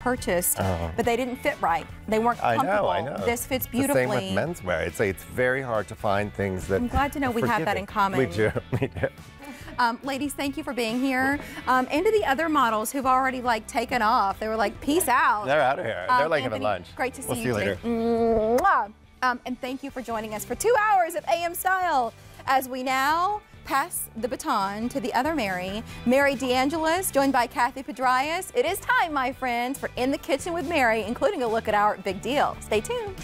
purchased, but they didn't fit right. They weren't comfortable. I know. This fits beautifully. The same with menswear. It's very hard to find things that I'm glad to know we have that in common. We do. We do. Ladies, thank you for being here. And to the other models who've already like taken off, they were like, peace out. They're out of here. They're like Anthony, having lunch. Great to see we'll you see you later. Mwah. And thank you for joining us for 2 hours of AM Style as we now pass the baton to the other Mary DeAngelis, joined by Kathy Pedraeus. It is time, my friends, for In the Kitchen with Mary, including a look at our big deal. Stay tuned.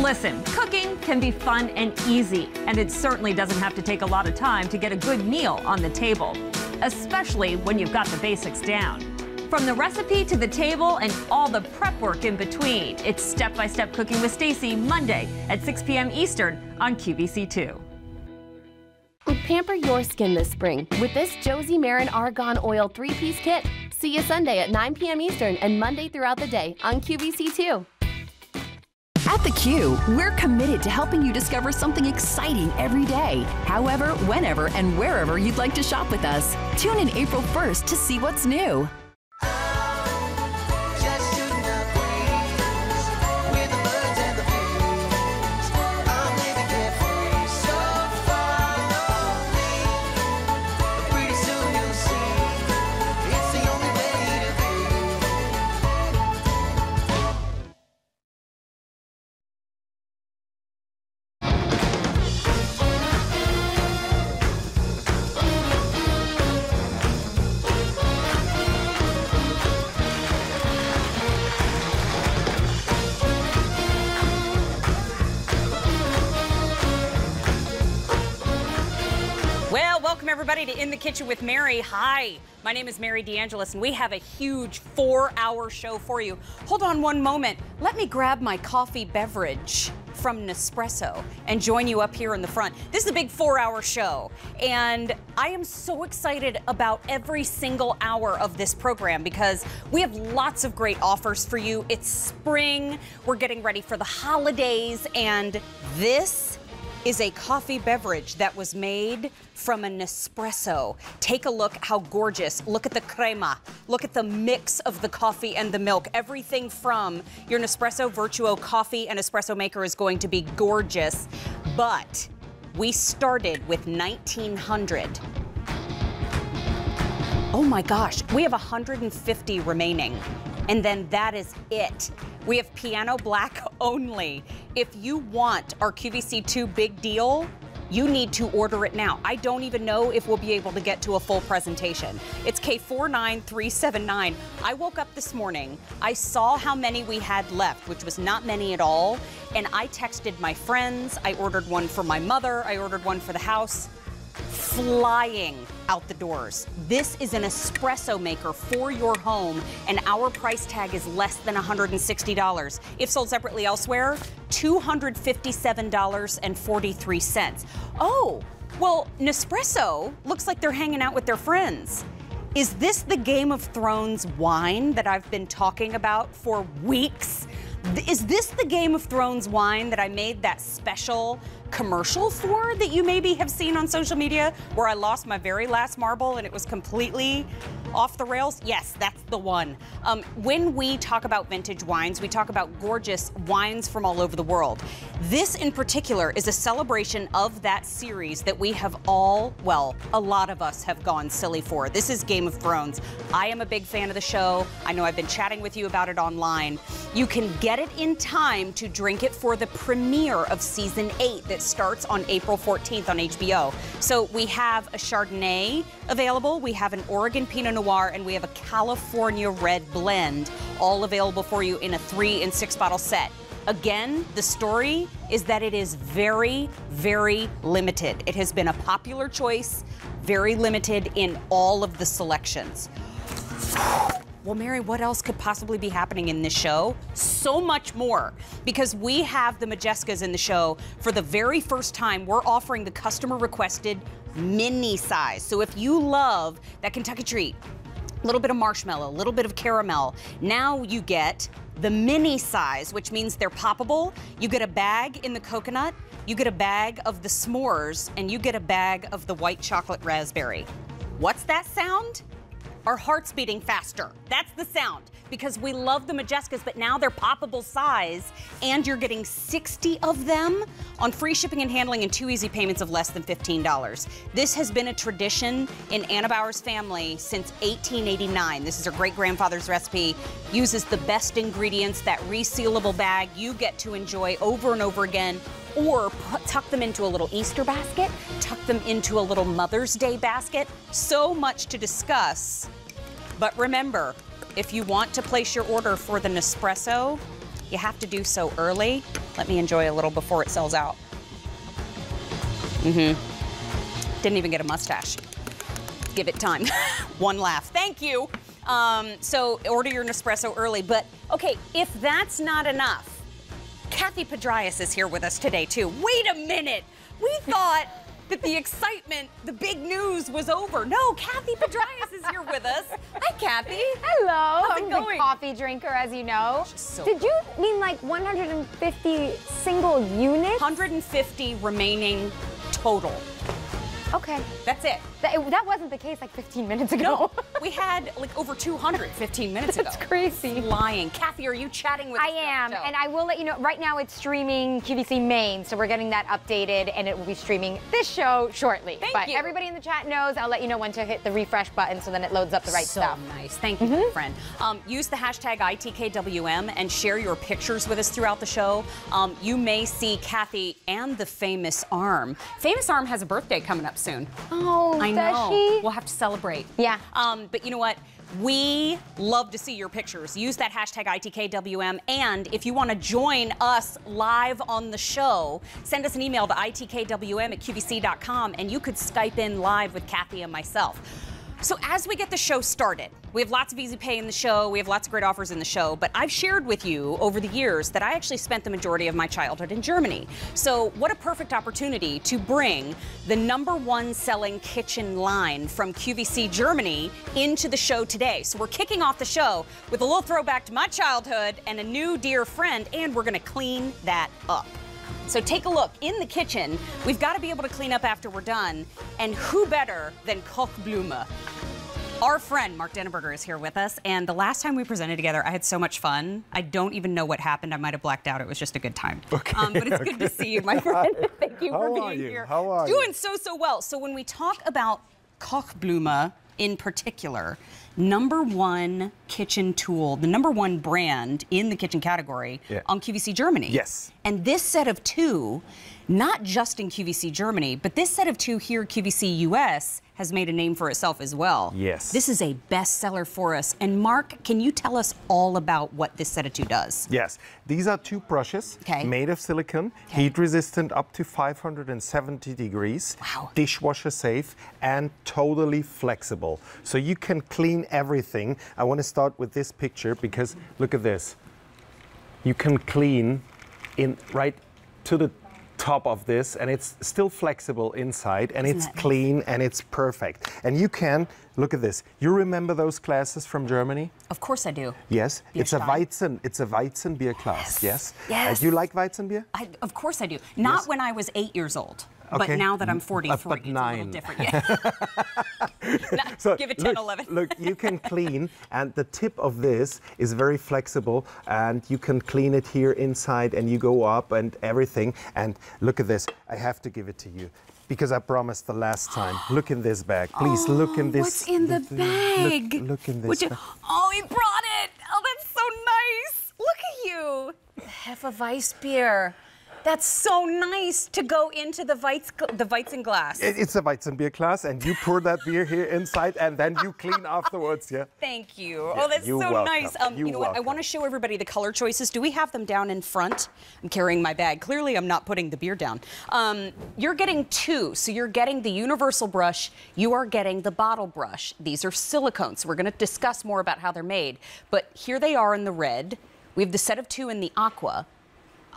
Listen, cooking can be fun and easy, and it certainly doesn't have to take a lot of time to get a good meal on the table, especially when you've got the basics down. From the recipe to the table and all the prep work in between, it's Step-by-Step Cooking with Stacy, Monday at 6 p.m. Eastern on QVC2. Pamper your skin this spring with this Josie Marin Argan Oil 3-piece kit. See you Sunday at 9 p.m. Eastern and Monday throughout the day on QVC2. At theCUBE, we're committed to helping you discover something exciting every day, however, whenever, and wherever you'd like to shop with us. Tune in April 1st to see what's new. Welcome everybody to In the Kitchen with Mary. Hi, my name is Mary DeAngelis and we have a huge 4-hour show for you. Hold on one moment. Let me grab my coffee beverage from Nespresso and join you up here in the front. This is a big 4-hour show and I am so excited about every single hour of this program because we have lots of great offers for you. It's spring, we're getting ready for the holidays, and this is a coffee beverage that was made from a Nespresso. Take a look how gorgeous. Look at the crema. Look at the mix of the coffee and the milk. Everything from your Nespresso Virtuo coffee and espresso maker is going to be gorgeous. But we started with 1900. Oh my gosh, we have 150 remaining. And then that is it. We have piano black only. If you want our QVC2 big deal, you need to order it now. I don't even know if we'll be able to get to a full presentation. It's K49379. I woke up this morning, I saw how many we had left, which was not many at all, and I texted my friends. I ordered one for my mother, I ordered one for the house. Flying out the doors. This is an espresso maker for your home, and our price tag is less than $160. If sold separately elsewhere, $257.43. Oh, well, Nespresso looks like they're hanging out with their friends. Is this the Game of Thrones wine that I've been talking about for weeks? Is this the Game of Thrones wine that I made that special commercial for that you maybe have seen on social media where I lost my very last marble and it was completely off the rails? Yes, that's the one. When we talk about vintage wines, we talk about gorgeous wines from all over the world. This in particular is a celebration of that series that we have all, well, a lot of us have gone silly for. This is Game of Thrones. I am a big fan of the show. I know I've been chatting with you about it online. You can get it in time to drink it for the premiere of season 8 that starts on April 14th on HBO. So we have a Chardonnay available, we have an Oregon Pinot Noir, and we have a California Red blend, all available for you in a 3- and 6-bottle set. Again, the story is that it is very, very limited. It has been a popular choice, very limited in all of the selections. Well, Mary, what else could possibly be happening in this show? So much more, because we have the Majescas in the show. For the very first time, we're offering the customer-requested mini size. So if you love that Kentucky treat, a little bit of marshmallow, a little bit of caramel, now you get the mini size, which means they're poppable. You get a bag in the coconut, you get a bag of the s'mores, and you get a bag of the white chocolate raspberry. What's that sound? Our heart's beating faster. That's the sound. Because we love the Majesticas, but now they're poppable size, and you're getting 60 of them on free shipping and handling and 2 easy payments of less than $15. This has been a tradition in Anna Bauer's family since 1889. This is her great-grandfather's recipe. Uses the best ingredients, that resealable bag you get to enjoy over and over again, or tuck them into a little Easter basket, tuck them into a little Mother's Day basket. So much to discuss. But remember, if you want to place your order for the Nespresso, you have to do so early. Let me enjoy a little before it sells out. Didn't even get a mustache. Give it time. One laugh. Thank you. So order your Nespresso early. But okay, if that's not enough, Kathy Pedrias is here with us today too. Wait a minute. We thought that the excitement, the big news was over. No, Kathy Pedrias is here with us. Hi, Kathy. Hello. How's it I'm going? a coffee drinker, as you know. So Did you mean like 150 single units? 150 remaining total. Okay. That's it. That wasn't the case like 15 minutes ago. No, we had like over 200 15 minutes ago. That's crazy. Lying. Kathy, are you chatting with us? I am, and I will let you know, right now it's streaming QVC Maine, so we're getting that updated, and it will be streaming this show shortly. Thank you. Everybody in the chat knows. I'll let you know when to hit the refresh button so then it loads up the right stuff. So nice. Thank you, my friend. Use the hashtag ITKWM and share your pictures with us throughout the show. You may see Kathy and the Famous Arm. Famous Arm has a birthday coming up soon. Oh, I does know. she? We'll have to celebrate. Yeah. But you know what? We love to see your pictures. Use that hashtag ITKWM. And if you want to join us live on the show, send us an email to itkWM@qvc.com, and you could Skype in live with Kathy and myself. So as we get the show started, we have lots of easy pay in the show, we have lots of great offers in the show, but I've shared with you over the years that I actually spent the majority of my childhood in Germany. So what a perfect opportunity to bring the #1 selling kitchen line from QVC Germany into the show today. So we're kicking off the show with a little throwback to my childhood and a new dear friend, and we're gonna clean that up. So take a look in the kitchen. We've got to be able to clean up after we're done. And who better than Kochblume? Our friend Mark Denneberger is here with us. And the last time we presented together, I had so much fun. I don't even know what happened. I might have blacked out. It was just a good time. Okay. But it's good to see you, my friend. Thank you for being here. How are you? Doing so well. So when we talk about Kochblume in particular, #1 kitchen tool, the #1 brand in the kitchen category on QVC Germany. Yes. And this set of 2, not just in QVC Germany, but this set of 2 here at QVC US has made a name for itself as well. Yes. This is a bestseller for us. And Mark, can you tell us all about what this set of 2 does? Yes, these are 2 brushes made of silicone, heat resistant up to 570 degrees, dishwasher safe, and totally flexible. So you can clean everything. I want to start with this picture because look at this. You can clean in right to the top of this, and it's still flexible inside, and it's clean and it's perfect. And you can look at this. You remember those glasses from Germany? Of course I do. Yes, it's a Weizen beer glass. Yes. Yes. Do you like Weizen beer? Of course I do. Not when I was 8 years old. But now that I'm 43, it's a little different. Yeah. So give it 10, 11. Look, you can clean, and the tip of this is very flexible, and you can clean it here inside, and you go up and everything. And look at this. I have to give it to you because I promised the last time. Look in this bag. Please look in this. What's in the bag? Look in this bag. Oh, he brought it. Oh, that's so nice. Look at you. Hefeweizen. That's so nice to go into the Weizen glass. It's a Weizen beer glass, and you pour that beer here inside, and then you clean afterwards, yeah? Thank you. Oh, that's so nice. You know what? I want to show everybody the color choices. Do we have them down in front? I'm carrying my bag. Clearly, I'm not putting the beer down. You're getting 2. So you're getting the universal brush. You are getting the bottle brush. These are silicone, so we're going to discuss more about how they're made. But here they are in the red. We have the set of 2 in the aqua.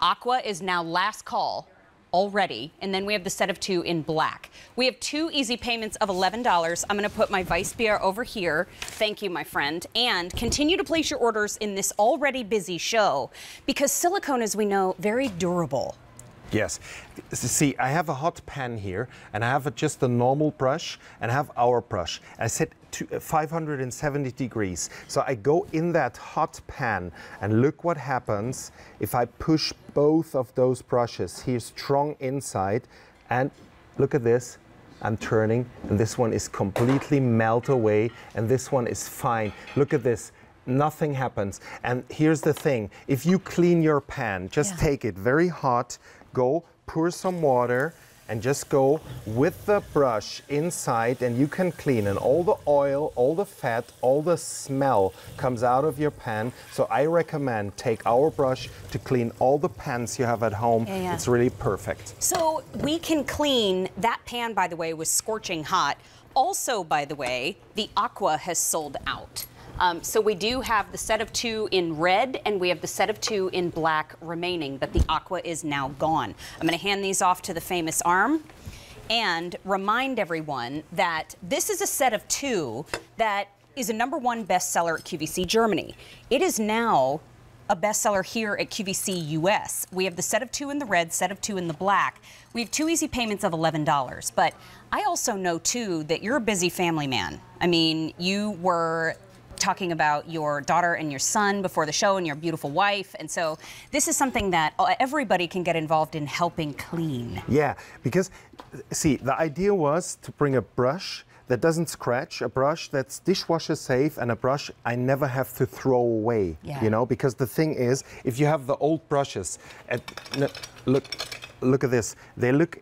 Aqua is now last call already, and then we have the set of 2 in black. We have 2 easy payments of $11. I'm going to put my Weissbier over here. Thank you, my friend. And continue to place your orders in this already busy show because silicone, as we know, very durable. Yes. See, I have a hot pan here, and I have just a normal brush, and I have our brush. I set to 570 degrees. So I go in that hot pan, and look what happens if I push both of those brushes here strong inside, and look at this. I'm turning, and this one is completely melt away, and this one is fine. Look at this. Nothing happens. And here's the thing. If you clean your pan, just take it very hot, go pour some water, and just go with the brush inside, and you can clean. And all the oil, all the fat, all the smell comes out of your pan. So I recommend take our brush to clean all the pans you have at home. It's really perfect. So we can clean that pan, by the way, was scorching hot. Also, by the way, the Aqua has sold out. So we do have the set of 2 in red, and we have the set of 2 in black remaining, but the Aqua is now gone. I'm going to hand these off to the famous arm and remind everyone that this is a set of 2 that is a #1 bestseller at QVC Germany. It is now a bestseller here at QVC US. We have the set of 2 in the red, set of 2 in the black. We have 2 easy payments of $11, but I also know, too, that you're a busy family man. I mean, you were talking about your daughter and your son before the show and your beautiful wife. And so this is something that everybody can get involved in helping clean. Yeah, because see, the idea was to bring a brush that doesn't scratch, a brush that's dishwasher safe, and a brush I never have to throw away, you know, because the thing is, if you have the old brushes, look at this. They look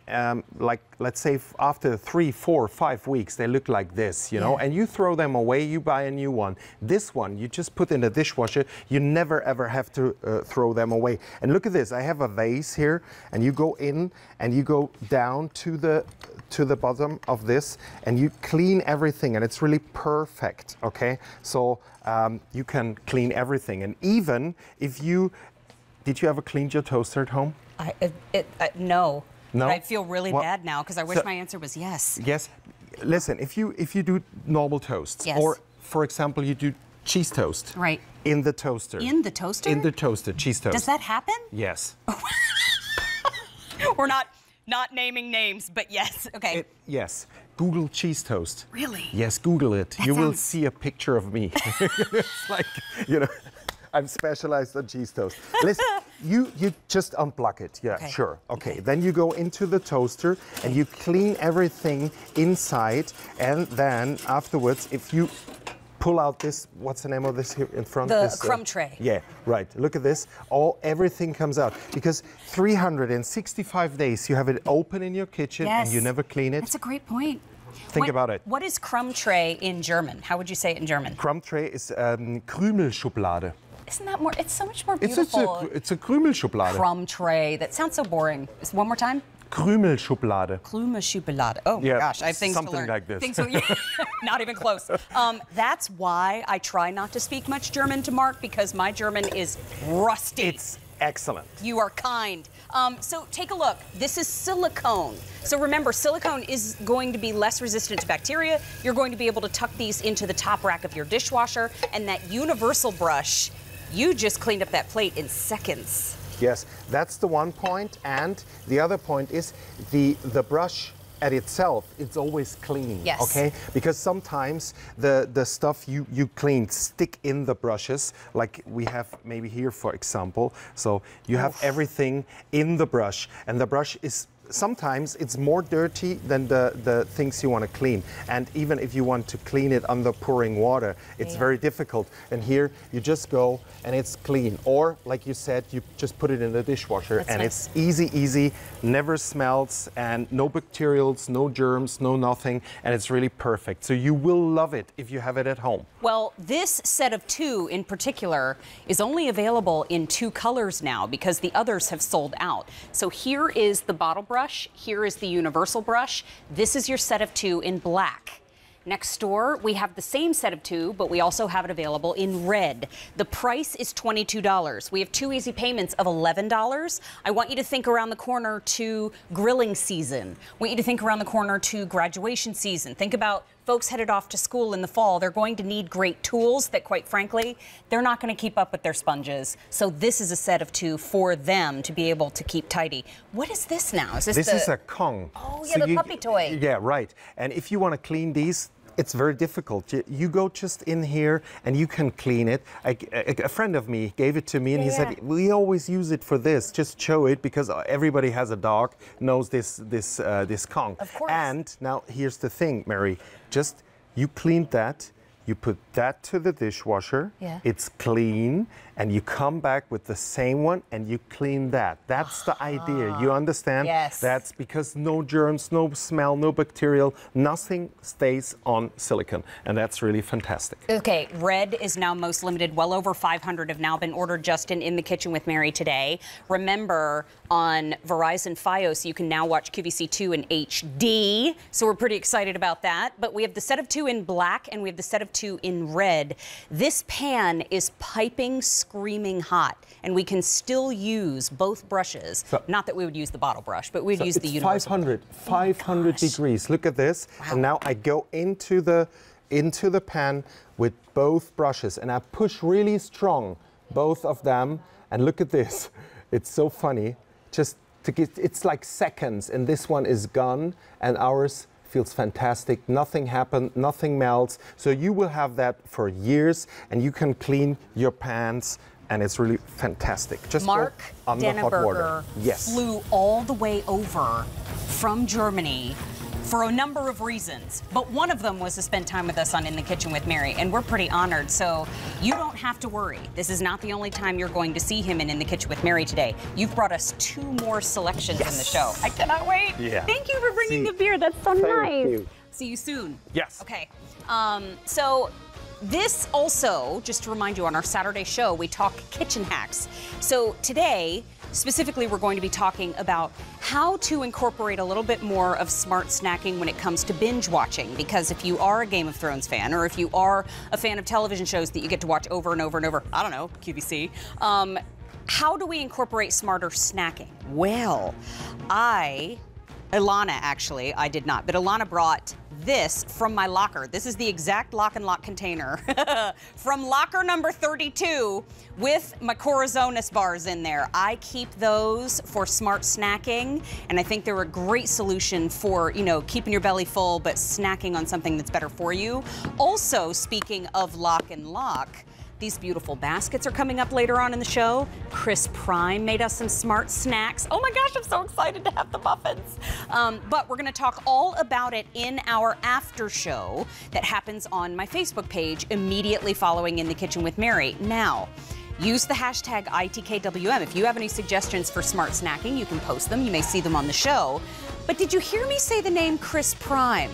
like, let's say, after 3, 4, 5 weeks, they look like this, you know, and you throw them away, you buy a new one. This one, you just put in the dishwasher, you never ever have to throw them away. And look at this, I have a vase here, and you go in and you go down to the bottom of this, and you clean everything, and it's really perfect, okay? So you can clean everything. And even if you, did you ever clean your toaster at home? No. No? But I feel really bad now because I wish my answer was yes. Yes. Listen, if you do normal toasts, or for example, you do cheese toast. Right. In the toaster. In the toaster? In the toaster, cheese toast. Does that happen? Yes. We're not naming names, but yes. Okay. Yes. Google cheese toast. Really? Yes, Google it. You will see a picture of me. It's like, you know, I'm specialized on cheese toast. Listen, you just unplug it. Yeah, sure. Okay. Then you go into the toaster and you clean everything inside, and then afterwards, if you pull out this, what's the name of this here in front? The crumb tray. Yeah, right. Look at this. Everything comes out because 365 days you have it open in your kitchen and you never clean it. That's a great point. Think about it. What is crumb tray in German? How would you say it in German? Crumb tray is Krümelschublade. Isn't that more? It's so much more beautiful. It's a Krümelschublade. Crumb tray. That sounds so boring. One more time. Krümelschublade. Krümelschublade. Oh my gosh, I have things to learn. Something like this. Not even close. That's why I try not to speak much German to Mark, because my German is rusty. It's excellent. You are kind. So take a look. This is silicone. So remember, silicone is going to be less resistant to bacteria. You're going to be able to tuck these into the top rack of your dishwasher, and that universal brush, you just cleaned up that plate in seconds. Yes, that's the one point, and the other point is the brush at itself, it's always clean, okay? Because sometimes the stuff you clean stick in the brushes, like we have maybe here, for example. So you have everything in the brush, and the brush is sometimes it's more dirty than the things you want to clean. And even if you want to clean it under pouring water, it's very difficult. And here you just go and it's clean. Or like you said, you just put it in the dishwasher and it's easy, never smells, and no bacterials, no germs, no nothing. And it's really perfect. So you will love it if you have it at home. Well, this set of 2 in particular is only available in 2 colors now because the others have sold out. So here is the bottle brush. Here is the universal brush. This is your set of 2 in black. Next door, we have the same set of 2, but we also have it available in red. The price is $22. We have 2 easy payments of $11. I want you to think around the corner to grilling season. I want you to think around the corner to graduation season. Think about folks headed off to school in the fall, they're going to need great tools that, quite frankly, they're not going to keep up with their sponges. So this is a set of 2 for them to be able to keep tidy. What is this now? Is this is a Kong. Oh, yeah, the puppy toy. Yeah, right. And if you want to clean these, it's very difficult. You go just in here and you can clean it. A friend of me gave it to me and he said, we always use it for this. Just show it because everybody has a dog, knows this Kong. Of course. And now here's the thing, Mary. Just, you cleaned that. You put that to the dishwasher, it's clean, and you come back with the same one and you clean that. That's the idea. You understand? Yes. That's because no germs, no smell, no bacterial, nothing stays on silicone. And that's really fantastic. Okay, red is now most limited. Well over 500 have now been ordered just in the Kitchen with Mary today. Remember, on Verizon Fios, you can now watch QVC2 in HD. So we're pretty excited about that. But we have the set of 2 in black and we have the set of 2 in red. This pan is piping, screaming hot, and we can still use both brushes. So, not that we would use the bottle brush, but we'd use the universal. 500 degrees. Look at this. Wow. And now I go into the pan with both brushes, and I push really strong, both of them. And look at this. It's so funny. Just to get, it's like seconds, and this one is gone, and ours feels fantastic. Nothing happened, nothing melts. So you will have that for years, and you can clean your pans, and it's really fantastic. Just Mark on the hot water. Yes. Flew all the way over from Germany for a number of reasons, but one of them was to spend time with us on In the Kitchen with Mary, and we're pretty honored, so you don't have to worry. This is not the only time you're going to see him in the Kitchen with Mary today. You've brought us 2 more selections in the show. I cannot wait. Yeah. Thank you for bringing the beer. That's so nice. You. See you soon. Yes. Okay. So this also, just to remind you, on our Saturday show, we talk kitchen hacks. So today, specifically, we're going to be talking about how to incorporate a little bit more of smart snacking when it comes to binge watching. Because if you are a Game of Thrones fan, or if you are a fan of television shows that you get to watch over and over and over, I don't know, QVC, how do we incorporate smarter snacking? Well, Ilana actually, I did not, but Ilana brought this from my locker. This is the exact lock and lock container from locker number 32 with my Corazones bars in there. I keep those for smart snacking, and I think they're a great solution for, you know, keeping your belly full but snacking on something that's better for you. Also, speaking of lock and lock, these beautiful baskets are coming up later on in the show. Chris Prime made us some smart snacks. Oh my gosh, I'm so excited to have the muffins. But we're gonna talk all about it in our after show that happens on my Facebook page immediately following In the Kitchen with Mary. Now, use the hashtag ITKWM. If you have any suggestions for smart snacking, you can post them. You may see them on the show. But did you hear me say the name Chris Prime?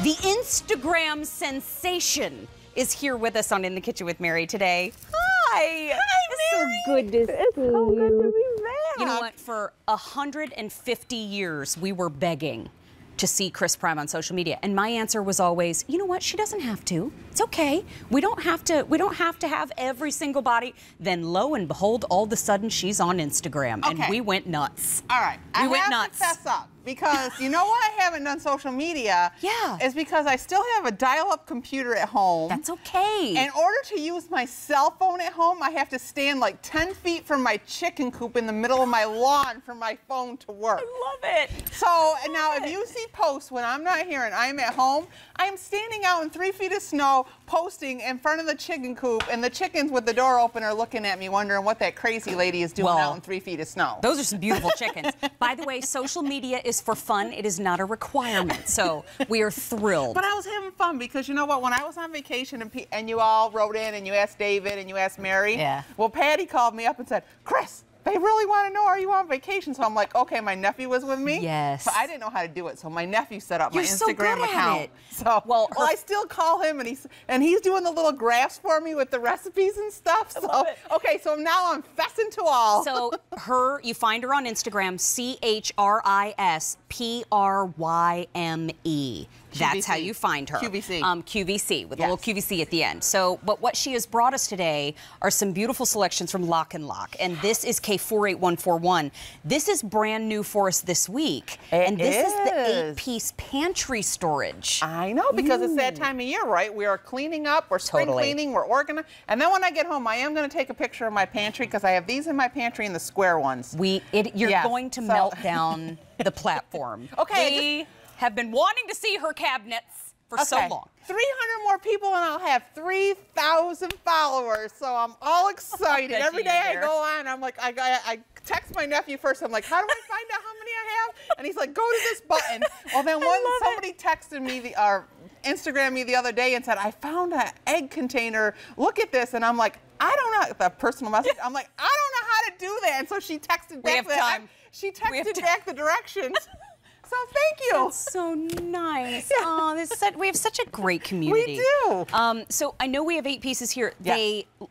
The Instagram sensation is here with us on In the Kitchen with Mary today. Hi! It's so good to see you. It's so good to be back. You know what? For 150 years, we were begging to see Chris Prime on social media, and my answer was always, you know what? She doesn't have to. It's okay. We don't have to have every single body. Then lo and behold, all of a sudden, she's on Instagram, and we went nuts. All right, we went nuts. To fess up. Because you know why I haven't done social media? Yeah. Is because I still have a dial-up computer at home. That's okay. In order to use my cell phone at home, I have to stand like 10 feet from my chicken coop in the middle of my lawn for my phone to work. I love it. So now if you see posts when I'm not here and I'm at home, I'm standing out in 3 feet of snow posting in front of the chicken coop, and the chickens with the door open are looking at me wondering what that crazy lady is doing out in 3 feet of snow. Those are some beautiful chickens. By the way, social media is for fun. It is not a requirement. So we are thrilled. But I was having fun because you know what? When I was on vacation and you all wrote in and you asked David and you asked Mary, well, Patty called me up and said, Chris, they really want to know, are you on vacation? So I'm like, okay, my nephew was with me. Yes. So I didn't know how to do it. So my nephew set up my so Instagram good account. at it. So well, I still call him and he's doing the little graphs for me with the recipes and stuff. So okay, so now I'm fessing to all. So you find her on Instagram, ChrisPryme. That's how you find her. QVC. QVC, with a little QVC at the end. So, but what she has brought us today are some beautiful selections from Lock & Lock. And this is K48141. This is brand new for us this week. And this is the 8-piece pantry storage. I know, because it's that time of year, right? We are cleaning up, we're spring cleaning, we're organizing. And then when I get home, I am going to take a picture of my pantry, because I have these in my pantry in the square ones. You're going to melt down the platform. We have been wanting to see her cabinets for so long. 300 more people and I'll have 3,000 followers, so I'm all excited. Every day I go on, I'm like, I text my nephew first, I'm like, how do I find out how many I have? And he's like, go to this button. Well, then somebody texted me, Instagrammed me the other day and said, I found an egg container, look at this, and I'm like, I don't know, the personal message, I'm like, I don't know how to do that, and so she texted back, she texted back the directions. So thank you. That's so nice. Yeah. We have such a great community. We do. So I know we have 8 pieces here.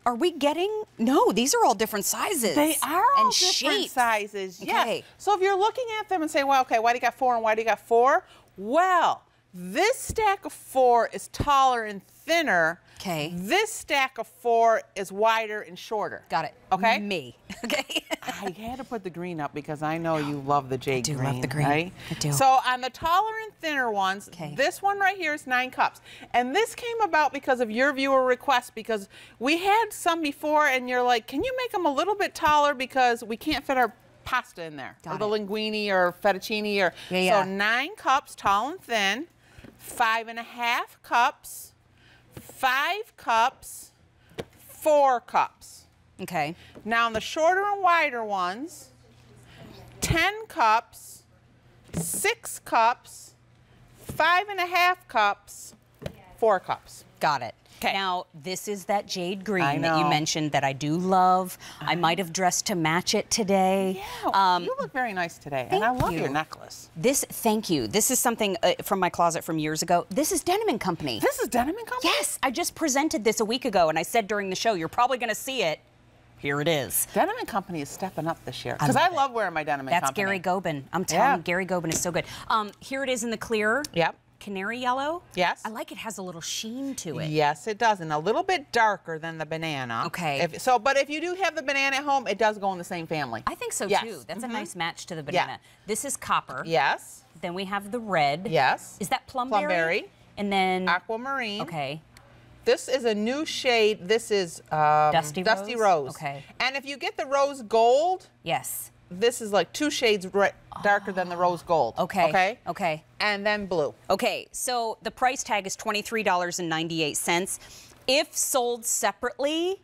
Are we getting? No, these are all different sizes. They are all different shapes. sizes. Okay. Yes. So if you're looking at them and say, well, okay, why do you got 4 and why do you got 4? Well, this stack of 4 is taller and thinner. Okay. This stack of 4 is wider and shorter. Got it. Okay. Me. Okay. I had to put the green up because I know you love the jade green. I do love the green. Right? I do. So on the taller and thinner ones, this one right here is 9 cups. And this came about because of your viewer request, because we had some before and you're like, can you make them a little bit taller because we can't fit our pasta in there, or the linguine or fettuccine, or so 9 cups, tall and thin, 5.5 cups, 5 cups, 4 cups. Okay. Now on the shorter and wider ones, 10 cups, 6 cups, 5.5 cups, 4 cups. Got it. Okay. Now, this is that jade green that you mentioned that I do love. I might have dressed to match it today. Yeah, you look very nice today, and I love your necklace. Thank you. This is something from my closet from years ago. This is Denim & Company. This is Denim & Company? Yes, I just presented this a week ago, and I said during the show, you're probably going to see it. Here it is. Denim & Company is stepping up this year, because I love wearing my Denim & Company. That's Gary Gobin. I'm telling you, Gary Gobin is so good. Here it is in the clear. Yep. Canary yellow. Yes. I like it has a little sheen to it. Yes, it does, and a little bit darker than the banana. Okay. But if you do have the banana at home, it does go in the same family. I think so too. That's a nice match to the banana. Yeah. This is copper. Yes. Then we have the red. Yes. Is that plumberry? Plumberry. And then Aquamarine. Okay. This is a new shade. This is Dusty Rose. Okay. And if you get the rose gold, yes, this is like 2 shades darker than the rose gold. Okay. Okay. Okay. And then blue. Okay. So the price tag is $23.98. If sold separately,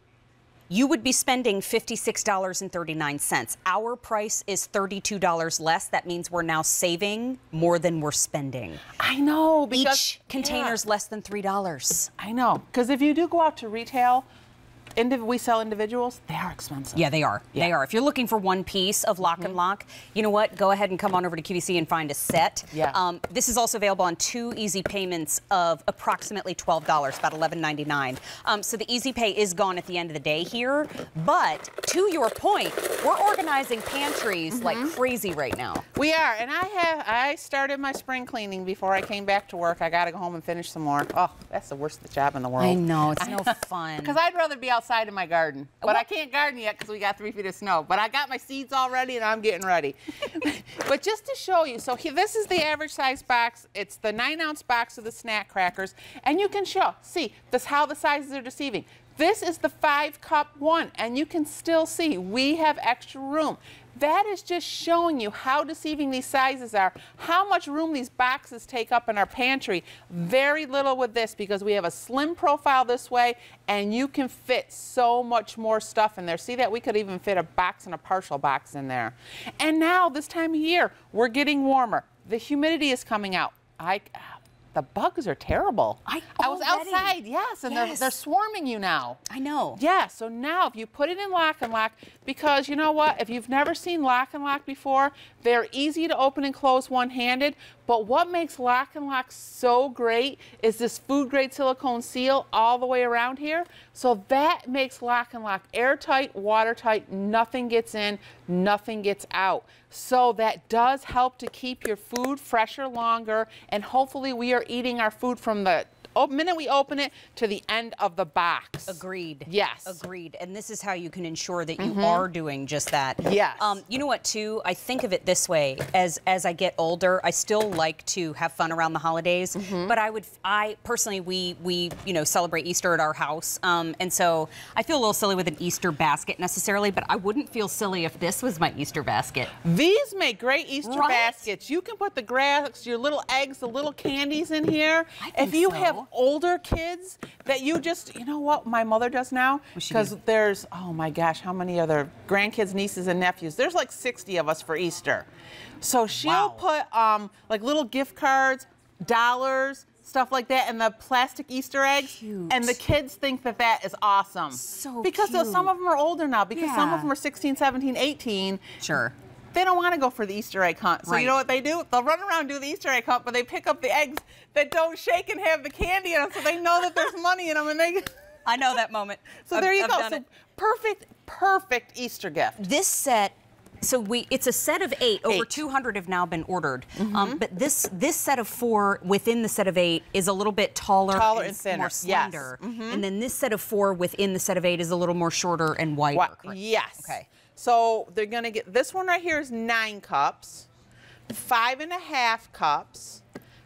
you would be spending $56.39. Our price is $32 less. That means we're now saving more than we're spending. I know. Because each container's less than $3. I know. Because if you do go out to retail, we sell individuals, they are expensive. Yeah, they are. Yeah. They are. If you're looking for one piece of Lock & Lock, you know what? Go ahead and come on over to QVC and find a set. Yeah. This is also available on 2 easy payments of approximately $12, about $11.99. So the easy pay is gone at the end of the day here. But to your point, we're organizing pantries like crazy right now. We are, and I started my spring cleaning before I came back to work. I got to go home and finish some more. Oh, that's the worst job in the world. I know, it's no fun. Because I'd rather be outside in my garden. But I can't garden yet because we got 3 feet of snow. But I got my seeds all ready and I'm getting ready. But just to show you, so this is the average size box. It's the 9-ounce box of the snack crackers. And you can see how the sizes are deceiving. This is the 5-cup one, and you can still see we have extra room. That is just showing you how deceiving these sizes are, how much room these boxes take up in our pantry. Very little with this because we have a slim profile this way, and you can fit so much more stuff in there. See that? We could even fit a box and a partial box in there. And now, this time of year, we're getting warmer. The humidity is coming out. The bugs are terrible. I was outside, yes, and they're swarming you now. I know. Yeah, so now if you put it in Lock & Lock, because you know what, if you've never seen Lock & Lock before, they're easy to open and close one-handed, But what makes Lock and Lock so great is this food grade silicone seal all the way around here. So that makes Lock and Lock airtight, watertight, nothing gets in, nothing gets out. So that does help to keep your food fresher longer, and hopefully we are eating our food from the minute we open it to the end of the box. Agreed. Yes. Agreed. And this is how you can ensure that you are doing just that. Yes. You know what, too? I think of it this way. As I get older, I still like to have fun around the holidays. But I personally, we celebrate Easter at our house. And so I feel a little silly with an Easter basket necessarily, but I wouldn't feel silly if this was my Easter basket. These make great Easter baskets. You can put the grass, your little eggs, the little candies in here. If you have older kids that you just, you know what my mother does now? Because there's, oh my gosh, how many other grandkids, nieces, and nephews? There's like 60 of us for Easter. So she'll put like little gift cards, dollars, stuff like that, and the plastic Easter eggs. Cute. And the kids think that that is awesome. So because cute. some of them are older now, because some of them are 16, 17, 18. Sure. They don't want to go for the Easter egg hunt. So you know what they do? They'll run around and do the Easter egg hunt, but they pick up the eggs that don't shake and have the candy in them, so they know that there's money in them. And they. I know that moment. So there you go. So perfect Easter gift. This set. So it's a set of 8. Over 200 have now been ordered. But this set of 4 within the set of 8 is a little bit taller and thinner, more slender. And then this set of 4 within the set of 8 is a little more shorter and wider. Yes. Okay. So they're going to get, this one right here is 9 cups, 5.5 cups,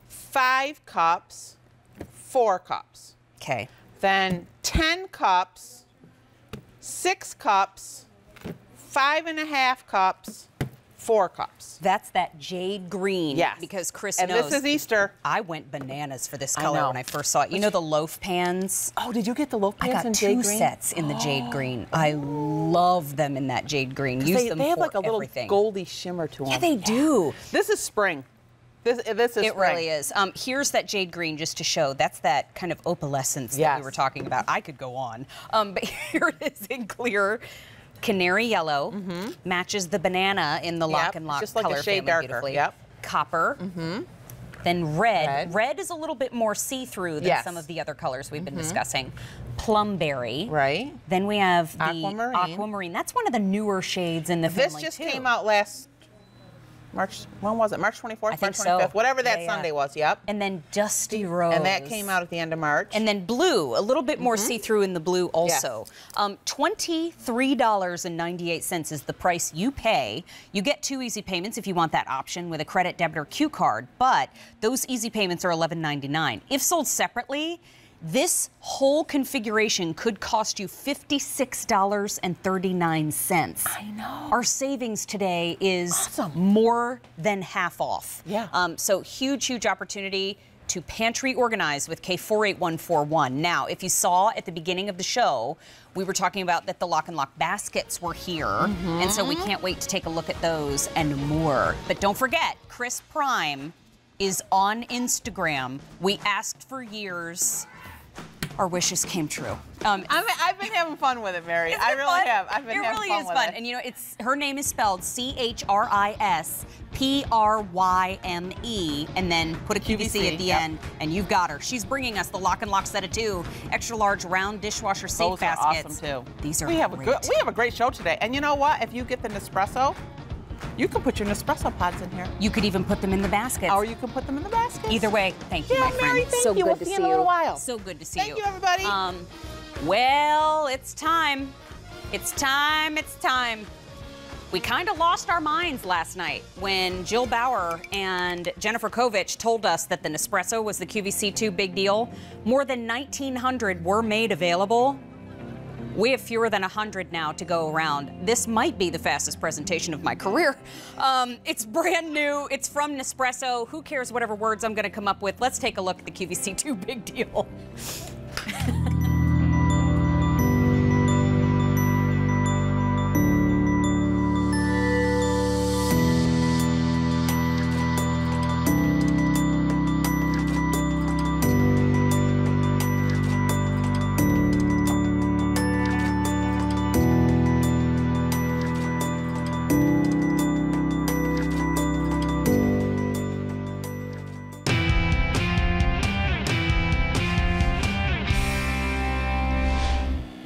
5 cups, 4 cups. Okay. Then 10 cups, 6 cups, 5.5 cups, 4 cups. That's that jade green. Yes. Because Chris and knows. this is Easter. I went bananas for this color when I first saw it. You know the loaf pans? Oh, did you get the loaf pans in I jade green? got 2 sets in the jade green. I love them in that jade green. Use them they have for like a little everything. goldy shimmer to them. Yeah, they do. This is spring. This is it spring. really is. Here's that jade green just to show. That's that kind of opalescence that we were talking about. I could go on. But here it is in clear. Canary yellow matches the banana in the Lock and Lock just like color a shade family darker. beautifully. Copper. Then red. Red is a little bit more see-through than some of the other colors we've been discussing. Plumberry. Right. Then we have the Aquamarine. Aquamarine. That's one of the newer shades in the family, This just came out last March, when was it? March 24th, I think March 25th, so. whatever that Sunday was, And then Dusty Rose. And that came out at the end of March. And then blue, a little bit more see-through in the blue also. $23.98 is the price you pay. You get 2 easy payments if you want that option with a credit, debit, or Q card, but those easy payments are $11.99. If sold separately, this whole configuration could cost you $56.39. I know. Our savings today is more than half off. Yeah. So huge opportunity to pantry organize with K48141. Now, if you saw at the beginning of the show, we were talking about that the Lock and Lock baskets were here, and so we can't wait to take a look at those and more. But don't forget, Chris Prime is on Instagram. We asked for years. Our wishes came true. I've been having fun with it, Mary. I really have. I've been having fun with it. And you know, her name is spelled CHRISPRYME, and then put a QVC at the end, and you've got her. She's bringing us the Lock and Lock set of 2 extra large round dishwasher safe baskets. Those are awesome too. These are we have great. we have a great show today. And you know what? If you get the Nespresso, you can put your Nespresso pods in here. You could even put them in the baskets. Or you can put them in the basket. Either way, thank you, my friend. Mary, thank so you. good We'll to see see you in a little while. So good to see Thank you, everybody. Well, it's time. It's time. We kind of lost our minds last night when Jill Bauer and Jennifer Kovich told us that the Nespresso was the QVC2 big deal. More than 1,900 were made available. We have fewer than 100 now to go around. This might be the fastest presentation of my career. It's brand new. It's from Nespresso. Who cares whatever words I'm going to come up with? Let's take a look at the QVC2 big deal.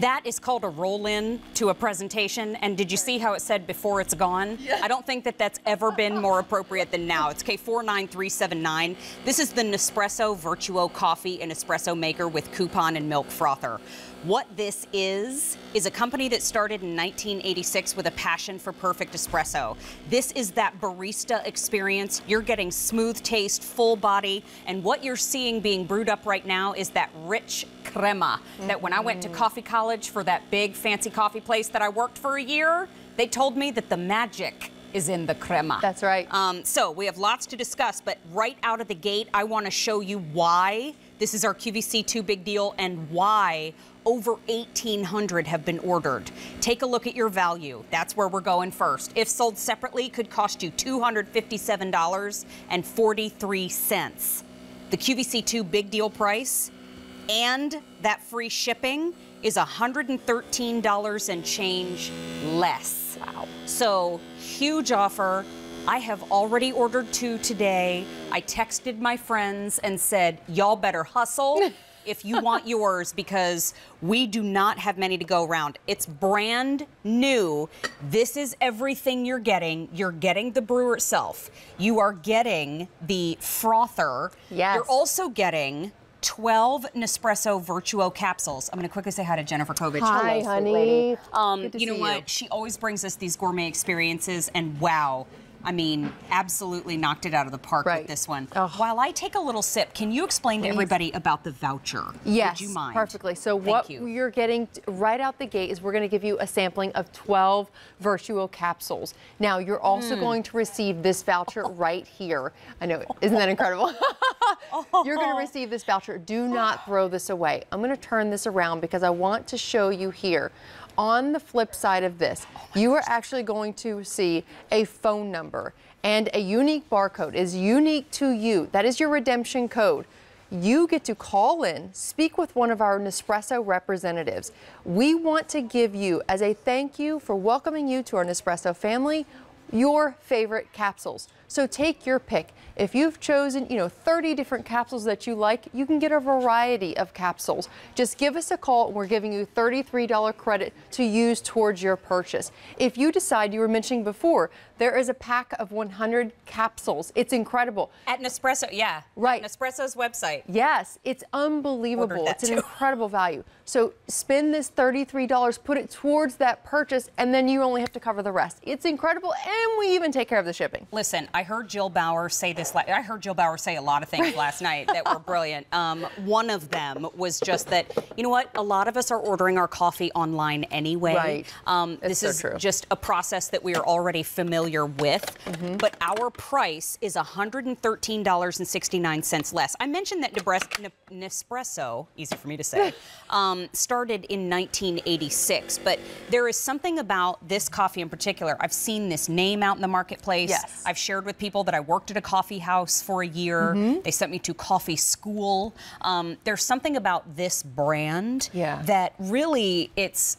That is called a roll-in to a presentation. And did you see how it said before it's gone? Yeah. I don't think that that's ever been more appropriate than now. It's K49379. This is the Nespresso Virtuo Coffee and Espresso Maker with coupon and milk frother. What this is a company that started in 1986 with a passion for perfect espresso. This is that barista experience. You're getting smooth taste, full body, and what you're seeing being brewed up right now is that rich crema that when I went to coffee college for that big fancy coffee place that I worked for a year, they told me that the magic is in the crema. That's right. So we have lots to discuss, but right out of the gate, I want to show you why this is our QVC2 big deal and why over 1,800 have been ordered. Take a look at your value. That's where we're going first. If sold separately, could cost you $257.43. The QVC2 big deal price and that free shipping is $113 and change less. Wow. So huge offer. I have already ordered 2 today. I texted my friends and said, y'all better hustle if you want yours, because we do not have many to go around. It's brand new. This is everything you're getting. You're getting the brewer itself. You are getting the frother. Yes. You're also getting 12 Nespresso Virtuo capsules. I'm going to quickly say hi to Jennifer Kovich. Hi, hello, honey. You know what? She always brings us these gourmet experiences, and wow. I mean, absolutely knocked it out of the park with this one. Oh. While I take a little sip, can you explain to everybody about the voucher? Yes, would you mind? Perfectly. So what you're getting right out the gate is we're going to give you a sampling of 12 Virtuo capsules. Now, you're also going to receive this voucher right here. I know, isn't that incredible? You're going to receive this voucher. Do not throw this away. I'm going to turn this around because I want to show you here. On the flip side of this, you are actually going to see a phone number and a unique barcode. Is unique to you. That is your redemption code. You get to call in, speak with one of our Nespresso representatives. We want to give you, as a thank you for welcoming you to our Nespresso family, your favorite capsules. So take your pick. If you've chosen, 30 different capsules that you like, you can get a variety of capsules. Just give us a call and we're giving you $33 credit to use towards your purchase. If you decide, you were mentioning before, there is a pack of 100 capsules. It's incredible. At Nespresso, yeah. Right. At Nespresso's website. Yes, it's unbelievable. It's an incredible value. So spend this $33, put it towards that purchase, and then you only have to cover the rest. It's incredible, and we even take care of the shipping. Listen, I heard Jill Bauer say this. I heard Jill Bauer say a lot of things last night that were brilliant. One of them was just that, you know what? A lot of us are ordering our coffee online anyway. Right. This is just a process that we are already familiar with. But our price is $113.69 less. I mentioned that Nespresso, easy for me to say, started in 1986. But there is something about this coffee in particular. I've seen this name out in the marketplace. Yes. I've shared with people that I worked at a coffee house for a year. They sent me to coffee school. There's something about this brand that really, it's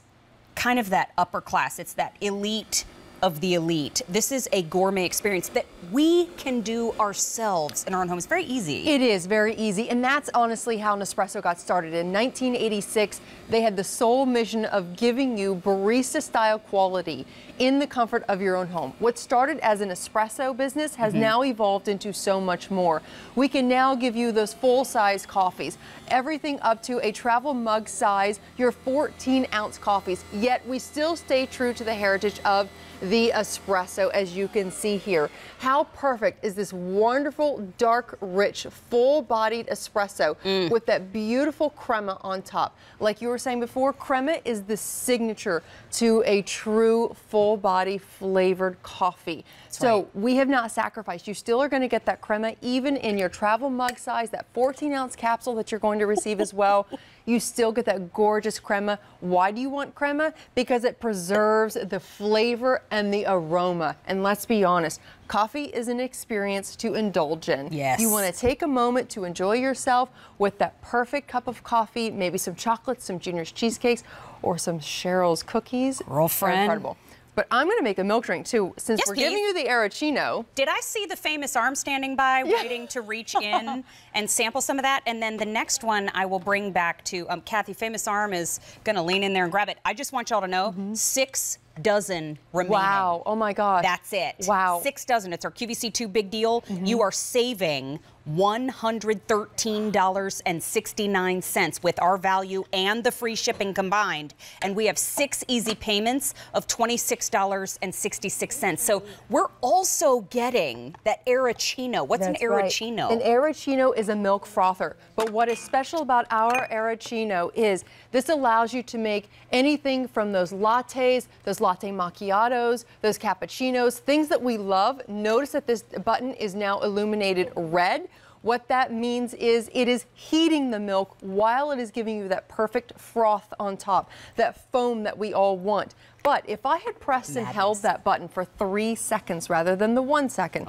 kind of that upper class. It's that elite of the elite. This is a gourmet experience that we can do ourselves in our own homes. Very easy. It is very easy, and that's honestly how Nespresso got started. In 1986, they had the sole mission of giving you barista-style quality in the comfort of your own home. What started as an espresso business has now evolved into so much more. We can now give you those full-size coffees, everything up to a travel mug size, your 14-ounce coffees, yet we still stay true to the heritage of the espresso, as you can see here. How perfect is this wonderful, dark, rich, full-bodied espresso with that beautiful crema on top? Like you were saying before, crema is the signature to a true full-body flavored coffee. So we have not sacrificed. You still are going to get that crema even in your travel mug size, that 14-ounce capsule that you're going to receive as well. You still get that gorgeous crema. Why do you want crema? Because it preserves the flavor and the aroma. And let's be honest, coffee is an experience to indulge in. Yes. You want to take a moment to enjoy yourself with that perfect cup of coffee, maybe some chocolates, some Junior's cheesecakes, or some Cheryl's cookies. Girlfriend. They're incredible. But I'm going to make a milk drink too, since we're giving you the Arancino. Did I see the famous arm standing by, waiting to reach in and sample some of that? And then the next one I will bring back to Kathy. Famous arm is going to lean in there and grab it. I just want y'all to know, 6 dozen remaining. Wow. Oh my gosh. That's it. Wow. 6 dozen. It's our QVC2 big deal. You are saving $113.69 with our value and the free shipping combined. And we have 6 easy payments of $26.66. So we're also getting that Arancino. What's an Arancino? Right. An Arancino is a milk frother. But what is special about our Arancino is this allows you to make anything from those lattes, those latte macchiatos, those cappuccinos, things that we love. Notice that this button is now illuminated red. What that means is it is heating the milk while it is giving you that perfect froth on top, that foam that we all want. But if I had pressed and held that button for 3 seconds rather than the 1 second,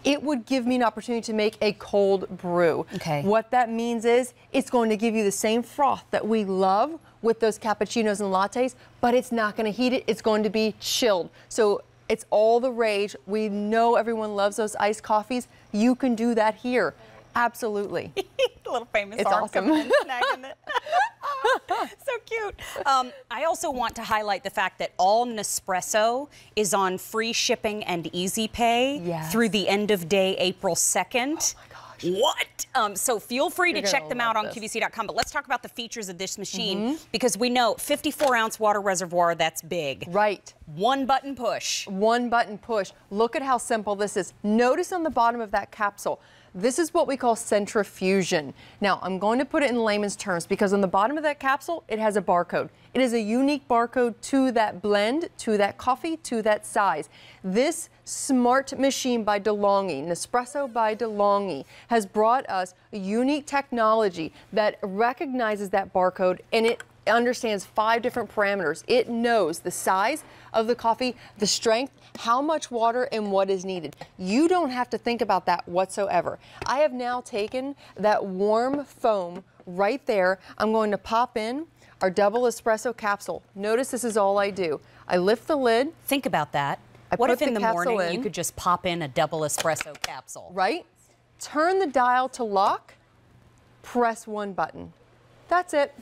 it would give me an opportunity to make a cold brew. What that means is it's going to give you the same froth that we love with those cappuccinos and lattes, but it's not going to heat it. It's going to be chilled. So it's all the rage. We know everyone loves those iced coffees. You can do that here. Absolutely. Little famous it's arm awesome. coming in, snagging it. So cute. I also want to highlight the fact that all Nespresso is on free shipping and easy pay through the end of day April 2nd. Oh my gosh. What? So feel free to check them out on QVC.com. But let's talk about the features of this machine because we know 54-ounce water reservoir, that's big. Right. 1 button push. 1 button push. Look at how simple this is. Notice on the bottom of that capsule, this is what we call centrifusion. Now, I'm going to put it in layman's terms because on the bottom of that capsule, it has a barcode. It is a unique barcode to that blend, to that coffee, to that size. This smart machine by DeLonghi, Nespresso by DeLonghi, has brought us a unique technology that recognizes that barcode, and it understands 5 different parameters. It knows the size of the coffee, the strength, how much water, and what is needed. You don't have to think about that whatsoever. I have now taken that warm foam right there. I'm going to pop in our double espresso capsule. Notice this is all I do. I lift the lid. Think about that. What if in the morning you could just pop in a double espresso capsule? Right? Turn the dial to lock, press 1 button. That's it.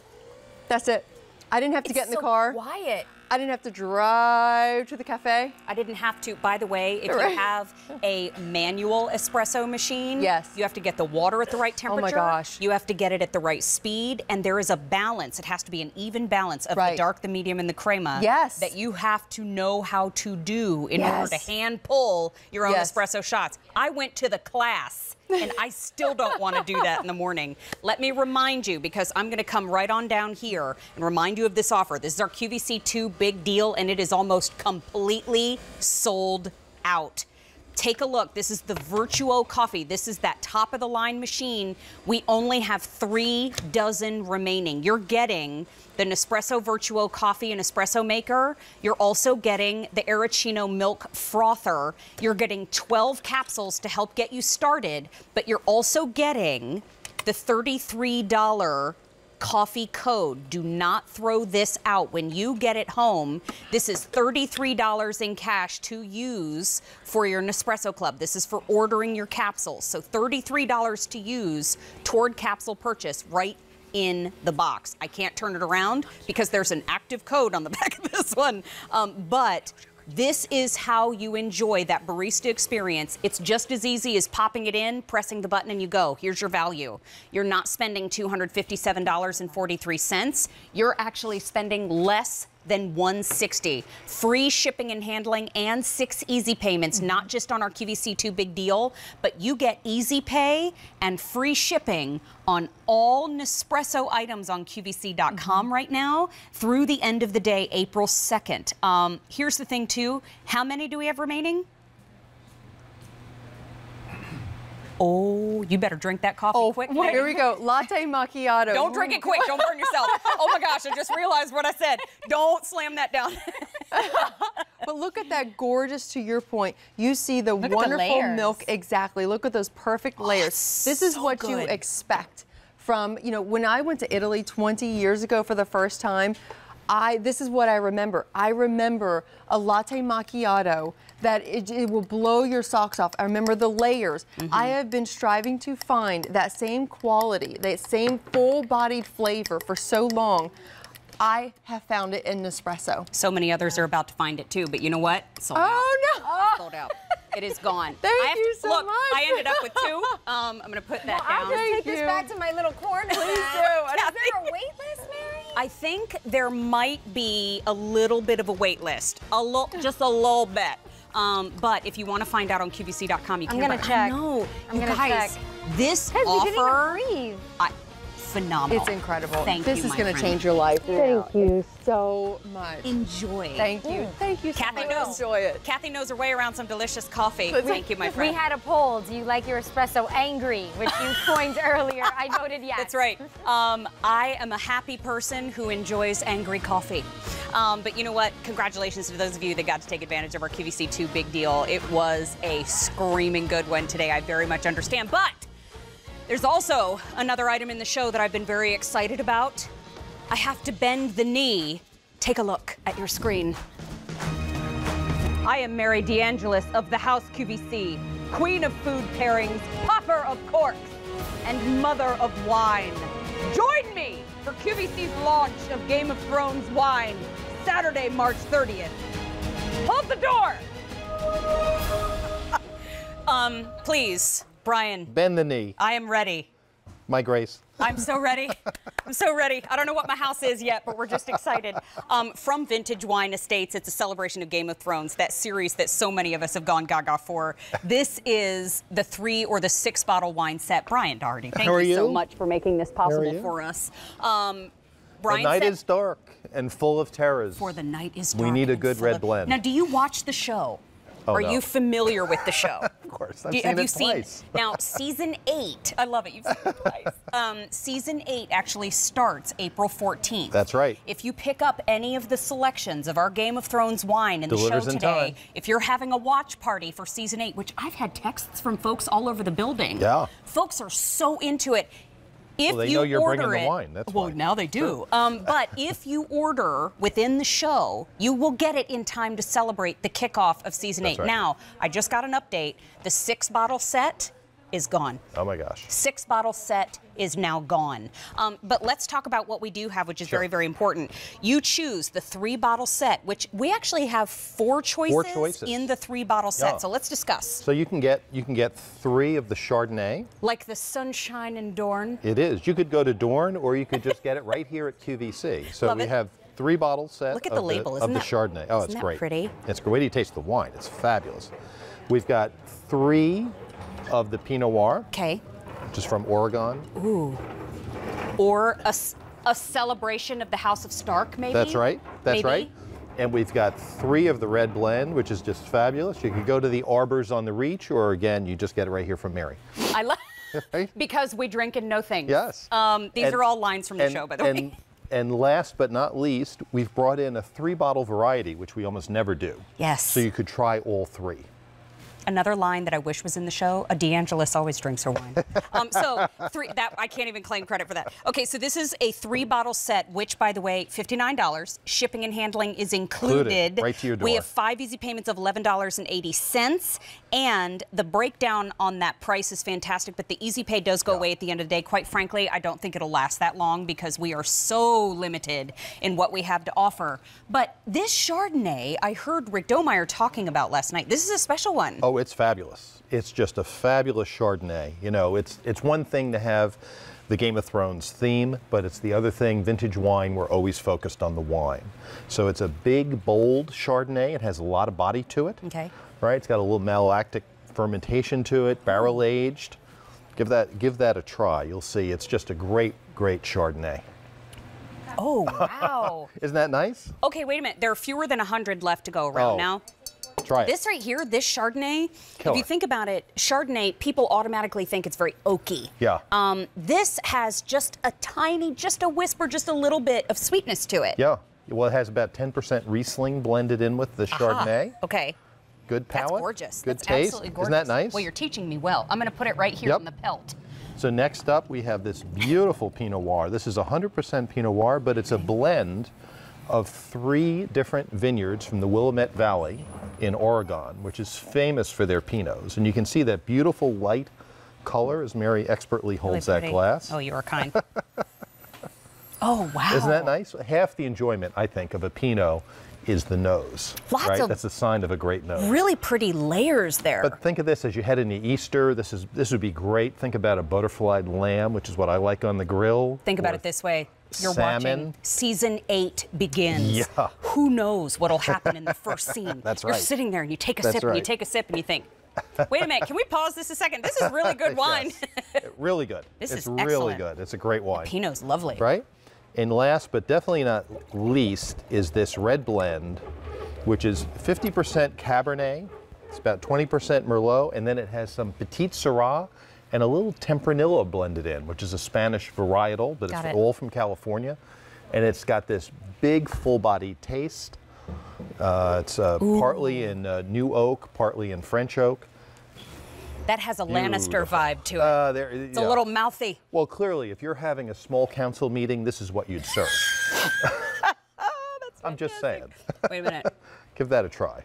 That's it. I didn't have to get in the car. It's so quiet. I didn't have to drive to the cafe. I didn't have to. By the way, if you have a manual espresso machine, you have to get the water at the right temperature. Oh my gosh. You have to get it at the right speed, and there is a balance. It has to be an even balance of the dark, the medium, and the crema that you have to know how to do in order to hand pull your own espresso shots. I went to the class. And I still don't want to do that in the morning. Let me remind you, because I'm going to come right on down here and remind you of this offer. This is our QVC2 big deal, and it is almost completely sold out. Take a look. This is the Virtuo coffee. This is that top of the line machine. We only have 3 dozen remaining. You're getting the Nespresso Virtuo coffee and espresso maker. You're also getting the Arancino milk frother. You're getting 12 capsules to help get you started, but you're also getting the $33 coffee code. Do not throw this out. When you get it home, this is $33 in cash to use for your Nespresso Club. This is for ordering your capsules. So $33 to use toward capsule purchase right in the box. I can't turn it around because there's an active code on the back of this one. But this is how you enjoy that barista experience. It's just as easy as popping it in, pressing the button, and you go. Here's your value. You're not spending $257.43. You're actually spending less than $160. Free shipping and handling and 6 easy payments, not just on our QVC2 big deal, but you get easy pay and free shipping on all Nespresso items on QVC.com right now through the end of the day, April 2nd. Here's the thing too, how many do we have remaining? Oh, you better drink that coffee quick. Here we go. Latte macchiato. Don't drink it quick. Don't burn yourself. Oh my gosh, I just realized what I said. Don't slam that down. But look at that gorgeous, to your point. You see the wonderful milk. Exactly. Look at those perfect layers. This is what you expect from, you know, when I went to Italy 20 years ago for the first time, This is what I remember. I remember a latte macchiato that it will blow your socks off. I remember the layers. I have been striving to find that same quality, that same full-bodied flavor for so long. I have found it in Nespresso. So many others are about to find it too, but you know what? Sold out. Oh no! Sold out. It is gone. Thank you so much. much. I ended up with 2. I'm going to put that down. I'll just take this back to my little corner. Please do. Is there a wait list, Mary? I think there might be a little bit of a wait list. Just a little bit. But if you want to find out on QVC.com, you can. I'm going to check. No, I'm going to check. This Guys, offer, we didn't even breathe. phenomenal. It's incredible. Thank you, This is my going to friend. change your life. Thank you so much. Enjoy. Thank you. Thank you so Kathy much. knows. Enjoy it. Kathy knows her way around some delicious coffee. Thank you, my friend. We had a poll. Do you like your espresso angry? Which you coined earlier. I voted yes. That's right. I am a happy person who enjoys angry coffee. But you know what? Congratulations to those of you that got to take advantage of our QVC2 big deal. It was a screaming good one today. I very much understand. But there's also another item in the show that I've been very excited about. I have to bend the knee. Take a look at your screen. I am Mary DeAngelis of the House QVC, queen of food pairings, popper of corks, and mother of wine. Join me for QVC's launch of Game of Thrones wine, Saturday, March 30th. Hold the door! Please, Brian. Bend the knee. I am ready. My grace. I'm so ready. I'm so ready. I don't know what my house is yet, but we're just excited. From Vintage Wine Estates, it's a celebration of Game of Thrones, that series that so many of us have gone gaga for. This is the 3 or the 6 bottle wine set. Brian Doherty, thank you so much for making this possible for us. Brian, the night is dark and full of terrors. For the night is dark. We need a good red blend. Now, do you watch the show? Oh, Are no. you familiar with the show? Of course. I've Have you seen it twice. Now, season 8, I love it, you've seen it twice. Season 8 actually starts April 14th. That's right. If you pick up any of the selections of our Game of Thrones wine in the show Delivers in today, time. if you're having a watch party for season 8, which I've had texts from folks all over the building. Yeah. Folks are so into it. If Well, they you know you're order bringing it, the wine. That's well, why. now they do. But if you order within the show, you will get it in time to celebrate the kickoff of season 8. right. Now, I just got an update. The 6 bottle set is gone. Oh my gosh. 6 bottle set is now gone. But let's talk about what we do have, which is very, very important. You choose the 3 bottle set, which we actually have 4 choices in the 3 bottle set. Yeah. So let's discuss. So you can get 3 of the Chardonnay. Like the Sunshine and Dorn. It is. You could go to Dorn, or you could just get it right here at QVC. So Love we it. have 3 bottle set Look at the label. Isn't of the that- Chardonnay. Oh, isn't it's that great. pretty? It's great. Wait till you taste the wine. It's fabulous. We've got 3 of the Pinot Noir. Okay. Which is from Oregon. Ooh. Or a celebration of the House of Stark, maybe? That's right. That's Maybe? right. And we've got 3 of the red blend, which is just fabulous. You could go to the Arbors on the Reach, or again, you just get it right here from Mary. I love Right? because we drink and know things. Yes. These are all lines from the show, by the way. And last but not least, we've brought in a 3-bottle variety, which we almost never do. Yes. So you could try all 3. Another line that I wish was in the show, a DeAngelis always drinks her wine. So 3, that I can't even claim credit for that. Okay, so this is a 3-bottle set, which, by the way, $59. Shipping and handling is included. Right to your door. We have 5 easy payments of $11.80. And the breakdown on that price is fantastic, but the easy pay does go away at the end of the day. Quite frankly, I don't think it'll last that long because we are so limited in what we have to offer. But this Chardonnay, I heard Rick Domeyer talking about last night. This is a special one. Oh, it's fabulous. It's just a fabulous Chardonnay. You know, it's one thing to have the Game of Thrones theme, but it's the other thing, vintage wine, we're always focused on the wine. So it's a big, bold Chardonnay. It has a lot of body to it. Okay. Right? It's got a little malolactic fermentation to it, barrel aged. Give that a try. You'll see it's just a great, great Chardonnay. Oh, wow. Isn't that nice? Okay, wait a minute. There are fewer than 100 left to go around now. Try it. This right here, this Chardonnay, Killer. if you think about it, Chardonnay, people automatically think it's very oaky. Yeah. This has just a tiny, just a whisper, just a little bit of sweetness to it. Yeah. Well, it has about 10% Riesling blended in with the Chardonnay. Okay. Good palate. That's gorgeous. Good That's taste. absolutely gorgeous. Isn't that nice? Well, you're teaching me well. I'm going to put it right here Yep. in the pelt. So next up, we have this beautiful Pinot Noir. This is 100% Pinot Noir, but it's a blend of 3 different vineyards from the Willamette Valley in Oregon, which is famous for their Pinots. And you can see that beautiful light color as Mary expertly holds that glass. Oh, you are kind. Oh, wow. Isn't that nice? Half the enjoyment, I think, of a Pinot is the nose. Lots of That's a sign of a great nose. really pretty layers there. But think of this as you head into Easter. This would be great. Think about a butterflied lamb, which is what I like on the grill. Think about it this way. You're watching season 8 begins. Yeah. Who knows what'll happen in the first scene? That's right. You're sitting there and you take a sip and you take a sip and you think, wait a minute, can we pause this a second? This is really good wine. Really good. This is really excellent. good. It's a great wine. The Pinot's lovely. Right? And last but definitely not least is this red blend, which is 50% Cabernet. It's about 20% Merlot, and then it has some Petite Syrah and a little Tempranillo blended in, which is a Spanish varietal, but it's all from California. And it's got this big full body taste. It's partly in new oak, partly in French oak. That has a Lannister vibe to it. It's a little mouthy. Well, clearly, if you're having a small council meeting, this is what you'd serve. I'm just saying. Wait a minute. Give that a try.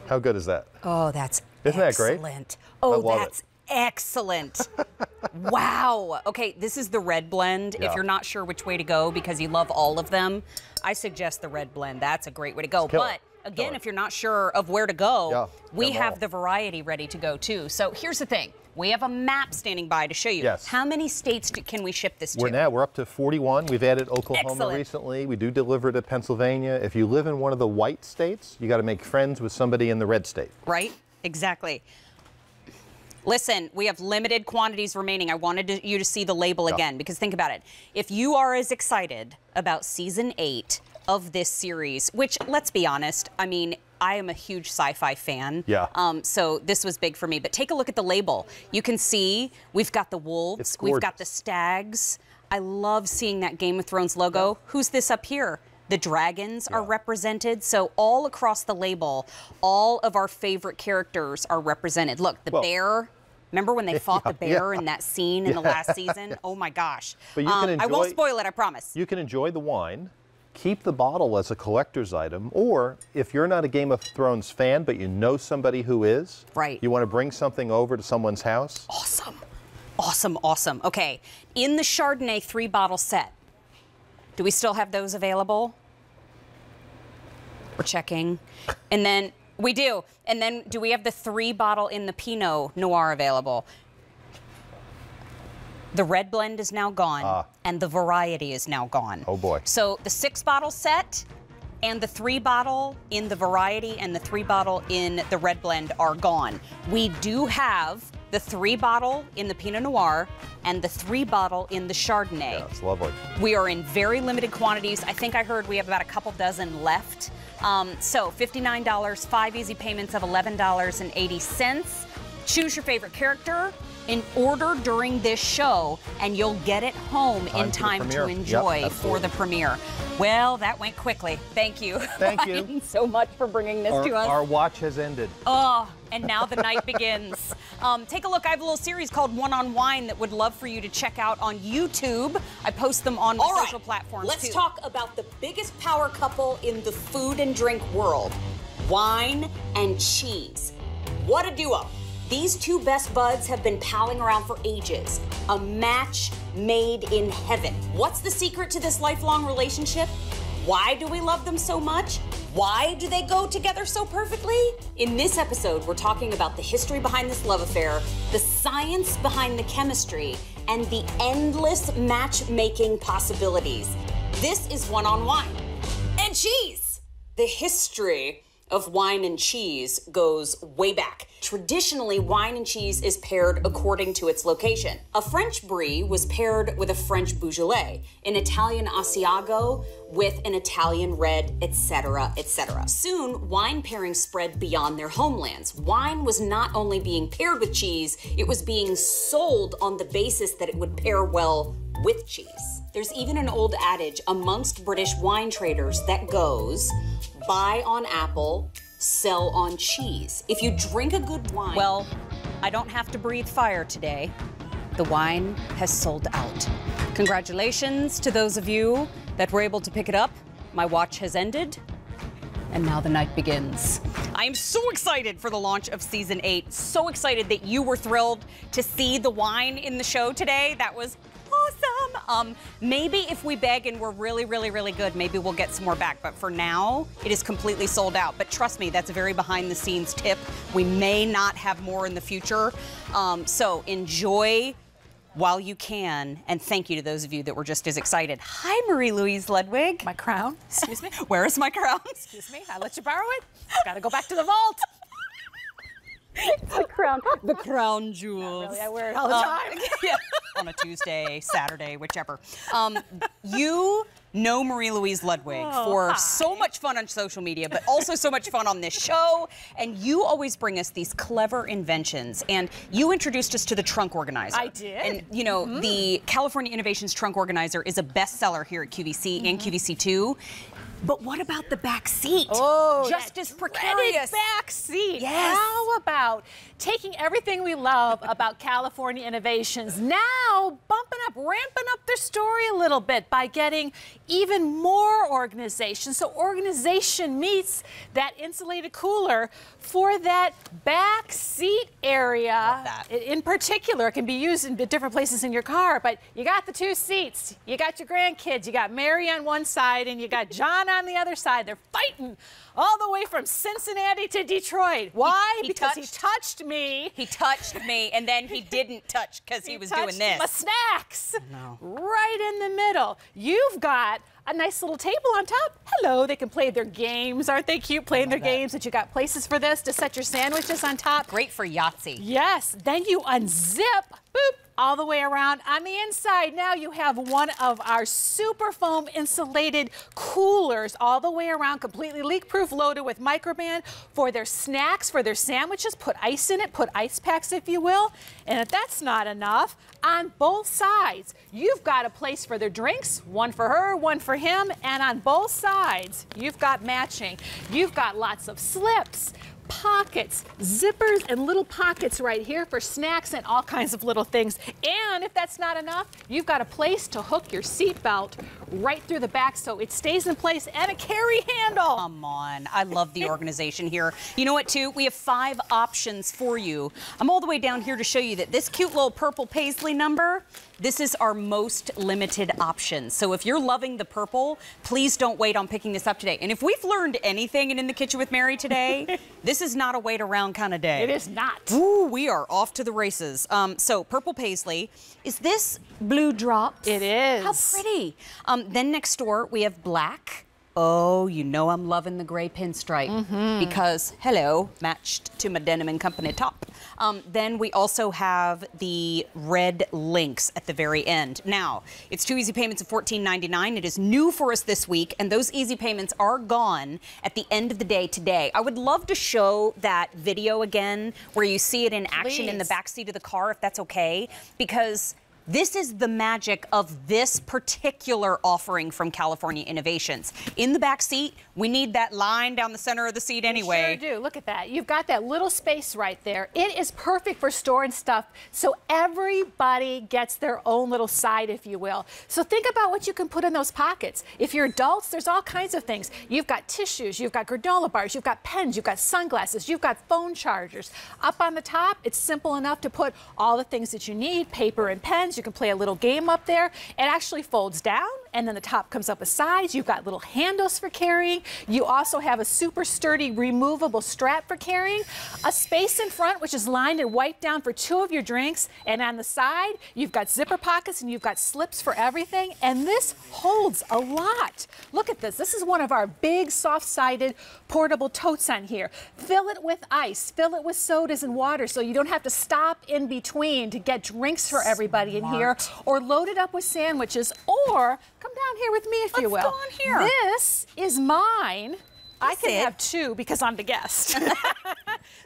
How good is that? Oh, that's Isn't that great? excellent. Oh, that's excellent. Wow. Okay, this is the red blend. Yeah. If you're not sure which way to go because you love all of them, I suggest the red blend. That's a great way to go. But again, if you're not sure of where to go, we have the variety ready to go too. So here's the thing. We have a map standing by to show you. Yes. How many states can we ship this to? We're up to 41. We've added Oklahoma recently. We do deliver to Pennsylvania. If you live in one of the white states, you got to make friends with somebody in the red state. Right? Exactly. Listen, we have limited quantities remaining. I wanted you to see the label again, because think about it. If you are as excited about season 8 of this series, which, let's be honest, I mean, I am a huge sci-fi fan. Yeah. So this was big for me. But take a look at the label. You can see we've got the wolves. We've got the stags. I love seeing that Game of Thrones logo. Who's this up here? The dragons are represented. So all across the label, all of our favorite characters are represented. Look, the bear. Remember when they fought the bear in that scene in the last season? Oh my gosh. But you can enjoy, I won't spoil it, I promise. You can enjoy the wine, keep the bottle as a collector's item, or if you're not a Game of Thrones fan, but you know somebody who is, you want to bring something over to someone's house. Awesome. Awesome, awesome. Okay, in the Chardonnay 3-bottle set, do we still have those available? We're checking. And then we do. And then do we have the 3-bottle in the Pinot Noir available? The red blend is now gone, and the variety is now gone. Oh boy. So the 6-bottle set and the 3-bottle in the variety and the 3-bottle in the red blend are gone. We do have the 3-bottle in the Pinot Noir and the 3-bottle in the Chardonnay. Yeah, it's lovely. We are in very limited quantities. I think I heard we have about a couple dozen left. So $59, 5 easy payments of $11.80. Choose your favorite character in order during this show, and you'll get it home in time to enjoy for the premiere. Well, that went quickly. Thank you. Thank you so much for bringing this to us. Our watch has ended. Oh, and now the night begins. Take a look. I have a little series called One on Wine that would love for you to check out on YouTube. I post them on my social platforms Let's too. talk about the biggest power couple in the food and drink world, wine and cheese. What a duo. These two best buds have been palling around for ages. A match made in heaven. What's the secret to this lifelong relationship? Why do we love them so much? Why do they go together so perfectly? In this episode, we're talking about the history behind this love affair, the science behind the chemistry, and the endless matchmaking possibilities. This is One on Wine and Cheese. The history of wine and cheese goes way back. Traditionally, wine and cheese is paired according to its location. A French brie was paired with a French Beaujolais, an Italian Asiago with an Italian red, etc., etc. Soon, wine pairings spread beyond their homelands. Wine was not only being paired with cheese, it was being sold on the basis that it would pair well with cheese. There's even an old adage amongst British wine traders that goes, buy on apple, sell on cheese. If you drink a good wine... Well, I don't have to breathe fire today. The wine has sold out. Congratulations to those of you that were able to pick it up My watch has ended, and now the night begins. I am so excited for the launch of season 8. So excited that you were thrilled to see the wine in the show today. That was awesome. Maybe if we beg and we're really, really, really good, maybe we'll get some more back. But for now, it is completely sold out. But trust me, that's a very behind the scenes tip. We may not have more in the future. So enjoy while you can, and thank you to those of you that were just as excited. Hi, Marie-Louise Ludwig. My crown, excuse me. Where is my crown? Excuse me, I let you borrow it. Gotta go back to the vault. The crown jewels. Really, I wear it all the time. Yeah, on a Tuesday, Saturday, whichever. You know Marie-Louise Ludwig for so much fun on social media, but also so much fun on this show. And you always bring us these clever inventions. And you introduced us to the trunk organizer. I did. And you know, the California Innovations Trunk Organizer is a bestseller here at QVC and QVC2. But what about the back seat? Oh, just as precarious. Back seat. Yes. How about taking everything we love about California Innovations, now bumping up, ramping up their story a little bit by getting even more organization. So organization meets that insulated cooler for that back seat area. Love that. In particular, it can be used in different places in your car, but you got the 2 seats. You got your grandkids. You got Mary on one side and you got John on the other side. They're fighting all the way from Cincinnati to Detroit. Why? Because he touched me. He touched me, and then he didn't touch because he was doing this. My snacks. No. Right in the middle. You've got a nice little table on top. Hello, they can play their games. Aren't they cute playing their games? That you got places for this to set your sandwiches on top. Great for Yahtzee. Yes. Then you unzip, boop, all the way around. On the inside, now you have one of our super foam insulated coolers all the way around, completely leak-proof, loaded with microban for their snacks, for their sandwiches. Put ice in it, put ice packs, if you will. And if that's not enough, on both sides, you've got a place for their drinks, one for her, one for him, and on both sides, you've got matching. You've got lots of slips, pockets, zippers, and little pockets right here for snacks and all kinds of little things. And if that's not enough, you've got a place to hook your seatbelt right through the back so it stays in place, and a carry handle. Come on, I love the organization here. You know what, too? We have 5 options for you. I'm all the way down here to show you that this cute little purple Paisley number, this is our most limited option. So if you're loving the purple, please don't wait on picking this up today. And if we've learned anything in the Kitchen with Mary today, this is not a wait around kind of day. It is not. Ooh, we are off to the races. So purple Paisley. Is this blue drops? It is. How pretty. Then next door we have black. Oh, you know I'm loving the gray pinstripe because, hello, matched to my Denim & Company top. Then we also have the red links at the very end. Now, it's 2 easy payments of $14.99. It is new for us this week, and those easy payments are gone at the end of the day today. I would love to show that video again where you see it in action in the backseat of the car, if that's okay, because this is the magic of this particular offering from California Innovations. In the back seat, we need that line down the center of the seat anyway. You sure do. Look at that. You've got that little space right there. It is perfect for storing stuff so everybody gets their own little side, if you will. So think about what you can put in those pockets. If you're adults, there's all kinds of things. You've got tissues, you've got granola bars, you've got pens, you've got sunglasses, you've got phone chargers. Up on the top, it's simple enough to put all the things that you need, paper and pens. You can play a little game up there. It actually folds down, and then the top comes up a size. You've got little handles for carrying. You also have a super sturdy removable strap for carrying. A space in front, which is lined and wiped down for 2 of your drinks. And on the side, you've got zipper pockets and you've got slips for everything. And this holds a lot. Look at this. This is one of our big soft-sided portable totes on here. Fill it with ice. Fill it with sodas and water so you don't have to stop in between to get drinks for everybody in here, or load it up with sandwiches, or come down here with me if you will. Let's go on here. This is mine. I can have 2 because I'm the guest.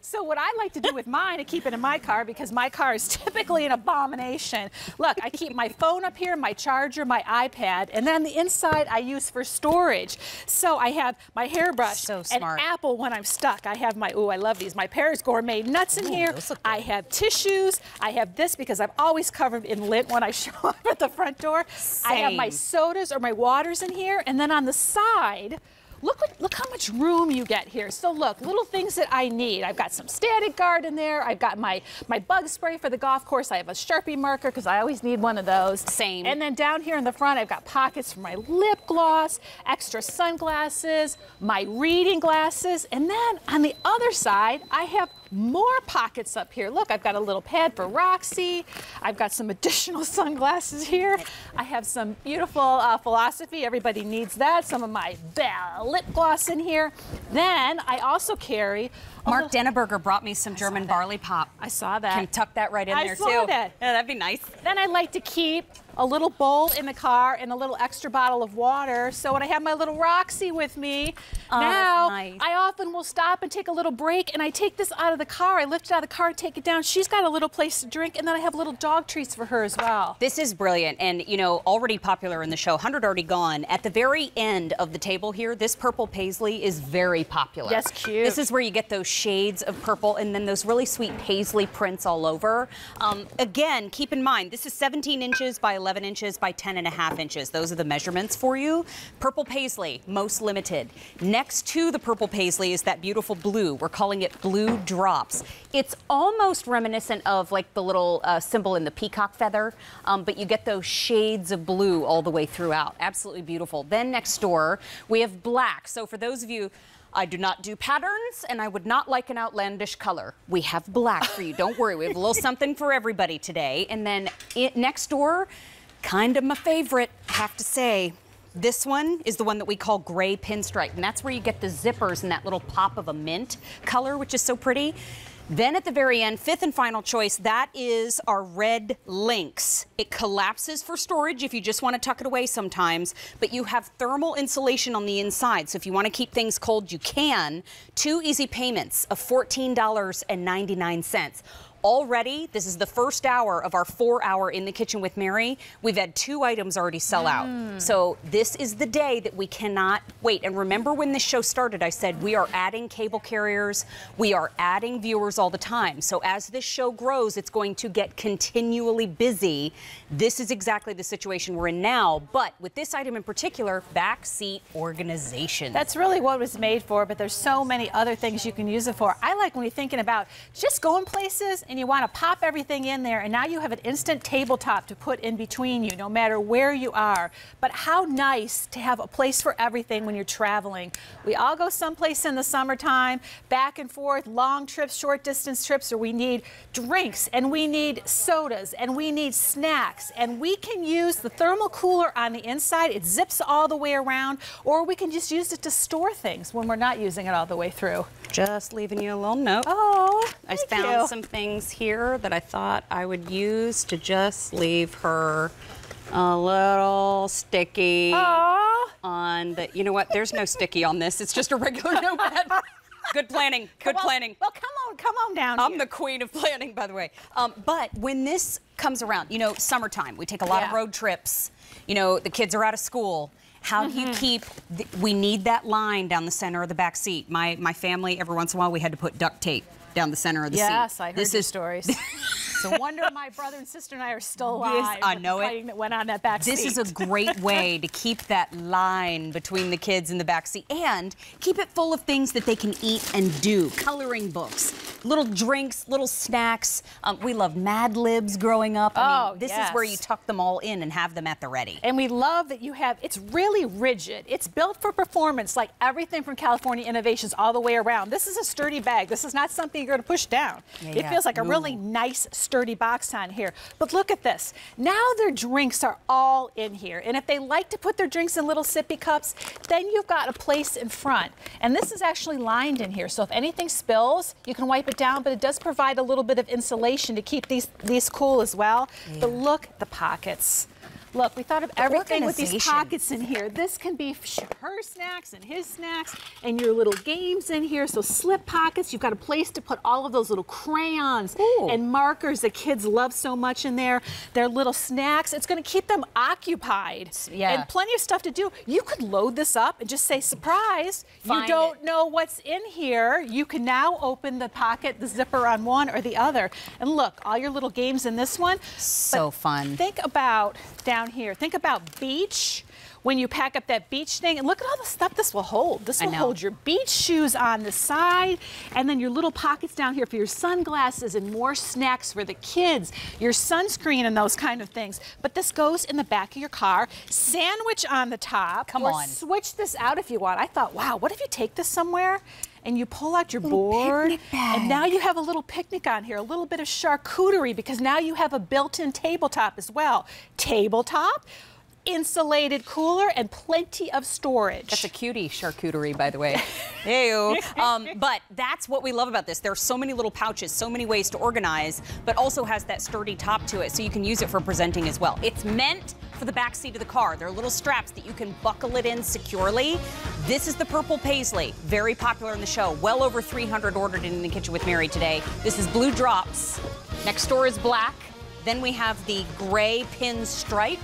So what I like to do with mine, I keep it in my car because my car is typically an abomination. Look, I keep my phone up here, my charger, my iPad, and then the inside I use for storage. So I have my hairbrush, an apple when I'm stuck. I have my, ooh, I love these, my Paris Gourmet nuts in here. I have tissues. I have this because I'm always covered in lint when I show up at the front door. I have my sodas or my waters in here, and then on the side, look how much room you get here. So look, little things that I need. I've got some Static Guard in there. I've got my bug spray for the golf course. I have a Sharpie marker because I always need one of those. Same. And then down here in the front, I've got pockets for my lip gloss, extra sunglasses, my reading glasses. And then on the other side, I have more pockets up here. Look, I've got a little pad for Roxy. I've got some additional sunglasses here. I have some beautiful Philosophy. Everybody needs that. Some of my Belle lip gloss in here. Then I also carry Mark Denneberger brought me some German barley pop. I saw that. Can tuck that right in there too. I saw that. Yeah, that'd be nice. Then I like to keep a little bowl in the car and a little extra bottle of water. So when I have my little Roxy with me, now nice. I often will stop and take a little break, and I take this out of the car. I lift it out of the car, take it down. She's got a little place to drink, and then I have little dog treats for her as well. This is brilliant, and you know, already popular in the show, 100 already gone. At the very end of the table here, this purple Paisley is very popular. Yes, cute. This is where you get those shades of purple and then those really sweet Paisley prints all over. Again, keep in mind, this is 17 inches by 11 inches by 10.5 inches. Those are the measurements for you. Purple Paisley, most limited. Next to the purple Paisley is that beautiful blue. We're calling it Blue Drops. It's almost reminiscent of like the little symbol in the peacock feather, but you get those shades of blue all the way throughout. Absolutely beautiful. Then next door, we have black. So for those of you, I do not do patterns, and I would not like an outlandish color. We have black for you. Don't worry. We have a little something for everybody today. And then next door, kind of my favorite, I have to say. This one is the one that we call gray pinstripe, and that's where you get the zippers and that little pop of a mint color, which is so pretty. Then at the very end, fifth and final choice, that is our red lynx. It collapses for storage if you just want to tuck it away sometimes, but you have thermal insulation on the inside. So if you want to keep things cold, you can. 2 easy payments of $14.99. Already, this is the first hour of our 4-hour In the Kitchen with Mary. We've had 2 items already sell out. So this is the day that we cannot wait. And remember when this show started, I said we are adding cable carriers, we are adding viewers all the time. So as this show grows, it's going to get continually busy. This is exactly the situation we're in now. But with this item in particular, backseat organization. That's really what it was made for, but there's so many other things you can use it for. I like when you're thinking about just going places and you want to pop everything in there, and now you have an instant tabletop to put in between you, no matter where you are. But how nice to have a place for everything when you're traveling. We all go someplace in the summertime, back and forth, long trips, short distance trips, where we need drinks, and we need sodas, and we need snacks, and we can use the thermal cooler on the inside. It zips all the way around, or we can just use it to store things when we're not using it all the way through. Just leaving you a little note. Oh, I found some things here that I thought I would use to just leave her a little sticky on the, you know what, there's no sticky on this. It's just a regular notepad. Good planning, good planning. Well, come on down I'm here. the queen of planning, by the way. But when this comes around, you know, summertime, we take a lot of road trips. You know, the kids are out of school. How do you keep, we need that line down the center of the back seat. My family, every once in a while, we had to put duct tape down the center of the seat. Yes, I heard your stories. It's a wonder my brother and sister and I are still alive. I know it. That went on that back seat. This is a great way to keep that line between the kids in the back seat and keep it full of things that they can eat and do. Coloring books, little drinks, little snacks. We love Mad Libs growing up. I mean, this is where you tuck them all in and have them at the ready. And we love that you have, it's really rigid. It's built for performance, like everything from California Innovations all the way around. This is a sturdy bag. This is not something you're going to push down. It feels like a really nice, sturdy box on here. But look at this. Now their drinks are all in here. And if they like to put their drinks in little sippy cups, then you've got a place in front. And this is actually lined in here. So if anything spills, you can wipe it down, but it does provide a little bit of insulation to keep these cool as well. But look at the pockets. Look, we thought of everything with these pockets in here. This can be her snacks and his snacks and your little games in here. So slip pockets, you've got a place to put all of those little crayons and markers that kids love so much in there. Their little snacks. It's going to keep them occupied. And plenty of stuff to do. You could load this up and just say, surprise, you don't know what's in here. You can now open the pocket, the zipper on one or the other. And look, all your little games in this one. So fun. Think about down here. Think about beach. When you pack up that beach thing, and look at all the stuff this will hold. This will hold your beach shoes on the side, and then your little pockets down here for your sunglasses and more snacks for the kids, your sunscreen and those kind of things. But this goes in the back of your car, sandwich on the top. Come on. Switch this out if you want. I thought, wow, what if you take this somewhere and you pull out your board, and now you have a little picnic on here, a little bit of charcuterie, because now you have a built-in tabletop as well. Tabletop, insulated cooler, and plenty of storage. That's a cutie charcuterie, by the way. Ew. But that's what we love about this. There are so many little pouches, so many ways to organize, but also has that sturdy top to it, so you can use it for presenting as well. It's meant for the back seat of the car. There are little straps that you can buckle it in securely. This is the purple Paisley, very popular in the show. Well over 300 ordered in the kitchen with Mary today. This is blue drops. Next door is black. Then we have the gray Pinstripe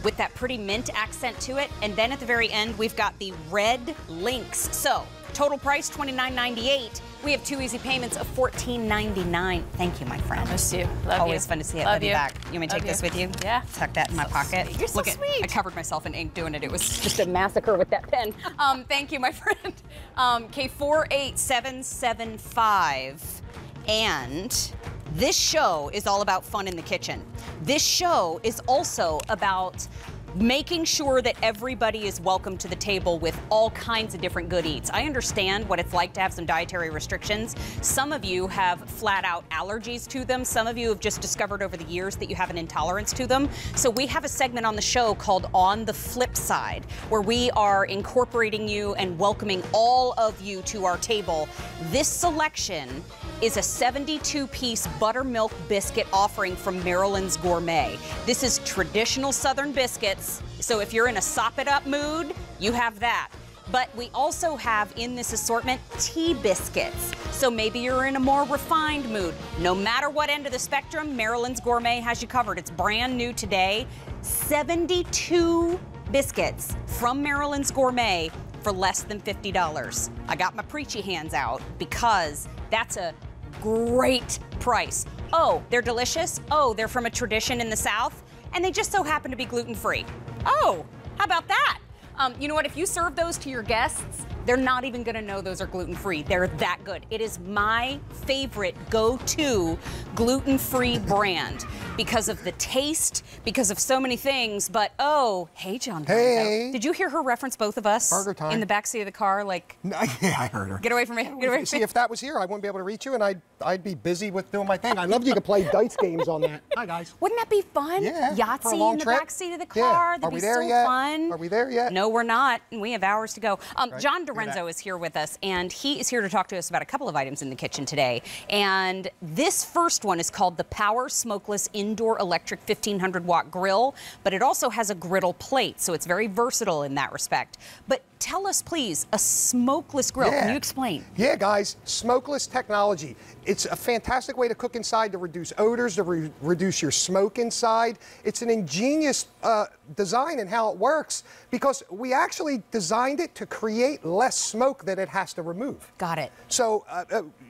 with that pretty mint accent to it. And then at the very end, we've got the red Lynx. So total price $29.98. We have 2 easy payments of $14.99. Thank you, my friend. I miss you. Love Always you. fun to see it. Love Love you you. back. You want me to take this with you? Yeah. Tuck that in my pocket. You're so Look sweet. I covered myself in ink doing it. It was just a massacre with that pen. Thank you, my friend. K48775. And this show is all about fun in the kitchen. This show is also about making sure that everybody is welcome to the table with all kinds of different good eats. I understand what it's like to have some dietary restrictions. Some of you have flat out allergies to them. Some of you have just discovered over the years that you have an intolerance to them. So we have a segment on the show called On the Flip Side, where we are incorporating you and welcoming all of you to our table. This selection is a 72-piece buttermilk biscuit offering from Maryland's Gourmet. This is traditional Southern biscuits, so if you're in a sop-it-up mood, you have that. But we also have in this assortment tea biscuits, so maybe you're in a more refined mood. No matter what end of the spectrum, Maryland's Gourmet has you covered. It's brand new today. 72 biscuits from Maryland's Gourmet for less than $50. I got my preachy hands out because that's a great price. Oh, they're delicious. Oh, they're from a tradition in the South, and they just so happen to be gluten-free. Oh, how about that? You know what? If you serve those to your guests, they're not even going to know those are gluten-free. They're that good. It is my favorite go-to gluten-free brand because of the taste, because of so many things. But oh, hey, John. Hey. Did you hear her reference both of us Burger time. in the backseat of the car? Like, yeah, I heard her. Get away from me. Get away from me. See, if that was here, I wouldn't be able to reach you, and I'd be busy with doing my thing. I love you to play dice games on that. Hi, guys. Wouldn't that be fun? Yeah. Yahtzee in the backseat of the car. That'd Are we be there so yet? fun. Are we there yet? No, we're not. We have hours to go. Right. John Dorenzo is here with us, and he is here to talk to us about a couple of items in the kitchen today. And this first one is called the Power Smokeless Indoor Electric 1500-watt grill, but it also has a griddle plate, so it's very versatile in that respect. But tell us, please, a smokeless grill. Yeah. Can you explain? Yeah, guys, smokeless technology. It's a fantastic way to cook inside to reduce odors, to reduce your smoke inside. It's an ingenious design in how it works because we actually designed it to create less smoke that it has to remove. Got it. So,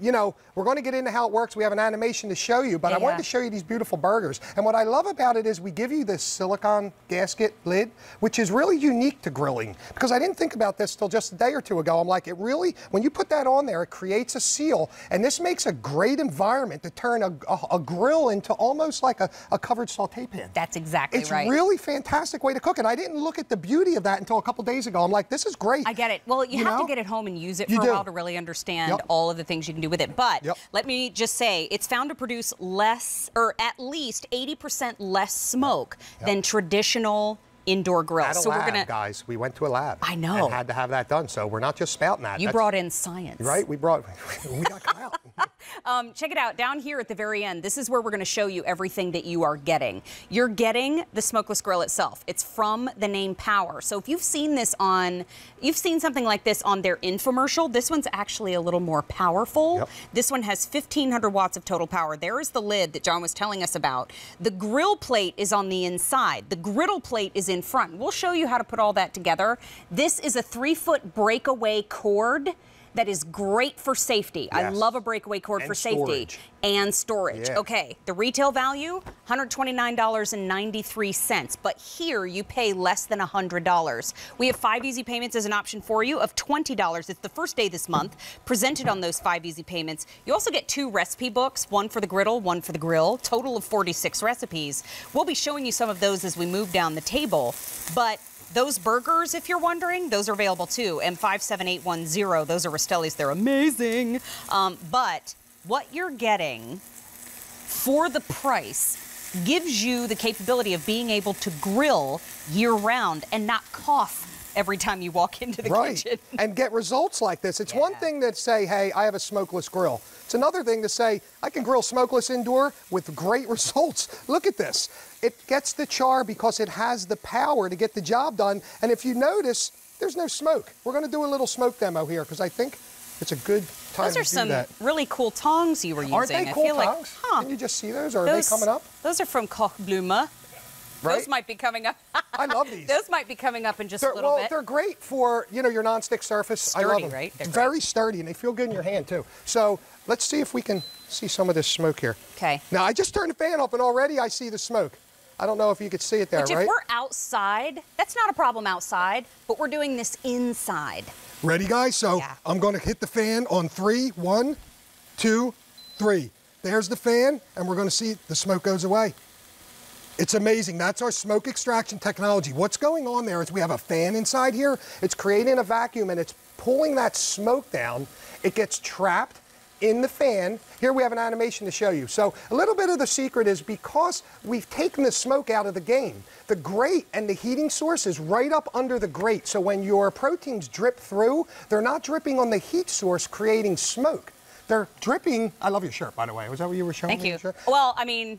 you know, we're going to get into how it works. We have an animation to show you, but I wanted to show you these beautiful burgers. And what I love about it is we give you this silicone gasket lid, which is really unique to grilling because I didn't think about this till just a day or two ago. I'm like, it really, when you put that on there, it creates a seal, and this makes a great environment to turn a grill into almost like a covered saute pan. That's exactly right. It's really fantastic way to cook it. I didn't look at the beauty of that until a couple days ago. I'm like, this is great. I get it. Well, you have to get it home and use it for a while to really understand all of the things you can do with it. But let me just say, it's found to produce less, or at least 80% less smoke than traditional indoor grills. So we're gonna, guys, we went to a lab. I know. And had to have that done. So we're not just spouting that. You brought in science. Right? We got clout. Check it out down here at the very end. This is where we're going to show you everything that you are getting. You're getting the smokeless grill itself. It's from the name Power. So if you've seen something like this on their infomercial, this one's actually a little more powerful. Yep. This one has 1,500 watts of total power. There is the lid that John was telling us about. The grill plate is on the inside. The griddle plate is in front. We'll show you how to put all that together. This is a 3-foot breakaway cord that is great for safety. Yes. I love a breakaway cord for safety. And storage. Yeah. Okay, the retail value, $129.93. But here you pay less than $100. We have 5 easy payments as an option for you of $20. It's the first day this month, presented on those 5 easy payments. You also get 2 recipe books, one for the griddle, one for the grill, total of 46 recipes. We'll be showing you some of those as we move down the table. But those burgers, if you're wondering, those are available too. M57810, those are Rastelli's. They're amazing. But what you're getting for the price gives you the capability of being able to grill year-round and not cough every time you walk into the kitchen. And get results like this. It's one thing to say, hey, I have a smokeless grill. It's another thing to say, I can grill smokeless indoor with great results. Look at this. It gets the char because it has the power to get the job done. And if you notice, there's no smoke. We're going to do a little smoke demo here because I think it's a good time to do that. Those are some really cool tongs you were using. Aren't they cool tongs? Can you just see those, or are they coming up? Those are from Kochblume. Right? Those might be coming up. I love these. Those might be coming up in just a little bit. Well, they're great for, you know, your nonstick surface. Sturdy, I love them. Right? They're very sturdy, and they feel good in your hand, too. So let's see if we can see some of this smoke here. Okay. Now, I just turned the fan off, and already I see the smoke. I don't know if you could see it there, Which, if we're outside, that's not a problem outside, but we're doing this inside. Ready, guys? So I'm going to hit the fan on 3. 1, 2, 3. There's the fan, and we're going to see the smoke goes away. It's amazing. That's our smoke extraction technology. What's going on there is we have a fan inside here. It's creating a vacuum, and it's pulling that smoke down. It gets trapped in the fan. Here we have an animation to show you. So a little bit of the secret is because we've taken the smoke out of the game, the grate and the heating source is right up under the grate. So when your proteins drip through, they're not dripping on the heat source creating smoke. They're dripping. I love your shirt, by the way. Was that what you were showing me? Thank you. Well, I mean,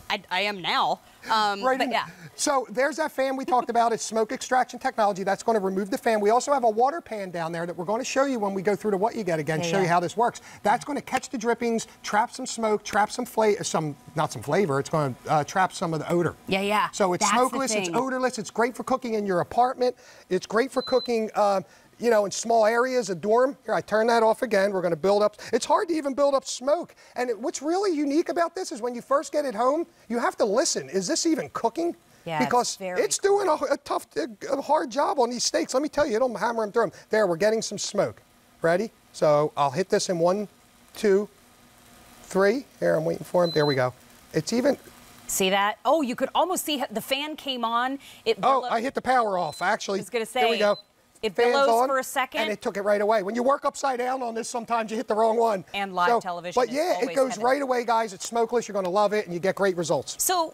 I am now. But yeah. So there's that fan we talked about. It's smoke extraction technology. That's going to remove the fan. We also have a water pan down there that we're going to show you when we go through to what you get again, show you how this works. That's going to catch the drippings, trap some smoke, trap some flavor, not some flavor, it's going to trap some of the odor. Yeah. So it's smokeless, it's odorless, it's great for cooking in your apartment. It's great for cooking you know, in small areas, a dorm. Here, I turn that off again. We're going to build up. It's hard to even build up smoke. And what's really unique about this is when you first get it home, you have to listen. Is this even cooking? Yeah, because it's doing a tough, hard job on these steaks. Let me tell you, it'll hammer them through them. There, we're getting some smoke. Ready? So I'll hit this in 1, 2, 3. Here, I'm waiting for him. There we go. It's even. See that? Oh, you could almost see the fan came on. I hit the power off, actually. I was going to say. Here we go. It billows for a second. And it took it right away. When you work upside down on this, sometimes you hit the wrong one. And live television. But yeah, it goes right away, guys. It's smokeless. You're going to love it, and you get great results. So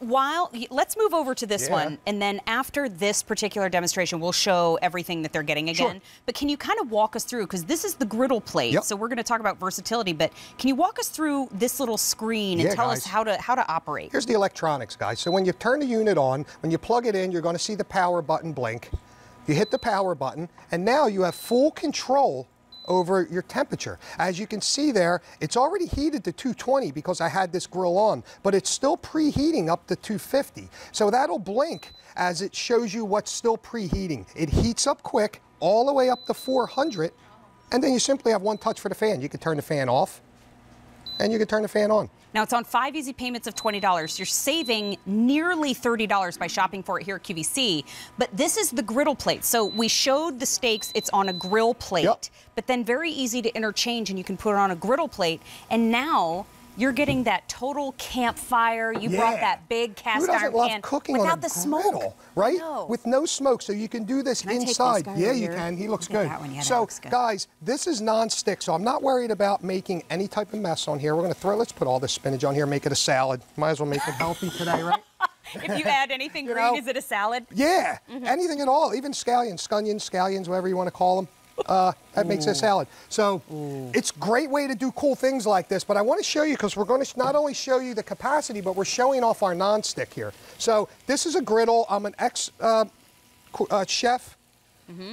let's move over to this one. And then after this particular demonstration, we'll show everything that they're getting again. Sure. But can you kind of walk us through, because this is the griddle plate. Yep. So we're going to talk about versatility, but can you walk us through this little screen and tell us how to operate? Here's the electronics, guys. So when you turn the unit on, when you plug it in, you're going to see the power button blink. You hit the power button, and now you have full control over your temperature. As you can see there, it's already heated to 220 because I had this grill on, but it's still preheating up to 250. So that'll blink as it shows you what's still preheating. It heats up quick all the way up to 400, and then you simply have one touch for the fan. You can turn the fan off, and you can turn the fan on. Now, it's on 5 easy payments of $20. You're saving nearly $30 by shopping for it here at QVC. But this is the griddle plate. So we showed the steaks. It's on a grill plate. But then very easy to interchange, and you can put it on a griddle plate. And now you're getting that total campfire. You brought that big cast iron pan cooking without on a the griddle, smoke. Right? With no smoke, so you can do this inside. Yeah, you can. He looks good. So, guys, this is non-stick, so I'm not worried about making any type of mess on here. We're going to let's put all this spinach on here, make it a salad. Might as well make it healthy today, right? If you add anything green, is it a salad? Yeah, anything at all, even scallions, whatever you want to call them. That makes a salad. So it's a great way to do cool things like this, but I want to show you, because we're going to not only show you the capacity, but we're showing off our non-stick here. So this is a griddle. I'm an ex-chef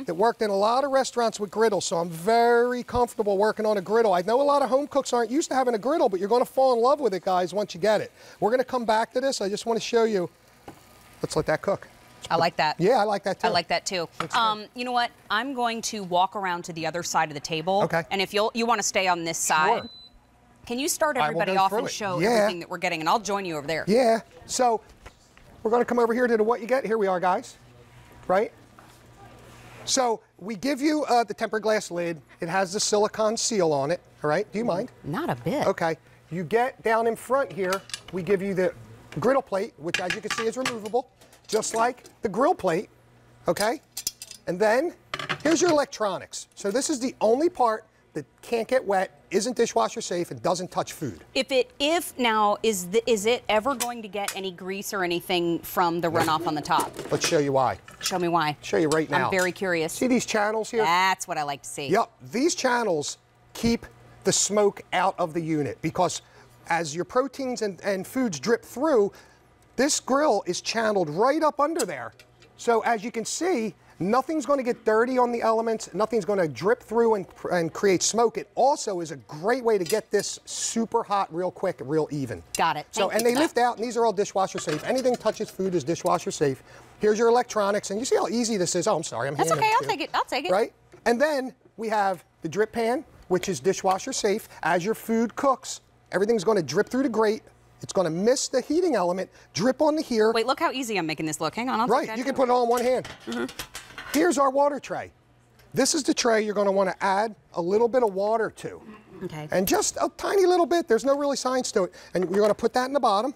that worked in a lot of restaurants with griddles, so I'm very comfortable working on a griddle. I know a lot of home cooks aren't used to having a griddle, but you're going to fall in love with it, guys, once you get it. We're going to come back to this. I just want to show you. Let's let that cook. I like that. Yeah, I like that too. I like that too. You know what? I'm going to walk around to the other side of the table. Okay. And if you want to stay on this side, can you start everybody off and show everything that we're getting? And I'll join you over there. Yeah. So we're going to come over here to the what you get. Here we are, guys. Right? So we give you the tempered glass lid. It has the silicone seal on it. All right? Do you mind? Not a bit. Okay. You get down in front here, we give you the griddle plate, which as you can see is removable, just like the grill plate, okay? And then here's your electronics. So this is the only part that can't get wet, isn't dishwasher safe, and doesn't touch food. Is it ever going to get any grease or anything from the runoff on the top? Let's show you why. Show me why. Show you right now. I'm very curious. See these channels here? That's what I like to see. Yep, these channels keep the smoke out of the unit, because as your proteins and foods drip through, this grill is channeled right up under there. So as you can see, nothing's going to get dirty on the elements, nothing's going to drip through and create smoke. It also is a great way to get this super hot real quick, real even. Got it. So, and they lift out, and these are all dishwasher safe. Anything touches food is dishwasher safe. Here's your electronics, and you see how easy this is. Oh, I'm sorry, I'm That's okay, I'll take it, I'll take it. Right? And then we have the drip pan, which is dishwasher safe. As your food cooks, everything's going to drip through the grate. It's going to miss the heating element, drip onto here. Wait, look how easy I'm making this look. Hang on, Right, you can put it all in one hand. Here's our water tray. This is the tray you're going to want to add a little bit of water to. Okay. And just a tiny little bit. There's no really science to it. And you're going to put that in the bottom.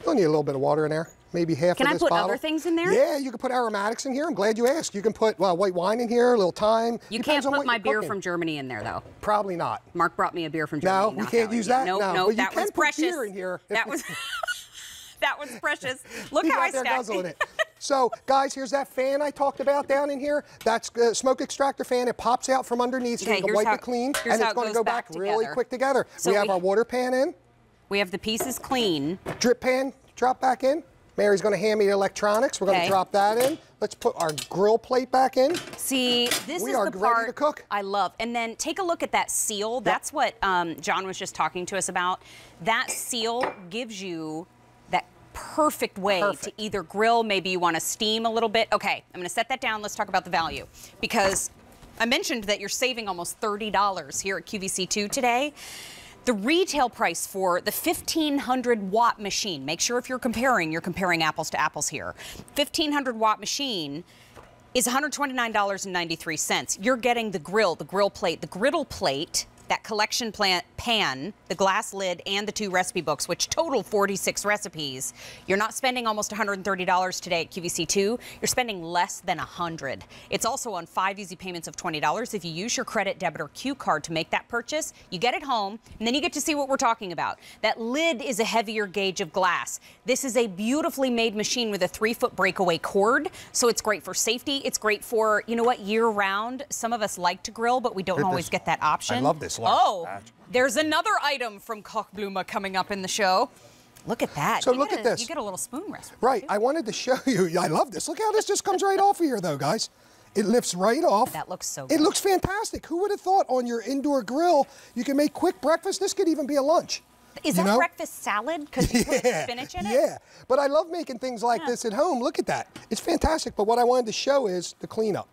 You'll need a little bit of water in there. Maybe half of this bottle. Can I put other things in there? Yeah, you can put aromatics in here. I'm glad you asked. You can put white wine in here, a little thyme. You can't put my beer from Germany in there, though. Probably not. Mark brought me a beer from Germany. No, we can't use that. No, but that was precious. Beer in here. That was that was precious. Look how I stacked it. So, guys, here's that fan I talked about down in here. That's a smoke extractor fan. It pops out from underneath, so you can wipe it clean, and it's going to go back really quick together. So we have our water pan in. We have the pieces clean. Drip pan, drop back in. Mary's going to hand me the electronics. We're going to drop that in. Let's put our grill plate back in. See, this is the part I love. And then take a look at that seal. Yep. That's what John was just talking to us about. That seal gives you that perfect way to either grill. Maybe you want to steam a little bit. Okay, I'm going to set that down. Let's talk about the value. Because I mentioned that you're saving almost $30 here at QVC2 today. The retail price for the 1,500 watt machine, make sure if you're comparing apples to apples here. 1,500 watt machine is $129.93. You're getting the grill plate, the griddle plate, that collection pan, the glass lid, and the 2 recipe books, which total 46 recipes. You're not spending almost $130 today at QVC2. You're spending less than $100. It's also on 5 easy payments of $20. If you use your credit, debit, or Q card to make that purchase, you get it home, and then you get to see what we're talking about. That lid is a heavier gauge of glass. This is a beautifully made machine with a 3-foot breakaway cord, so it's great for safety. It's great for, you know what, year-round. Some of us like to grill, but we don't always get that option. I love this. Oh, there's another item from Kochblume coming up in the show. Look at that. So look at this. You get a little spoon recipe. Right. I wanted to show you. I love this. Look how this just comes right off of here, though, guys. It lifts right off. That looks so good. It looks fantastic. Who would have thought on your indoor grill you can make quick breakfast? This could even be a lunch. Is that breakfast salad? Because you put spinach in it? Yeah. But I love making things like this at home. Look at that. It's fantastic. But what I wanted to show is the cleanup.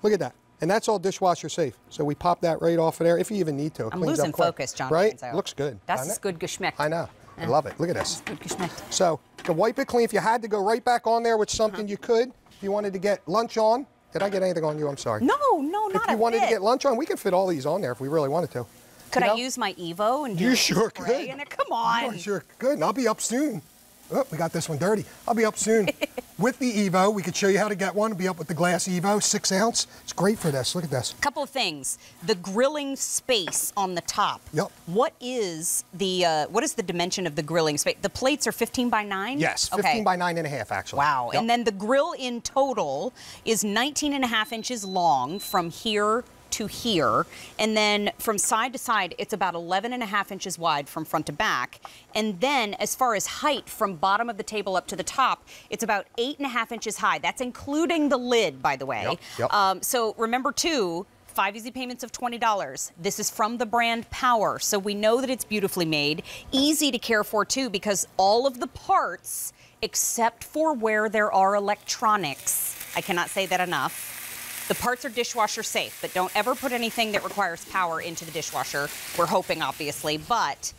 Look at that. And that's all dishwasher safe. So we pop that right off of there, if you even need to. I'm losing focus, John. Right? Looks good. That's good geschmeckt. I know. I love it. Look at this. Good geschmeckt. So to wipe it clean, if you had to go right back on there with something, you could. If you wanted to get lunch on. Did I get anything on you? I'm sorry. No, not a bit. If you wanted to get lunch on, we could fit all these on there if we really wanted to. Could I use my Evo and do You sure could. Come on. You sure could. And I'll be up soon. Oh, we got this one dirty. I'll be up soon. With the Evo, we could show you how to get one. Be up with the glass Evo, 6 ounce. It's great for this. Look at this. Couple of things. The grilling space on the top. Yep. What is the dimension of the grilling space? The plates are 15 by 9? Yes, 15 by 9.5 actually. Wow. Yep. And then the grill in total is 19.5 inches long from here to here. And then from side to side, it's about 11.5 inches wide from front to back. And then as far as height from bottom of the table up to the top, it's about 8.5 inches high. That's including the lid, by the way. So remember too, 5 easy payments of $20. This is from the brand Power, so we know that it's beautifully made. Easy to care for too, because all of the parts, except for where there are electronics, I cannot say that enough, the parts are dishwasher safe, but don't ever put anything that requires power into the dishwasher. We're hoping, obviously, but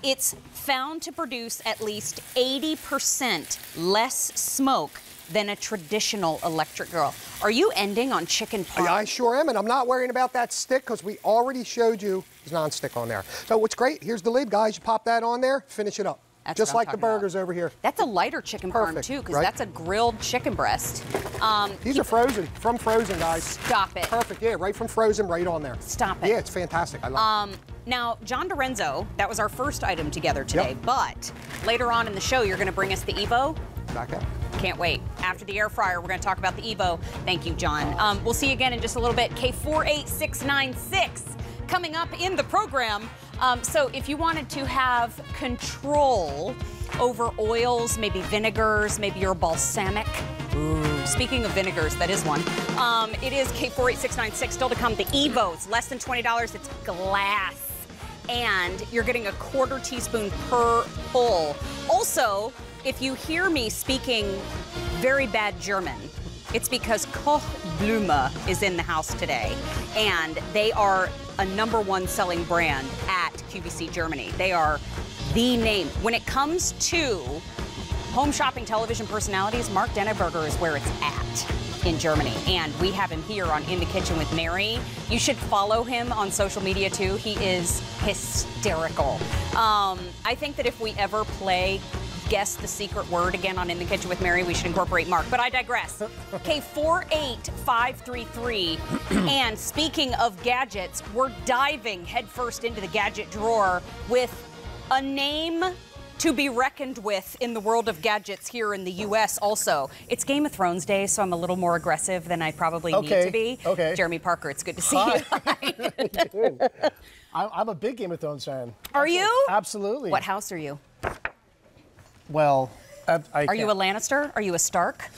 it's found to produce at least 80% less smoke than a traditional electric grill. Are you ending on chicken parm? I sure am, and I'm not worrying about that stick because we already showed you there's non-stick on there. So what's great, here's the lid, guys. You pop that on there, finish it up. That's just like the burgers over here. That's a lighter chicken parm too, because that's a grilled chicken breast. These are frozen, from Frozen, guys. Stop it. Perfect, yeah, right from Frozen, right on there. Stop it. Yeah, it's fantastic, I love it. Now, John DiRenzo, that was our first item together today, but later on in the show, you're gonna bring us the Evo. Back up. Can't wait. After the air fryer, we're going to talk about the Evo. Thank you, John. We'll see you again in just a little bit. K48696 coming up in the program. So if you wanted to have control over oils, maybe vinegars, maybe your balsamic. Ooh. Speaking of vinegars, that is one. It is K48696. Still to come, the Evo. It's less than $20. It's glass. And you're getting a 1/4 teaspoon per pull. Also, if you hear me speaking very bad German, it's because Koch Blume is in the house today, and they are a #1 selling brand at QVC Germany. They are the name. When it comes to home shopping television personalities, Mark Denneberger is where it's at in Germany, and we have him here on In the Kitchen with Mary. You should follow him on social media too. He is hysterical. I think that if we ever play Guess the Secret Word again on In the Kitchen with Mary, we should incorporate Mark, but I digress. K48533. And speaking of gadgets, we're diving headfirst into the gadget drawer with a name to be reckoned with in the world of gadgets here in the U.S. also. It's Game of Thrones Day, so I'm a little more aggressive than I probably need to be. Okay. Jeremy Parker, it's good to see you. I'm a big Game of Thrones fan. Are you? Absolutely. What house are you? Well, Are you a Lannister? Are you a Stark?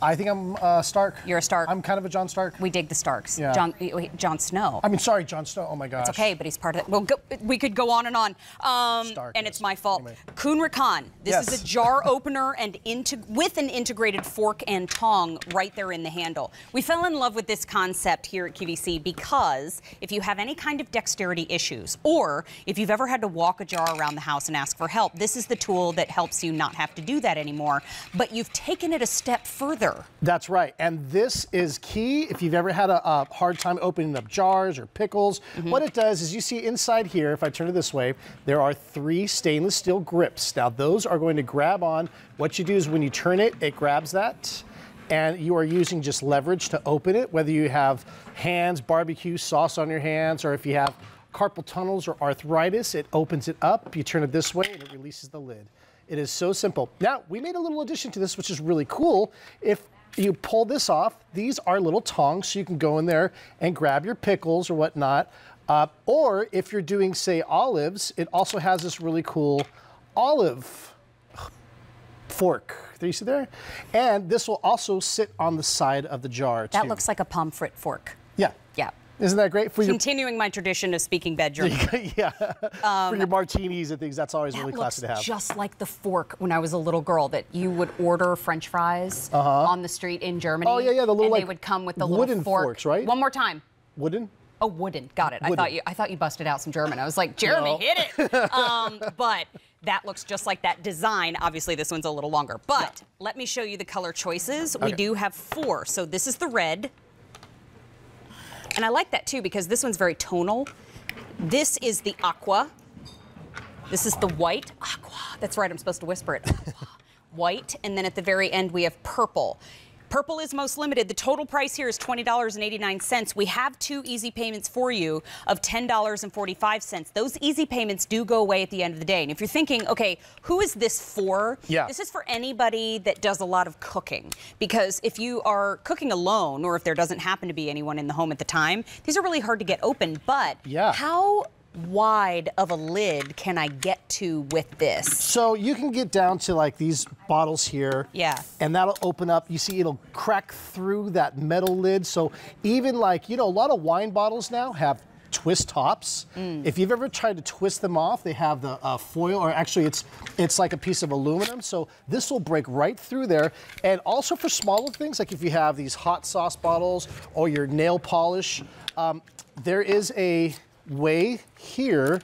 I think I'm Stark. You're a Stark. I'm kind of a Jon Stark. We dig the Starks. Yeah. Jon Snow. I mean, sorry, Jon Snow. Oh my gosh. It's okay, but he's part of it. Well, we could go on and on. Stark, and it's my fault. Anyway. Kunra Khan. This is a jar opener and with an integrated fork and tong right there in the handle. We fell in love with this concept here at QVC because if you have any kind of dexterity issues, or if you've ever had to walk a jar around the house and ask for help, this is the tool that helps you not have to do that anymore. But you've taken it a step further. That's right, and this is key if you've ever had a hard time opening up jars or pickles. What it does is you see inside here, if I turn it this way, there are 3 stainless steel grips. Now those are going to grab on. What you do is when you turn it, it grabs that, and you are using just leverage to open it, whether you have hands, barbecue sauce on your hands, or if you have carpal tunnels or arthritis, it opens it up. You turn it this way and it releases the lid. It is so simple. Now, we made a little addition to this, which is really cool. If you pull this off, these are little tongs, so you can go in there and grab your pickles or whatnot. Or if you're doing, say, olives, it also has this really cool olive fork. Do you see there? And this will also sit on the side of the jar, too. That looks like a pomfret fork. Yeah. Yeah. Isn't that great? For Continuing my tradition of speaking bad German. Yeah, for your martinis and things, that's always really classy to have. Just like the fork when I was a little girl that you would order French fries on the street in Germany. Oh yeah, the little, and like, they would come with the wooden little fork. forks, right? One more time. Wooden? Oh, wooden. Got it. Wooden. I thought you busted out some German. I was like, Jeremy, hit it. But that looks just like that design. Obviously, this one's a little longer. But let me show you the color choices. We do have 4. So this is the red. And I like that too because this one's very tonal. This is the aqua. This is the white. Aqua. That's right, I'm supposed to whisper it. Aqua. White. And then at the very end we have purple. Purple is most limited. The total price here is $20.89. We have 2 easy payments for you of $10.45. Those easy payments do go away at the end of the day. And if you're thinking, okay, who is this for? Yeah. This is for anybody that does a lot of cooking. Because if you are cooking alone, or if there doesn't happen to be anyone in the home at the time, these are really hard to get open. But how wide of a lid can I get to with this? So you can get down to like these bottles here. Yeah. And that'll open up. You see it'll crack through that metal lid. So even like, you know, a lot of wine bottles now have twist tops. If you've ever tried to twist them off, they have the foil, or actually it's like a piece of aluminum. So this will break right through there. And also for smaller things, like if you have these hot sauce bottles or your nail polish, there is a way here.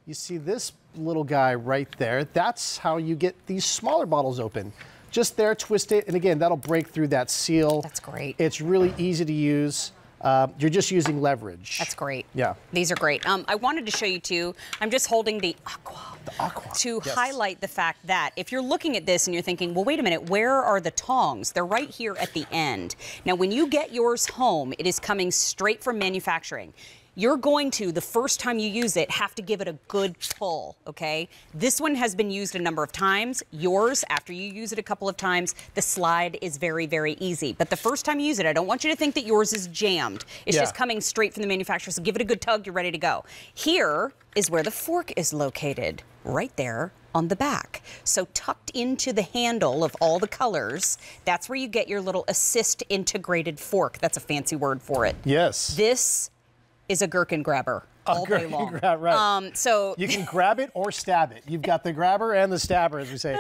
You see this little guy right there. That's how you get these smaller bottles open. Just there, twist it, and again, that'll break through that seal. That's great. It's really easy to use. You're just using leverage. That's great. Yeah. These are great. I wanted to show you too, I'm just holding the Aqua. To highlight the fact that if you're looking at this and you're thinking, well, wait a minute, where are the tongs? They're right here at the end. Now, when you get yours home, it is coming straight from manufacturing. You're going to, the first time you use it, have to give it a good pull, okay? This one has been used a number of times. Yours, after you use it a couple of times, the slide is very, very easy. But the first time you use it, I don't want you to think that yours is jammed. It's just coming straight from the manufacturer, so give it a good tug, you're ready to go. Here is where the fork is located, right there on the back. So tucked into the handle of all the colors, that's where you get your little assist integrated fork. That's a fancy word for it. Yes. This is a gherkin grabber all day long. Right. So you can grab it or stab it. You've got the grabber and the stabber, as we say.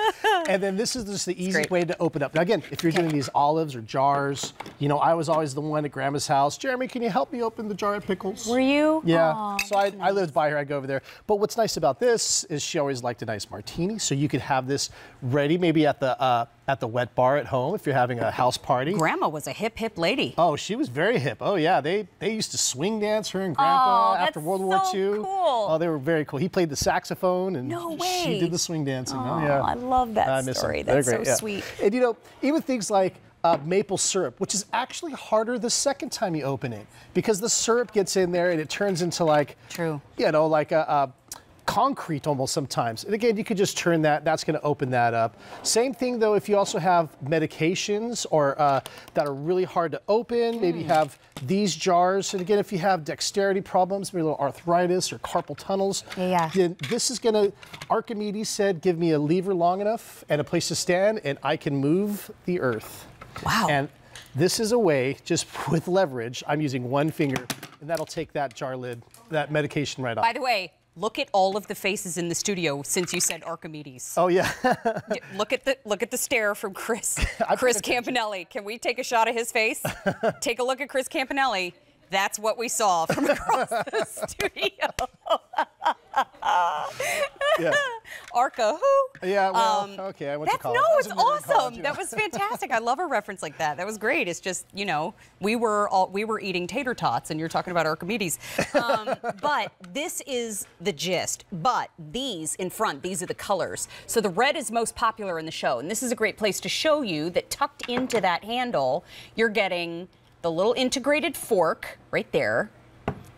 And then this is just the easy way to open up. Now again, if you're doing these olives or jars, you know, I was always the one at Grandma's house. Jeremy, can you help me open the jar of pickles? Were you? Yeah. Aww, so I lived by her. I'd go over there. But what's nice about this is she always liked a nice martini. So you could have this ready maybe at the wet bar at home if you're having a house party. Grandma was a hip, hip lady. Oh, she was very hip. Oh, yeah. They used to swing dance, her and Grandpa, after World War II. Cool. Oh, they were very cool. He played the saxophone, and no way. She did the swing dancing. Oh, yeah. I love that I miss story. them. That's great, so sweet. And you know, even things like maple syrup, which is actually harder the second time you open it, because the syrup gets in there and it turns into like, you know, like a concrete almost sometimes. And again, you could just turn that, that's going to open that up. Same thing though, if you also have medications or that are really hard to open, maybe you have these jars. And again, if you have dexterity problems, maybe a little arthritis or carpal tunnels, then this is going to, Archimedes said, give me a lever long enough and a place to stand and I can move the earth. Wow. And this is a way, just with leverage, I'm using one finger and that'll take that jar lid, that medication right off. By the way, look at all of the faces in the studio since you said Archimedes. Oh yeah. look at the stare from Chris. Chris Campanelli. Can we take a shot of his face? Take a look at Chris Campanelli. That's what we saw from across the studio. Arca who? Yeah, well, okay, I went to college. No, it's awesome. That was fantastic. I love a reference like that. That was great. It's just, you know, we were eating tater tots and you're talking about Archimedes. But this is the gist. But these in front, these are the colors. So the red is most popular in the show. And this is a great place to show you that tucked into that handle, you're getting the little integrated fork right there.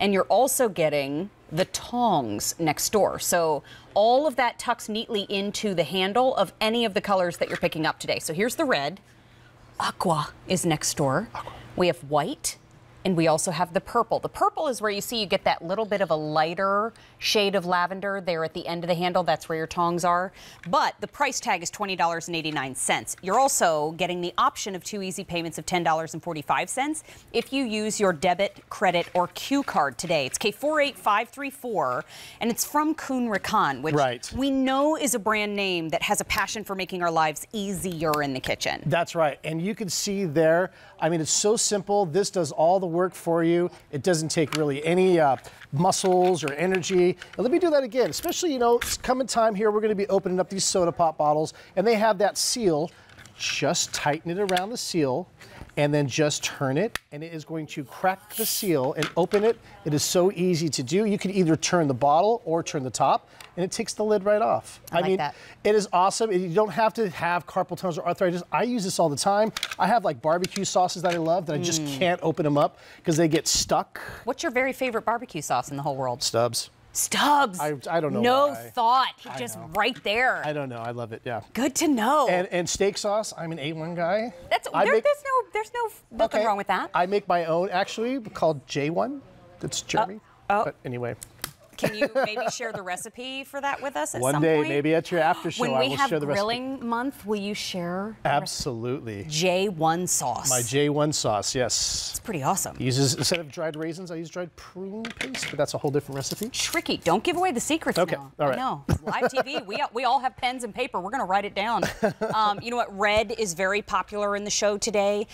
And you're also getting the tongs next door. So all of that tucks neatly into the handle of any of the colors that you're picking up today. So here's the red. Aqua is next door. We have white. And we also have the purple. The purple is where you see you get that little bit of a lighter shade of lavender there at the end of the handle. That's where your tongs are. But the price tag is $20.89. You're also getting the option of 2 easy payments of $10.45 if you use your debit, credit, or Q card today. It's K48534, and it's from Kuhn Rikon, which we know is a brand name that has a passion for making our lives easier in the kitchen. That's right. And you can see there, I mean, it's so simple. This does all the work for you. It doesn't take really any muscles or energy. And let me do that again, especially, you know, it's coming time here. We're going to be opening up these soda pop bottles and they have that seal. Just tighten it around the seal and then just turn it, and it is going to crack the seal and open it. It is so easy to do. You can either turn the bottle or turn the top, and it takes the lid right off. I like that. It is awesome. You don't have to have carpal tunnel or arthritis. I use this all the time. I have like barbecue sauces that I love that I just can't open them up because they get stuck. What's your very favorite barbecue sauce in the whole world? Stubbs. Stubbs. I don't know No why. thought. Just right there. I don't know. I love it. Yeah. Good to know. And steak sauce. I'm an A1 guy. There's nothing wrong with that. I make my own actually called J1. That's Jeremy. But anyway. Can you maybe share the recipe for that with us at One some day, point? maybe at your after show, When I we will have share the recipe. grilling month, will you share? Absolutely. J1 sauce. My J1 sauce, yes. It's pretty awesome. Uses, instead of dried raisins, I use dried prune paste, but that's a whole different recipe. Tricky. Don't give away the secrets Okay, now. all right. I know. Live TV, we all have pens and paper. We're going to write it down. You know what? Red is very popular in the show today.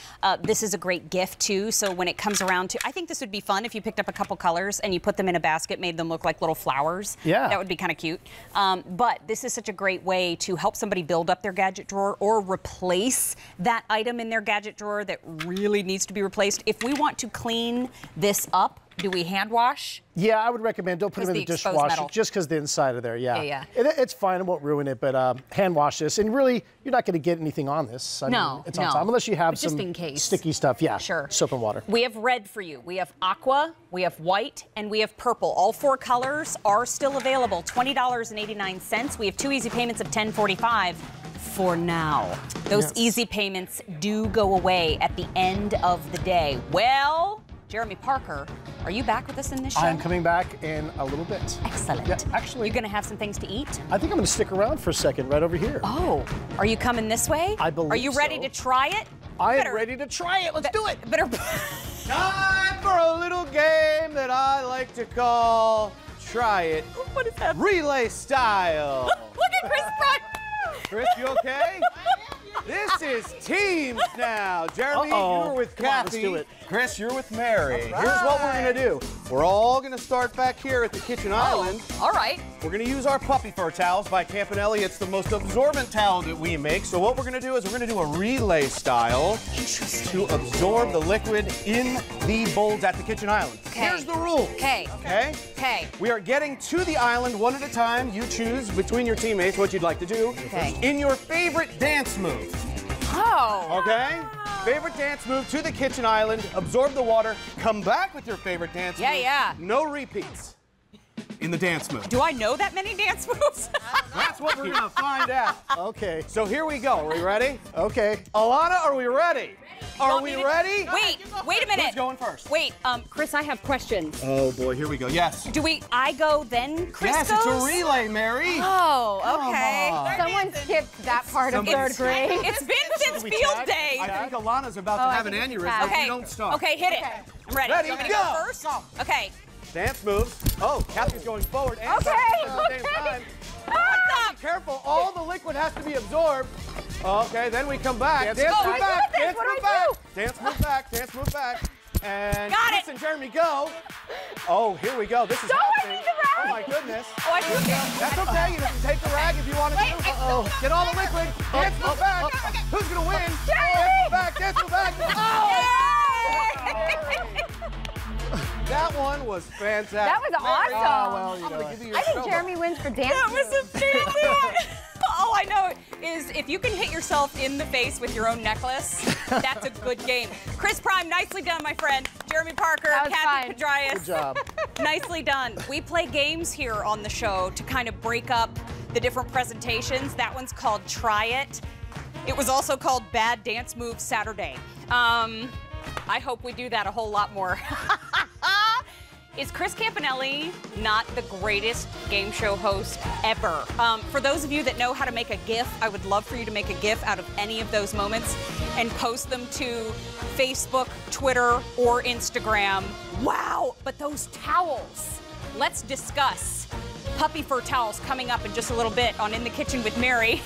This is a great gift, too. So when it comes around to, I think this would be fun if you picked up a couple colors and you put them in a basket, made them look like little flowers. Yeah. That would be kind of cute. But this is such a great way to help somebody build up their gadget drawer or replace that item in their gadget drawer that really needs to be replaced. If we want to clean this up, do we hand wash? Yeah, I would recommend don't put them in the dishwasher just because the inside of there, yeah. It's fine, it won't ruin it, but hand wash this. And really, you're not going to get anything on this. I mean, it's on time, unless you have some sticky stuff. Yeah, sure. Soap and water. We have red for you. We have aqua, we have white, and we have purple. All 4 colors are still available. $20.89. We have 2 easy payments of $10.45 for now. Those easy payments do go away at the end of the day. Well, Jeremy Parker, are you back with us in this show? I'm coming back in a little bit. Excellent. Yeah, actually. You're going to have some things to eat? I think I'm going to stick around for a second right over here. Oh, are you coming this way? I believe Are you ready to try it? I am ready to try it. Let's do it. Time for a little game that I like to call Try It. What is that? Relay style. Look at Chris Prime. Chris, you okay? This is teams now. Jeremy, you're with Kathy. Let's do it. Chris, you're with Mary. Here's what we're going to do. We're all going to start back here at the kitchen island. All right. We're going to use our puppy fur towels by Campanelli. It's the most absorbent towel that we make. So what we're going to do is we're going to do a relay style to absorb the liquid in the bowls at the kitchen island. Here's the rule. Okay. We are getting to the island one at a time. You choose between your teammates what you'd like to do in your favorite dance move. Okay? Favorite dance move to the kitchen island, absorb the water, come back with your favorite dance move. No repeats in the dance move. Do I know that many dance moves? That's what we're going to find out. Okay. So here we go. Are we ready? Okay. Alana, are we ready? Are we ready? Wait a minute. Who's going first? Wait, Chris, I have questions. Oh boy, here we go. Yes. I go then Chris goes? Yes, it's a relay, Mary. Oh, okay. Someone skipped that part of 3rd grade. It's been since field day. I think Alana's about to have an aneurysm if you don't start. Okay, hit it. I'm ready. Ready, You want me to go first? Okay. Dance moves. Oh, Kathy's going forward and back at the same time. What's up? Careful, all the liquid has to be absorbed. Okay, then we come back. Dance move I back. do this. Dance What do move I back. do? Dance move back. Dance move back. And Got Chris it. and Jeremy go. Oh, here we go. This is happening. I need the rag. Oh my goodness. Oh, I do it. That's okay. You can take the rag if you want to. Get all the liquid. Dance move back. Who's gonna win? Dance move back. Dance move back. That one was fantastic. That was awesome. Well, you know, I think Jeremy wins for dance. That was a fantastic. All I know is if you can hit yourself in the face with your own necklace, that's a good game. Chris Prime, nicely done, my friend. Jeremy Parker, Kathy Pedrias. Good job. Nicely done. We play games here on the show to kind of break up the different presentations. That one's called Try It. It was also called Bad Dance Move Saturday. I hope we do that a whole lot more. Is Chris Campanelli not the greatest game show host ever? For those of you that know how to make a GIF, I would love for you to make a GIF out of any of those moments and post them to Facebook, Twitter, or Instagram. Wow, but those towels. Let's discuss puppy fur towels coming up in just a little bit on In the Kitchen with Mary.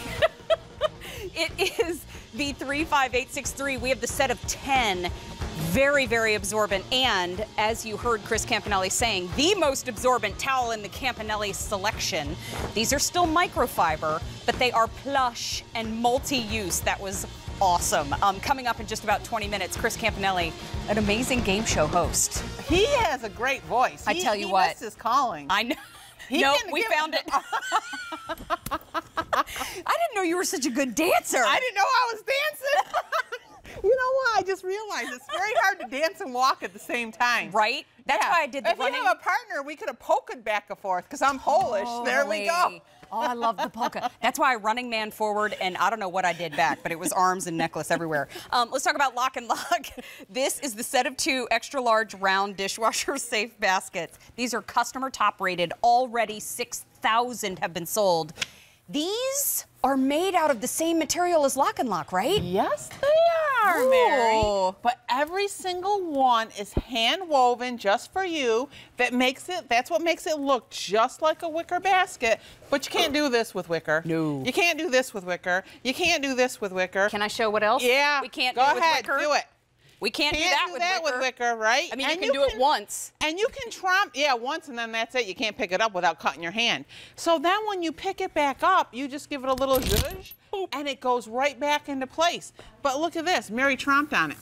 It is the 35863. We have the set of 10. Very, very absorbent, and as you heard Chris Campanelli saying, the most absorbent towel in the Campanelli selection. These are still microfiber, but they are plush and multi-use. That was awesome. Coming up in just about 20 minutes, Chris Campanelli, an amazing game show host. He has a great voice. I tell you what. He missed his calling. I know. No, we found it. I didn't know you were such a good dancer. I didn't know I was dancing. You know what? I just realized it's very hard to dance and walk at the same time. Right? That's why I did the running. If you have a partner, we could have polka'd back and forth because I'm Polish. There we go. Oh, I love the polka. That's why Running Man forward, and I don't know what I did back, but it was arms and necklace everywhere. Let's talk about Lock and Lock. This is the set of 2 extra large round dishwasher safe baskets. These are customer top rated. Already 6,000 have been sold. These are made out of the same material as Lock and Lock, right? Yes, they are, Mary. But every single one is hand woven just for you. That's what makes it look just like a wicker basket. But you can't do this with wicker. No. You can't do this with wicker. You can't do this with wicker. Can I show what else? Yeah. We can't Go do with ahead, wicker? do it. We can't do that with wicker, right? I mean, you can do it once. And you can once, and then that's it. You can't pick it up without cutting your hand. So then when you pick it back up, you just give it a little zhuzh, and it goes right back into place. But look at this. Mary tromped on it.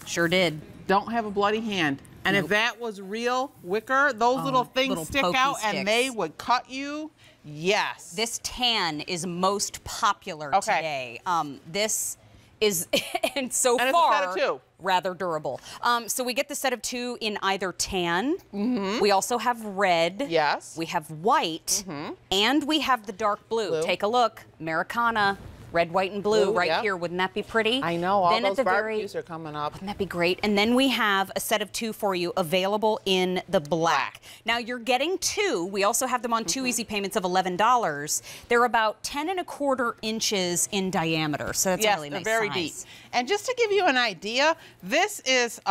Sure did. Don't have a bloody hand. And if that was real wicker, those little things stick out, and they would cut you. Yes. This tan is most popular today. This is, and so far, it's a set of 2. Rather durable. So we get the set of 2 in either tan. We also have red. Yes. We have white. And we have the dark blue. Take a look. Americana. Red, white, and blue right here. Wouldn't that be pretty? I know. All those barbecues are coming up. Wouldn't that be great? And then we have a set of 2 for you available in the black. Now you're getting 2. We also have them on 2 easy payments of $11. They're about 10¼ inches in diameter. So that's a really nice very size. deep. And just to give you an idea, this is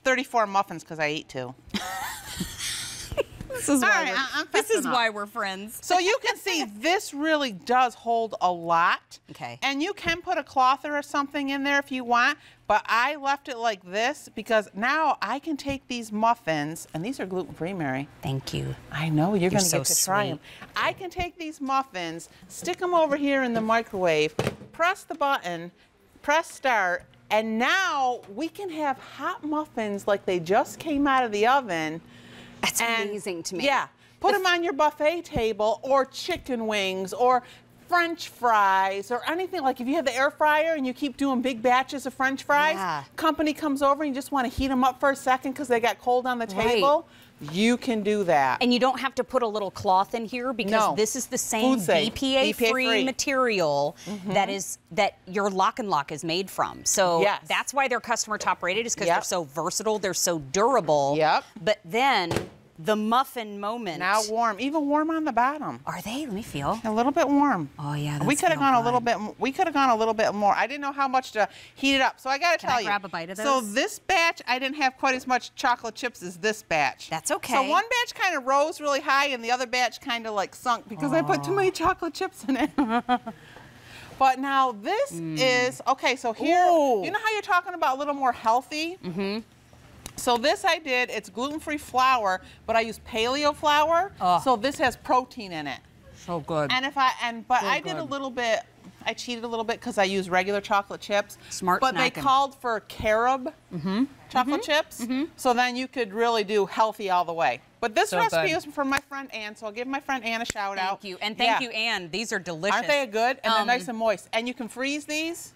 34 muffins because I ate 2. This is why we're friends. So you can see this really does hold a lot. Okay. And you can put a cloth or something in there if you want, but I left it like this because now I can take these muffins, and these are gluten-free, Mary. Thank you. I know, you're going to so get to try sweet. them. I can take these muffins, stick them over here in the microwave, press the button, press start, and now we can have hot muffins like they just came out of the oven. That's amazing to me. Yeah. Put them on your buffet table, or chicken wings, or French fries, or anything. Like if you have the air fryer and you keep doing big batches of French fries, company comes over and you just want to heat them up for a second because they got cold on the table. You can do that. And you don't have to put a little cloth in here because this is the same BPA-free material that your Lock and Lock is made from. So that's why they're customer top rated, is because they're so versatile, they're so durable. But then the muffin moment. Now warm, even warm on the bottom. Are they? Let me feel. A little bit warm. Oh yeah, we could have gone a little bit. We could have gone a little bit more. I didn't know how much to heat it up, so I got to tell you. Can I grab a bite of this? So this batch, I didn't have quite as much chocolate chips as this batch. That's okay. So one batch kind of rose really high, and the other batch kind of like sunk because I put too many chocolate chips in it. But now this is okay. So here, you know how you're talking about a little more healthy. So this I did, it's gluten-free flour, but I use paleo flour, so this has protein in it. So good. And I did a little bit, I cheated a little bit because I used regular chocolate chips. Smart But snacking. they called for carob chocolate chips, so then you could really do healthy all the way. But this recipe is from my friend Ann, so I'll give my friend Ann a shout out. Thank you, and thank you, Ann. These are delicious. Aren't they good? And they're nice and moist. And you can freeze these.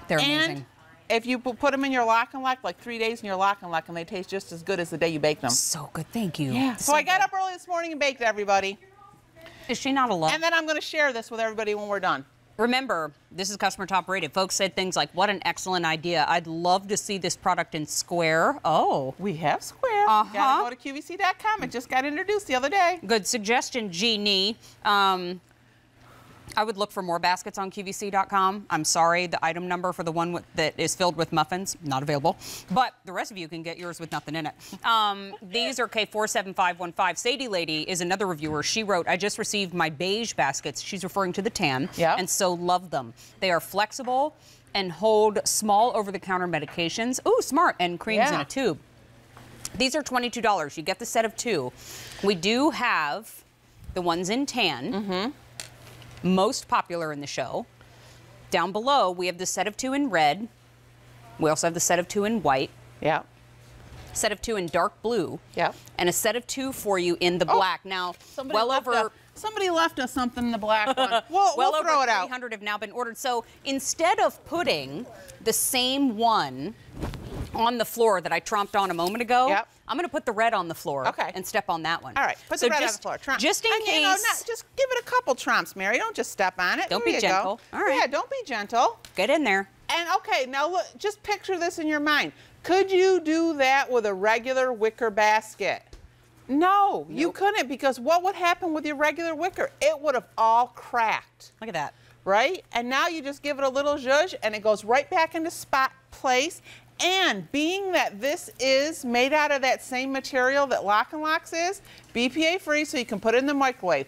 They're amazing. If you put them in your Lock and Lock, like 3 days in your Lock and Lock, and they taste just as good as the day you bake them. So good, thank you. Yeah. So I got up early this morning and baked everybody. Is she not alone? And then I'm going to share this with everybody when we're done. Remember, this is customer top rated. Folks said things like, what an excellent idea. I'd love to see this product in square. Oh. We have square. Gotta go to QVC.com. It just got introduced the other day. Good suggestion, Jeannie. I would look for more baskets on QVC.com. I'm sorry, the item number for the one that is filled with muffins, not available. But the rest of you can get yours with nothing in it. These are K47515. Sadie Lady is another reviewer. She wrote, I just received my beige baskets. She's referring to the tan. And so love them. They are flexible and hold small over-the-counter medications. Ooh, smart. And creams in a tube. These are $22. You get the set of 2. We do have the ones in tan. Most popular in the show. Down below, we have the set of 2 in red. We also have the set of 2 in white. Yeah. Set of 2 in dark blue. Yeah. And a set of 2 for you in the black. Now, somebody left us something in the black one. We'll throw it out. 300 have now been ordered. So instead of putting the same one on the floor that I tromped on a moment ago, I'm going to put the red on the floor and step on that one. All right, put the red on the floor. Tromp. Just in case. You know, just give it a couple tromps, Mary. Don't just step on it. Don't be gentle. All right. Yeah, don't be gentle. Get in there. And okay, now look, just picture this in your mind. Could you do that with a regular wicker basket? No, you couldn't, because what would happen with your regular wicker? It would have all cracked. Look at that. Right? And now you just give it a little zhuzh and it goes right back into spot place. And being that this is made out of that same material that Lock & Locks is, BPA free, so you can put it in the microwave.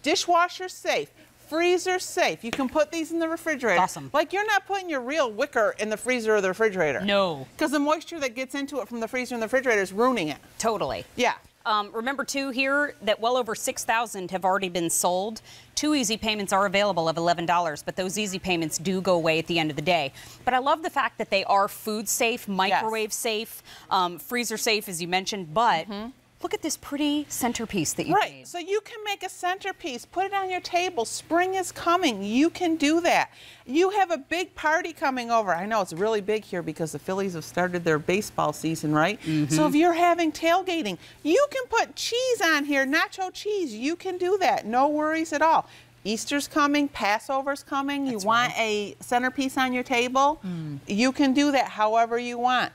Dishwasher safe. Freezer safe. You can put these in the refrigerator. Awesome. Like, you're not putting your real wicker in the freezer or the refrigerator. No. Because the moisture that gets into it from the freezer and the refrigerator is ruining it. Totally. Yeah. Remember, too, here that well over 6,000 have already been sold. 2 easy payments are available of $11, but those easy payments do go away at the end of the day. But I love the fact that they are food safe, microwave safe, freezer safe, as you mentioned, but look at this pretty centerpiece that you made. So you can make a centerpiece, put it on your table. Spring is coming. You can do that. You have a big party coming over. I know it's really big here because the Phillies have started their baseball season, right? So if you're having tailgating, you can put cheese on here, nacho cheese. You can do that. No worries at all. Easter's coming, Passover's coming. You want a centerpiece on your table? You can do that however you want.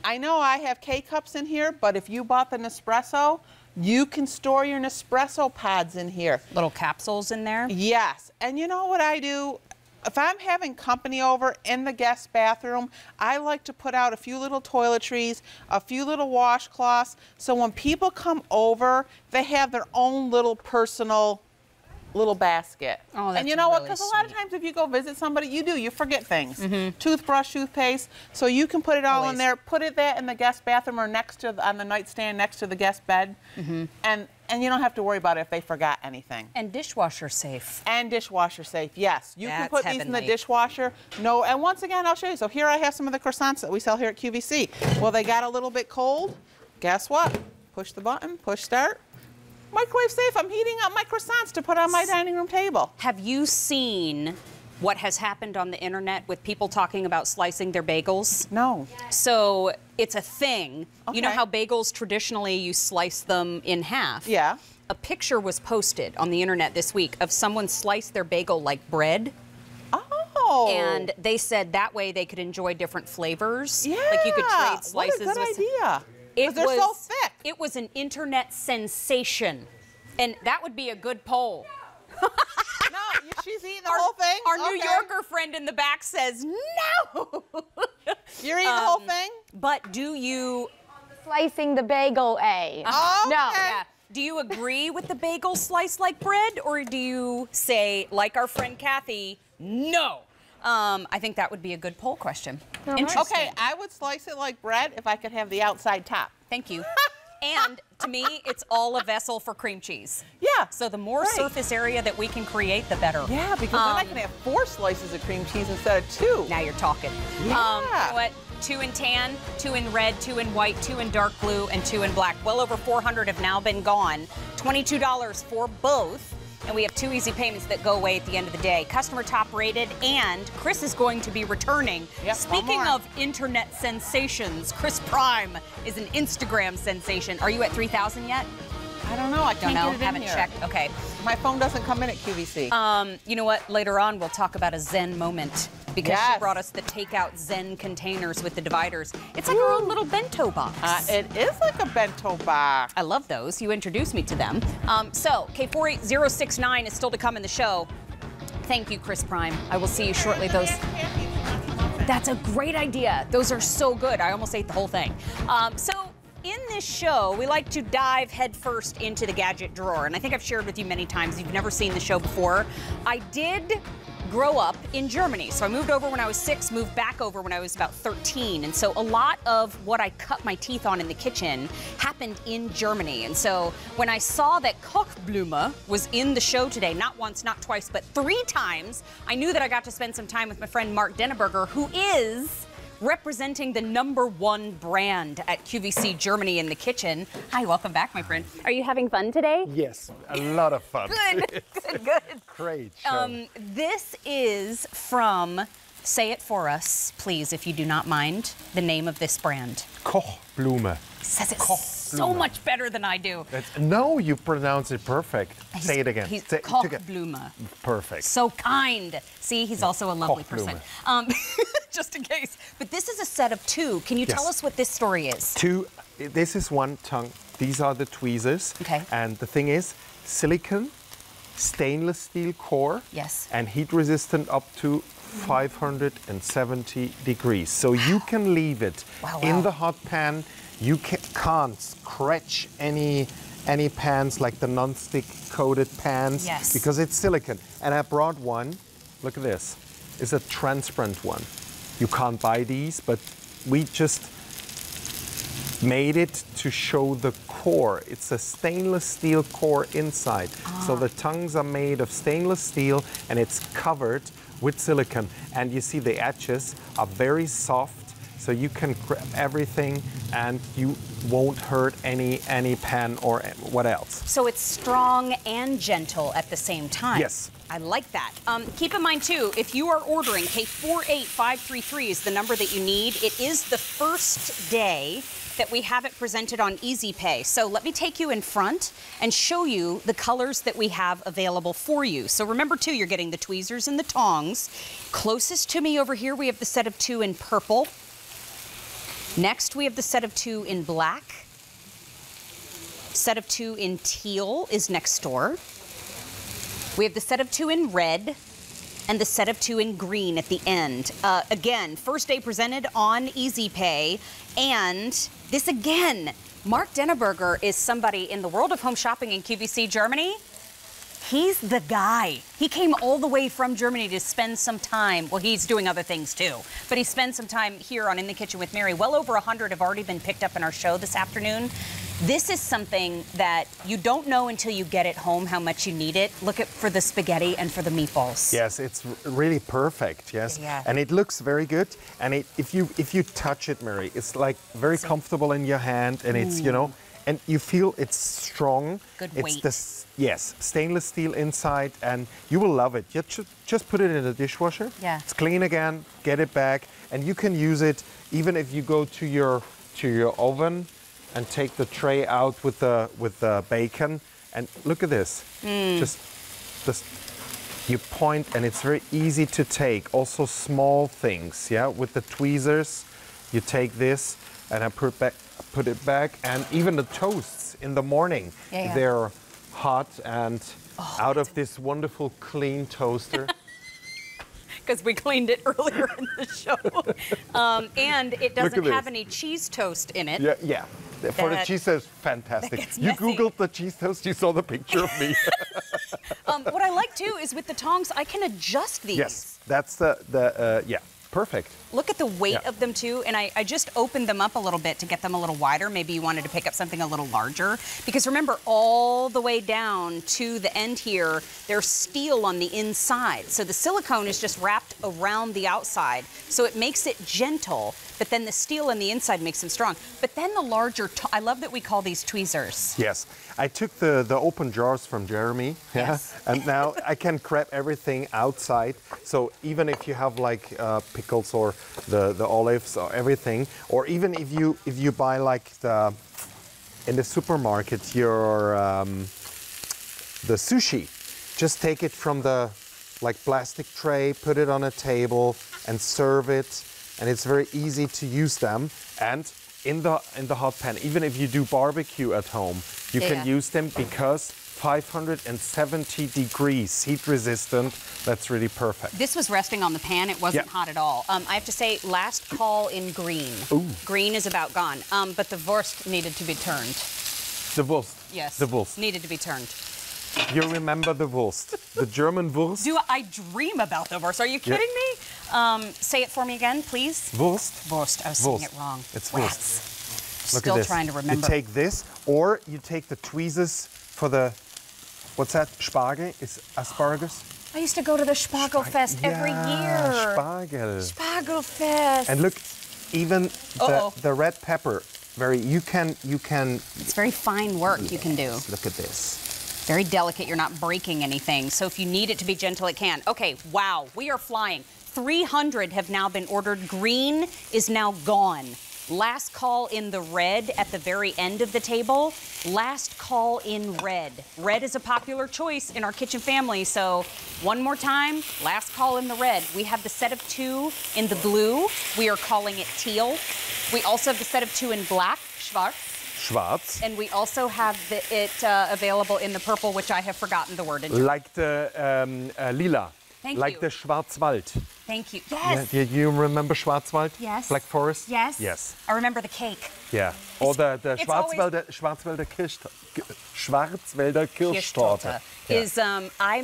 I know I have K-cups in here, but if you bought the Nespresso, you can store your Nespresso pods in here. Little capsules in there? Yes. And you know what I do? If I'm having company over in the guest bathroom, I like to put out a few little toiletries, a few little washcloths, so when people come over, they have their own little personal little basket. Oh, that's and you know what? really Because a lot of times if you go visit somebody, you forget things. Toothbrush, toothpaste. So you can put it all in there. Put it in the guest bathroom or next to on the nightstand next to the guest bed, and you don't have to worry about it if they forgot anything. And dishwasher safe. And dishwasher safe. Yes, you can put these in the heavenly. Dishwasher. No, and once again, I'll show you. So here I have some of the croissants that we sell here at QVC. Well, they got a little bit cold. Guess what? Push the button. Push start. Microwave safe. I'm heating up my croissants to put on my dining room table. Have you seen what has happened on the internet with people talking about slicing their bagels? No. So it's a thing. You know how bagels traditionally you slice them in half? Yeah. A picture was posted on the internet this week of someone sliced their bagel like bread. Oh. And they said that way they could enjoy different flavors. Yeah. Like you could trade slices. What a good idea. It They're so thick. It was an internet sensation. And that would be a good poll. No, she's eating the whole thing? Our New Yorker friend in the back says, no. You're eating the whole thing? But do you... Slicing the bagel, A. Oh, no. Yeah. Do you agree with the bagel sliced like bread? Or do you say, like our friend Kathy, no? I think that would be a good poll question. Interesting. Okay, I would slice it like bread if I could have the outside top. Thank you. And to me, it's all a vessel for cream cheese. Yeah. So the more surface area that we can create, the better. Yeah, because then I can have 4 slices of cream cheese instead of 2. Now you're talking. Yeah. You know what? 2 in tan, 2 in red, 2 in white, 2 in dark blue, and 2 in black. Well over 400 have now been gone. $22 for both. And we have 2 easy payments that go away at the end of the day. Customer top rated, and Chris is going to be returning. Yep, Speaking of internet sensations, Chris Prime is an Instagram sensation. Are you at 3,000 yet? I don't know. I can't get it in Haven't here. checked. Okay. My phone doesn't come in at QVC. You know what? Later on, we'll talk about a Zen moment. Because she brought us the takeout Zen containers with the dividers. It's like our own little bento box. It is like a bento box. I love those. You introduced me to them. So, K48069 is still to come in the show. Thank you, Chris Prime. I will see you shortly. That's a great idea. Those are so good. I almost ate the whole thing. In this show, we like to dive headfirst into the gadget drawer. And I think I've shared with you many times. If you've never seen the show before, I did grow up in Germany. So I moved over when I was 6, moved back over when I was about 13. And so a lot of what I cut my teeth on in the kitchen happened in Germany. And so when I saw that Kochblume was in the show today, not once, not twice, but 3 times, I knew that I got to spend some time with my friend Mark Denneberger, who is representing the #1 brand at QVC Germany in the kitchen. Hi, welcome back, my friend. Are you having fun today? Yes, a lot of fun. Good, good. Great show. This is from, say it for us, please, if you do not mind, the name of this brand. Kochblume. Says it so much better than I do. No, you pronounce it perfect. Say it again. He's Kochblume. Perfect. So kind. See, he's also a lovely person. Just in case. But this is a set of 2. Can you tell us what this story is? 2. This is 1 tongue. These are the tweezers. Okay. And the thing is, silicone, stainless steel core. Yes. And heat resistant up to 570 degrees. So you can leave it in the hot pan. You can't scratch any pans like the non-stick coated pans because it's silicone. And I brought one. Look at this. It's a transparent one. You can't buy these, but we just made it to show the core. It's a stainless steel core inside. So the tongues are made of stainless steel and it's covered with silicone. And you see the edges are very soft. So you can grab everything and you won't hurt any pan or what else. So it's strong and gentle at the same time. Yes. I like that. Keep in mind too, if you are ordering, K48533 is the number that you need. It is the first day that we have it presented on Easy Pay. So let me take you in front and show you the colors that we have available for you. So remember too, you're getting the tweezers and the tongs. Closest to me over here, we have the set of 2 in purple. Next, we have the set of 2 in black. Set of 2 in teal is next door. We have the set of 2 in red and the set of 2 in green at the end. Again, first day presented on Easy Pay. And this again, Mark Denneberger is somebody in the world of home shopping in QVC Germany. He's the guy. He came all the way from Germany to spend some time. Well, he's doing other things too, but he spent some time here on In the Kitchen with Mary. Well over 100 have already been picked up in our show this afternoon. This is something that you don't know until you get it home how much you need it. Look at for the spaghetti and for the meatballs. Yes, it's really perfect. Yes, yeah. And it looks very good. And if you touch it, Mary, it's like very comfortable in your hand, and it's and you feel it's strong. Good weight. weight. Yes, stainless steel inside, and you will love it. You just put it in the dishwasher. Yeah. It's clean again. Get it back, and you can use it even if you go to your oven and take the tray out with the bacon. And look at this. Just you point, and it's very easy to take. Also small things. Yeah, with the tweezers, you take this, and I put it back, and even the toasts in the morning, they're hot and out of this wonderful clean toaster. Because we cleaned it earlier in the show. And it doesn't have any cheese toast in it. Yeah. For the cheese toast, fantastic. You Googled the cheese toast, you saw the picture of me. What I like too is with the tongs, I can adjust these. Yes, that's yeah, perfect. Look at the weight of them too, and I just opened them up a little bit to get them a little wider. Maybe you wanted to pick up something a little larger. Because remember, all the way down to the end here, there's steel on the inside. So the silicone is just wrapped around the outside. So it makes it gentle, but then the steel on the inside makes them strong. But then the larger, I love that we call these tweezers. Yes, I took the open jars from Jeremy, and now I can grab everything outside. So even if you have like pickles or the olives or everything, or even if you buy like in the supermarket the sushi, just take it from the plastic tray, put it on a table and serve it, and it's very easy to use them. And in the hot pan, even if you do barbecue at home, you can use them because 570 degrees, heat resistant. That's really perfect. This was resting on the pan. It wasn't hot at all. I have to say, last call in green. Ooh. Green is about gone, but the Wurst needed to be turned. The Wurst. Yes. The Wurst. Needed to be turned. You remember the Wurst, the German Wurst? Do I dream about the Wurst? Are you kidding me? Say it for me again, please. Wurst. Wurst. I was saying it wrong. It's Rats. Wurst. Look Still at this. trying to remember. You take this, or you take the tweezers for the, what's that? Spargel? Is asparagus? I used to go to the Spargelfest every year. Spargel. Spargelfest. And look, even the red pepper. You can. It's very fine work you can do. Look at this. Very delicate. You're not breaking anything. So if you need it to be gentle, it can. Okay. Wow. We are flying. 300 have now been ordered. Green is now gone. Last call in the red at the very end of the table. Last call in red. Red is a popular choice in our kitchen family. So one more time, last call in the red. We have the set of 2 in the blue. We are calling it teal. We also have the set of 2 in black, schwarz. Schwarz. And we also have it available in the purple, which I have forgotten the word. Like the lila. Thank like you. the Schwarzwald. Thank you. Yes. Yeah, you remember Schwarzwald? Yes. Black Forest? Yes. Yes. I remember the cake. Yeah. Or the Schwarzwälder Kirschtorte. Is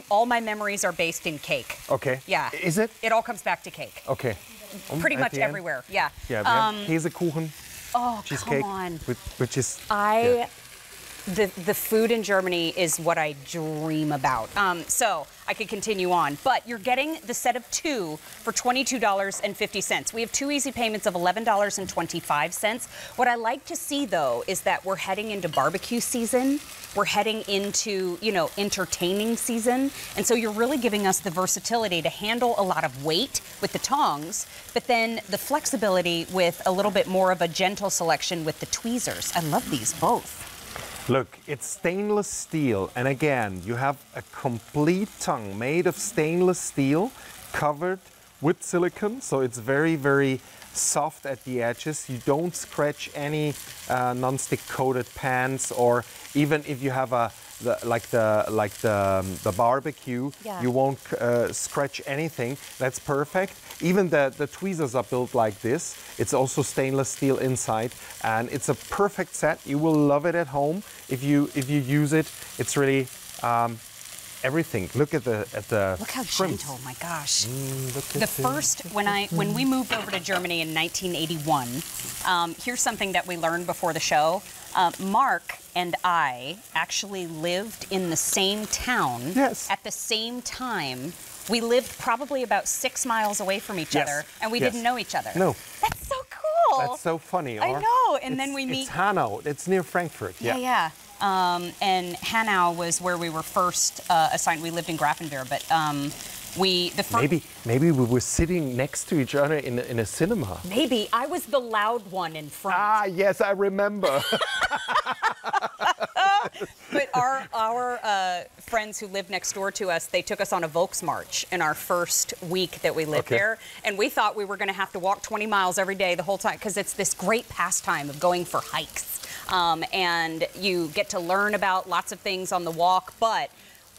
all my memories are based in cake. Okay. Yeah. Is it? It all comes back to cake. Okay. Pretty much everywhere. Yeah. Yeah. We have Käsekuchen. Oh, cheesecake, come on. Which is the food in Germany is what I dream about. So I could continue on, but you're getting the set of 2 for $22.50. We have 2 easy payments of $11.25. What I like to see though is that we're heading into barbecue season. We're heading into, entertaining season. And so you're really giving us the versatility to handle a lot of weight with the tongs, but then the flexibility with a little bit more of a gentle selection with the tweezers. I love these both. Look, it's stainless steel, and again, you have a complete tongue made of stainless steel, covered with silicone, so it's very, very soft at the edges. You don't scratch any non-stick coated pans, or even if you have the barbecue, you won't scratch anything. That's perfect. Even the tweezers are built like this. It's also stainless steel inside, and it's a perfect set. You will love it at home if you use it. It's really everything. Look at the look how shrimps. Gentle, my gosh. When we moved over to Germany in 1981, here's something that we learned before the show. Mark and I actually lived in the same town at the same time. We lived probably about 6 miles away from each other, and we didn't know each other. No. That's so cool. That's so funny. I know. And then we meet. It's Hanau. It's near Frankfurt. Yeah. And Hanau was where we were first assigned. We lived in Grafenwehr, but maybe we were sitting next to each other in a cinema. Maybe I was the loud one in front. Ah, yes, I remember. But our friends who lived next door to us, they took us on a Volksmarch in our first week that we lived there, and we thought we were going to have to walk 20 miles every day the whole time, because it's this great pastime of going for hikes, and you get to learn about lots of things on the walk. But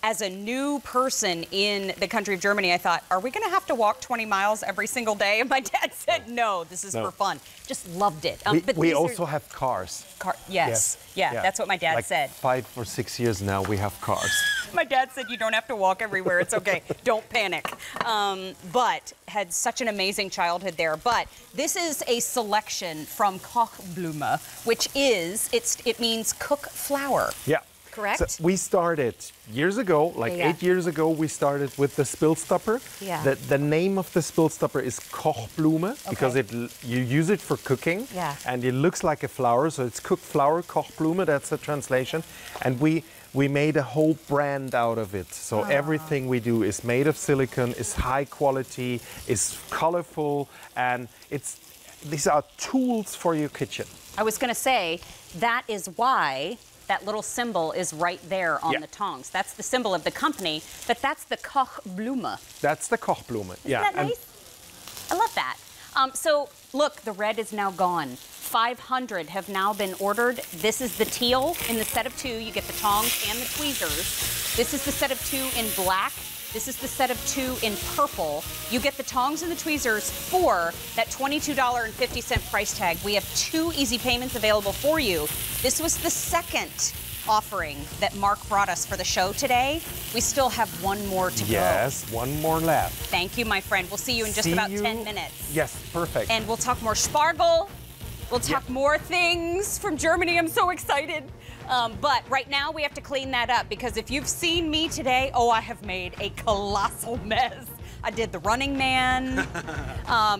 as a new person in the country of Germany, I thought, are we going to have to walk 20 miles every single day? And my dad said, no, this is for fun. Just loved it. We also have cars. Yes, that's what my dad said. 5 or 6 years now, we have cars. My dad said, you don't have to walk everywhere. It's okay. Don't panic. But had such an amazing childhood there. But this is a selection from Kochblume, which it means cook flour. Yeah. Correct? So we started years ago, 8 years ago, we started with the Spilstopper. Yeah. The name of the Spilstopper is Kochblume because you use it for cooking. Yeah. And it looks like a flower, so it's cooked flour, Kochblume, that's the translation. And we made a whole brand out of it. So everything we do is made of silicone, is high quality, is colorful, and these are tools for your kitchen. I was going to say, that is why that little symbol is right there on the tongs. That's the symbol of the company, but that's the Kochblume. That's the Kochblume, Isn't that nice? I love that. So look, the red is now gone. 500 have now been ordered. This is the teal in the set of 2. You get the tongs and the tweezers. This is the set of 2 in black. This is the set of 2 in purple. You get the tongs and the tweezers for that $22.50 price tag. We have 2 easy payments available for you. This was the second offering that Mark brought us for the show today. We still have one more to go. Yes, one more left. Thank you, my friend. We'll see you in just about 10 minutes. Yes, perfect. And we'll talk more Spargel. We'll talk more things from Germany. I'm so excited. But right now we have to clean that up because if you've seen me today, oh, I have made a colossal mess. I did the Running Man,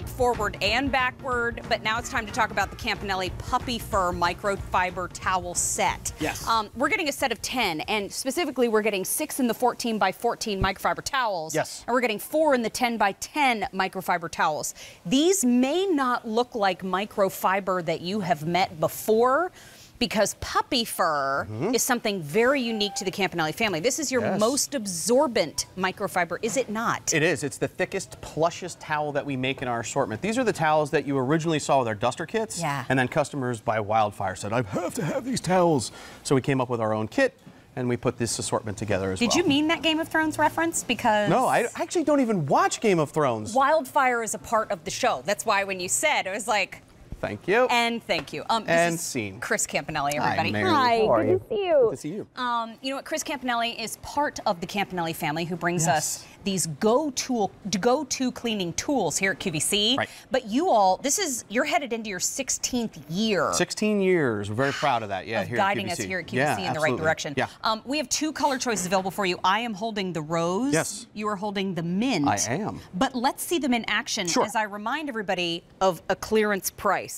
forward and backward, but now it's time to talk about the Campanelli Puppy Fur Microfiber Towel Set. Yes. We're getting a set of 10, and specifically we're getting 6 in the 14 by 14 microfiber towels. Yes. And we're getting 4 in the 10 by 10 microfiber towels. These may not look like microfiber that you have met before, because puppy fur is something very unique to the Campanelli family. This is your most absorbent microfiber, is it not? It is. It's the thickest, plushest towel that we make in our assortment. These are the towels that you originally saw with our duster kits. Yeah. And then customers by wildfire said, I have to have these towels. So we came up with our own kit and we put this assortment together as well. Did you mean that Game of Thrones reference? Because No, I actually don't even watch Game of Thrones. wildfire is a part of the show. That's why when you said, it was like, thank you. and thank you. And this is scene. Chris Campanelli, everybody. Mary. How are good to see you. Good to see you. You know what? Chris Campanelli is part of the Campanelli family who brings us these go-to cleaning tools here at QVC. Right. But you all, you're headed into your 16th year. 16 years. We're very proud of that. Yeah, of here guiding at QVC. us here at QVC Yeah, in the right absolutely. direction. Yeah. We have 2 color choices available for you. I am holding the rose. Yes. You are holding the mint. I am. But let's see them in action as I remind everybody of a clearance price.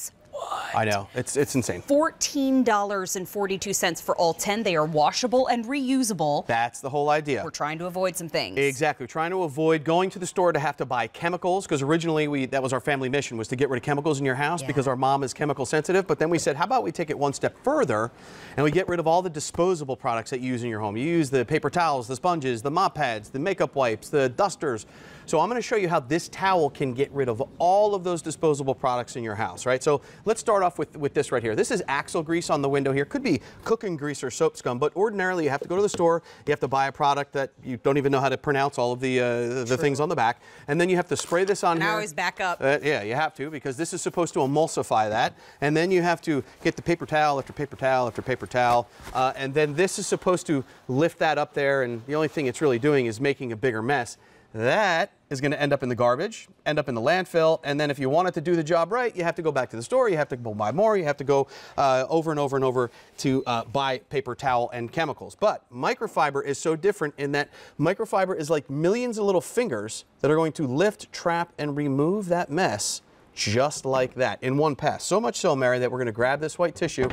I know. It's insane. $14.42 for all 10. They are washable and reusable. That's the whole idea. We're trying to avoid some things. Exactly. We're trying to avoid going to the store to have to buy chemicals, because originally that was our family mission, was to get rid of chemicals in your house because our mom is chemical sensitive. But then we said, how about we take it one step further and we get rid of all the disposable products that you use in your home. You use the paper towels, the sponges, the mop pads, the makeup wipes, the dusters. So I'm going to show you how this towel can get rid of all of those disposable products in your house, right? So let's start off with this right here. This is axle grease on the window here. Could be cooking grease or soap scum, but ordinarily you have to go to the store, you have to buy a product that you don't even know how to pronounce all of the things on the back, and then you have to spray this on here. I always back up. Yeah, you have to, because this is supposed to emulsify that, and then you have to get the paper towel after paper towel after paper towel, and then this is supposed to lift that up there, and the only thing it's really doing is making a bigger mess. That is going to end up in the garbage, end up in the landfill, and then if you want it to do the job right, you have to go back to the store, you have to go buy more, you have to go over and over and over to buy paper towel and chemicals. But microfiber is so different in that microfiber is like millions of little fingers that are going to lift, trap, and remove that mess just like that in one pass. So much so, Mary, that we're going to grab this white tissue,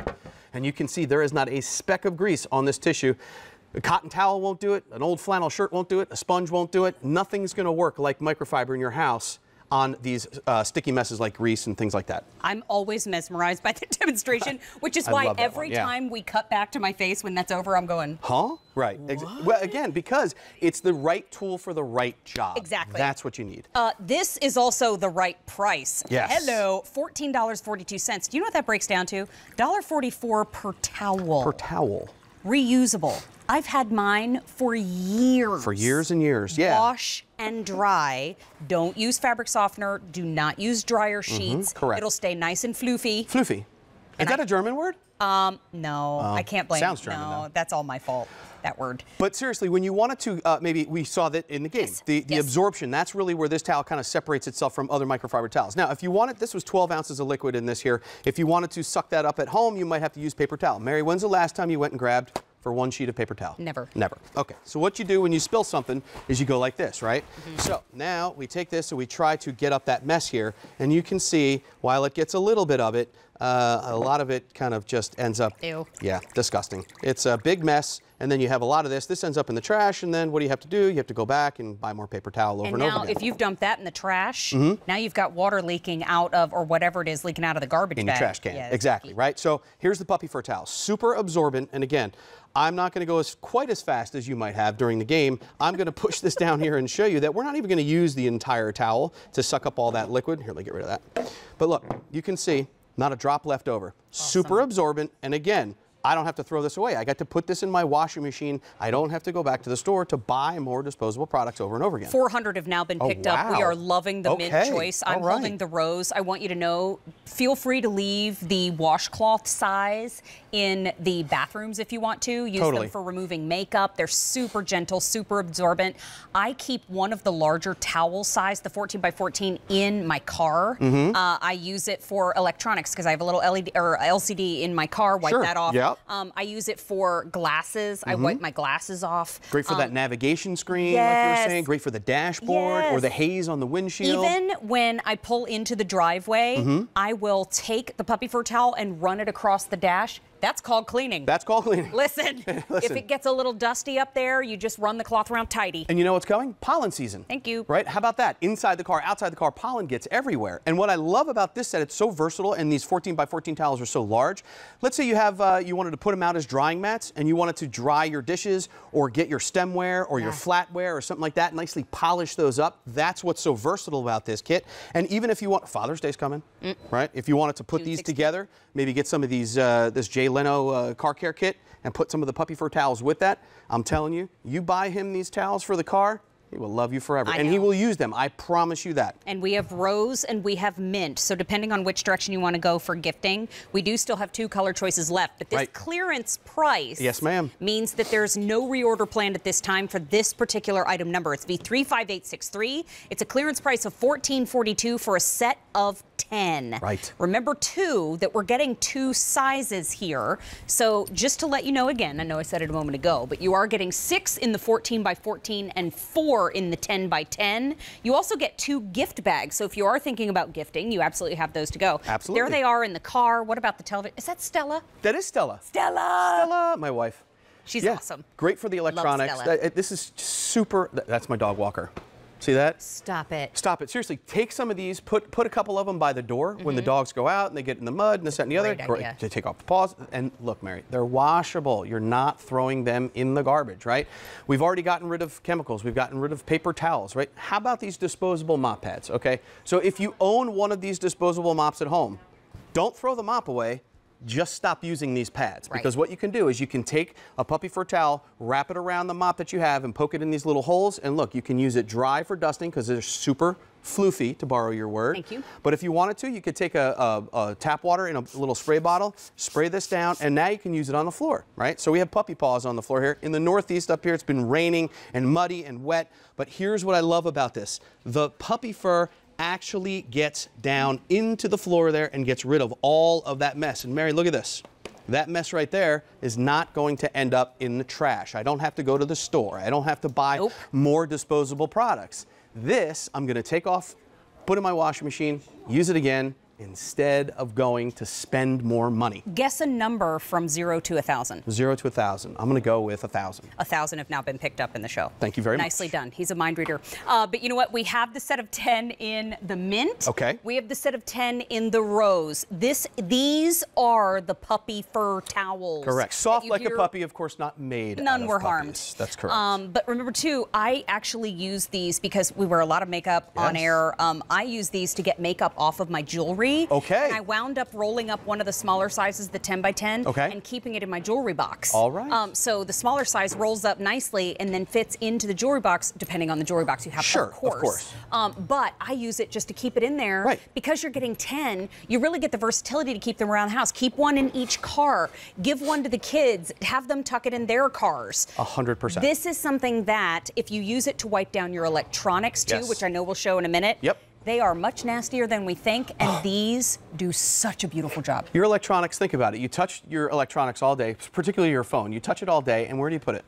and you can see there is not a speck of grease on this tissue. A cotton towel won't do it, an old flannel shirt won't do it, a sponge won't do it. Nothing's going to work like microfiber in your house on these sticky messes like grease and things like that. I'm always mesmerized by the demonstration, which is why every time we cut back to my face when that's over, I'm going, huh? Right. Well, again, because it's the right tool for the right job. Exactly. That's what you need. This is also the right price. Yes. Hello, $14.42. Do you know what that breaks down to? $1.44 per towel. Per towel. Reusable. I've had mine for years. For years and years, yeah. Wash and dry. Don't use fabric softener. Do not use dryer sheets. Correct. It'll stay nice and floofy. Floofy. Is that a German word? No, I can't blame sounds you. German, No, though. that's all my fault, that word. But seriously, when you wanted to, maybe we saw that in the game, the absorption, that's really where this towel kind of separates itself from other microfiber towels. Now, if you wanted, this was 12 ounces of liquid in this here. If you wanted to suck that up at home, you might have to use paper towel. Mary, when's the last time you went and grabbed for one sheet of paper towel? Never. Never. Okay, so what you do when you spill something is you go like this, right? So now we take this and we try to get up that mess here, and you can see while it gets a little bit of it, a lot of it kind of just ends up, yeah, disgusting. It's a big mess, and then you have a lot of this. This ends up in the trash, and then what do you have to do? You have to go back and buy more paper towel over and over again. And now, if you've dumped that in the trash, now you've got water leaking out of, or whatever it is, leaking out of the garbage bag. In your trash can, Yeah, exactly, right? So here's the puppy fur towel. Super absorbent, and again, I'm not going to go quite as fast as you might have during the game. I'm going to push this down here and show you that we're not even going to use the entire towel to suck up all that liquid. Here, let me get rid of that. But look, you can see not a drop left over. Awesome. Super absorbent, and again, I don't have to throw this away. I got to put this in my washing machine. I don't have to go back to the store to buy more disposable products over and over again. 400 have now been picked up. We are loving the mint choice. I'm holding the rose. I want you to know, feel free to leave the washcloth size in the bathrooms if you want to. Use them for removing makeup. They're super gentle, super absorbent. I keep one of the larger towel size, the 14 by 14, in my car. I use it for electronics because I have a little LED or LCD in my car. Wipe that off. I use it for glasses. I wipe my glasses off. Great for that navigation screen, like you were saying. Great for the dashboard or the haze on the windshield. Even when I pull into the driveway, I will take the puppy fur towel and run it across the dash. That's called cleaning. That's called cleaning. Listen, if it gets a little dusty up there, you just run the cloth around tidy. And you know what's coming? Pollen season. Thank you. Right? How about that? Inside the car, outside the car, pollen gets everywhere. And what I love about this set, it's so versatile, and these 14 by 14 towels are so large. Let's say you have, you wanted to put them out as drying mats, and you wanted to dry your dishes, or get your stemware, or your flatware, or something like that, nicely polish those up. That's what's so versatile about this kit. And even if you want, Father's Day's coming, right? If you wanted to put these together, maybe get some of these, this Jay Leno car care kit and put some of the puppy fur towels with that. I'm telling you, you buy him these towels for the car, he will love you forever. And he will use them. I promise you that. And we have rose and we have mint. So depending on which direction you want to go for gifting, we do still have 2 color choices left. But this clearance price means that there's no reorder planned at this time for this particular item number. It's V35863. It's a clearance price of $14.42 for a set of 10. Right. Remember, too, that we're getting 2 sizes here. So just to let you know again, I know I said it a moment ago, but you are getting 6 in the 14 by 14 and 4 in the 10 by 10. You also get 2 gift bags. So if you are thinking about gifting, you absolutely have those to go. Absolutely. There they are in the car. What about the television? Is that Stella? That is Stella. Stella! My wife. She's awesome. Great for the electronics. This is super. That's my dog walker. See that? Stop it. Stop it. Seriously, take some of these, put a couple of them by the door when the dogs go out and they get in the mud and this, that, and the other. To take off the paws. And look, Mary, they're washable. You're not throwing them in the garbage, right? We've already gotten rid of chemicals. We've gotten rid of paper towels, right? How about these disposable mop pads, okay? So if you own one of these disposable mops at home, don't throw the mop away. Just stop using these pads, because what you can do is you can take a puppy fur towel, wrap it around the mop that you have, and poke it in these little holes. And look, you can use it dry for dusting because they're super floofy, to borrow your word. Thank you. But if you wanted to, you could take a tap water in a little spray bottle, spray this down, and now you can use it on the floor, right? So we have puppy paws on the floor here. In the Northeast up here, it's been raining and muddy and wet. But here's what I love about this. The puppy fur actually gets down into the floor there and gets rid of all of that mess. And Mary, look at this. That mess right there is not going to end up in the trash. I don't have to go to the store. I don't have to buy more disposable products. This, I'm going to take off, put in my washing machine, use it again, instead of going to spend more money. Guess a number from 0 to 1,000. 0 to 1,000. I'm going to go with 1,000. 1,000 have now been picked up in the show. Thank you very much. Nicely done. He's a mind reader. But you know what? We have the set of 10 in the mint. Okay. We have the set of 10 in the rose. These are the puppy fur towels. Correct. Soft like a puppy, of course, not made. None were puppies. harmed. That's correct. But remember, too, I actually use these because we wear a lot of makeup on air. I use these to get makeup off of my jewelry. Okay. And I wound up rolling up one of the smaller sizes, the 10 by 10, and keeping it in my jewelry box. All right. So the smaller size rolls up nicely and then fits into the jewelry box, depending on the jewelry box you have, of course. But I use it just to keep it in there. Right. Because you're getting 10, you really get the versatility to keep them around the house. Keep one in each car. Give one to the kids. Have them tuck it in their cars. 100%. This is something that, if you use it to wipe down your electronics, too, which I know we'll show in a minute, they are much nastier than we think, and these do such a beautiful job. Your electronics, think about it. You touch your electronics all day, particularly your phone. You touch it all day, and where do you put it?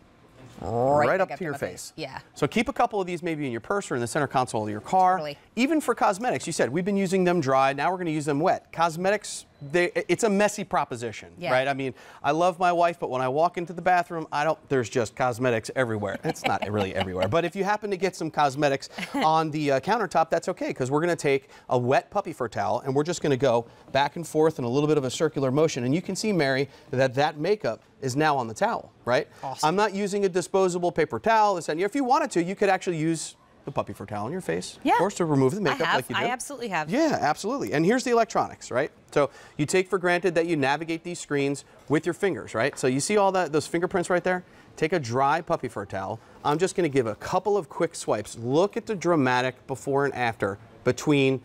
Right up to your face. Yeah. So keep a couple of these maybe in your purse or in the center console of your car. Totally. Even for cosmetics, you said we've been using them dry. Now we're going to use them wet. Cosmetics, it's a messy proposition, right? I mean, I love my wife, but when I walk into the bathroom, there's just cosmetics everywhere. It's not really everywhere. But if you happen to get some cosmetics on the countertop, that's okay, because we're going to take a wet puppy fur towel and we're just going to go back and forth in a little bit of a circular motion. And you can see, Mary, that makeup is now on the towel, right? Awesome. I'm not using a disposable paper towel. If you wanted to, you could actually use the puppy fur towel on your face, of course, to remove the makeup like you do. I absolutely have. Yeah, absolutely. And here's the electronics, right? So you take for granted that you navigate these screens with your fingers, right? So you see all those fingerprints right there? Take a dry puppy fur towel. I'm just going to give a couple of quick swipes. Look at the dramatic before and after between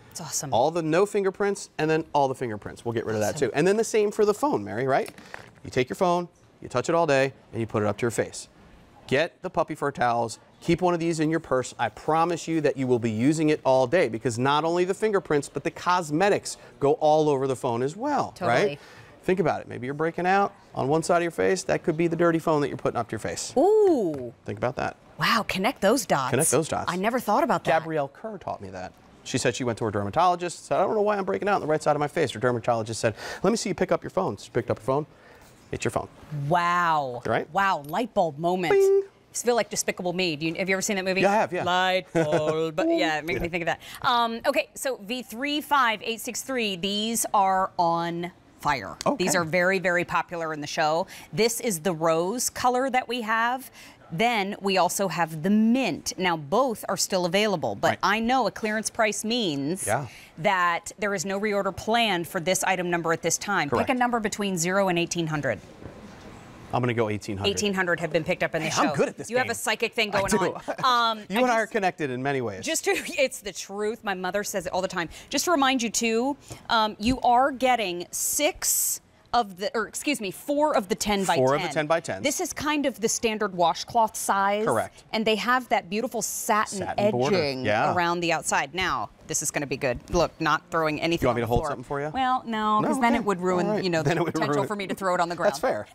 all the no fingerprints and then all the fingerprints. We'll get rid of that too. And then the same for the phone, Mary, right? You take your phone, you touch it all day, and you put it up to your face. Get the puppy fur towels. Keep one of these in your purse. I promise you that you will be using it all day because not only the fingerprints, but the cosmetics go all over the phone as well, right? Think about it. Maybe you're breaking out on one side of your face. That could be the dirty phone that you're putting up to your face. Ooh. Think about that. Wow, connect those dots. Connect those dots. I never thought about that. Gabrielle Kerr taught me that. She said she went to her dermatologist, said, I don't know why I'm breaking out on the right side of my face. Her dermatologist said, let me see you pick up your phone. So she picked up her phone. It's your phone. Wow. Right? Wow, light bulb moment. Bing. I feel like Despicable Me. Have you ever seen that movie? Yeah, I have, yeah. Light bulb. But yeah, it makes me think of that. Okay, so V35863, these are on fire. Okay. These are very, very popular in the show. This is the rose color that we have. Then we also have the mint. Now, both are still available, but I know a clearance price means that there is no reorder planned for this item number at this time. Correct. Pick a number between 0 and 1,800. I'm going to go 1,800. 1,800 have been picked up in the show. I'm good at this You have a psychic thing going on. You and I are connected in many ways. It's the truth. My mother says it all the time. Just to remind you, too, you are getting 4 of the 10 by 10. 4 of the 10 by 10. This is kind of the standard washcloth size. Correct. And they have that beautiful satin edging around the outside. Now, this is going to be good. Look, not throwing anything. You want me to hold floor. something for you? Well, no, because then it would ruin, the potential for me to throw it on the ground. That's fair.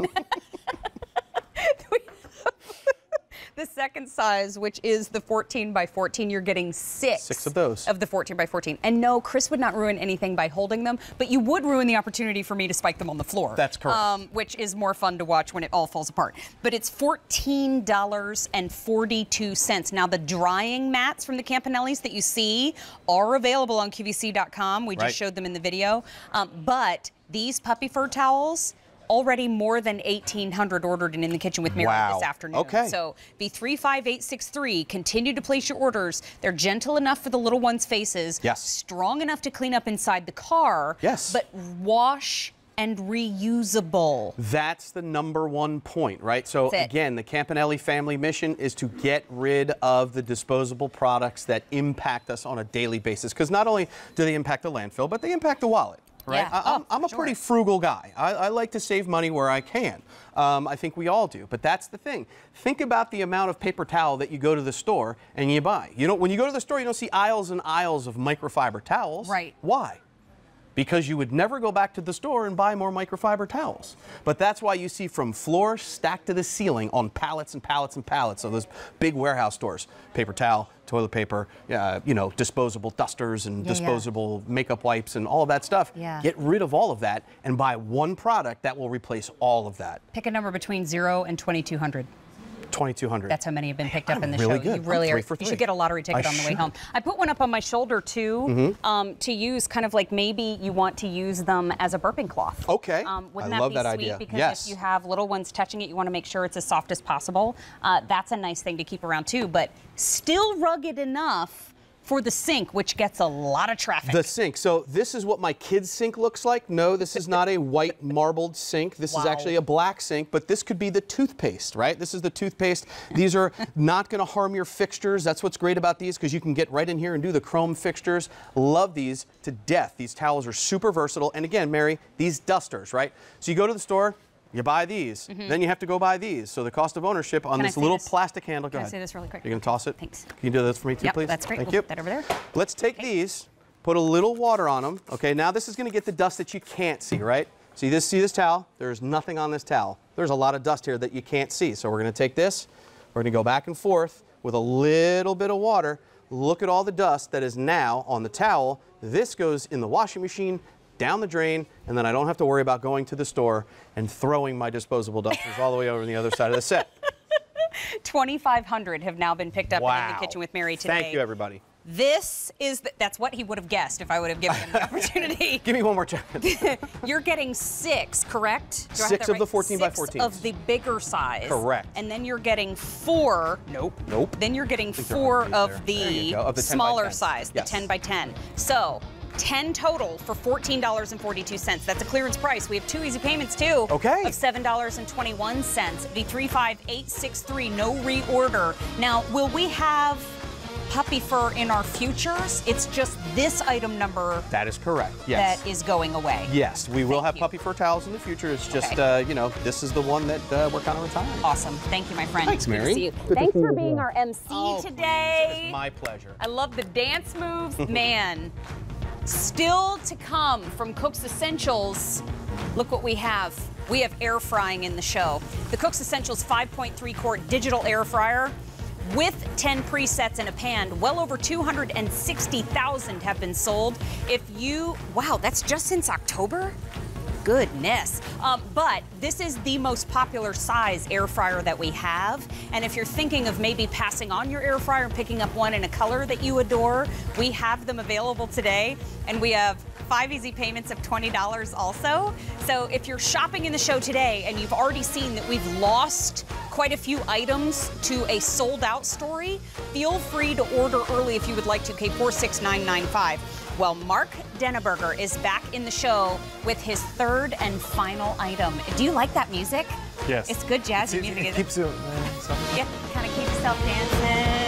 The second size, which is the 14 by 14, you're getting 6 of those. Of the 14 by 14. And no, Chris would not ruin anything by holding them, but you would ruin the opportunity for me to spike them on the floor. That's correct. Which is more fun to watch when it all falls apart. But it's $14.42. Now, the drying mats from the Campanellis that you see are available on QVC.com. We just showed them in the video. But these puppy fur towels, already more than 1,800 ordered and in the kitchen with Mary this afternoon. Okay. So B35863, continue to place your orders. They're gentle enough for the little ones' faces. Yes. Strong enough to clean up inside the car. Yes. But wash and reusable. That's the #1 point, right? So again, the Campanelli family mission is to get rid of the disposable products that impact us on a daily basis. Because not only do they impact the landfill, but they impact the wallet. Right? Yeah. I'm a pretty frugal guy. I like to save money where I can. I think we all do. But that's the thing. Think about the amount of paper towel that you go to the store and you buy. When you go to the store, you don't see aisles and aisles of microfiber towels. Right. Why? Because you would never go back to the store and buy more microfiber towels. But that's why you see from floor stacked to the ceiling on pallets and pallets and pallets of those big warehouse stores. Paper towel, toilet paper, disposable dusters and disposable makeup wipes and all of that stuff. Yeah. Get rid of all of that and buy one product that will replace all of that. Pick a number between 0 and 2,200. 2,200. That's how many have been picked up in the really show. Good. You really I'm are. 3 for 3. You should get a lottery ticket on the way home. I put one up on my shoulder too, to use kind of like maybe you want to use them as a burping cloth. Okay. Wouldn't I that love be that sweet? idea. Because yes. if you have little ones touching it, you want to make sure it's as soft as possible. That's a nice thing to keep around too, but still rugged enough for the sink, which gets a lot of traffic. The sink. So this is what my kid's sink looks like. No, this is not a white marbled sink. This is actually a black sink, but this could be the toothpaste, right? This is the toothpaste. These are not going to harm your fixtures. That's what's great about these, because you can get right in here and do the chrome fixtures. Love these to death. These towels are super versatile. And again, Mary, these dusters, right? So you go to the store, you buy these, then you have to go buy these. So the cost of ownership on this little plastic handle. Go ahead. Can I say this really quick? You're going to toss it? Thanks. Can you do this for me too, please? That's great. Thank We'll you. put that over there. Let's take these, put a little water on them. Okay, now this is going to get the dust that you can't see, right? See this towel? There's nothing on this towel. There's a lot of dust here that you can't see. So we're going to take this, we're going to go back and forth with a little bit of water. Look at all the dust that is now on the towel. This goes in the washing machine, down the drain, and then I don't have to worry about going to the store and throwing my disposable dusters all the way over on the other side of the set. 2,500 have now been picked up and in the kitchen with Mary today. Thank you, everybody. This is, that's what he would have guessed if I would have given him the opportunity. Give me one more chance. You're getting 6, correct? Do I have 6 that of the right? 14 by 6 14s. of the bigger size. Correct. And then you're getting 4. Nope. Then you're getting 4 of the, of the 10 by smaller 10. size, Yes. the 10 by 10. So 10 total for $14.42. That's a clearance price. We have 2 easy payments too. Okay. Of $7.21. The 35863, no reorder. Now, will we have puppy fur in our futures? It's just this item number. That is correct. Yes. That is going away. Yes, we will have puppy fur towels in the future. It's just, you know, this is the one that we're kind of retiring. Awesome. Thank you, my friend. Thanks, Mary. Good to see you. Good Thanks to see for you being as well. our MC today. It's my pleasure. I love the dance moves. Man, still to come from Cook's Essentials. Look what we have. We have air frying in the show. The Cook's Essentials 5.3 quart digital air fryer with 10 presets in a pan. Well over 260,000 have been sold. Wow, that's just since October? Goodness. But this is the most popular size air fryer that we have. And if you're thinking of maybe passing on your air fryer and picking up one in a color that you adore, we have them available today. And we have 5 easy payments of $20 also. So if you're shopping in the show today and you've already seen that we've lost quite a few items to a sold out story, feel free to order early if you would like to, K46995. Well, Mark Denneberger is back in the show with his 3rd and final item. Do you like that music? Yes. It's good jazzy music. It keeps you... Yeah, kind of keep yourself dancing.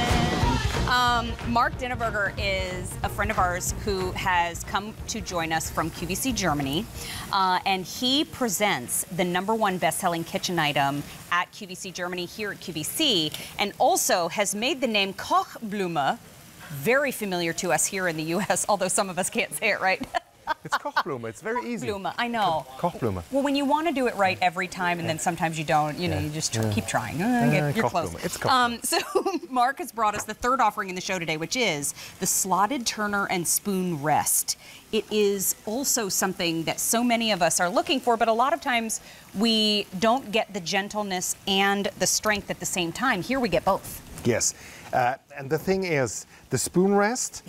Mark Denneberger is a friend of ours who has come to join us from QVC Germany, and he presents the #1 best-selling kitchen item at QVC Germany here at QVC, and also has made the name Kochblume very familiar to us here in the U.S., although some of us can't say it right. It's Kochblume. It's very easy. Kochblume, I know. Kochblume. Well, when you want to do it right every time, and then sometimes you don't, you know, you just keep trying. You're close. It's Kochblume. So Mark has brought us the 3rd offering in the show today, which is the slotted turner and spoon rest. It is also something that so many of us are looking for, but a lot of times we don't get the gentleness and the strength at the same time. Here we get both. Yes. And the thing is, the spoon rest,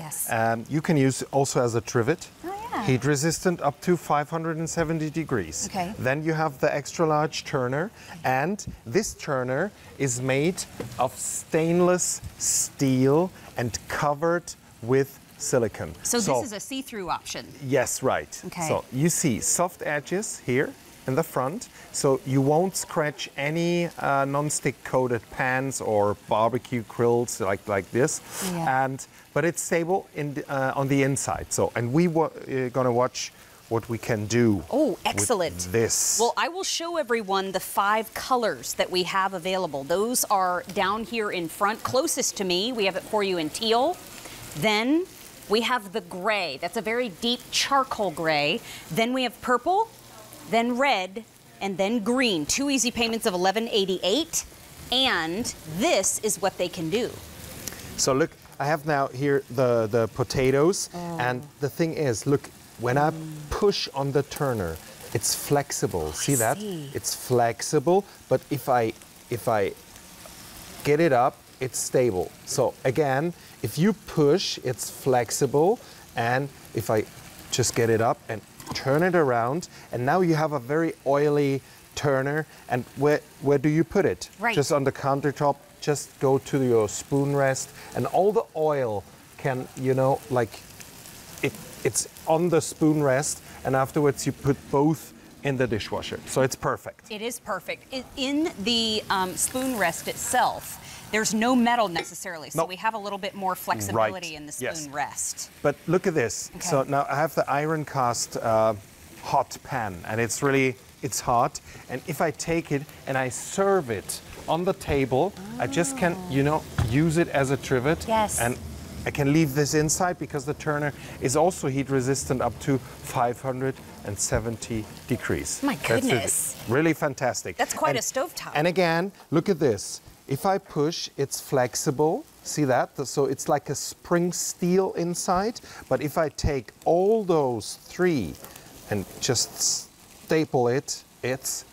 you can use also as a trivet. Heat resistant up to 570 degrees. Okay. Then you have the extra large turner, and this turner is made of stainless steel and covered with silicone. So this is a see-through option. Yes, right. Okay. So you see soft edges here in the front, so you won't scratch any non-stick coated pans or barbecue grills like this. Yeah. But it's stable on the inside. So, and we're gonna watch what we can do. Oh, excellent. With this. Well, I will show everyone the 5 colors that we have available. Those are down here in front, closest to me. We have it for you in teal. Then we have the gray. That's a very deep charcoal gray. Then we have purple, then red, and then green. 2 easy payments of $11.88. And this is what they can do. So look, I have now here the potatoes, and the thing is, look, when I push on the turner, it's flexible. See that? It's flexible, but if I get it up, it's stable. So again, if you push, it's flexible, and if I just get it up and turn it around, and now you have a very oily turner, and where do you put it? Right. Just on the countertop. Just go to your spoon rest, and all the oil can, you know, like it's on the spoon rest, and afterwards you put both in the dishwasher. So it's perfect. It is perfect. In the spoon rest itself, there's no metal necessarily, so we have a little bit more flexibility in the spoon rest. But look at this. Okay. So now I have the iron cast hot pan, and it's hot, and if I take it and I serve it on the table, I just can, you know, use it as a trivet. Yes. And I can leave this inside because the turner is also heat resistant up to 570 degrees. My goodness. That's really fantastic. That's quite a stovetop. And again, look at this. If I push, it's flexible. See that? So it's like a spring steel inside. But if I take all those 3 and just staple it, it's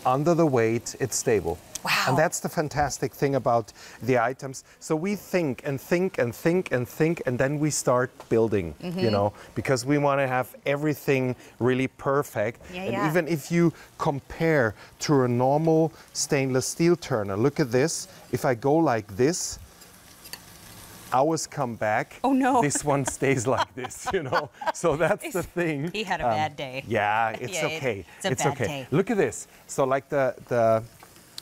under the weight, it's stable. Wow. And that's the fantastic thing about the items. So we think and think and think and think, and then we start building, you know, because we want to have everything really perfect. And even if you compare to a normal stainless steel turner, look at this. If I go like this, hours come back. Oh no. This one stays like this, you know. So that's the thing. He had a bad day. Yeah, it's Yeah, okay. it's a bad okay. day. Look at this. So like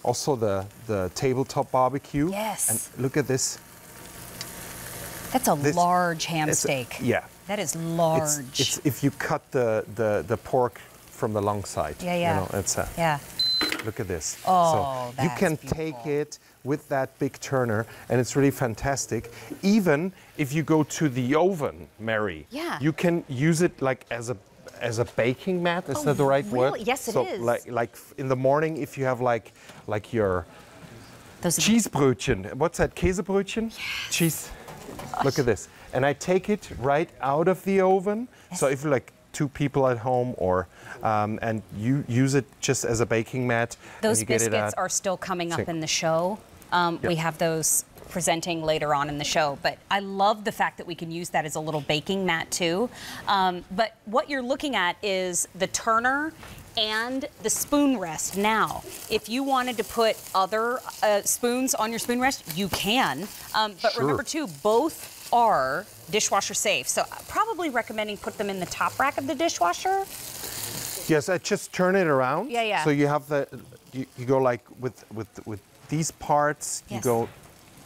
also the tabletop barbecue. Yes. And look at this. That's a large ham steak. Yeah. That is large. It's if you cut the pork from the long side. Yeah, yeah. You know, it's yeah. Look at this. Oh, so you can take it with that big turner, and it's really fantastic. Even if you go to the oven, Mary, you can use it like as a baking mat. Is that the right word? Yes, it so is. like in the morning, if you have like your Cheesebrötchen. What's that? Käsebrötchen? Yes. Cheese. Look at this. And I take it right out of the oven. Yes. So if you're like 2 people at home, or and you use it just as a baking mat. Those biscuits are still coming up in the show. We have those presenting later on in the show, but I love the fact that we can use that as a little baking mat too. But what you're looking at is the turner and the spoon rest. Now, if you wanted to put other spoons on your spoon rest, you can. But remember too, both are dishwasher safe. So probably recommending put them in the top rack of the dishwasher. Yes, I just turn it around. Yeah, yeah. So you have you go like with these parts, you go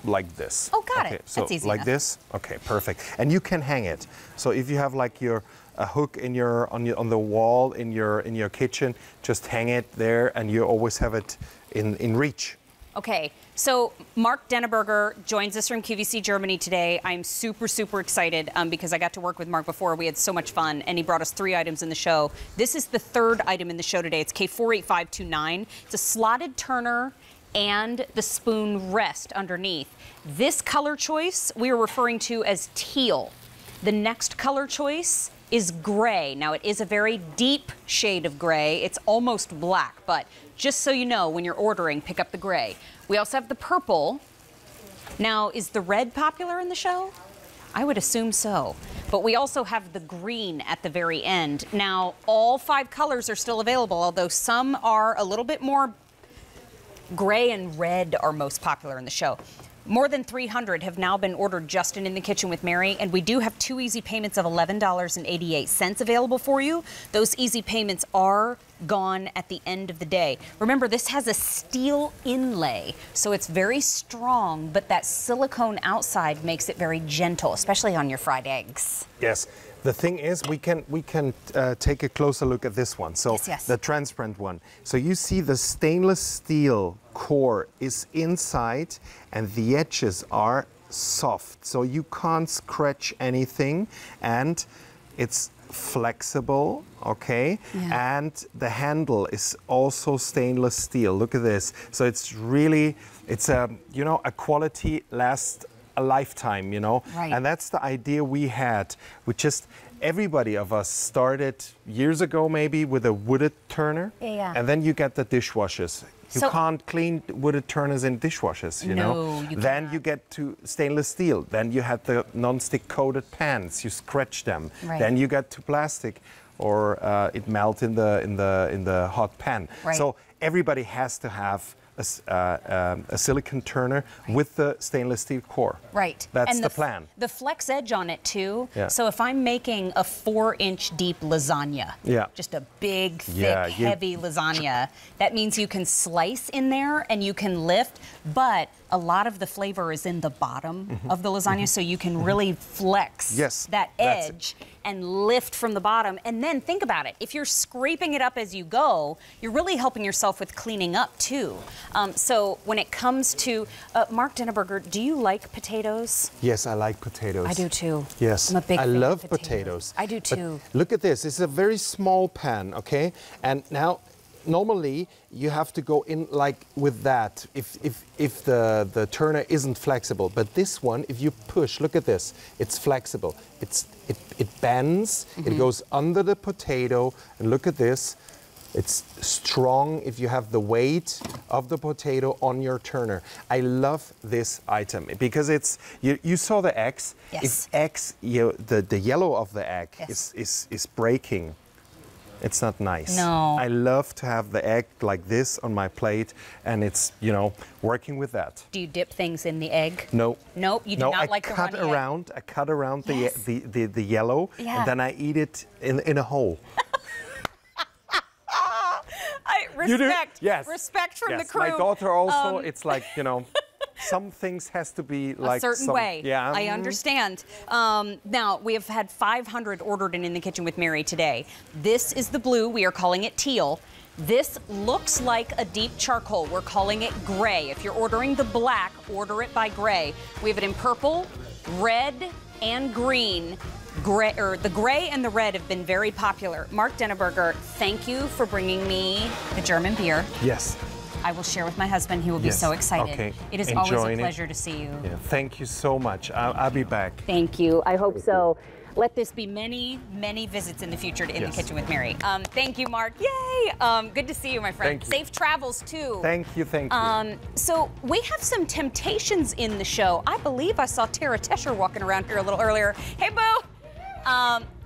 like this. Oh, got it. So that's easy like enough. this. Okay, perfect. And you can hang it. So if you have like a hook on the wall in your kitchen, just hang it there, and you always have it in reach. Okay, so Mark Denneberger joins us from QVC Germany today. I'm super, super excited because I got to work with Mark before. We had so much fun, and he brought us 3 items in the show. This is the 3rd item in the show today. It's K48529. It's a slotted turner and the spoon rest underneath. This color choice we are referring to as teal. The next color choice is gray. Now, it is a very deep shade of gray. It's almost black, but just so you know, when you're ordering, pick up the gray. We also have the purple. Now, is the red popular in the show? I would assume so. But we also have the green at the very end. Now, all 5 colors are still available, although some are a little bit more gray and red are most popular in the show. More than 300 have now been ordered just in the Kitchen with Mary, and we do have 2 easy payments of $11.88 available for you. Those easy payments are gone at the end of the day. Remember, this has a steel inlay, so it's very strong, but that silicone outside makes it very gentle, especially on your fried eggs. Yes. The thing is, we can take a closer look at this one. So the transparent one. So you see the stainless steel core is inside, and the edges are soft. So you can't scratch anything, and it's flexible, okay? Yeah. And the handle is also stainless steel. Look at this. So it's really, it's a, you know, a quality lasts a lifetime, you know? Right. And that's the idea we had. We just, everybody of us started years ago maybe with a wooded turner. Yeah. And then you get the dishwashers. You can't clean wooded turners in dishwashers, you know? Then you get to stainless steel. Then you had the non-stick coated pans. You scratch them. Right. Then you get to plastic, or it melt in the hot pan. Right. So everybody has to have a silicone turner with the stainless steel core. Right. That's and the plan. The flex edge on it too. Yeah. So if I'm making a 4-inch deep lasagna, just a big, thick, heavy lasagna, that means you can slice in there and you can lift, but a lot of the flavor is in the bottom of the lasagna, so you can really flex that edge and lift from the bottom. And then think about it. If you're scraping it up as you go, you're really helping yourself with cleaning up too. So when it comes to, Mark Denneberger, do you like potatoes? Yes, I like potatoes. I do too. Yes, I'm a big I fan love of potatoes. I do too. But look at this. It's a very small pan, okay? And now, normally you have to go in like with that if the turner isn't flexible. But this one, if you push, look at this, it's flexible. It bends, it goes under the potato, and look at this. It's strong if you have the weight of the potato on your turner. I love this item because it's, you saw the eggs. Yes. If eggs, the yellow of the egg is breaking, It's not nice. No. I love to have the egg like this on my plate, and it's, you know, working with that. Do you dip things in the egg? No. Nope, you do no, like the runny egg. I cut around the yellow, Yeah. and then I eat it in a hole. Respect. Yes. Respect from yes. the crew. My daughter also, it's like, you know, some things has to be like a certain way. Yeah. I understand. Now, we have had 500 ordered in the Kitchen with Mary today. This is the blue. We are calling it teal. This looks like a deep charcoal. We're calling it gray. If you're ordering the black, order it by gray. We have it in purple, red, and green. The gray and the red have been very popular. Mark Denneberger, thank you for bringing me the German beer. Yes. I will share with my husband. He will be so excited. Okay. It is always a pleasure to see you. Yeah. Thank you so much. I'll be back. Thank you. I hope so. Let this be many, many visits in the future to In the Kitchen with Mary. Thank you, Mark. Yay! Good to see you, my friend. Thank you. Safe travels, too. Thank you, thank you. So we have some temptations in the show. I believe I saw Tara Tesher walking around here a little earlier. Hey, boo!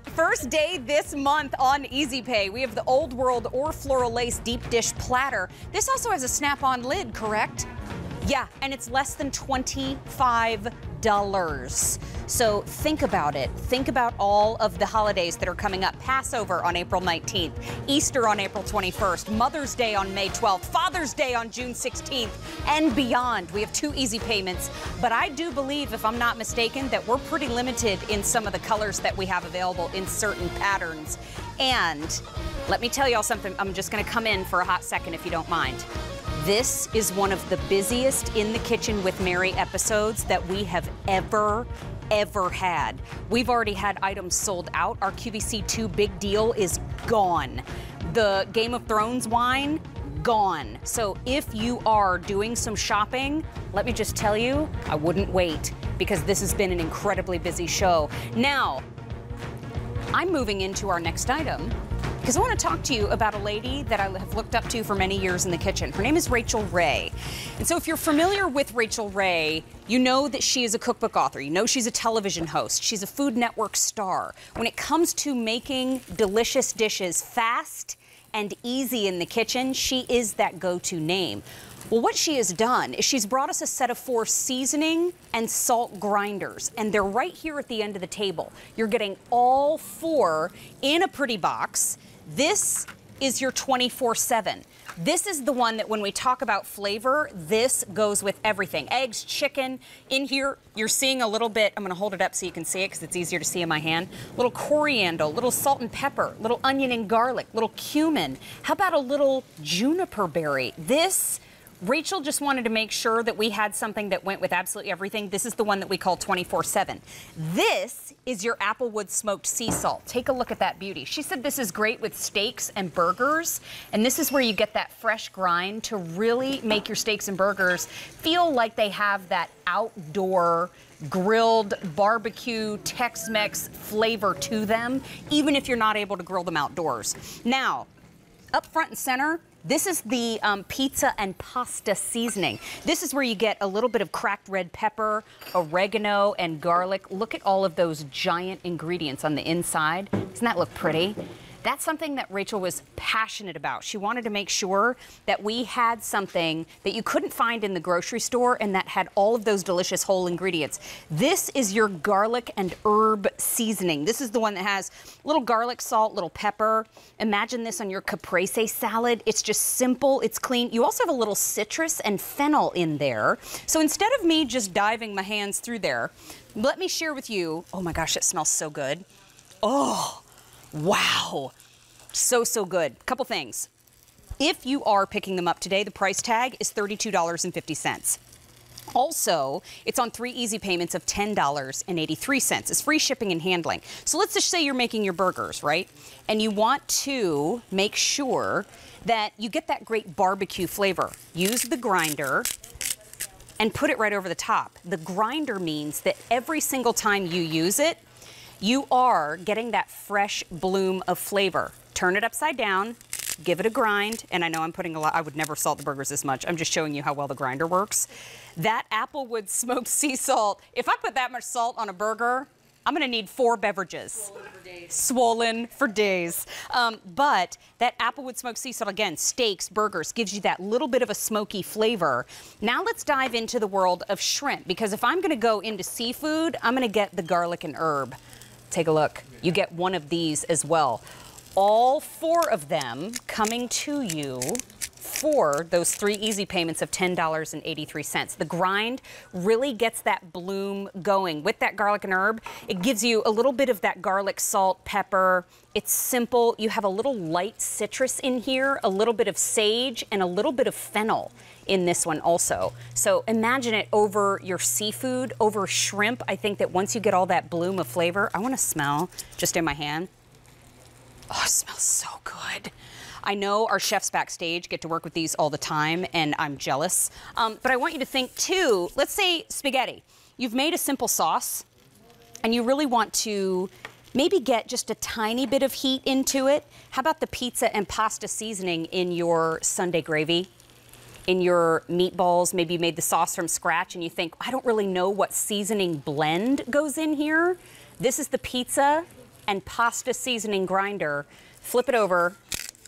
First day this month on Easy Pay. We have the Old World or Floral Lace Deep Dish Platter. This also has a snap-on lid, correct? Yeah, and it's less than $25. So think about it. Think about all of the holidays that are coming up. Passover on April 19th, Easter on April 21st, Mother's Day on May 12th, Father's Day on June 16th, and beyond. We have 2 easy payments, but I do believe, if I'm not mistaken, that we're pretty limited in some of the colors that we have available in certain patterns. And let me tell y'all something. I'm just gonna come in for a hot second if you don't mind. This is one of the busiest In the Kitchen with Mary episodes that we have ever had. We've already had items sold out. Our QVC2 Big Deal is gone. The Game of Thrones wine, gone. So if you are doing some shopping, let me just tell you, I wouldn't wait, because this has been an incredibly busy show. Now, I'm moving into our next item, because I want to talk to you about a lady that I have looked up to for many years in the kitchen. Her name is Rachel Ray. And so if you're familiar with Rachel Ray, you know that she is a cookbook author. You know she's a television host. She's a Food Network star. When it comes to making delicious dishes fast and easy in the kitchen, she is that go-to name. Well, what she has done is she's brought us a set of 4 seasoning and salt grinders, and they're right here at the end of the table. You're getting all 4 in a pretty box. This is your 24/7. This is the one that when we talk about flavor, this goes with everything. Eggs, chicken. In here, you're seeing a little bit, I'm gonna hold it up so you can see it because it's easier to see in my hand. Little coriander, little salt and pepper, little onion and garlic, little cumin. How about a little juniper berry? This, Rachel just wanted to make sure that we had something that went with absolutely everything. This is the one that we call 24/7. This is your applewood smoked sea salt. Take a look at that beauty. She said this is great with steaks and burgers, and this is where you get that fresh grind to really make your steaks and burgers feel like they have that outdoor grilled barbecue Tex-Mex flavor to them, even if you're not able to grill them outdoors. Now, up front and center, this is the pizza and pasta seasoning. This is where you get a little bit of cracked red pepper, oregano, and garlic. Look at all of those giant ingredients on the inside. Doesn't that look pretty? That's something that Rachel was passionate about. She wanted to make sure that we had something that you couldn't find in the grocery store and that had all of those delicious whole ingredients. This is your garlic and herb seasoning. This is the one that has little garlic, salt, little pepper. Imagine this on your caprese salad. It's just simple, it's clean. You also have a little citrus and fennel in there. So instead of me just diving my hands through there, let me share with you, oh my gosh, it smells so good. Oh. Wow, so good. Couple things. If you are picking them up today, the price tag is $32.50. Also, it's on 3 easy payments of $10.83. It's free shipping and handling. So let's just say you're making your burgers, right? And you want to make sure that you get that great barbecue flavor. Use the grinder and put it right over the top. The grinder means that every single time you use it, you are getting that fresh bloom of flavor. Turn it upside down, give it a grind, and I know I'm putting a lot, I would never salt the burgers this much. I'm just showing you how well the grinder works. That applewood smoked sea salt, if I put that much salt on a burger, I'm gonna need 4 beverages. Swollen for days. But that applewood smoked sea salt, again, steaks, burgers, gives you that little bit of a smoky flavor. Now let's dive into the world of shrimp, because if I'm gonna go into seafood, I'm gonna get the garlic and herb. Take a look. You get one of these as well. All 4 of them coming to you for those 3 easy payments of $10.83. The grind really gets that bloom going with that garlic and herb. It gives you a little bit of that garlic, salt, pepper. It's simple. You have a little light citrus in here, a little bit of sage, and a little bit of fennel in this one also. So imagine it over your seafood, over shrimp. I think that once you get all that bloom of flavor, I want to smell just in my hand. Oh, it smells so good. I know our chefs backstage get to work with these all the time, and I'm jealous. But I want you to think, too, let's say spaghetti. You've made a simple sauce, and you really want to maybe get just a tiny bit of heat into it. How about the pizza and pasta seasoning in your Sunday gravy? In your meatballs, maybe you made the sauce from scratch, and you think, I don't really know what seasoning blend goes in here. This is the pizza and pasta seasoning grinder. Flip it over.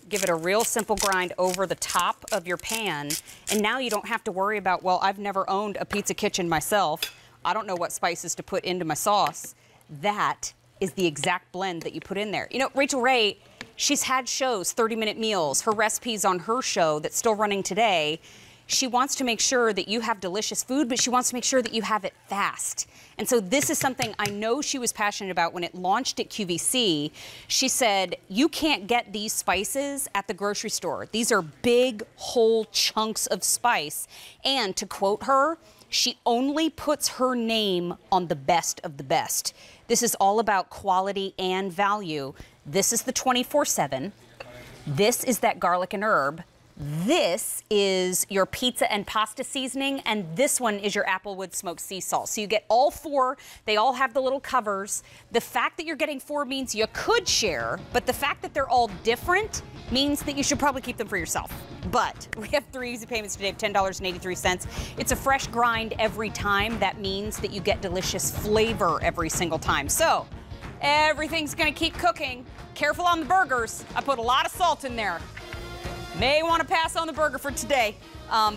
Give it a real simple grind over the top of your pan, and now you don't have to worry about, well, I've never owned a pizza kitchen myself. I don't know what spices to put into my sauce. That is the exact blend that you put in there. You know, Rachel Ray, she's had shows, 30-minute meals, her recipes on her show that's still running today. She wants to make sure that you have delicious food, but she wants to make sure that you have it fast. And so this is something I know she was passionate about when it launched at QVC. She said, you can't get these spices at the grocery store. These are big, whole chunks of spice. And to quote her, she only puts her name on the best of the best. This is all about quality and value. This is the 24/7. This is that garlic and herb. This is your pizza and pasta seasoning, and this one is your applewood smoked sea salt. So you get all 4. They all have the little covers. The fact that you're getting 4 means you could share, but the fact that they're all different means that you should probably keep them for yourself. But we have 3 easy payments today of $10.83. It's a fresh grind every time. That means that you get delicious flavor every single time. So everything's gonna keep cooking. Careful on the burgers. I put a lot of salt in there. May want to pass on the burger for today.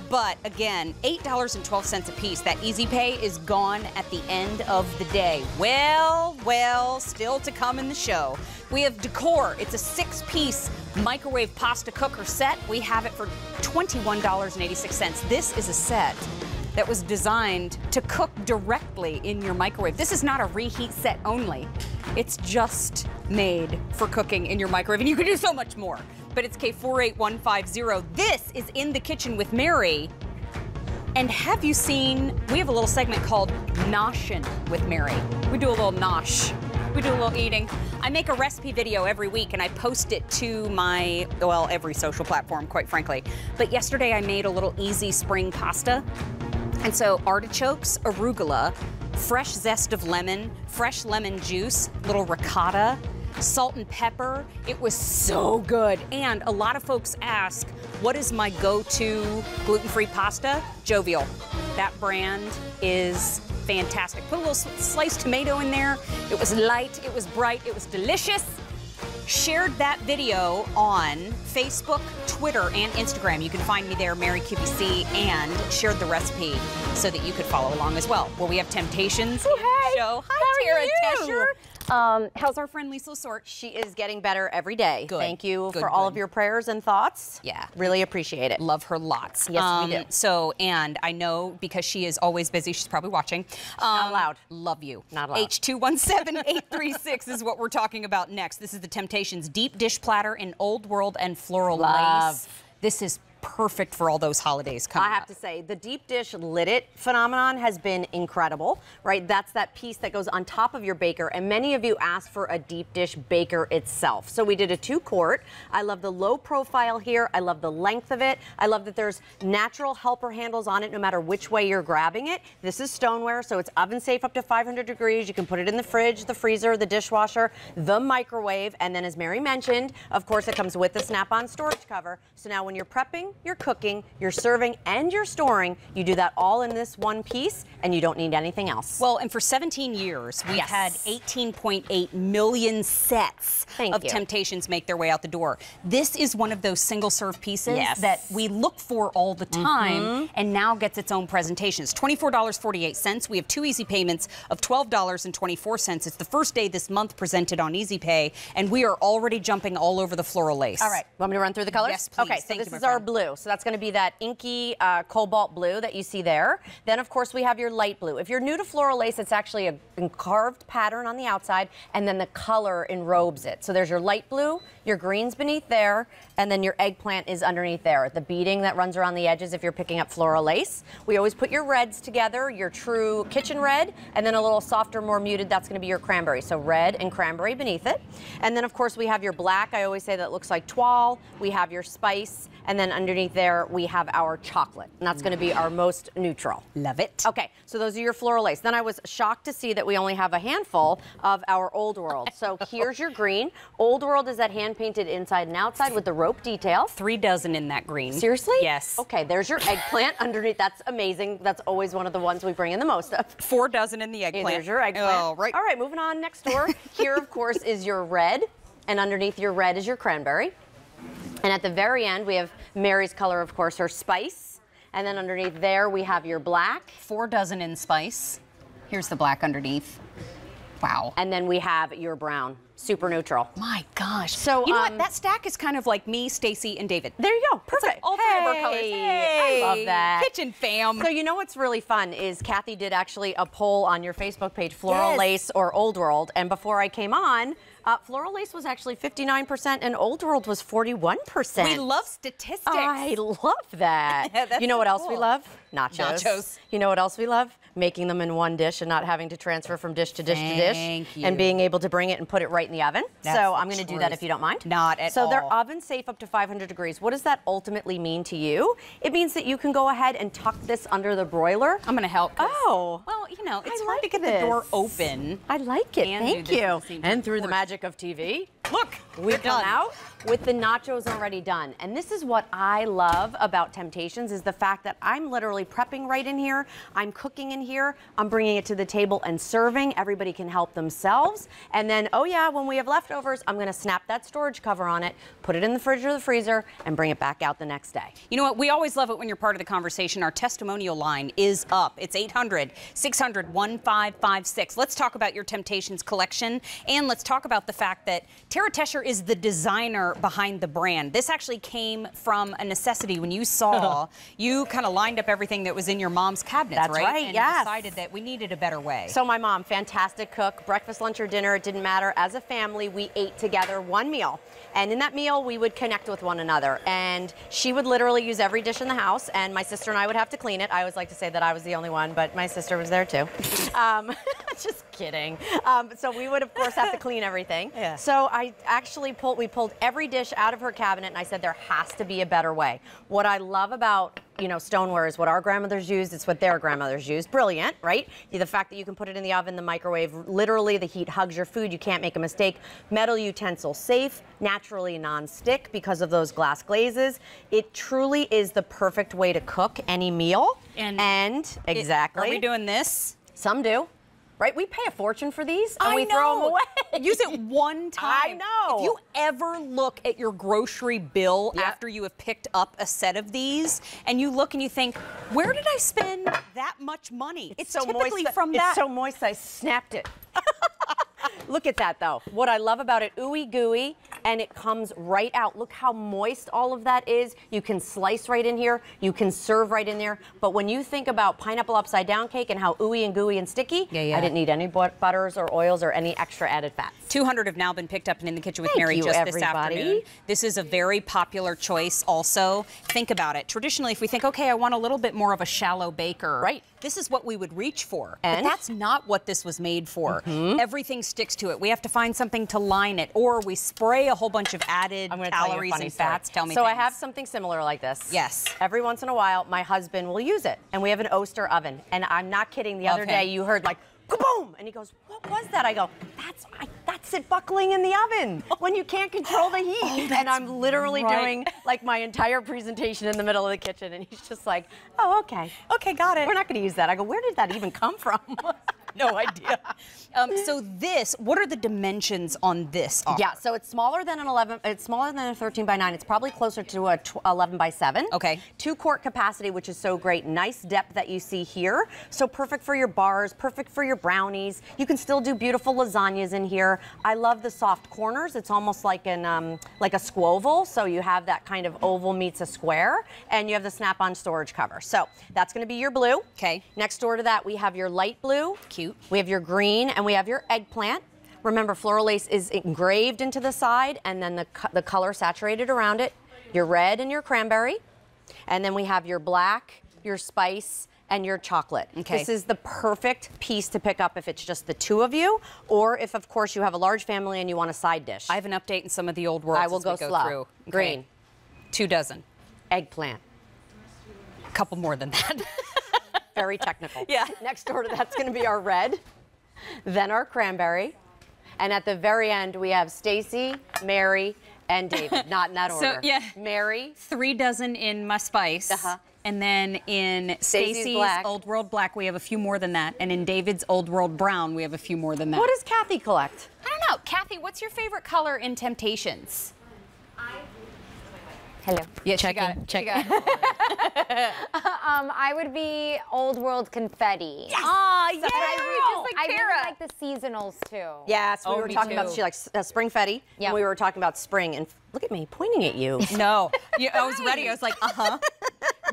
But again, $8.12 a piece. That easy pay is gone at the end of the day. Well, still to come in the show. We have decor. It's a 6-piece microwave pasta cooker set. We have it for $21.86. This is a set that was designed to cook directly in your microwave. This is not a reheat set only. It's just made for cooking in your microwave, and you can do so much more. But it's K48150. This is In the Kitchen with Mary. And have you seen, we have a little segment called Noshin' with Mary. We do a little nosh. We do a little eating. I make a recipe video every week and I post it to my, well, every social platform, quite frankly. But yesterday I made a little easy spring pasta. And so artichokes, arugula, fresh zest of lemon, fresh lemon juice, little ricotta, salt and pepper. It was so good. And a lot of folks ask, what is my go-to gluten-free pasta? Jovial. That brand is fantastic. Put a little sliced tomato in there. It was light, it was bright, it was delicious. Shared that video on Facebook, Twitter, and Instagram. You can find me there, Mary QVC, and shared the recipe so that you could follow along as well. Well, we have Temptations in the show. Hi, Tara Tesher. How's our friend Lisa Sort? She is getting better every day. Good. Thank you for all of your prayers and thoughts. Yeah. Really appreciate it. Love her lots. Yes, we do. So, and I know because she is always busy, she's probably watching. Not allowed. Love you. Not allowed. H217836 is what we're talking about next. This is the Temptations deep dish platter in Old World and floral Love. lace. This is perfect for all those holidays coming I have to say, the deep dish lit it phenomenon has been incredible, right? That's that piece that goes on top of your baker, and many of you asked for a deep dish baker itself. So we did a 2-quart. I love the low profile here. I love the length of it. I love that there's natural helper handles on it no matter which way you're grabbing it. This is stoneware, so it's oven safe up to 500 degrees. You can put it in the fridge, the freezer, the dishwasher, the microwave, and then as Mary mentioned, of course, it comes with the snap-on storage cover. So now when you're prepping, you're cooking, you're serving, and you're storing. You do that all in this one piece, and you don't need anything else. Well, and for 17 years, we've had 18.8 million sets of Temptations make their way out the door. This is one of those single-serve pieces that we look for all the time, and now gets its own presentations. $24.48. We have 2 easy payments of $12.24. It's the first day this month presented on Easy Pay, and we are already jumping all over the floral lace. All right. Want me to run through the colors? Yes, please. Okay, so this is our blue. So that's going to be that inky cobalt blue that you see there. Then, of course, we have your light blue. If you're new to floral lace, it's actually a carved pattern on the outside, and then the color enrobes it. So there's your light blue, your greens beneath there, and then your eggplant is underneath there. The beading that runs around the edges if you're picking up floral lace. We always put your reds together, your true kitchen red, and then a little softer, more muted, that's going to be your cranberry. So red and cranberry beneath it. And then, of course, we have your black. I always say that looks like toile. We have your spice, and then underneath there we have our chocolate, and that's going to be our most neutral. Love it. Okay, so those are your floral lace. Then I was shocked to see that we only have a handful of our Old World. So here's your green. Old World is that hand painted inside and outside with the rope detail. 3 dozen in that green. Seriously? Yes. Okay, there's your eggplant underneath. That's amazing. That's always one of the ones we bring in the most of. 4 dozen in the eggplant. There's your eggplant. Oh, right. All right, moving on next door. Here, of course, is your red, and underneath your red is your cranberry. And at the very end, we have Mary's color, of course, her spice. And then underneath there, we have your black. 4 dozen in spice. Here's the black underneath. Wow. And then we have your brown, super neutral. My gosh. So you know what? That stack is kind of like me, Stacy, and David. There you go. Perfect. Like all 3 of our colors. Hey, I love that. Kitchen fam. So you know what's really fun is Kathy did actually a poll on your Facebook page, Floral Lace or Old World. And before I came on, Floral Lace was actually 59% and Old World was 41%. We love statistics. I love that. You know what else we love? Nachos. Nachos. You know what else we love? Making them in one dish and not having to transfer from dish to dish to dish. Thank you. And being able to bring it and put it right in the oven. That's so I'm the going to do that truth. if you don't mind. Not at all. So they're oven safe up to 500 degrees. What does that ultimately mean to you? It means that you can go ahead and tuck this under the broiler. I'm going to help. Oh. Well, you know, it's I hard like to get the door open. I like it. And Thank do this you. at the same time, And through of the course. magic of TV. Look, We they're come done. out with the nachos already done. And this is what I love about Temptations is the fact that I'm literally prepping right in here. I'm cooking in here. I'm bringing it to the table and serving. Everybody can help themselves. And then, oh yeah, when we have leftovers, I'm going to snap that storage cover on it, put it in the fridge or the freezer, and bring it back out the next day. You know what? We always love it when you're part of the conversation. Our testimonial line is up. It's 800-600-1556. Let's talk about your Temptations collection, and let's talk about the fact that Tara Tescher is the designer behind the brand. This actually came from a necessity when you saw, you kind of lined up everything that was in your mom's cabinets, That's right? right, And yes. decided that we needed a better way. So my mom, fantastic cook, breakfast, lunch, or dinner, it didn't matter. As a family, we ate together one meal. And in that meal, we would connect with one another. And she would literally use every dish in the house, and my sister and I would have to clean it. I always like to say that I was the only one, but my sister was there too. Just kidding. So we would, of course, have to clean everything. Yeah. So I actually pulled every dish out of her cabinet, and I said there has to be a better way. What I love about stoneware is what our grandmothers used. It's what their grandmothers used. Brilliant, right? The fact that you can put it in the oven, the microwave, literally the heat hugs your food. You can't make a mistake. Metal utensil safe, naturally non-stick because of those glass glazes. It truly is the perfect way to cook any meal. And exactly. Are we doing this? Some do. Right? We pay a fortune for these and I we know. throw them away. Use it one time. I know. If you ever look at your grocery bill after you have picked up a set of these and you look and you think, where did I spend that much money? It's so typically moist, from that. It's so moist I snapped it. Look at that though. What I love about it, ooey gooey, and it comes right out. Look how moist all of that is. You can slice right in here. You can serve right in there. But when you think about pineapple upside down cake and how ooey and gooey and sticky, I didn't need any butters or oils or any extra added fats. 200 have now been picked up and in the kitchen with Thank Mary you, just everybody. this afternoon. This is a very popular choice also. Think about it. Traditionally, if we think, okay, I want a little bit more of a shallow baker. Right. This is what we would reach for. And? But that's not what this was made for. Everything sticks to it. We have to find something to line it, or we spray a whole bunch of added calories and fats. Tell me So I things. have something similar like this. Yes. Every once in a while, my husband will use it, and we have an Oster oven. And I'm not kidding. The Love other day, him. you heard like, kaboom! And he goes, what was that? I go, that's nuts it buckling in the oven when you can't control the heat. And I'm literally doing like my entire presentation in the middle of the kitchen, and he's just like, oh, okay. Okay, got it. We're not going to use that. I go, where did that even come from? No idea. So this, what are the dimensions on this? Yeah, so it's smaller than an 11. It's smaller than a 13 by 9. It's probably closer to a 11 by 7. Okay. 2-quart capacity, which is so great. Nice depth that you see here. So perfect for your bars, perfect for your brownies. You can still do beautiful lasagnas in here. I love the soft corners. It's almost like an like a squoval. So you have that kind of oval meets a square, and you have the snap-on storage cover. So that's going to be your blue. Okay. Next door to that, we have your light blue. Cute. We have your green, and we have your eggplant. Remember, floral lace is engraved into the side, and then the color saturated around it. Your red and your cranberry. And then we have your black, your spice, and your chocolate. Okay. This is the perfect piece to pick up if it's just the two of you, or if, of course, you have a large family and you want a side dish. I have an update in some of the old worlds. I will go slow. Through. Okay. Green. 2 dozen. Eggplant. A couple more than that. Very technical. Yeah. Next door to that's going to be our red, then our cranberry, and at the very end we have Stacy, Mary, and David. Not in that order. So yeah, Mary. 3 dozen in my spice. And then in Stacy's Old World Black, we have a few more than that. And in David's Old World Brown, we have a few more than that. What does Kathy collect? I don't know. Kathy, what's your favorite color in Temptations? Hello. Yeah, check it. Check it. I would be Old World Confetti. Yes! I like really like the seasonals too. Yes, we were talking about, she likes spring fetty, and we were talking about spring, and look at me pointing at you. No, I was ready. I was like,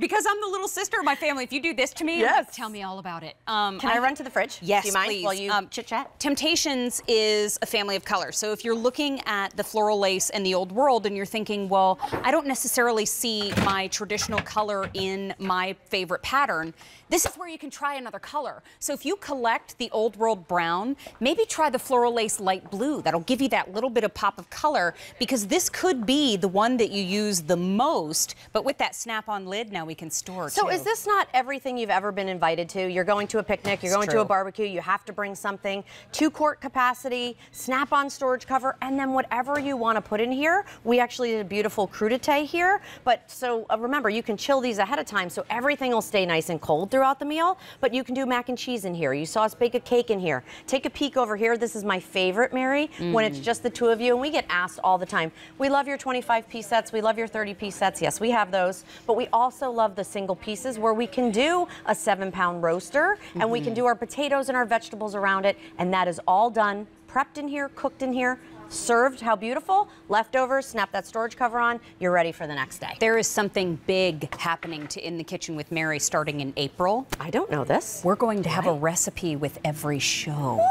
because I'm the little sister of my family. If you do this to me, tell me all about it. Can I run to the fridge? Yes, do you mind? please. While you chit-chat? Temptations is a family of colors. So if you're looking at the floral lace and the Old World and you're thinking, well, I don't necessarily see my traditional color in my favorite pattern, this is where you can try another color. So if you collect the Old World Brown, maybe try the floral lace light blue. That'll give you that little bit of pop of color, because this could be the one that you use the most, but with that snap-on lid, now we can store So too. is this not everything you've ever been invited to? You're going to a picnic, you're going to a barbecue, you have to bring something, 2-quart capacity, snap-on storage cover, and then whatever you want to put in here. We actually did a beautiful crudité here, but so remember, you can chill these ahead of time so everything will stay nice and cold throughout the meal, but you can do mac and cheese in here. You saw us bake a cake in here. Take a peek over here. This is my favorite, Mary, when it's just the two of you, and we get asked all the time, we love your 25-piece sets, we love your 30-piece sets. Yes, we have those, but we also love the single pieces where we can do a 7-pound roaster, and we can do our potatoes and our vegetables around it, and that is all done, prepped in here, cooked in here, served. How beautiful. Leftovers, snap that storage cover on, you're ready for the next day. There is something big happening to In the Kitchen with Mary starting in April. I don't know this. We're going to have a recipe with every show.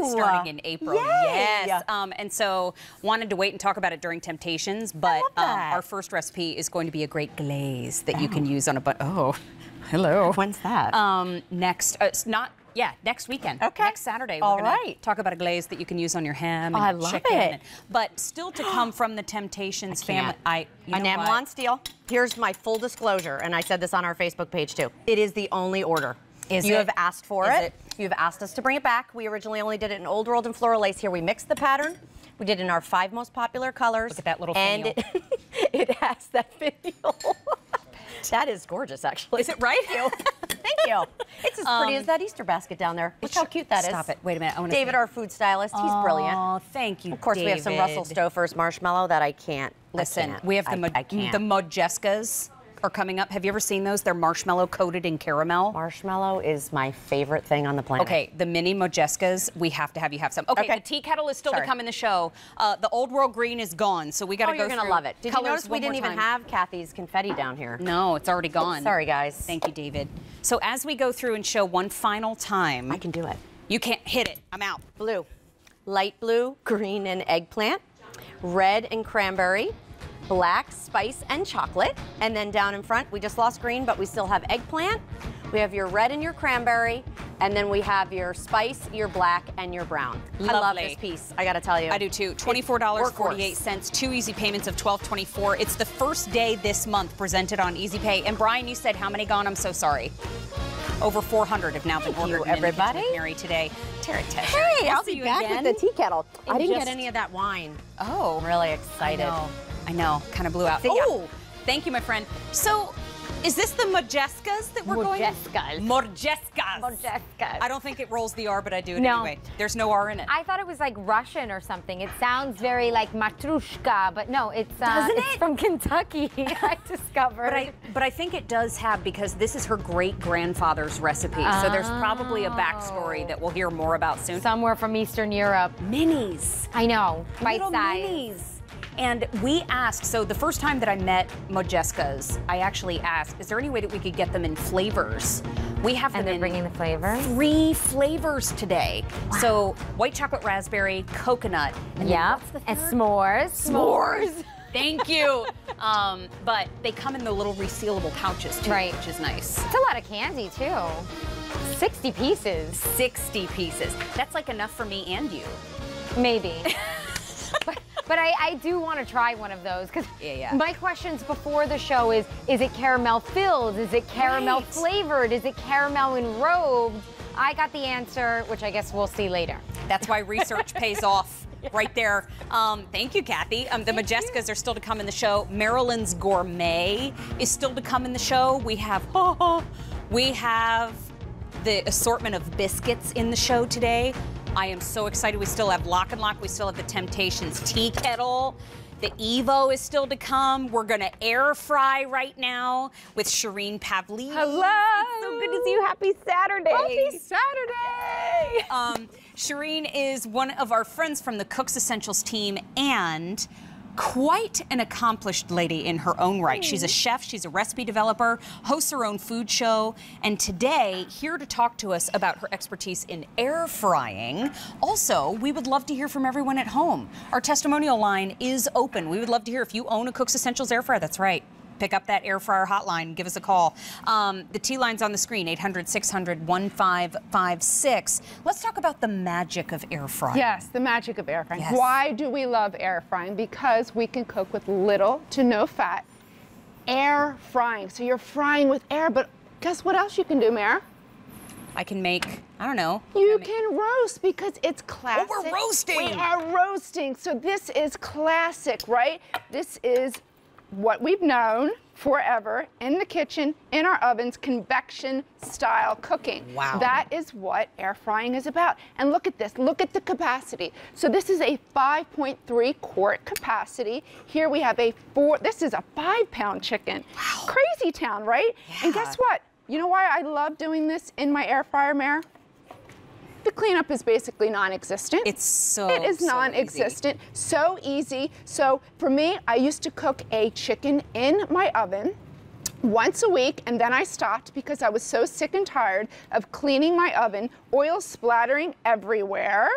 Starting in April. Yay. Yes. And so wanted to wait and talk about it during Temptations, but our first recipe is going to be a great glaze that you can use on a hello. When's that? Next next weekend. Okay. Next Saturday. We're gonna talk about a glaze that you can use on your ham and chicken. But still to come from the Temptations family. Enamel on steel. Here's my full disclosure, and I said this on our Facebook page too. It is the only order. You have asked for it. You've asked us to bring it back. We originally only did it in Old World and Floral Lace. Here we mixed the pattern. We did it in our 5 most popular colors. Look at that little finial. And it has that finial. That is gorgeous, actually. Is it right? Thank you. It's as pretty as that Easter basket down there. Look how cute that is. Stop it. Wait a minute. I want to David, our food stylist, he's brilliant. Oh, thank you, Of course, we have some Russell Stouffer's marshmallow that I can't. Listen, we have the Mojeskas are coming up. Have you ever seen those? They're marshmallow coated in caramel. Marshmallow is my favorite thing on the planet. Okay, the mini Mojeskas, we have to have you have some. Okay, the tea kettle is still to come in the show. The Old World Green is gone, so we got to go you're going to love it. Did you notice we didn't even have Kathy's confetti down here? No, it's already gone. Sorry, guys. Thank you, David. So as we go through and show one final time. I can do it. You can't hit it. I'm out. Blue, light blue, green and eggplant, red and cranberry, black, spice, and chocolate. And then down in front, we just lost green, but we still have eggplant. We have your red and your cranberry, and then we have your spice, your black, and your brown. Lovely. I love this piece, I gotta tell you. I do too. $24.48, 2 easy payments of $12.24. It's the first day this month presented on Easy Pay. And Brian, you said how many gone? I'm so sorry. Over 400 have now been ordered in the kitchen with Mary today. Hey, I'll be back with the tea kettle. I didn't get any of that wine. Oh. I'm really excited. I know. Kind of blew out. Oh, thank you, my friend. So, is this the Mojescas that we're going? Mojescas. I don't think it rolls the R, but I do it anyway. There's no R in it. I thought it was like Russian or something. It sounds very like matrushka, but no, it's it's from Kentucky. I discovered. But I think it does have, because this is her great-grandfather's recipe. So there's probably a backstory that we'll hear more about soon. Somewhere from Eastern Europe. Minis. I know. Little minis. And we asked, so the first time that I met Mojescas, I actually asked, is there any way that we could get them in flavors? We have them in bringing the flavor? 3 flavors today. Wow. So white chocolate raspberry, coconut. And and s'mores. S'mores. Thank you. But they come in the little resealable pouches too, which is nice. It's a lot of candy too. 60 pieces. 60 pieces. That's like enough for me and you. Maybe. But I do want to try one of those, because my questions before the show is it caramel filled? Is it caramel flavored? Is it caramel enrobed? I got the answer, which I guess we'll see later. That's why research pays off right there. Thank you, Kathy. The Mojescas are still to come in the show. Maryland's Gourmet is still to come in the show. We have the assortment of biscuits in the show today. I am so excited. We still have Lock and Lock. We still have the Temptations tea kettle. The Evo is still to come. We're going to air fry right now with Shireen Pavli. Hello. It's so good to see you. Happy Saturday. Happy Saturday. Shireen is one of our friends from the Cooks Essentials team and quite an accomplished lady in her own right. She's a chef, she's a recipe developer, hosts her own food show, and today, here to talk to us about her expertise in air frying. Also, we would love to hear from everyone at home. Our testimonial line is open. We would love to hear if you own a Cooks Essentials air fryer. That's right. Pick up that air fryer hotline, give us a call. The T line's on the screen, 800-600-1556. Let's talk about the magic of air frying. Yes, the magic of air frying. Yes. Why do we love air frying? Because we can cook with little to no fat. Air frying, so you're frying with air, but guess what else you can do, Mare? I can make, I don't know. You can roast, because it's classic. Oh, we're roasting. We are roasting, so this is classic, right? This is what we've known forever in the kitchen, in our ovens, convection style cooking. Wow. That is what air frying is about. And look at this, look at the capacity. So this is a 5.3 quart capacity. Here we have this is a 5-pound chicken. Wow. Crazy town, right? Yeah. And guess what? You know why I love doing this in my air fryer, Mare? The cleanup is basically non-existent. It is non-existent, so easy. So for me, I used to cook a chicken in my oven once a week, and then I stopped because I was so sick and tired of cleaning my oven, oil splattering everywhere.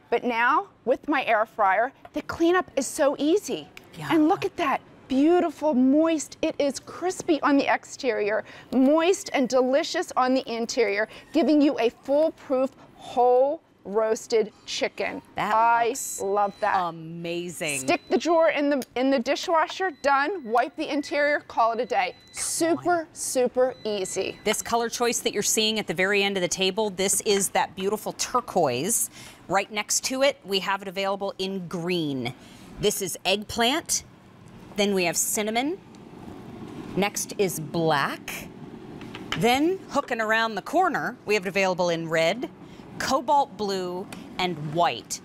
But now, with my air fryer, the cleanup is so easy. Yeah. And look at that. Beautiful, moist. It is crispy on the exterior, moist and delicious on the interior, giving you a foolproof, whole roasted chicken. I love that. Amazing. Stick the drawer in the dishwasher, done. Wipe the interior, call it a day. Super, super easy. This color choice that you're seeing at the very end of the table, this is that beautiful turquoise. Right next to it, we have it available in green. This is eggplant. Then we have cinnamon. Next is black. Then, hooking around the corner, we have it available in red, cobalt blue, and white.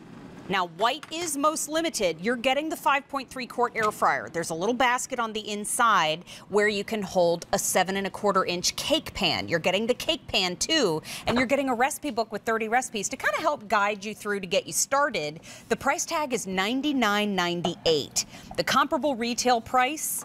Now, white is most limited. You're getting the 5.3 quart air fryer. There's a little basket on the inside where you can hold a 7¼ inch cake pan. You're getting the cake pan too, and you're getting a recipe book with 30 recipes to kind of help guide you through to get you started. The price tag is $99.98. The comparable retail price,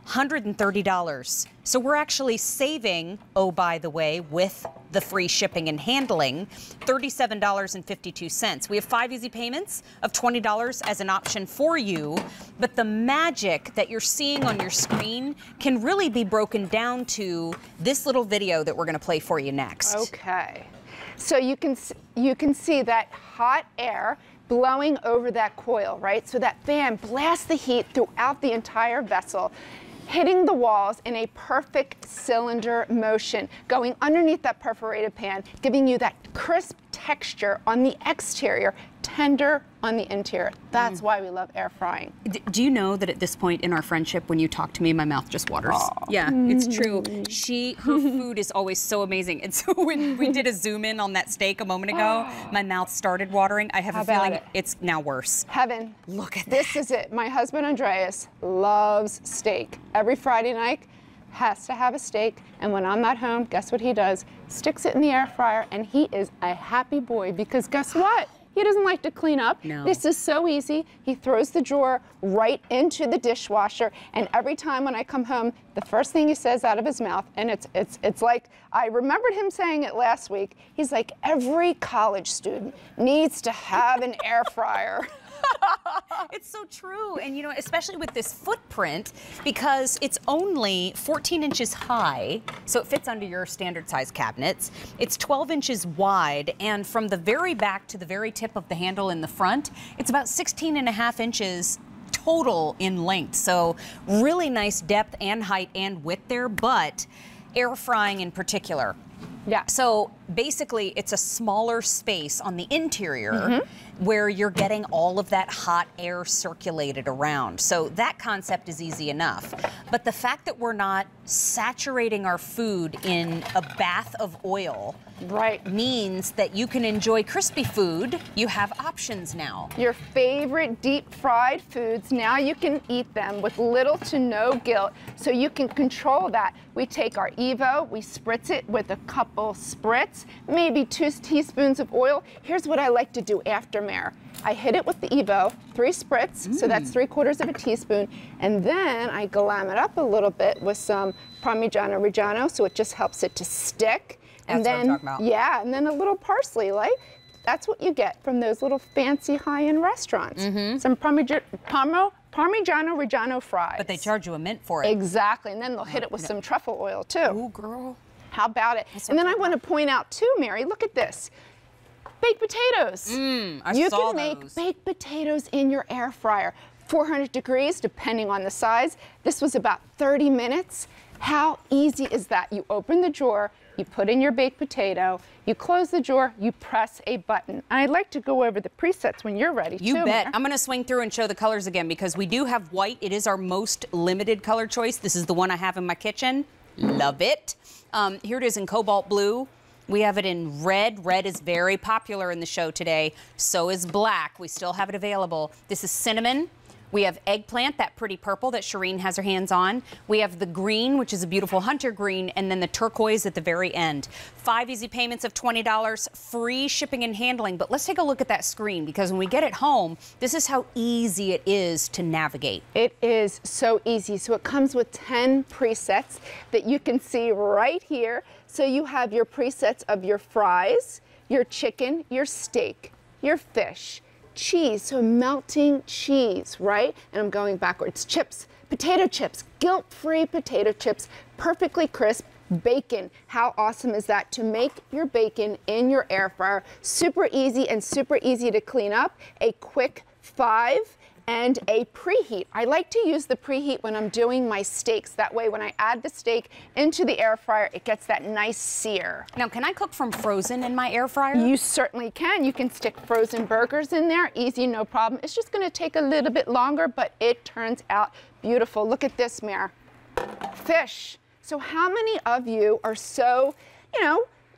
$130. So we're actually saving, oh, by the way, with the free shipping and handling, $37.52. We have 5 easy payments of $20 as an option for you, but the magic that you're seeing on your screen can really be broken down to this little video that we're going to play for you next. Okay. So you can see that hot air blowing over that coil, right? So that fan blasts the heat throughout the entire vessel. hitting the walls in a perfect cylinder motion, going underneath that perforated pan, giving you that crisp texture on the exterior, tender on the interior. That's why we love air frying. Do you know that at this point in our friendship, when you talk to me, my mouth just waters? Aww. Yeah, it's true. Her food is always so amazing. And so when we did a zoom in on that steak a moment ago, my mouth started watering. I have a feeling it's now worse. Heaven. Look at this. This is it. My husband Andreas loves steak. Every Friday night has to have a steak, and when I'm not home, guess what he does? Sticks it in the air fryer, and he is a happy boy because guess what? He doesn't like to clean up. No. This is so easy. He throws the drawer right into the dishwasher, and every time when I come home, the first thing he says out of his mouth, and it's like, I remembered him saying it last week, he's like, every college student needs to have an air fryer. It's so true. And, you know, especially with this footprint, because it's only 14 inches high, so it fits under your standard size cabinets. It's 12 inches wide, and from the very back to the very tip of the handle in the front, it's about 16.5 inches total in length. So really nice depth and height and width there, but air frying in particular. Yeah. So basically, it's a smaller space on the interior where you're getting all of that hot air circulated around. So that concept is easy enough. But the fact that we're not saturating our food in a bath of oil means that you can enjoy crispy food. You have options now. Your favorite deep fried foods, now you can eat them with little to no guilt, so you can control that. We take our Evo, we spritz it with a couple spritz, maybe 2 teaspoons of oil. Here's what I like to do after Mare. I hit it with the Evo, 3 spritz, so that's 3/4 of a teaspoon, and then I glam it up a little bit with some Parmigiano Reggiano, so it just helps it to stick. And That's what I'm talking about. Yeah, and then a little parsley, like that's what you get from those little fancy high-end restaurants. Some Parmigiano Reggiano fries. But they charge you a mint for it. Exactly, and then they'll hit it with some truffle oil too. Ooh, girl. How about it? And then I want to point out too, Mary, look at this. Baked potatoes. You can make baked potatoes in your air fryer. 400 degrees, depending on the size. This was about 30 minutes. How easy is that? You open the drawer, you put in your baked potato, you close the drawer, you press a button. And I'd like to go over the presets when you're ready. You too, bet. Mare. I'm going to swing through and show the colors again because we do have white. It is our most limited color choice. This is the one I have in my kitchen. Love it. Here it is in cobalt blue. We have it in red. Red is very popular in the show today. So is black. We still have it available. This is cinnamon. We have eggplant, that pretty purple that Shireen has her hands on. We have the green, which is a beautiful hunter green, and then the turquoise at the very end. 5 easy payments of $20, free shipping and handling. But let's take a look at that screen because when we get it home, this is how easy it is to navigate. It is so easy. So it comes with 10 presets that you can see right here. So you have your presets of your fries, your chicken, your steak, your fish, cheese, so melting cheese, right? And I'm going backwards. Chips, potato chips, guilt-free potato chips, perfectly crisp. Bacon, how awesome is that to make your bacon in your air fryer? Super easy and super easy to clean up. A quick 5 and a preheat. I like to use the preheat when I'm doing my steaks. That way when I add the steak into the air fryer, it gets that nice sear. Now, can I cook from frozen in my air fryer? You certainly can. You can stick frozen burgers in there. Easy, no problem. It's just gonna take a little bit longer, but it turns out beautiful. Look at this, Mare. Fish. So how many of you are so,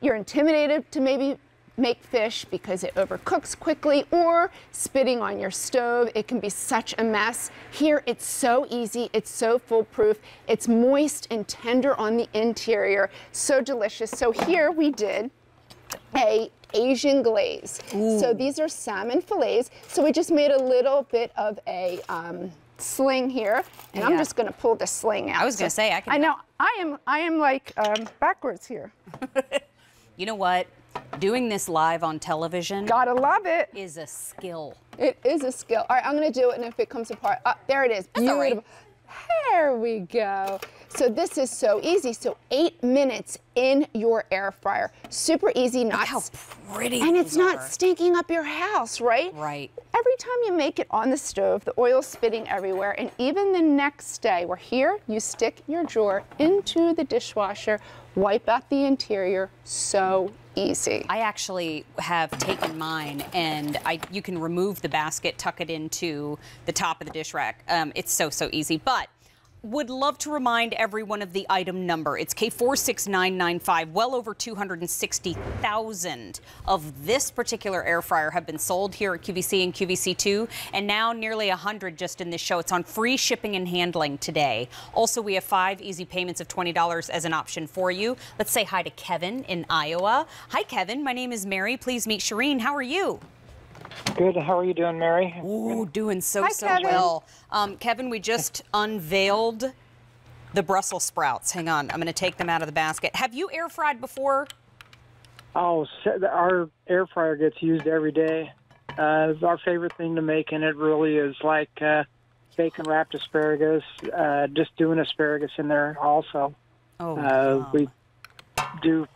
you're intimidated to maybe make fish because it overcooks quickly, or spitting on your stove, it can be such a mess. Here it's so easy, it's so foolproof, it's moist and tender on the interior, so delicious. So here we did a Asian glaze. Ooh. So these are salmon fillets, so we just made a little bit of a sling here, and I'm just gonna pull the sling out. I was gonna say, I can. I know, I am like backwards here. You know what? Doing this live on television, gotta love it, is a skill. It is a skill. All right, I'm gonna do it, and if it comes apart, there it is. That's all right. There we go. So this is so easy. So 8 minutes in your air fryer. Super easy. Not Look how pretty and it's these not are. stinking up your house, right? Right. Every time you make it on the stove, the oil's spitting everywhere. And even the next day, we're here, you stick your drawer into the dishwasher, wipe out the interior. So easy. I actually have taken mine, and you can remove the basket, tuck it into the top of the dish rack. It's so easy. But would love to remind everyone of the item number. It's K46995. Well over 260,000 of this particular air fryer have been sold here at QVC and QVC2, and now nearly 100 just in this show. It's on free shipping and handling today. Also, we have 5 easy payments of $20 as an option for you. Let's say hi to Kevin in Iowa. Hi, Kevin. My name is Mary. Please meet Shireen. How are you? Good. How are you doing, Mary? Ooh, doing so Kevin. well. Kevin, we just unveiled the Brussels sprouts. Hang on, I'm going to take them out of the basket. Have you air fried before? Oh, our air fryer gets used every day. Our favorite thing to make in it really is like bacon wrapped asparagus. Just doing asparagus in there also. Oh, wow. We do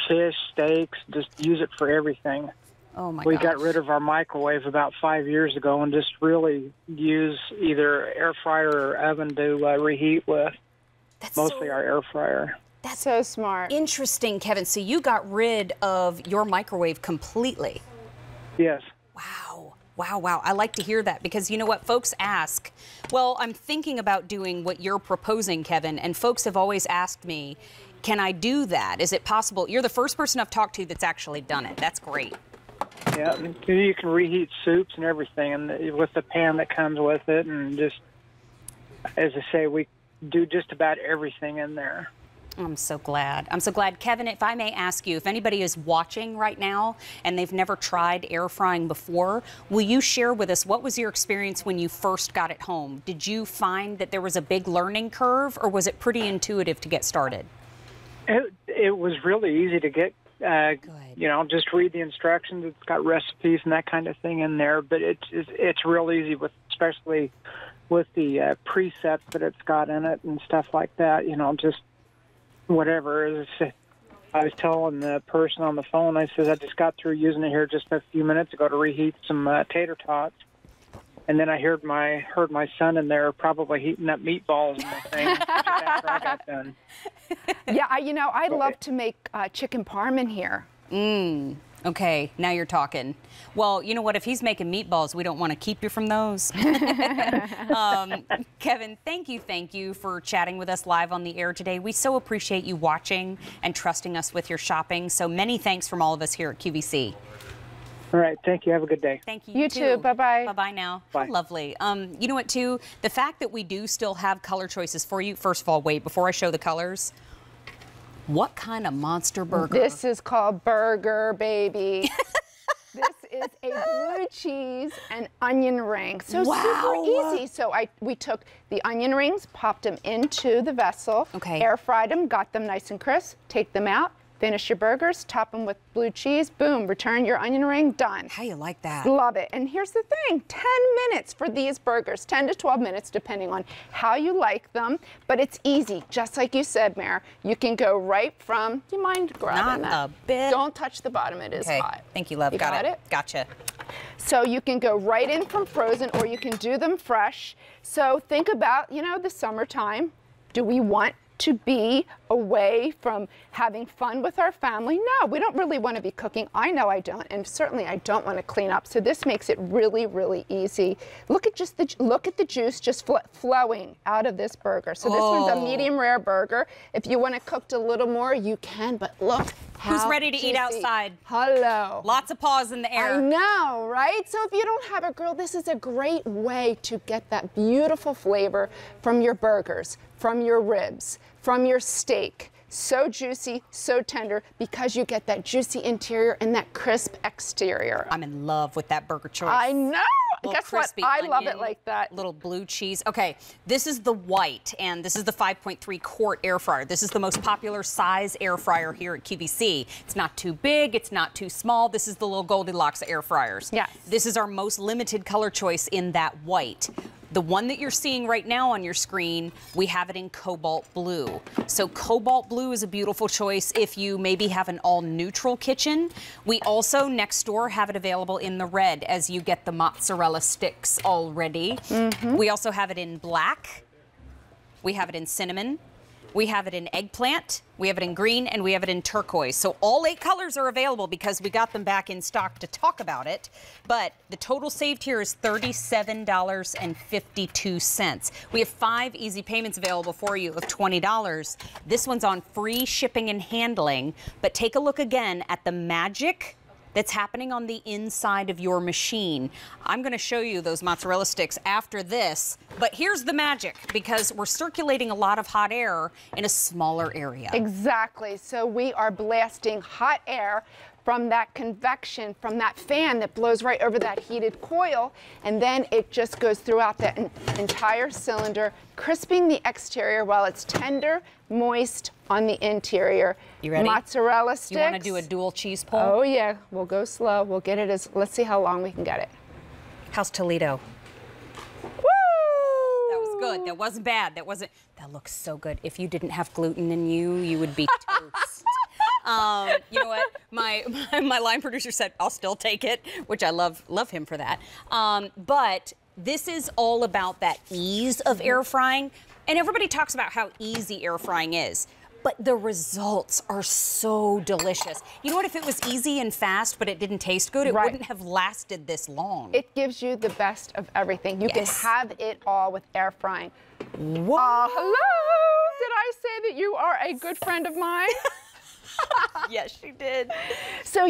fish, steaks. Just use it for everything. Oh my We gosh. got rid of our microwave about 5 years ago and just really use either air fryer or oven to reheat with. Mostly our air fryer. That's so smart. Interesting, Kevin. So you got rid of your microwave completely. Yes. Wow. Wow, wow. I like to hear that because you know what? Folks ask, well, I'm thinking about doing what you're proposing, Kevin, and folks have always asked me, can I do that? Is it possible? You're the first person I've talked to that's actually done it. That's great. Yeah, you can reheat soups and everything, and with the pan that comes with it, and just, as I say, we do just about everything in there. I'm so glad. I'm so glad. Kevin, if I may ask you, if anybody is watching right now and they've never tried air frying before, will you share with us what was your experience when you first got it home? Did you find that there was a big learning curve, or was it pretty intuitive to get started? It was really easy to get. You know, just read the instructions. It's got recipes and that kind of thing in there, but it's real easy, especially with the presets that it's got in it and stuff like that. You know, just whatever. I was telling the person on the phone, I said I just got through using it here just a few minutes ago to reheat some tater tots, and then I heard my son in there probably heating up meatballs and the thing just after I got done. Yeah, I love to make chicken parm in here. Okay, now you're talking. Well, you know what? If he's making meatballs, we don't want to keep you from those. Kevin, thank you for chatting with us live on the air today. We so appreciate you watching and trusting us with your shopping. So many thanks from all of us here at QVC. All right, thank you. Have a good day. Thank you. You too. Bye-bye. Bye-bye now. Bye. How lovely. You know what, too? The fact that we do still have color choices for you. First of all, wait, before I show the colors, what kind of monster burger? This is called burger, baby. This is a blue cheese and onion ring. So super easy. So we took the onion rings, popped them into the vessel, air fried them, got them nice and crisp, take them out, finish your burgers, top them with blue cheese, boom, return your onion ring, done. How you like that? Love it. And here's the thing, 10 minutes for these burgers, 10 to 12 minutes depending on how you like them, but it's easy, just like you said, Mare. You can go right from, do you mind grabbing that? Not a bit. Don't touch the bottom, it is hot. Thank you, love. You got it? Gotcha. So you can go right in from frozen or you can do them fresh. So think about, the summertime. Do we want to be away from having fun with our family? No, we don't really want to be cooking. I know I don't, and certainly I don't want to clean up. So this makes it really, really easy. Look at the juice just flowing out of this burger. So this one's a medium rare burger. If you want it cooked a little more, you can, but look how Who's ready to juicy. eat outside? Hello. Lots of paws in the air. I know, right? So if you don't have a grill, this is a great way to get that beautiful flavor from your burgers, from your ribs, from your steak. So juicy, so tender, because you get that juicy interior and that crisp exterior. I'm in love with that burger choice. I know. Guess what? Crispy I love onion, it like that. Little blue cheese. Okay, this is the white, and this is the 5.3 quart air fryer. This is the most popular size air fryer here at QVC. It's not too big, it's not too small. This is the little Goldilocks air fryers. Yes. This is our most limited color choice in that white. The one that you're seeing right now on your screen, we have it in cobalt blue. So cobalt blue is a beautiful choice if you maybe have an all-neutral kitchen. We also, next door, have it available in the red as you get the mozzarella sticks already. We also have it in black. We have it in cinnamon. We have it in eggplant, we have it in green, and we have it in turquoise. So all 8 colors are available because we got them back in stock to talk about it. But the total saved here is $37.52. We have 5 easy payments available for you of $20. This one's on free shipping and handling. But take a look again at the magic that's happening on the inside of your machine. I'm gonna show you those mozzarella sticks after this, but here's the magic, because we're circulating a lot of hot air in a smaller area. Exactly, so we are blasting hot air from that convection, from that fan that blows right over that heated coil, and then it just goes throughout that entire cylinder, crisping the exterior while it's tender, moist on the interior. You ready? Mozzarella sticks. You want to do a dual cheese pull? Oh yeah, we'll go slow. We'll get it as, let's see how long we can get it. How's Toledo? Woo! That was good. That wasn't bad. That looks so good. If you didn't have gluten in you, you would be toast. You know what? My line producer said, I'll still take it, which I love him for that. But this is all about that ease of air frying. And everybody talks about how easy air frying is, but the results are so delicious. You know what? If it was easy and fast, but it didn't taste good, it wouldn't have lasted this long. It gives you the best of everything. You can have it all with air frying. Whoa. Hello! Did I say that you are a good friend of mine? Yes, she did. So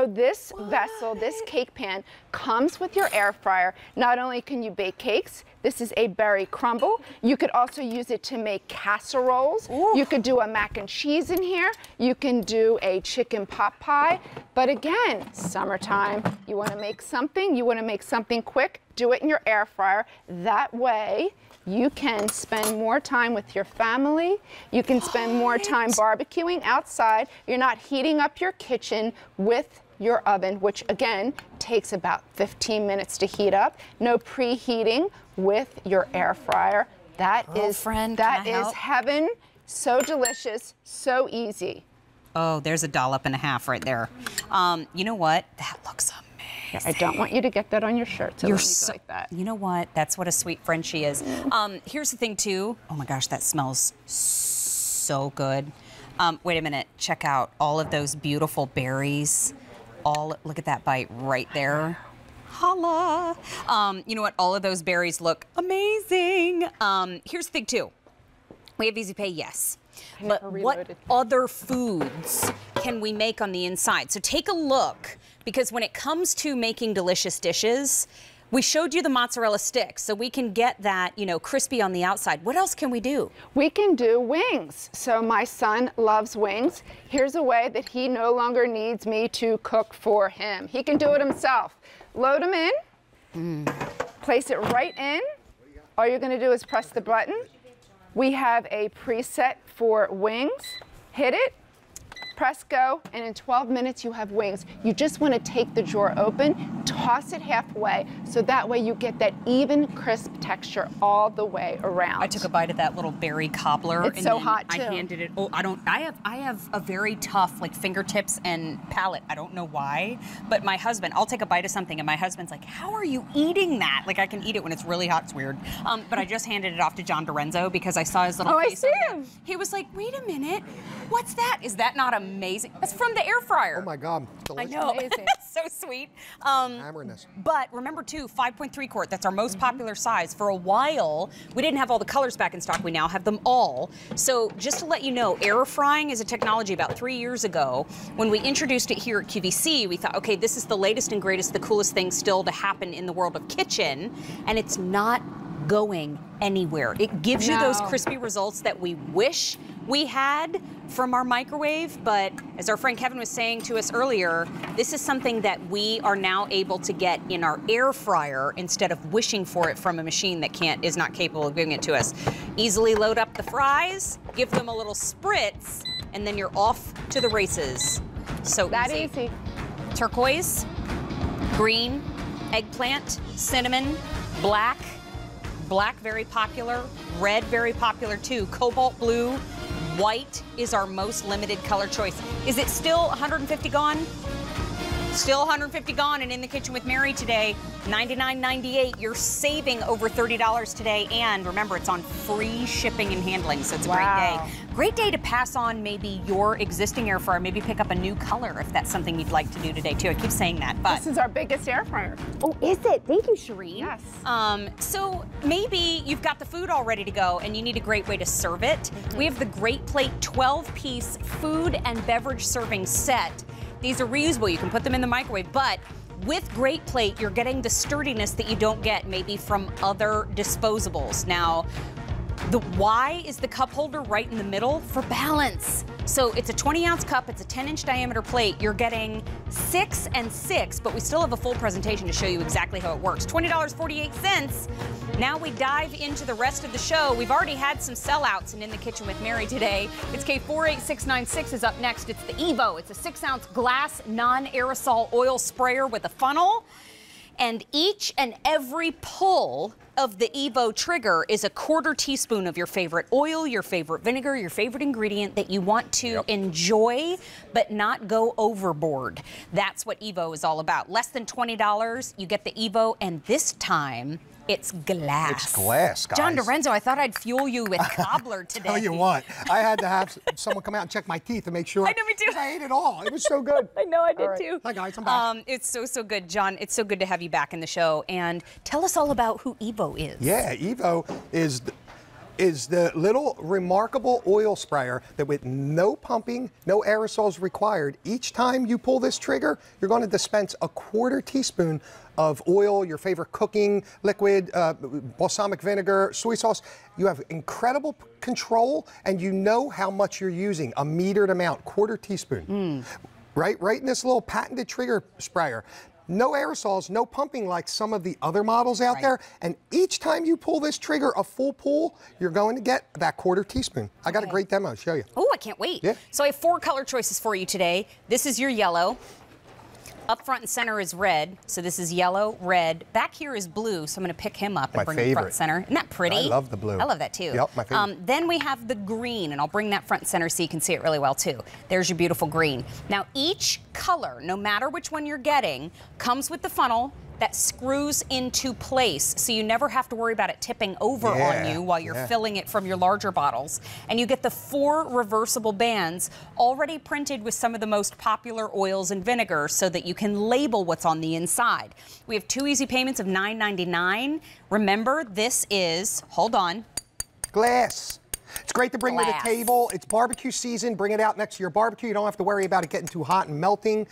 this vessel, this cake pan, comes with your air fryer. Not only can you bake cakes, this is a berry crumble. You could also use it to make casseroles. Ooh. You could do a mac and cheese in here. You can do a chicken pot pie. But again, summertime, you want to make something quick, do it in your air fryer. That way, you can spend more time with your family. You can spend more time barbecuing outside. You're not heating up your kitchen with your oven, which again takes about 15 minutes to heat up. No preheating with your air fryer. That is heaven. So delicious, so easy. Oh, there's a dollop and a half right there. You know what? That looks amazing. I don't want you to get that on your shirt, so You're let me go like that. You know what? That's what a sweet friend she is. Here's the thing, too. Oh, my gosh, that smells so good. Wait a minute. Check out all of those beautiful berries. Look at that bite right there. Holla. You know what? All of those berries look amazing. Here's the thing, too. We have Easy Pay, yes. But what other foods can we make on the inside? So take a look, because when it comes to making delicious dishes, we showed you the mozzarella sticks, so we can get that, crispy on the outside. What else can we do? We can do wings. So my son loves wings. Here's a way that he no longer needs me to cook for him. He can do it himself. Load them in, place it right in. All you're gonna do is press the button. We have a preset for wings. Hit it, press go, and in 12 minutes you have wings. You just want to take the drawer open, toss it halfway, so that way you get that even crisp texture all the way around. I took a bite of that little berry cobbler. It's so hot too. I handed it. Oh, I have a very tough fingertips and palate. I don't know why, but my husband, I'll take a bite of something and my husband's like, "How are you eating that?" Like I can eat it when it's really hot. It's weird. But I just handed it off to John Dorenzo because I saw his little face. I see him. He was like, "Wait a minute, what's that? Is that not amazing?" That's from the air fryer. Oh my God, delicious. I know. That's so sweet. But remember too, 5.3 quart, that's our most popular size. For a while, we didn't have all the colors back in stock. We now have them all. So just to let you know, air frying is a technology about 3 years ago. When we introduced it here at QVC, we thought, okay, this is the latest and greatest, the coolest thing still to happen in the world of kitchen. And it's not going anywhere. It gives you those crispy results that we wish we had from our microwave, but as our friend Kevin was saying to us earlier, this is something that we are now able to get in our air fryer instead of wishing for it from a machine that is not capable of giving it to us. Easily load up the fries, give them a little spritz, and then you're off to the races. So easy. Turquoise, green, eggplant, cinnamon, black, Black, very popular. Red, very popular too. Cobalt blue. White is our most limited color choice. Is it still 150 gone? Still 150 gone, and in the kitchen with Mary today, $99.98. You're saving over $30 today, and remember, it's on free shipping and handling, so it's a great day. Great day to pass on maybe your existing air fryer, maybe pick up a new color if that's something you'd like to do today too. I keep saying that, but this is our biggest air fryer. Oh, is it? Thank you, Shireen. Yes. So maybe you've got the food all ready to go and you need a great way to serve it. We have the Great Plate 12-piece food and beverage serving set. These are reusable. You can put them in the microwave, but with Great Plate, you're getting the sturdiness that you don't get maybe from other disposables. Now, why is the cup holder right in the middle? For balance. So it's a 20-ounce cup, it's a 10-inch diameter plate. You're getting 6 and 6, but we still have a full presentation to show you exactly how it works. $20.48. Now we dive into the rest of the show. We've already had some sellouts in the kitchen with Mary today. It's K48696 is up next. It's the Evo. It's a 6-ounce glass non-aerosol oil sprayer with a funnel. And each and every pull of the Evo trigger is a 1/4 teaspoon of your favorite oil, your favorite vinegar, your favorite ingredient that you want to enjoy but not go overboard. That's what Evo is all about. Less than $20, you get the Evo, and this time it's glass. It's glass, guys. John Dorenzo, I thought I'd fuel you with cobbler today. Tell you what, I had to have someone come out and check my teeth to make sure. I know, me too. I ate it all. It was so good. I know, I did too. Hi, guys, I'm back. It's so good, John. It's so good to have you back in the show. And tell us all about who Evo is. Yeah, Evo is the little remarkable oil sprayer that with no pumping, no aerosols required, each time you pull this trigger, you're going to dispense a 1/4 teaspoon of oil, your favorite cooking liquid, balsamic vinegar, soy sauce. You have incredible control, and you know how much you're using, a metered amount, 1/4 teaspoon. Right in this little patented trigger sprayer. No aerosols, no pumping like some of the other models out there. And each time you pull this trigger, a full pull, you're going to get that 1/4 teaspoon. I got a great demo to show you. Oh, I can't wait. Yeah. So I have 4 color choices for you today. This is your yellow. Up front and center is red. So this is yellow, red. Back here is blue. So I'm going to pick him up and bring him front and center. Isn't that pretty? I love the blue. I love that too. Yep, my favorite. Then we have the green, and I'll bring that front and center so you can see it really well too. There's your beautiful green. Now each color, no matter which one you're getting, comes with the funnel that screws into place, so you never have to worry about it tipping over on you while you're filling it from your larger bottles. And you get the 4 reversible bands already printed with some of the most popular oils and vinegars so that you can label what's on the inside. We have 2 easy payments of $9.99. Remember, this is, hold on, glass. It's great to bring to the table. It's barbecue season. Bring it out next to your barbecue. You don't have to worry about it getting too hot and melting.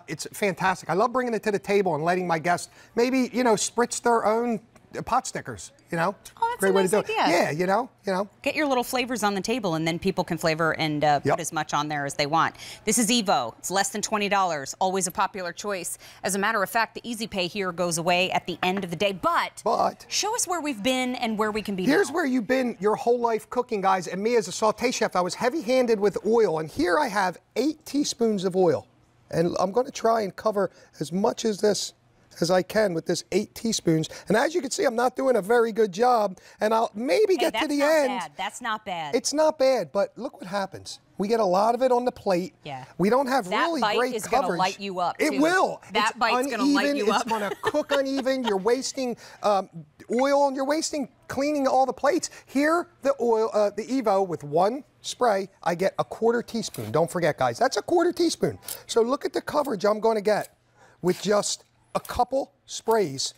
It's fantastic. I love bringing it to the table and letting my guests maybe, spritz their own pot stickers, Oh, that's great a way nice to do idea. it. Yeah, Get your little flavors on the table, and then people can flavor and put as much on there as they want. This is Evo. It's less than $20. Always a popular choice. As a matter of fact, the Easy Pay here goes away at the end of the day. But show us where we've been and where we can be Here's now. where you've been your whole life cooking, guys. And me as a sauté chef, I was heavy-handed with oil. And here I have 8 teaspoons of oil. And I'm going to try and cover as much as this as I can with this 8 teaspoons. And as you can see, I'm not doing a very good job. And I'll maybe get to the end. That's not bad. It's not bad, but look what happens. We get a lot of it on the plate. Yeah. We don't have that really bite great is coverage. Gonna light you up. It too. will. That bite's going to light you up. It's going to cook uneven. You're wasting oil, and you're wasting cleaning all the plates. Here, the oil, the Evo with 1 spray, I get a 1/4 teaspoon. Don't forget, guys, that's a 1/4 teaspoon. So look at the coverage I'm going to get with just a couple sprays.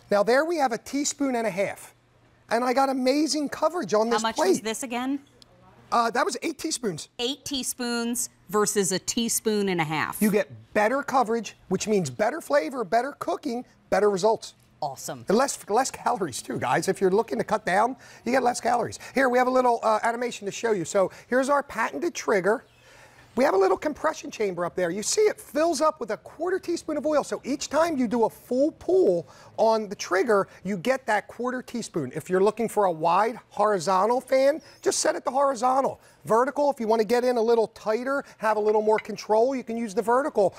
Now there we have a teaspoon and a half. And I got amazing coverage on this plate. How much was this again? That was 8 teaspoons. 8 teaspoons versus a teaspoon and a half. You get better coverage, which means better flavor, better cooking, better results. Awesome. And less calories too, guys. If you're looking to cut down, you get less calories. Here, we have a little animation to show you. So here's our patented trigger. We have a little compression chamber up there. You see it fills up with a 1/4 teaspoon of oil. So each time you do a full pull on the trigger, you get that 1/4 teaspoon. If you're looking for a wide horizontal fan, just set it to horizontal. Vertical, if you want to get in a little tighter, have a little more control, you can use the vertical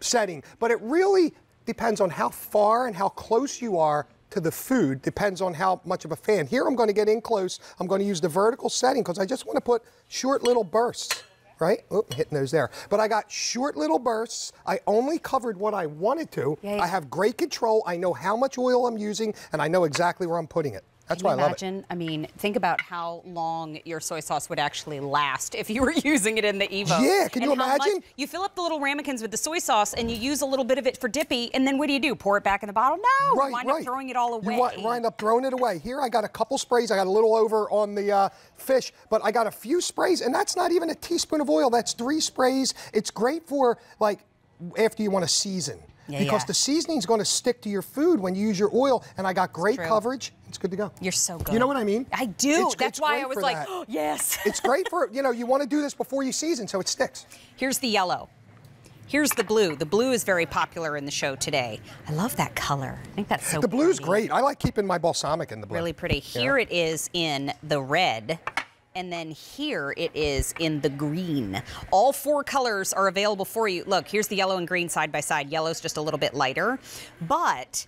setting. But it really depends on how far and how close you are to the food, depends on how much of a fan. Here I'm going to get in close. I'm going to use the vertical setting because I just want to put short little bursts, right? Oh, hitting those there. But I got short little bursts. I only covered what I wanted to. I have great control. I know how much oil I'm using, and I know exactly where I'm putting it. That's why I love it. I mean, think about how long your soy sauce would actually last if you were using it in the Evo. Yeah, can you imagine? You fill up the little ramekins with the soy sauce and you use a little bit of it for dippy, and then what do? Pour it back in the bottle? No, you wind up throwing it all away. You wind up throwing it away. Here I got a couple sprays. I got a little over on the fish, but I got a few sprays, and that's not even a teaspoon of oil. That's 3 sprays. It's great for, like, after you want to season. Because the seasoning is going to stick to your food when you use your oil, and I got great coverage. It's good to go. You're so good. You know what I mean? I do. That's why I was like, oh, yes. It's great for, you know, you want to do this before you season so it sticks. Here's the yellow. Here's the blue. The blue is very popular in the show today. I love that color. I think that's so The blue's great. I like keeping my balsamic in the blue. Really pretty. Here it is in the red. And then here it is in the green. All 4 colors are available for you. Look, here's the yellow and green side by side. Yellow's just a little bit lighter. But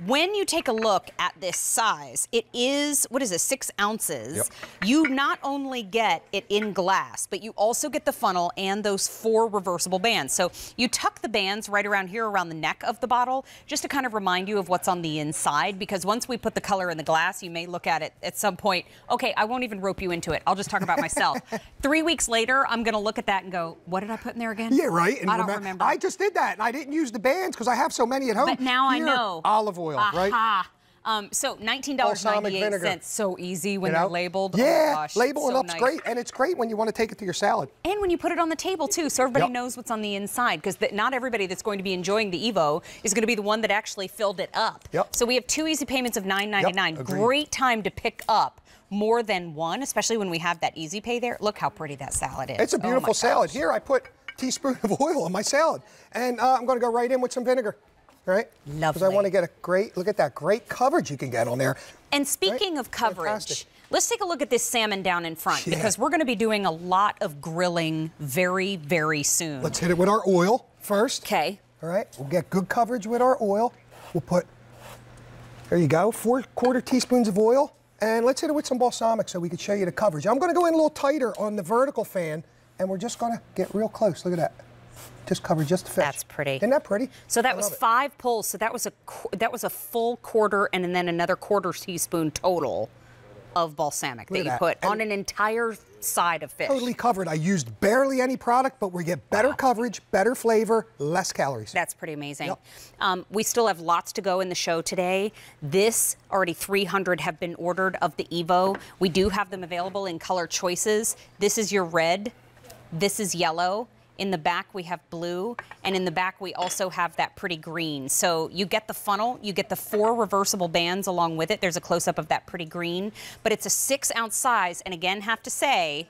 when you take a look at this size, it is, 6 ounces. You not only get it in glass, but you also get the funnel and those 4 reversible bands. So you tuck the bands right around here, around the neck of the bottle, just to kind of remind you of what's on the inside, because once we put the color in the glass, you may look at it at some point. Okay, I won't even rope you into it. I'll just talk about myself. 3 weeks later, I'm going to look at that and go, what did I put in there again? Yeah, right. And I don't remember. I just did that, and I didn't use the bands because I have so many at home. But now I know. Olive oil, right? So $19.98. So easy when they're labeled. Yeah, oh my gosh, labeling so up's nice. great, and it's great when you want to take it to your salad. And when you put it on the table too, so everybody knows what's on the inside, because not everybody that's going to be enjoying the Evo is going to be the one that actually filled it up. So we have 2 easy payments of $9.99. Great time to pick up more than one, especially when we have that easy pay there. Look how pretty that salad is. It's a beautiful salad. Here I put a teaspoon of oil on my salad, and I'm going to go right in with some vinegar. Right? Lovely. Because I want to get a great, look at that great coverage you can get on there. And speaking of coverage, let's take a look at this salmon down in front, because we're going to be doing a lot of grilling very, very soon. Let's hit it with our oil first. Okay. All right, we'll get good coverage with our oil. We'll put, there you go, 4/4 teaspoons of oil. And let's hit it with some balsamic so we can show you the coverage. I'm going to go in a little tighter on the vertical fan, and we're just going to get real close. Look at that. Just cover just the fish. That's pretty. Isn't that pretty? So that was 5 pulls. So that was a full quarter and then another 1/4 teaspoon total of balsamic that you put on an entire side of fish. Totally covered. I used barely any product, but we get better coverage, better flavor, less calories. That's pretty amazing. We still have lots to go in the show today. This, already 300 have been ordered of the Evo. We do have them available in color choices. This is your red. This is yellow. In the back, we have blue, and in the back, we also have that pretty green. So you get the funnel, you get the 4 reversible bands along with it. There's a close-up of that pretty green, but it's a 6-ounce size, and again, have to say...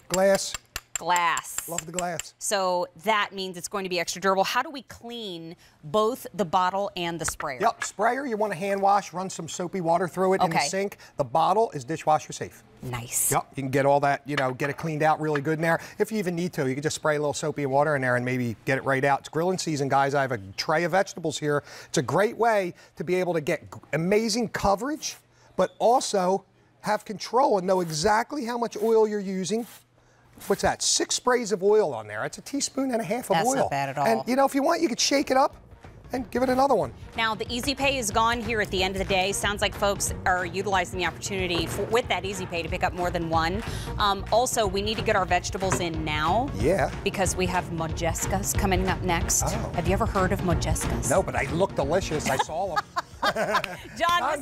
Glass. Love the glass. So that means it's going to be extra durable. How do we clean both the bottle and the sprayer? Sprayer, you want to hand wash, run some soapy water through it in the sink. The bottle is dishwasher safe. Nice. You can get all that, get it cleaned out really good in there. If you even need to, you can just spray a little soapy water in there and maybe get it right out. It's grilling season, guys. I have a tray of vegetables here. It's a great way to be able to get amazing coverage, but also have control and know exactly how much oil you're using. What's that? 6 sprays of oil on there. That's 1.5 teaspoons of oil. That's not bad at all. And, if you want, you could shake it up and give it another one. Now, the Easy Pay is gone here at the end of the day. Sounds like folks are utilizing the opportunity with that Easy Pay to pick up more than one. Also, we need to get our vegetables in now. Yeah. Because we have mojescas coming up next. Oh. Have you ever heard of mojescas? No, but they look delicious. I saw them. John,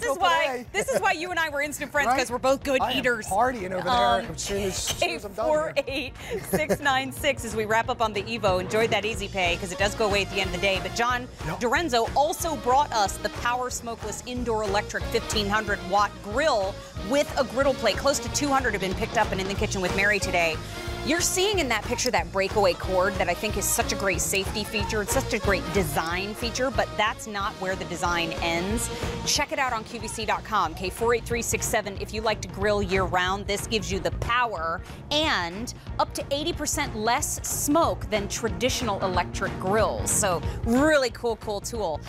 this is why you and I were instant friends, because we're both good eaters. Partying over there as soon as I'm done. 848-696 as we wrap up on the Evo. Enjoyed that Easy Pay because it does go away at the end of the day. But John Dorenzo also brought us the Power Smokeless Indoor Electric 1500-watt grill with a griddle plate. Close to 200 have been picked up and in the kitchen with Mary today. You're seeing in that picture that breakaway cord that I think is such a great safety feature. It's such a great design feature, but that's not where the design ends. Check it out on QVC.com, K48367. If you like to grill year-round, this gives you the power and up to 80% less smoke than traditional electric grills. So really cool tool.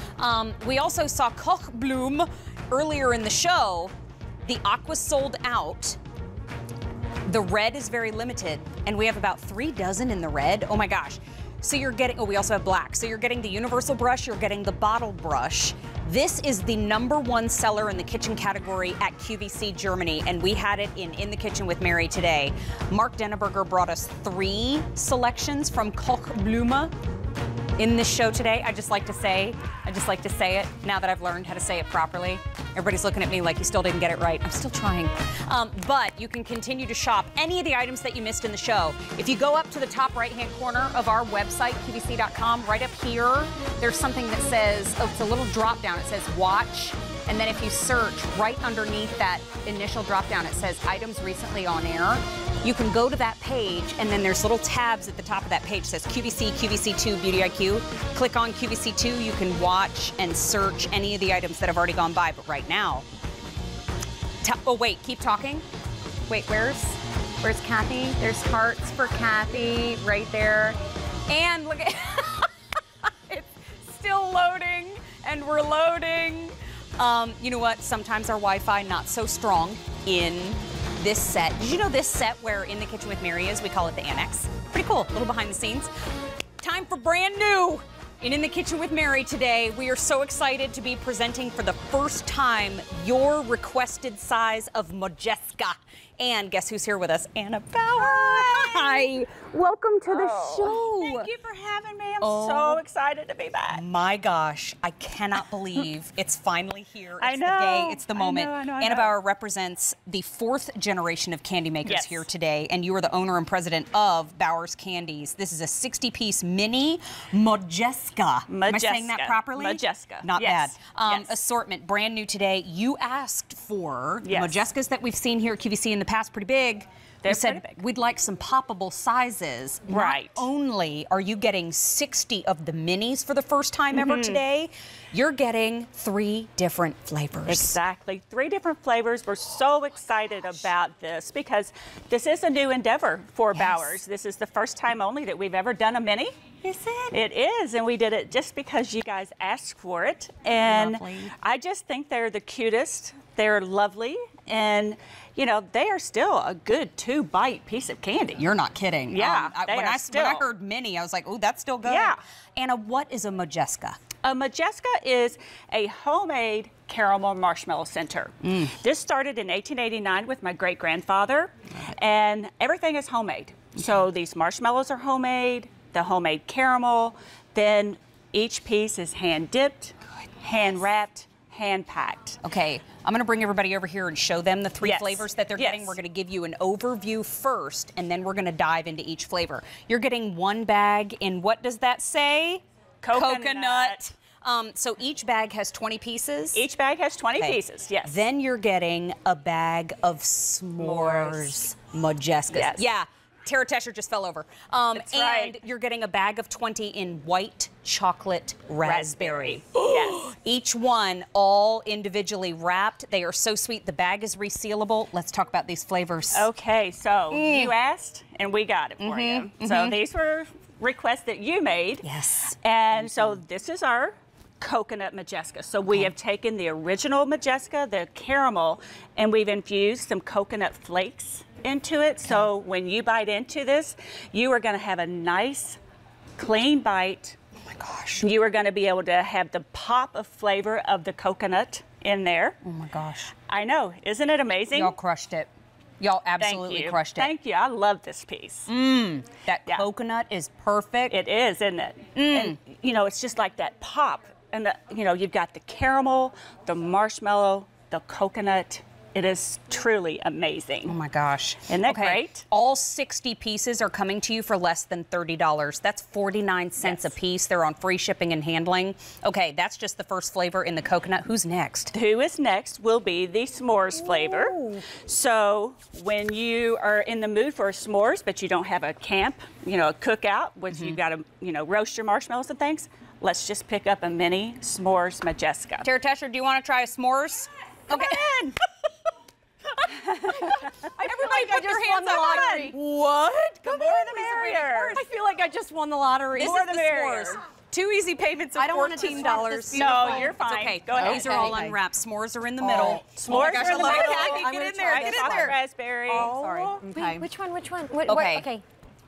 We also saw Kochblume earlier in the show, the aqua sold out. The red is very limited, and we have about 3 dozen in the red. Oh my gosh. So you're getting, oh, we also have black. So you're getting the universal brush, you're getting the bottle brush. This is the #1 seller in the kitchen category at QVC Germany, and we had it in the Kitchen with Mary today. Mark Denneberger brought us 3 selections from Kochblume in this show today. I just like to say it now that I've learned how to say it properly. Everybody's looking at me like you still didn't get it right. I'm still trying. But you can continue to shop any of the items that you missed in the show. If you go up to the top right-hand corner of our website, QVC.com, right up here, there's something that says, oh, it's a little drop down. It says watch. And then if you search right underneath that initial drop down, it says items recently on air. You can go to that page, and then there's little tabs at the top of that page. It says QVC, QVC2, Beauty IQ. Click on QVC2. You can watch and search any of the items that have already gone by. But right now, oh wait, keep talking. Wait, where's Kathy? There's hearts for Kathy right there. And look at, it's still loading, and we're loading. You know what? Sometimes our Wi-Fi not so strong in this set. Did you know this set where In the Kitchen with Mary is, we call it the Annex? Pretty cool, a little behind the scenes. Time for brand new In the Kitchen with Mary today. We are so excited to be presenting for the first time your requested size of Modjeska. And guess who's here with us? Anna Bauer. Hi. Welcome to the show. Thank you for having me. I'm so excited to be back. My gosh, I cannot believe it's finally here. It's the day, it's the moment. I know. Anna Bauer represents the 4th generation of candy makers here today, and you are the owner and president of Bauer's Candies. This is a 60-piece mini Modjeska. Am I saying that properly? Modjeska. Not bad. Assortment, brand new today. You asked for Modjeskas that we've seen here at QVC in the past, pretty big. They're we said pretty big. We'd like some poppable sizes. Right. Not only are you getting 60 of the minis for the first time ever today, you're getting 3 different flavors. Exactly. 3 different flavors. We're so excited about this because this is a new endeavor for Bauer's. This is the first time only that we've ever done a mini. Is it? It is, and we did it just because you guys asked for it. And Lovely. I just think they're the cutest. They're lovely, and you know, they are still a good 2-bite piece of candy. You're not kidding. Yeah, when I heard mini, I was like, oh, that's still good. Yeah. Anna, what is a Modjeska? A Modjeska is a homemade caramel marshmallow center. This started in 1889 with my great-grandfather, and everything is homemade. So these marshmallows are homemade, the homemade caramel, then each piece is hand-dipped, hand-wrapped, hand-packed. Okay, I'm gonna bring everybody over here and show them the 3 flavors that they're getting. We're gonna give you an overview first, and then we're gonna dive into each flavor. You're getting 1 bag in, what does that say? Coconut. So each bag has 20 pieces? Each bag has 20 pieces, yes. Then you're getting a bag of s'mores Modjeskas. Yes. Yeah. Tara Tesher just fell over. That's right. And you're getting a bag of 20 in white chocolate raspberry. Yes. Each one all individually wrapped. They are so sweet. The bag is resealable. Let's talk about these flavors. Okay, so you asked and we got it for you. So these were requests that you made. Yes. And so this is our coconut Modjeska. So we have taken the original Modjeska, the caramel, and we've infused some coconut flakes into it. So when you bite into this, you are going to have a nice, clean bite. Oh my gosh. You are going to be able to have the pop of flavor of the coconut in there. Oh my gosh. I know. Isn't it amazing? Y'all crushed it. Y'all absolutely crushed it. Thank you. I love this piece. That coconut is perfect. It is, isn't it? And, you know, it's just like that pop. And, you know, you've got the caramel, the marshmallow, the coconut. It is truly amazing. Oh my gosh. Isn't that great? All 60 pieces are coming to you for less than $30. That's 49 cents a piece. They're on free shipping and handling. Okay, that's just the first flavor in the coconut. Who's next? Who is next will be the s'mores flavor. So when you are in the mood for s'mores, but you don't have a camp, you know, a cookout, which you've got to, you know, roast your marshmallows and things, let's just pick up a mini s'mores Modjeska. Tara Tesher, do you want to try a s'mores? Okay. Everybody put their hands up. Lottery. What? The more the merrier. I feel like I just won the lottery. This is the s'mores. 2 easy payments of $14. No, you're fine. It's okay. Go ahead. These are all unwrapped. S'mores are in the middle. S'mores are in the middle. Kathy, get in there. Get in there. Raspberry. Oh, sorry. Wait, which one? Okay.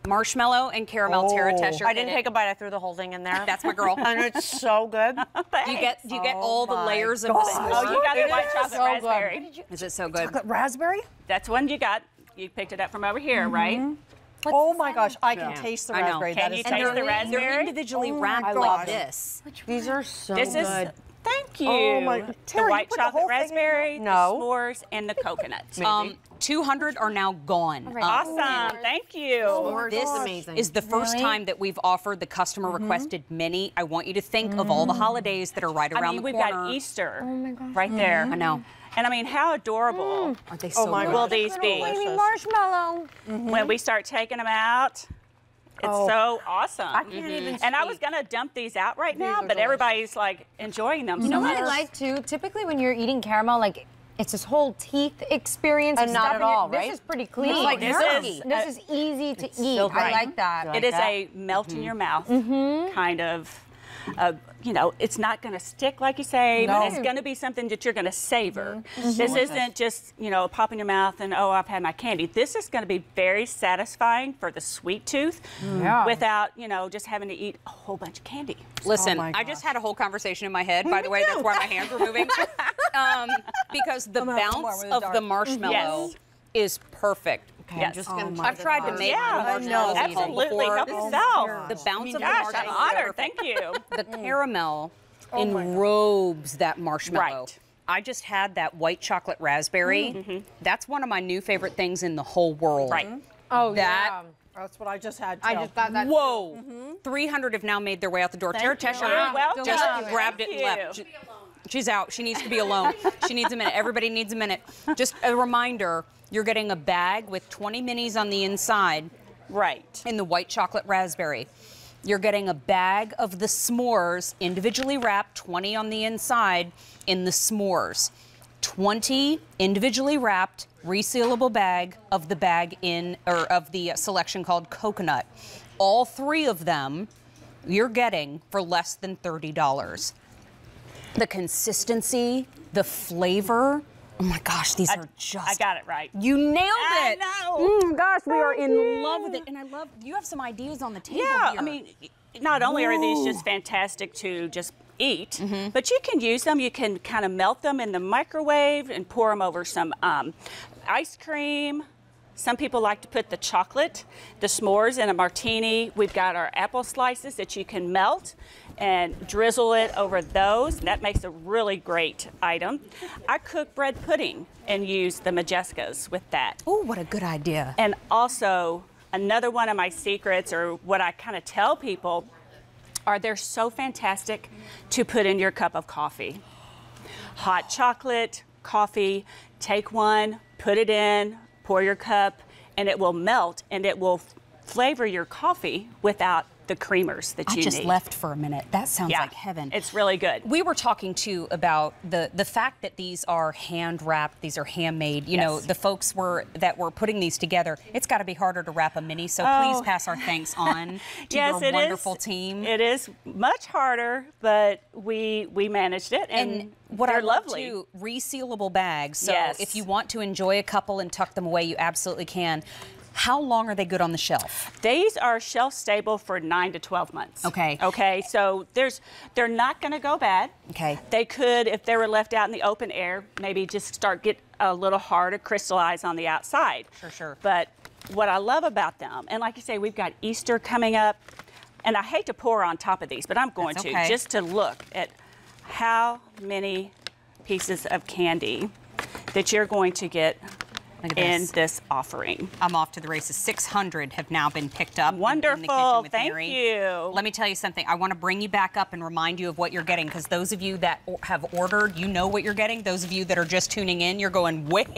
Marshmallow and caramel terra tesher. I didn't take a bite. I threw the whole thing in there. That's my girl. And it's so good. Do you get all the layers of the s'more? Oh, you got the white chocolate raspberry. Is it so good? Chocolate raspberry? That's one you got. You picked it up from over here, right? Oh my gosh, I can taste the I know. raspberry. Can you taste the raspberry? They're individually wrapped my like gosh. this. These are so This good. is, thank you. Oh my, the Terry, white you put the chocolate whole thing in raspberry, No. the s'mores, and the coconut. 200 are now gone. Awesome, thank you. This is the first time that we've offered the customer requested mini. I want you to think of all the holidays that are right around the we've corner. got Easter right there. I know. And I mean, how adorable Aren't they so good? will these be? Baby marshmallow. When we start taking them out? It's so awesome. I can't even And I speak. was gonna dump these out right now, but everybody's like enjoying them You so know what much. I like too? Typically when you're eating caramel, like it's this whole teeth experience. And of not stuff at in your- all, right? This is pretty clean. It's like This jerky. This is easy to eat. so good. I like that. It is a melt in your mouth kind of, you know, it's not going to stick like you say, but it's going to be something that you're going to savor. This isn't just, you know, pop in your mouth and, oh, I've had my candy. This is going to be very satisfying for the sweet tooth without, you know, just having to eat a whole bunch of candy. Listen, I just had a whole conversation in my head. By the way, that's why my hands were moving. Because the bounce of the marshmallow is perfect. Okay, Yes. I'm just gonna I've tried to make marshmallows at home absolutely. before. Help yourself. The bounce of the Gosh, marshmallow. I'm honored. Thank you. The caramel enrobes that marshmallow. Right. I just had that white chocolate raspberry. That's one of my new favorite things in the whole world. Right. Oh, That- yeah. That's what I just had, too. I just got that. Whoa! 300 have now made their way out the door. Tara Tesher You're welcome. just Thank grabbed it and you. left. She's out. She needs to be alone. She needs a minute. Everybody needs a minute. Just a reminder, you're getting a bag with 20 minis on the inside. Right. In the white chocolate raspberry. You're getting a bag of the s'mores, individually wrapped, 20 on the inside in the s'mores. 20 individually wrapped, resealable bag of the selection called coconut. All 3 of them you're getting for less than $30. The consistency, the flavor. Oh my gosh, these are just. I got it right. You nailed it. I know. Gosh, we are in love with it. And I love, you have some ideas on the table Yeah, here. I mean, not only are these just fantastic to just eat, but you can use them. You can kind of melt them in the microwave and pour them over some ice cream. Some people like to put the chocolate, the s'mores in a martini. We've got our apple slices that you can melt and drizzle it over those. That makes a really great item. I cook bread pudding and use the Majescas with that. Oh, what a good idea. And also, another one of my secrets, or what I kind of tell people, are they're so fantastic to put in your cup of coffee. Hot chocolate, coffee, take one, put it in, pour your cup, and it will melt and it will flavor your coffee without the creamers that you need. I just left for a minute. That sounds like heaven. It's really good. We were talking too about the fact that these are hand wrapped, these are handmade. You know, the folks that were putting these together, it's got to be harder to wrap a mini. So please pass our thanks on to your wonderful team. It is much harder, but we managed it, and what they're I love lovely. too, resealable bags. So Yes. if you want to enjoy a couple and tuck them away, you absolutely can. How long are they good on the shelf? These are shelf stable for 9 to 12 months. Okay. Okay, so they're not going to go bad. Okay. They could, if they were left out in the open air, maybe just get a little hard to crystallize on the outside. Sure. But what I love about them, and like you say, we've got Easter coming up, and I hate to pour on top of these, but I'm going That's to, okay. just to look at how pieces of candy that you're going to get in this offering. I'm off to the races. 600 have now been picked up. Wonderful. In the kitchen with Thank Mary. you. Let me tell you something. I want to bring you back up and remind you of what you're getting, because those of you that have ordered, you know what you're getting. Those of you that are just tuning in, you're going, wait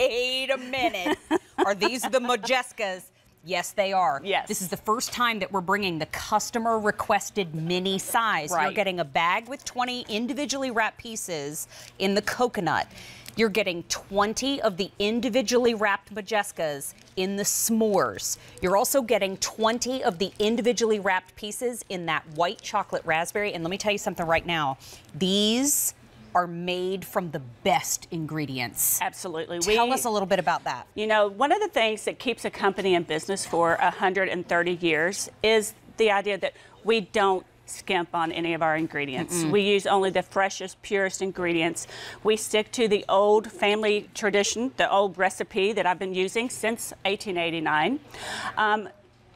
a minute. Are these the Majescas? Yes, they are. Yes. This is the first time that we're bringing the customer requested mini size. Right. You're getting a bag with 20 individually wrapped pieces in the coconut. You're getting 20 of the individually wrapped Majescas in the s'mores. You're also getting 20 of the individually wrapped pieces in that white chocolate raspberry. And let me tell you something right now. These are made from the best ingredients. Absolutely. Tell us a little bit about that. You know, one of the things that keeps a company in business for 130 years is the idea that we don't skimp on any of our ingredients. We use only the freshest, purest ingredients. We stick to the old family tradition, the old recipe that I've been using since 1889.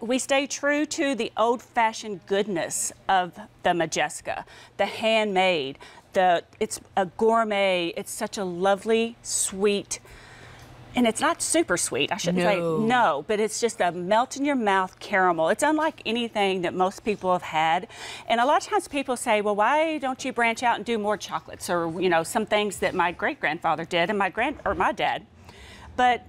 We stay true to the old-fashioned goodness of the Majesca, the handmade, it's a gourmet, it's such a lovely, sweet, and it's not super sweet, I shouldn't say no, but it's just a melt-in-your-mouth caramel. It's unlike anything that most people have had. And a lot of times people say, well, why don't you branch out and do more chocolates, or, you know, some things that my great-grandfather did and my dad. But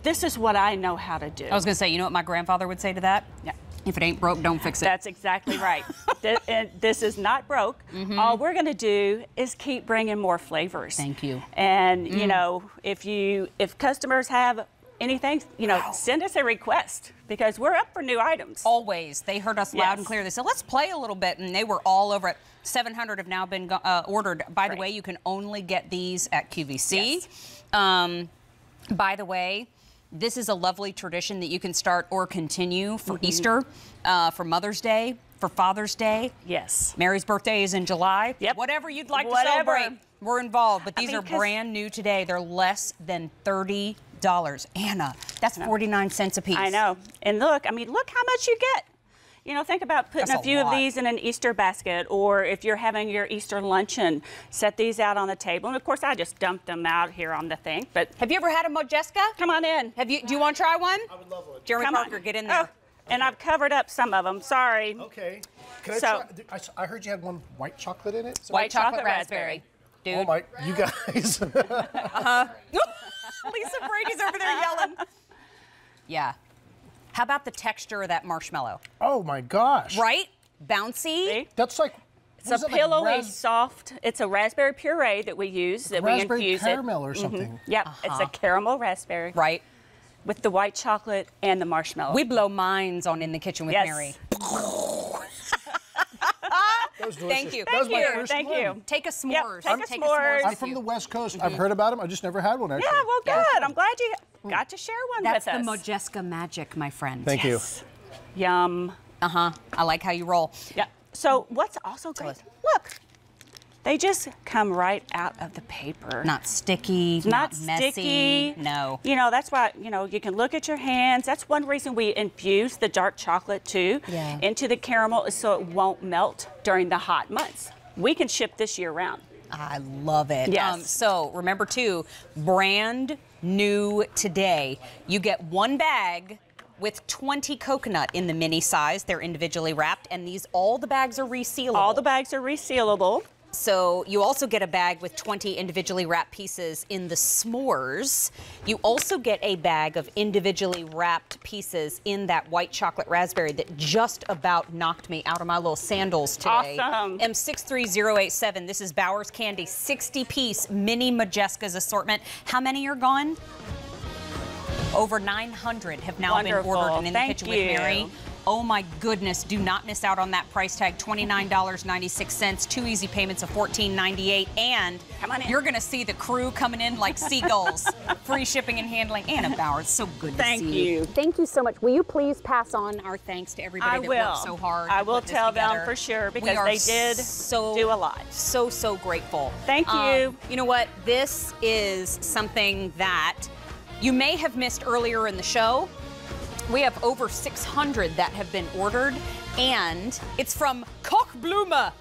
this is what I know how to do. I was going to say, you know what my grandfather would say to that? Yeah. If it ain't broke, don't fix it. That's exactly right. This is not broke. All we're going to do is keep bringing more flavors. Thank you. And you know, if customers have anything, you know, send us a request, because we're up for new items. Always. They heard us loud and clear. They said, let's play a little bit, and they were all over it. 700 have now been ordered. By the way, you can only get these at QVC. Yes. By the way, this is a lovely tradition that you can start or continue for Easter, for Mother's Day, for Father's Day. Yes. Mary's birthday is in July. Yep. Whatever you'd like to celebrate, we're involved. But these are brand new today. They're less than $30. Anna, that's 49 cents a piece. I know. And look, I mean, look how much you get. You know, think about putting a few of these in an Easter basket, or if you're having your Easter luncheon, set these out on the table. And of course, I just dumped them out here on the thing. But have you ever had a Majesca? Come on in. Do you want to try one? I would love one. Jeremy Parker, get in there. And I've covered up some of them. Sorry. Okay. Can I try? I heard you had one white chocolate in it. White chocolate raspberry. Dude. Oh my, you guys. Lisa Brady's over there yelling. Yeah. How about the texture of that marshmallow? Oh my gosh. Right? Bouncy. See? That's like, it's a pillowy, soft. It's a raspberry puree that we use, that we infuse caramel or something. Yep, it's a caramel raspberry. Right. With the white chocolate and the marshmallow. We blow minds on In the Kitchen with Mary. Thank you. Thank you. Take a s'mores. Yep, take a s'mores. I'm from the West Coast. I've heard about them. I just never had one, actually. Yeah, well, good. I'm glad you got to share one with us. That's the Majesca magic, my friend. Thank you. Yum. I like how you roll. Yeah. So what's also great, look, they just come right out of the paper. Not sticky, not messy. Sticky. No. You know, that's why, you know, you can look at your hands. That's one reason we infuse the dark chocolate too into the caramel, is so it won't melt during the hot months. We can ship this year round. I love it. Yes. So remember too, brand new today, you get one bag with 20 coconut in the mini size. They're individually wrapped, and all the bags are resealable. All the bags are resealable. So you also get a bag with 20 individually wrapped pieces in the s'mores. You also get a bag of individually wrapped pieces in that white chocolate raspberry that just about knocked me out of my little sandals today. Awesome. M63087. This is Bowers Candy, 60-piece mini Majesca's assortment. How many are gone? Over 900 have now been ordered in the kitchen with Mary. Oh my goodness, do not miss out on that price tag, $29.96, 2 easy payments of $14.98, and you're gonna see the crew coming in like seagulls. Free shipping and handling. Anna Bowers, so good to see you. Thank you so much. Will you please pass on our thanks to everybody that worked so hard? I will tell them for sure, because they did do a lot. So grateful. Thank you. You know what? This is something that you may have missed earlier in the show. We have over 600 that have been ordered, and it's from Kochblume.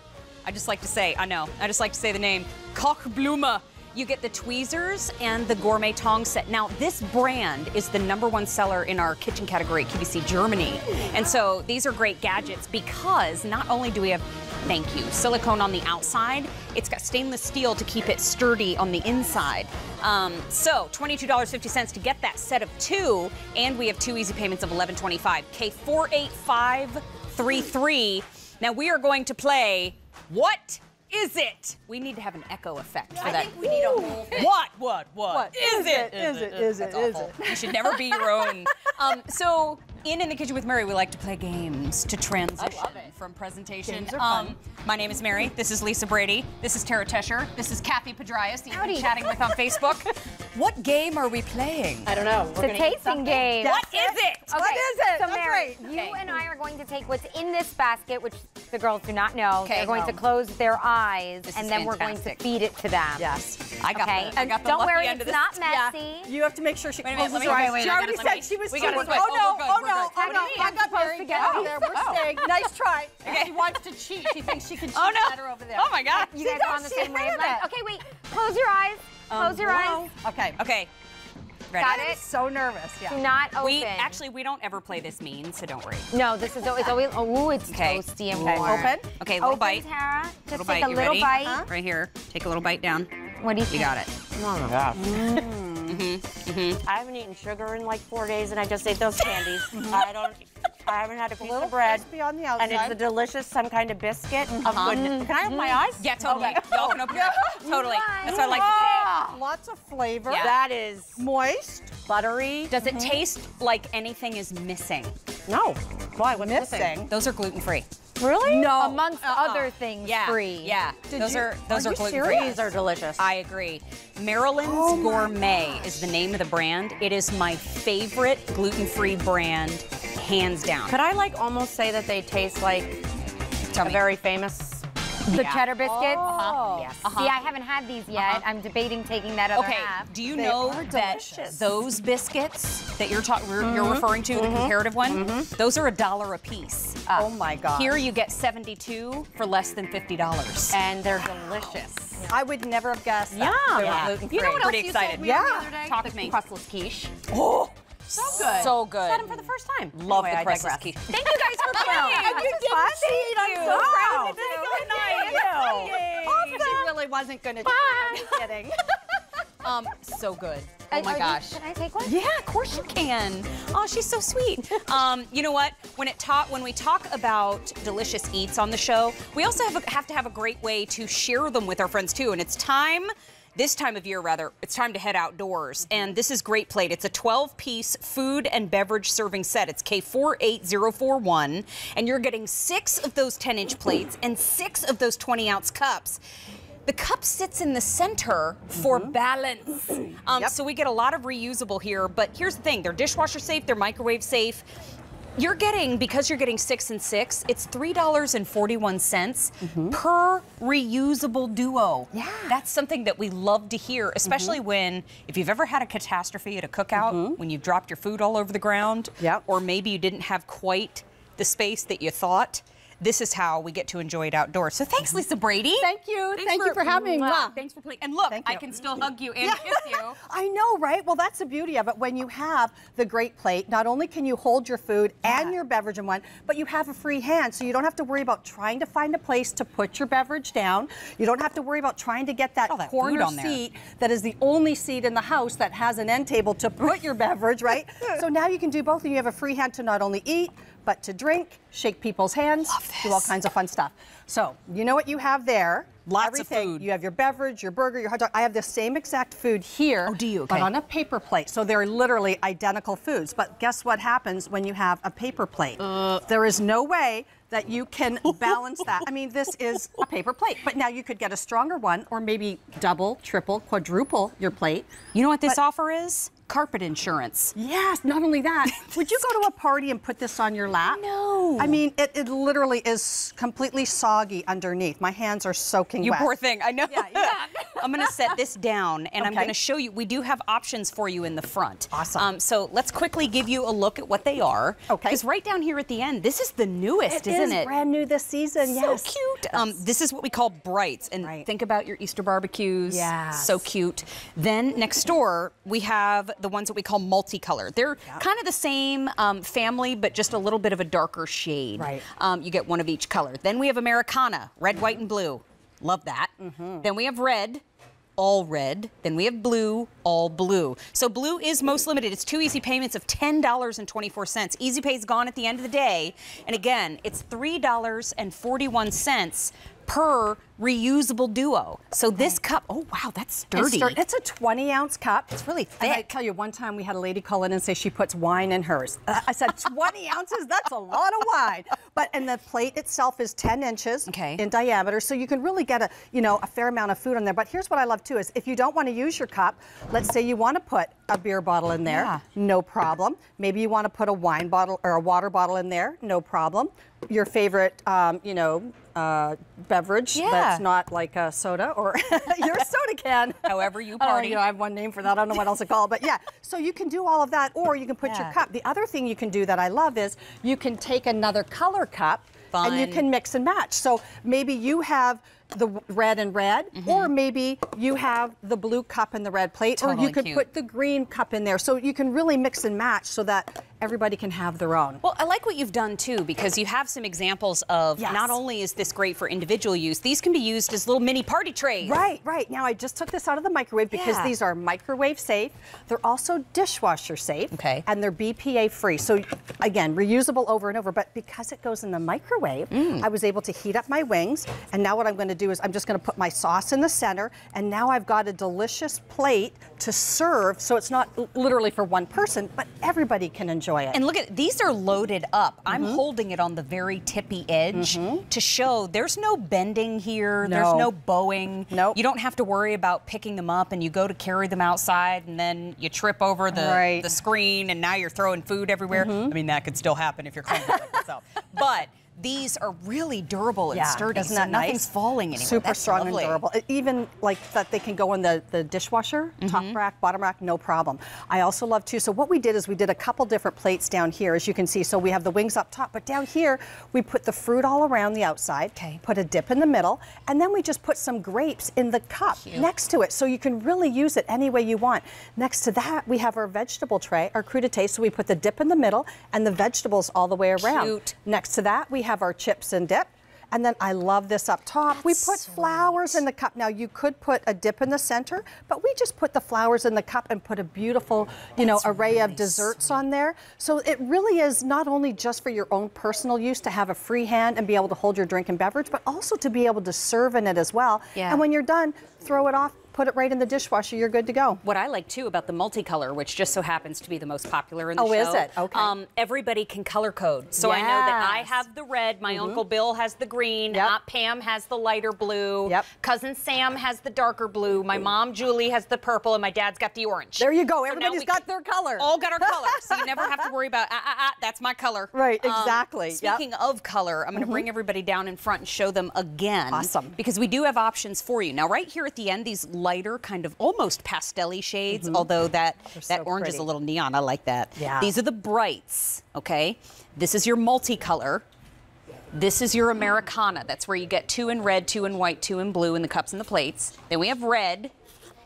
I just like to say the name, Kochblume. You get the tweezers and the gourmet tong set. Now, this brand is the #1 seller in our kitchen category at QVC Germany. And so these are great gadgets because not only do we have, thank you, silicone on the outside, it's got stainless steel to keep it sturdy on the inside. So $22.50 to get that set of 2, and we have 2 easy payments of $11.25. K48533. Now we are going to play What is it? We need to have an echo effect for I that. think we need a whole thing. What? Is it? That's awful. You should never be your own. So, in the Kitchen with Mary, we like to play games to transition from presentation. Games are fun. My name is Mary. This is Lisa Brady. This is Tara Tesher. This is Kathy Pedraius, that you've been chatting with on Facebook. What game are we playing? I don't know. It's a tasting game. What is it? Okay, What is it? So That's Mary, right. you and I are going to take what's in this basket, which the girls do not know. Okay. They're going to close their eyes, This and is then we're going to fantastic. feed it to them. Yes. I got Okay. the, I got the Don't lucky worry, end of it's this. not messy. You have to make sure she Wait a minute, closes let me- her eyes. wait, She I already gotta- said let me- she was we gotta too. switch. Oh Oh, no, we're good, oh we're no, good. oh no. I got supposed Mary. to get Get it. there. We're Oh. staying. Nice try. Okay. She wants to cheat. She thinks she can cheat Oh, no. better over there. Oh my God. You guys are on the same wavelength. Okay, wait. Close your eyes. Close your eyes. Okay. Okay. Ready? Got it? So nervous. Yeah. Do not open. We don't ever play this mean, so don't worry. No, this is it's always. Oh, it's Okay. toasty and Okay. warm. Open. Okay, little Open, bite. Tara. Just Little take bite. a You little ready? bite. Right here. Take a little bite down. What do you think? You got it. I haven't eaten sugar in like 4 days, and I just ate those candies. I haven't had a piece of bread. Crispy on the outside. And it's a delicious, some kind of biscuit of goodness. Can I open my eyes? Yeah, totally. Okay. Y'all can open your eyes. Totally. That's what I like to say. Lots of flavor. Yeah. That is Moist. buttery. Does it taste like anything is missing? No. Why? What's Missing. Those are gluten-free. Really? No. Amongst other things, Yeah. free. Yeah. Those are you gluten-free. serious? These are delicious. I agree. Maryland's Gourmet is the name of the brand. It is my favorite gluten-free brand, hands down. Could I like almost say that they taste like Tell a me. very famous? The cheddar biscuits? Yes. See, I haven't had these yet. I'm debating taking that other Okay, half. do you know that those biscuits that you're referring to, the comparative one, those are $1 a piece. Oh my God. Here you get 72 for less than $50. And they're delicious. I would never have guessed that. Yeah. Gluten-free. You know what else Pretty you excited. told me Yeah. the other day? Talk to me. Crustless quiche. Oh, So good. so good. Had them for the first time. Love Anyway, the I crustless digress. quiche. Thank you guys for playing. And you didn't cheat. I'm so proud of you. Thank you. She really wasn't going to cheat. I'm kidding. So good. Oh my gosh. Can I take one? Yeah, of course you can. Oh, she's so sweet. You know what? When we talk about delicious eats on the show, we also have to have a great way to share them with our friends too. And it's time. This time of year, rather, it's time to head outdoors. And this is Great Plate. It's a 12-piece food and beverage serving set. It's K48041. And you're getting 6 of those 10-inch plates and 6 of those 20-ounce cups. The cup sits in the center for balance. So we get a lot of reusable here. But here's the thing. They're dishwasher safe. They're microwave safe. Because you're getting 6 and 6, it's $3.41 per reusable duo. Yeah. That's something that we love to hear, especially if you've ever had a catastrophe at a cookout, when you've dropped your food all over the ground, or maybe you didn't have quite the space that you thought. This is how we get to enjoy it outdoors. So thanks, Lisa Brady. Thank you. Thank you for having me. Thanks for playing. And look, I can still hug you and kiss you. I know, right? Well, that's the beauty of it. When you have the Great Plate, not only can you hold your food and your beverage in one, but you have a free hand, so you don't have to worry about trying to find a place to put your beverage down. You don't have to worry about trying to get that corner on there. seat that is the only seat in the house that has an end table to put your beverage, right? So now you can do both, and you have a free hand to not only eat, but to drink, shake people's hands, do all kinds of fun stuff. So, you know what you have there? Lots of food. You have your beverage, your burger, your hot dog. I have the same exact food here. Oh, do you? But Okay. on a paper plate. So they're literally identical foods. But guess what happens when you have a paper plate? There is no way that you can balance that. I mean, this is a paper plate. But now you could get a stronger one, or maybe double, triple, quadruple your plate. You know what this offer is? Carpet insurance. Yes, not only that. Would you go to a party and put this on your lap? No. I mean, it literally is completely soggy underneath. My hands are soaking You wet. poor thing. I know. I'm going to set this down, and I'm Okay. going to show you. We do have options for you in the front. Awesome. So let's quickly give you a look at what they are. Okay. Because right down here at the end, this is the newest, isn't it? brand new this season, yes. So cute. This is what we call Brights. And think about your Easter barbecues. Yes. So cute. Then next door, we have the ones that we call multicolor. They're kind of the same family, but just a little bit of a darker shade. Right. You get one of each color. Then we have Americana, red, white, and blue. Love that. Then we have red. All red. Then we have blue, all blue. So blue is most limited. It's 2 easy payments of $10.24. Easy Pay is gone at the end of the day. And again, it's $3.41 per reusable duo. So this cup, oh wow, that's sturdy. It's a 20-ounce cup. It's really thick. And I tell you, one time we had a lady call in and say she puts wine in hers. I said, 20 ounces? That's a lot of wine. And the plate itself is 10 inches in diameter, so you can really get a fair amount of food on there. But here's what I love too is if you don't want to use your cup, let's say you want to put a beer bottle in there, no problem. Maybe you want to put a wine bottle or a water bottle in there, no problem. Your favorite, beverage that's not like a soda or your soda can. However you party. I have one name for that. I don't know what else to call it. But yeah, so you can do all of that, or you can put your cup. The other thing you can do that I love is you can take another color cup and you can mix and match. So maybe you have the red and red, or maybe you have the blue cup and the red plate, or you could put the green cup in there. So you can really mix and match so that everybody can have their own. Well, I like what you've done too, because you have some examples of not only is this great for individual use, these can be used as little mini party trays. Right. Now I just took this out of the microwave because these are microwave safe. They're also dishwasher safe. And they're BPA free. So again, reusable over and over, but because it goes in the microwave, I was able to heat up my wings. And now what I'm going to do is I'm just going to put my sauce in the center, and now I've got a delicious plate to serve, so it's not literally for one person, but everybody can enjoy it. And look at, these are loaded up. I'm holding it on the very tippy edge to show there's no bending here, there's no bowing. You don't have to worry about picking them up and you go to carry them outside and then you trip over the screen and now you're throwing food everywhere. I mean, that could still happen if you're cleaning like yourself. But these are really durable and sturdy, isn't so that nothing's nice? falling anywhere. Super That's strong lovely. and durable. Even like that they can go in the dishwasher, top rack, bottom rack, no problem. I also love too, so what we did is we did a couple different plates down here, as you can see. So we have the wings up top, but down here we put the fruit all around the outside, put a dip in the middle, and then we just put some grapes in the cup next to it, so you can really use it any way you want. Next to that, we have our vegetable tray, our crudité, so we put the dip in the middle and the vegetables all the way around. Next to that, we have our chips and dip. And then I love this up top. We put flowers in the cup. Now you could put a dip in the center, but we just put the flowers in the cup and put a beautiful, array of desserts on there. So it really is not only just for your own personal use to have a free hand and be able to hold your drink and beverage, but also to be able to serve in it as well. And when you're done, throw it off, put it right in the dishwasher, you're good to go. What I like too about the multicolor, which just so happens to be the most popular in the show. Oh, is it? Okay. Everybody can color code. So I know that I have the red, my Uncle Bill has the green, Aunt Pam has the lighter blue, Cousin Sam has the darker blue, my mom Julie has the purple, and my dad's got the orange. There you go. Everybody's got their color. All got our color. So you never have to worry about, that's my color. Right, exactly. Speaking of color, I'm going to bring everybody down in front and show them again. Awesome. Because we do have options for you. Now, right here at the end, these lighter kind of almost pastel-y shades, although that orange is a little neon. I like that. These are the brights, okay? This is your multicolor. This is your Americana. That's where you get 2 in red, 2 in white, 2 in blue in the cups and the plates. Then we have red.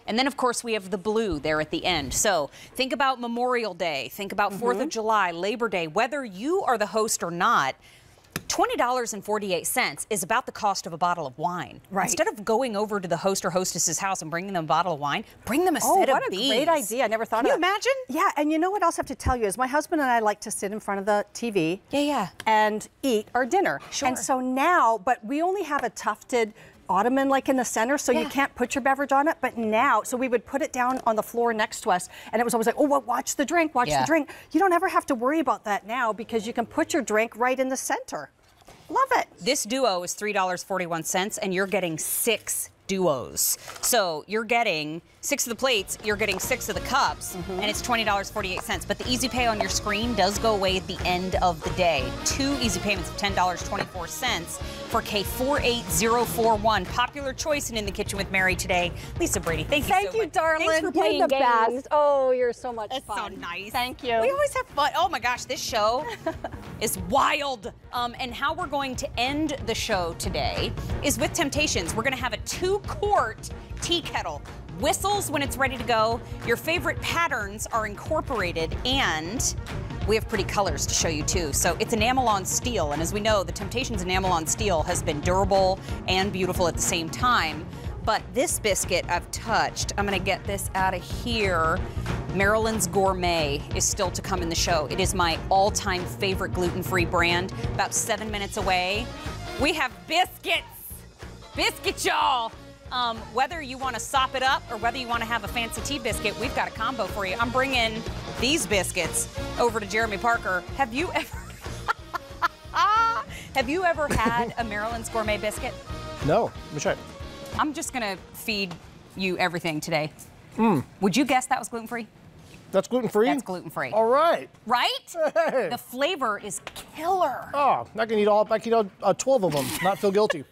And then, of course, we have the blue there at the end. So think about Memorial Day. Think about 4th of July, Labor Day. Whether you are the host or not, $20.48 is about the cost of a bottle of wine. Instead of going over to the host or hostess's house and bringing them a bottle of wine, bring them a set of these. Oh, what a great idea. I never thought of that. Can you imagine? Yeah, and you know what else I have to tell you is my husband and I like to sit in front of the TV and eat our dinner. And so now, but we only have a tufted ottoman like in the center, so you can't put your beverage on it, but now, so we would put it down on the floor next to us, and it was always like, oh, well, watch the drink, watch the drink. You don't ever have to worry about that now because you can put your drink right in the center. Love it. This duo is $3.41, and you're getting 6 duos. So you're getting 6 of the plates, you're getting 6 of the cups, and it's $20.48. But the easy pay on your screen does go away at the end of the day. 2 easy payments of $10.24 for K48041. Popular choice in the Kitchen with Mary today. Lisa Brady, thank you so much. Thank you, darling. Thanks for playing You're the games. best. Oh, you're so much fun. It's so nice. Thank you. We always have fun. Oh my gosh, this show is wild. And how we're going to end the show today is with Temptations. We're going to have a 2-quart tea kettle. Whistles when it's ready to go. Your favorite patterns are incorporated, and we have pretty colors to show you too. So it's enamel on steel, and as we know, the Temptations enamel on steel has been durable and beautiful at the same time. But this biscuit I've touched. I'm gonna get this out of here. Maryland's Gourmet is still to come in the show. It is my all-time favorite gluten-free brand. About 7 minutes away. We have biscuits. biscuit, y'all. Whether you want to sop it up or whether you want to have a fancy tea biscuit, we've got a combo for you. I'm bringing these biscuits over to Jeremy Parker. Have you ever had a Maryland's Gourmet biscuit? No, let me try it. I'm just gonna feed you everything today. Would you guess that was gluten-free? That's gluten-free? That's gluten-free. All right. Right? Hey. The flavor is killer. Oh, I can eat 12 of them, not feel guilty.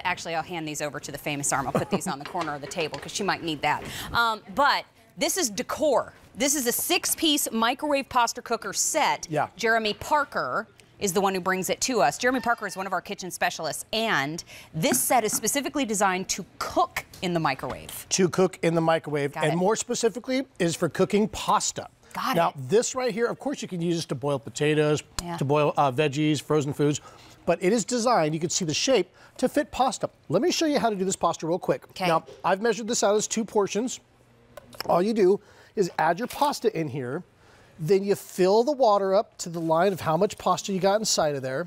Actually, I'll hand these over to the famous arm. I'll put these on the corner of the table because she might need that. But this is decor. This is a 6-piece microwave pasta cooker set. Yeah. Jeremy Parker is the one who brings it to us. Jeremy Parker is one of our kitchen specialists, and this set is specifically designed to cook in the microwave. To cook in the microwave, Got and it. more specifically is for cooking pasta. Got now, it. this right here, of course, you can use this to boil potatoes, to boil veggies, frozen foods, but it is designed, you can see the shape, to fit pasta. Let me show you how to do this pasta real quick. Okay. Now, I've measured this out as 2 portions. All you do is add your pasta in here, then you fill the water up to the line of how much pasta you got inside of there.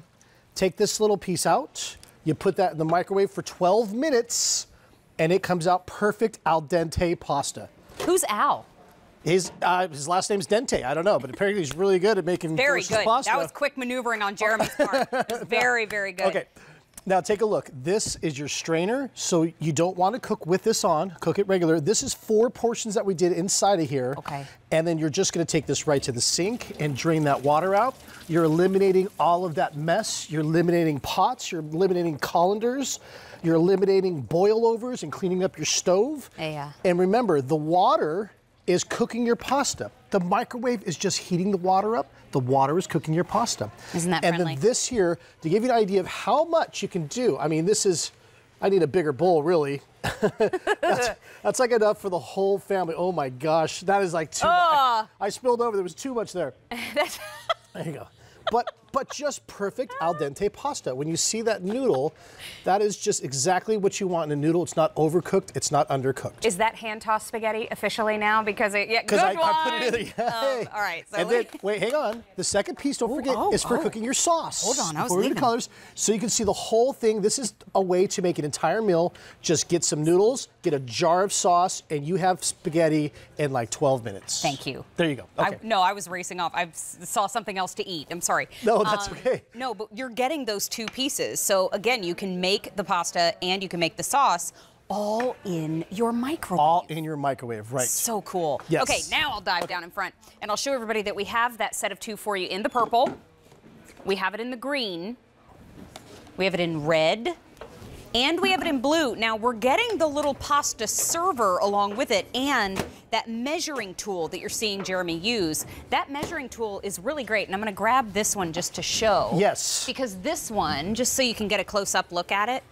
Take this little piece out, you put that in the microwave for 12 minutes, and it comes out perfect al dente pasta. Who's Al? His last name's Dente. I don't know, but apparently he's really good at making Very delicious good. pasta. That was quick maneuvering on Jeremy's part. It was very, very good. Okay. Now take a look. This is your strainer, so you don't want to cook with this on. Cook it regular. This is 4 portions that we did inside of here. Okay. And then you're just going to take this right to the sink and drain that water out. You're eliminating all of that mess. You're eliminating pots. You're eliminating colanders. You're eliminating boilovers and cleaning up your stove. Yeah. And remember, the water is cooking your pasta. The microwave is just heating the water up. The water is cooking your pasta. Isn't that and friendly? then this here, to give you an idea of how much you can do, I mean, this is, I need a bigger bowl, really. that's like enough for the whole family. Oh my gosh, that is like too much. I spilled over, there was too much there. There you go. But just perfect al dente pasta. When you see that noodle, that is just exactly what you want in a noodle. It's not overcooked, it's not undercooked. Is that hand-tossed spaghetti officially now? Because I put it in there. All right. So And then, wait, hang on. The second piece, don't forget, is for cooking your sauce. Hold on, I was Before we do leaving. the colors, so you can see the whole thing. This is a way to make an entire meal. Just get some noodles, get a jar of sauce, and you have spaghetti in like 12 minutes. Thank you. There you go. Okay. No, I was racing off. I saw something else to eat. I'm sorry. No, that's okay. No, but you're getting those 2 pieces. So again, you can make the pasta and you can make the sauce all in your microwave. All in your microwave, right. So cool. Yes. Okay, now I'll dive down in front and I'll show everybody that we have that set of 2 for you in the purple. We have it in the green. We have it in red. And we have it in blue. Now we're getting the little pasta server along with it and that measuring tool that you're seeing Jeremy use. That measuring tool is really great. And I'm gonna grab this one just to show. Yes. Because this one, just so you can get a close-up look at it,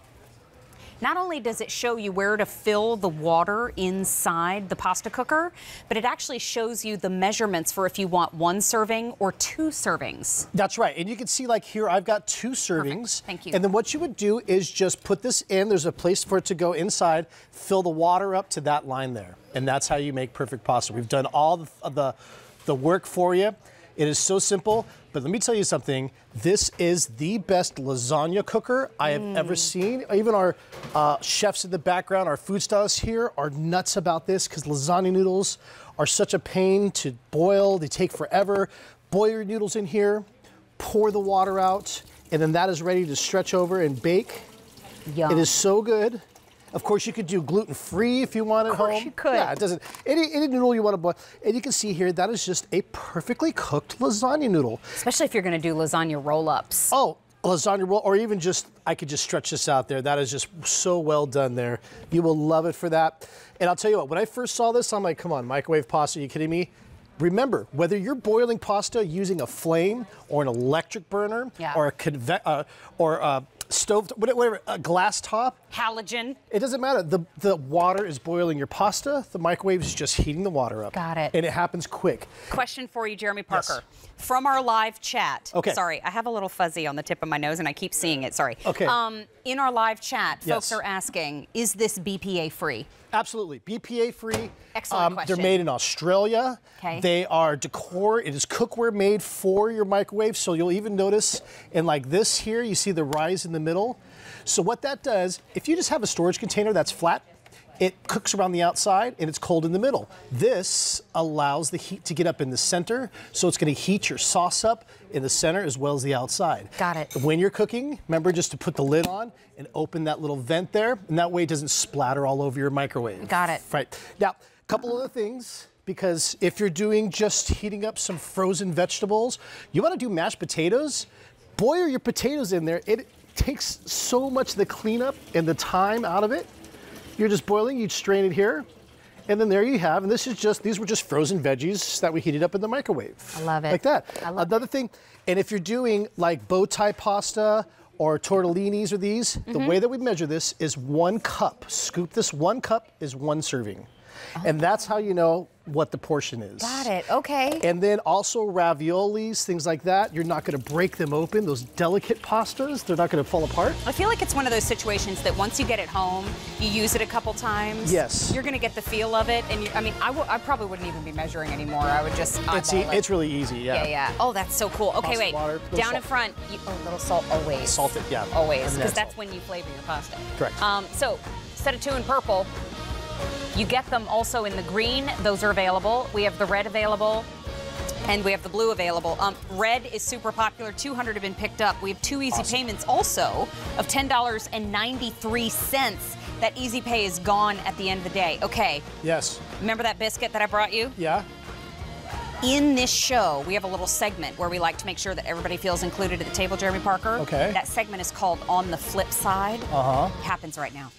not only does it show you where to fill the water inside the pasta cooker, but it actually shows you the measurements for if you want 1 serving or 2 servings. That's right. And you can see like here, I've got 2 servings. Perfect. Thank you. And then what you would do is just put this in. There's a place for it to go inside. Fill the water up to that line there. And that's how you make perfect pasta. We've done all the work for you. It is so simple, but let me tell you something. This is the best lasagna cooker I have ever seen. Even our chefs in the background, our food stylists here are nuts about this because lasagna noodles are such a pain to boil. They take forever. Boil your noodles in here, pour the water out, and then that is ready to stretch over and bake. Yum. It is so good. Of course, you could do gluten-free if you want at home. Of course you could. Yeah, it doesn't. Any noodle you want to boil. And you can see here, that is just a perfectly cooked lasagna noodle. Especially if you're gonna do lasagna roll-ups. Oh, lasagna roll, or even just, I could just stretch this out there. That is just so well done there. You will love it for that. And I'll tell you what, when I first saw this, I'm like, come on, microwave pasta, are you kidding me? Remember, whether you're boiling pasta using a flame or an electric burner or a stove, whatever, a glass top. Halogen. It doesn't matter. The water is boiling your pasta. The microwave is just heating the water up. Got it. And it happens quick. Question for you, Jeremy Parker. Yes. From our live chat. Okay. Sorry, I have a little fuzzy on the tip of my nose and I keep seeing it. Sorry. Okay. In our live chat, Yes. folks are asking, is this BPA free? Absolutely. BPA free. Excellent question. They're made in Australia. Okay. They are decor. It is cookware made for your microwave. So you'll even notice in like this here, you see the rise in the middle. So what that does, if you just have a storage container that's flat, it cooks around the outside and it's cold in the middle. This allows the heat to get up in the center, so it's going to heat your sauce up in the center as well as the outside. Got it. When you're cooking, remember just to put the lid on and open that little vent there, and that way it doesn't splatter all over your microwave. Got it. Right. Now, a couple other things, because if you're doing just heating up some frozen vegetables, you want to do mashed potatoes, boil your potatoes in there. It takes so much of the cleanup and the time out of it. You're just boiling, you'd strain it here, and then there you have, and these were just frozen veggies that we heated up in the microwave. I love it. Like that. Another thing, and if you're doing like bow tie pasta or tortellinis or these, the way that we measure this is 1 cup. Scoop this, 1 cup is 1 serving. And that's how you know what the portion is. Got it, okay. And then also raviolis, things like that. You're not gonna break them open. Those delicate pastas, they're not gonna fall apart. I feel like it's one of those situations that once you get it home, you use it a couple times. Yes. You're gonna get the feel of it. And I probably wouldn't even be measuring anymore. I would just eyeball it. It's really easy, yeah. Yeah. Oh, that's so cool. Okay, wait. Water, Down in front, a little salt always. Salt it, yeah. Always, because that's when you flavor your pasta. Correct. So, set of 2 in purple. You get them also in the green. Those are available. We have the red available, and we have the blue available. Red is super popular. 200 have been picked up. We have 2 easy payments also of $10.93. That easy pay is gone at the end of the day. Okay. Yes. Remember that biscuit that I brought you? Yeah. In this show, we have a little segment where we like to make sure that everybody feels included at the table, Jeremy Parker. Okay. That segment is called On the Flip Side. Uh-huh. It happens right now.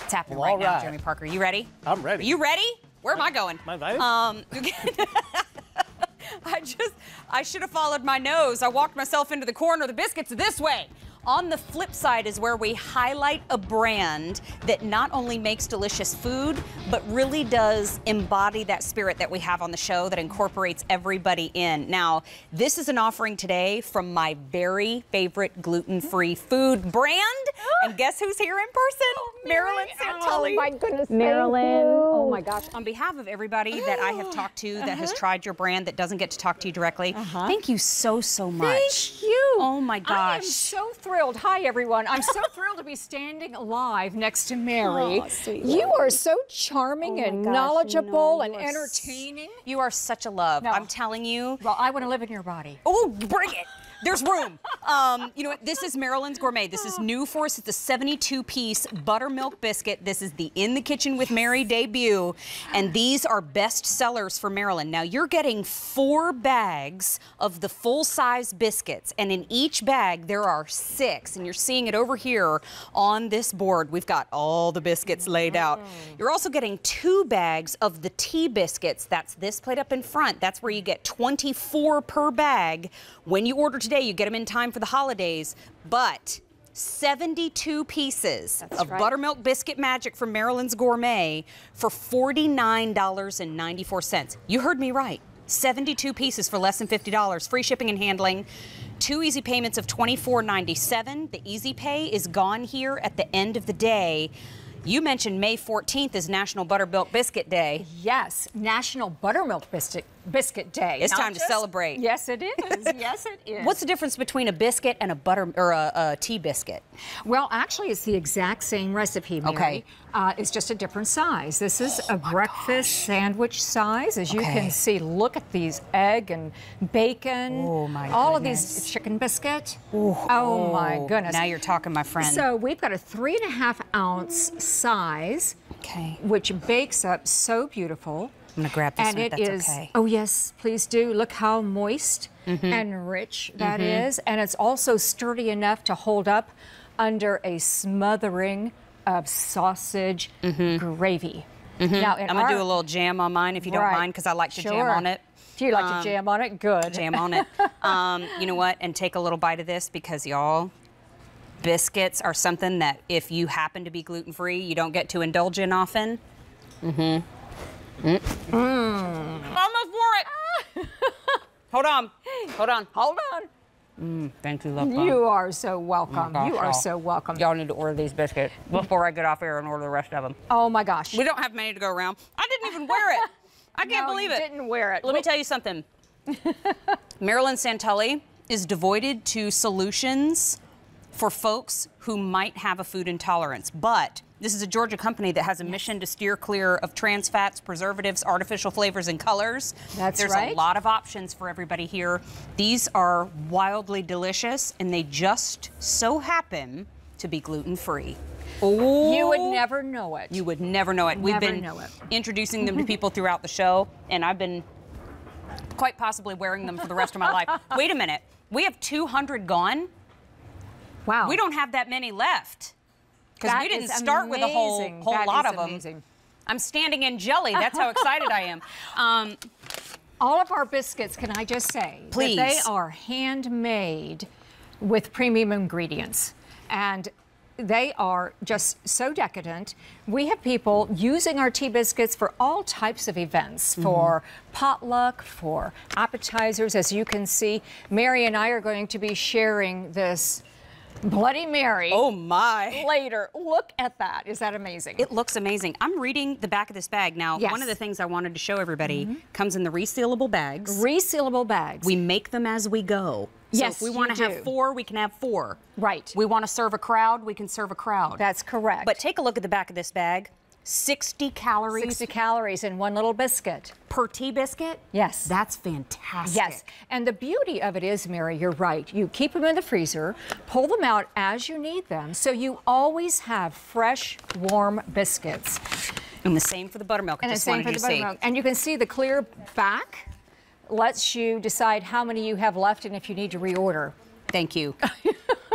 It's happening Well, right now, right. Jeremy Parker. You ready? I'm ready. You ready? Where am I going? Am I invited? I should have followed my nose. I walked myself into the corner. The biscuits are this way. On the flip side is where we highlight a brand that not only makes delicious food, but really does embody that spirit that we have on the show that incorporates everybody in. Now, this is an offering today from my very favorite gluten-free food brand. And guess who's here in person? Marilyn Santelli. Oh, my goodness. Marilyn. Oh, my gosh. On behalf of everybody that I have talked to that has tried your brand that doesn't get to talk to you directly, thank you so, so much. Thank you. Oh, my gosh. I am so thrilled. Hi, everyone. I'm so thrilled to be standing live next to Mary. Oh, sweet You are so charming and knowledgeable and you are entertaining. You are such a love. I'm telling you. Well, I want to live in your body. Oh, bring it. There's room. You know what? This is Marilyn's Gourmet. This is new for us. It's a 72-piece buttermilk biscuit. This is the In the Kitchen with Mary debut. And these are best sellers for Marilyn. Now, you're getting 4 bags of the full-size biscuits. And in each bag, there are 6. And you're seeing it over here on this board. We've got all the biscuits laid out. You're also getting 2 bags of the tea biscuits. That's this plate up in front. That's where you get 24 per bag. When you order today, you get them in time for the holidays, but 72 pieces of buttermilk biscuit magic from Marilyn's Gourmet for $49.94. You heard me right. 72 pieces for less than $50. Free shipping and handling. 2 easy payments of $24.97. The easy pay is gone here at the end of the day. You mentioned May 14th is National Buttermilk Biscuit Day. Yes, National Buttermilk Biscuit Day. It's time to celebrate. Yes, it is. Yes, it is. What's the difference between a biscuit and a butter or a tea biscuit? Well, actually, it's the exact same recipe, Mary. Okay. It's just a different size. This is a breakfast sandwich size. As you can see, look at these egg and bacon. Oh, my All of goodness. these chicken biscuit. Oh, my goodness. Now you're talking, my friend. So we've got a 3.5-ounce size, which bakes up so beautiful. I'm gonna grab this and one, it if that's is, okay. oh yes, please do. Look how moist and rich that is. And it's also sturdy enough to hold up under a smothering of sausage gravy. Now, I'm gonna do a little jam on mine if you don't mind, because I like to jam on it. Do you like to jam on it? Good. Jam on it. You know what? And take a little bite of this, because y'all, biscuits are something that if you happen to be gluten-free, you don't get to indulge in often. Almost for it. Hold on. Hold on. Hold on. Thank you, love. You are so welcome. Oh, you are so welcome. Y'all need to order these biscuits before I get off here and order the rest of them. Oh my gosh. We don't have many to go around. I didn't even wear it. I can't believe it. Didn't wear it. Let me tell you something. Marilyn Santelli is devoted to solutions for folks who might have a food intolerance. But this is a Georgia company that has a mission to steer clear of trans fats, preservatives, artificial flavors, and colors. There's a lot of options for everybody here. These are wildly delicious, and they just so happen to be gluten-free. Oh, you would never know it. You would never know it. We've been introducing them to people throughout the show, and I've been quite possibly wearing them for the rest of my life. Wait a minute. We have 200 gone. Wow. We don't have that many left because we didn't start with a whole lot of them. I'm standing in jelly. That's how excited I am. All of our biscuits, can I just say, please, that they are handmade with premium ingredients. And they are just so decadent. We have people using our tea biscuits for all types of events, for potluck, for appetizers. As you can see, Mary and I are going to be sharing this Bloody Mary. Oh my. Later. Look at that. Is that amazing? It looks amazing. I'm reading the back of this bag. Now, one of the things I wanted to show everybody comes in the resealable bags. Resealable bags. We make them as we go. So if we want to have 4, we can have 4. Right. We want to serve a crowd, we can serve a crowd. That's correct. But take a look at the back of this bag. 60 calories. 60 calories in one little biscuit. Per tea biscuit? Yes. That's fantastic. Yes. And the beauty of it is, Mary, you're right. You keep them in the freezer, pull them out as you need them, so you always have fresh, warm biscuits. And the same for the buttermilk. And the same for the buttermilk. And you can see the clear back lets you decide how many you have left and if you need to reorder. Thank you.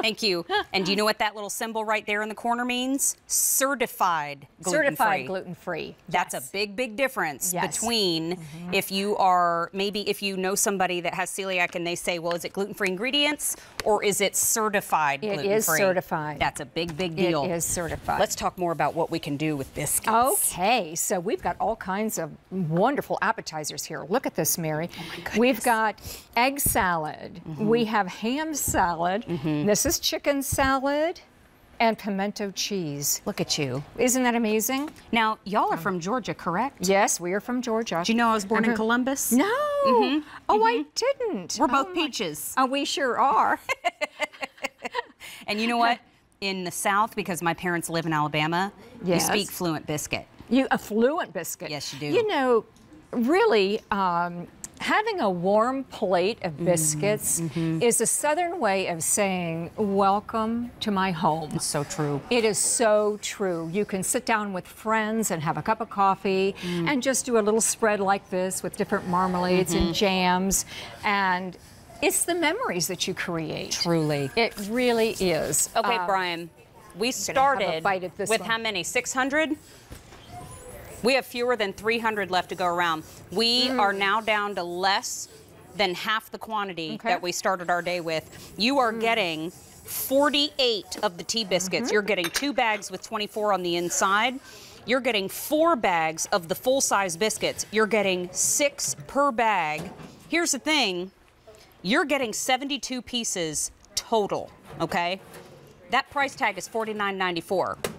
Thank you. And do you know what that little symbol right there in the corner means? Certified gluten-free. Certified gluten-free. That's a big, big difference between if you are, maybe if you know somebody that has celiac and they say, well, is it gluten-free ingredients or is it certified gluten-free? It is certified. That's a big, big deal. It is certified. Let's talk more about what we can do with biscuits. Okay, so we've got all kinds of wonderful appetizers here. Look at this, Mary. Oh my goodness. We've got egg salad. We have ham salad. This is chicken salad and pimento cheese. Look at you. Isn't that amazing? Now, y'all are from Georgia, correct? Yes, we are from Georgia. Do you know I was born in Columbus? No. Oh, I didn't. We're both peaches. Oh, we sure are. And you know what? In the South, because my parents live in Alabama, you speak fluent biscuit. A fluent biscuit? Yes, you do. You know, really, having a warm plate of biscuits is a Southern way of saying, welcome to my home. It's so true. It is so true. You can sit down with friends and have a cup of coffee and just do a little spread like this with different marmalades and jams. And it's the memories that you create. Truly. It really is. Okay, Brian, we started with how many? 600? We have fewer than 300 left to go around. We are now down to less than half the quantity that we started our day with. You are getting 48 of the tea biscuits. You're getting 2 bags with 24 on the inside. You're getting 4 bags of the full-size biscuits. You're getting 6 per bag. Here's the thing. You're getting 72 pieces total, okay? That price tag is $49.94.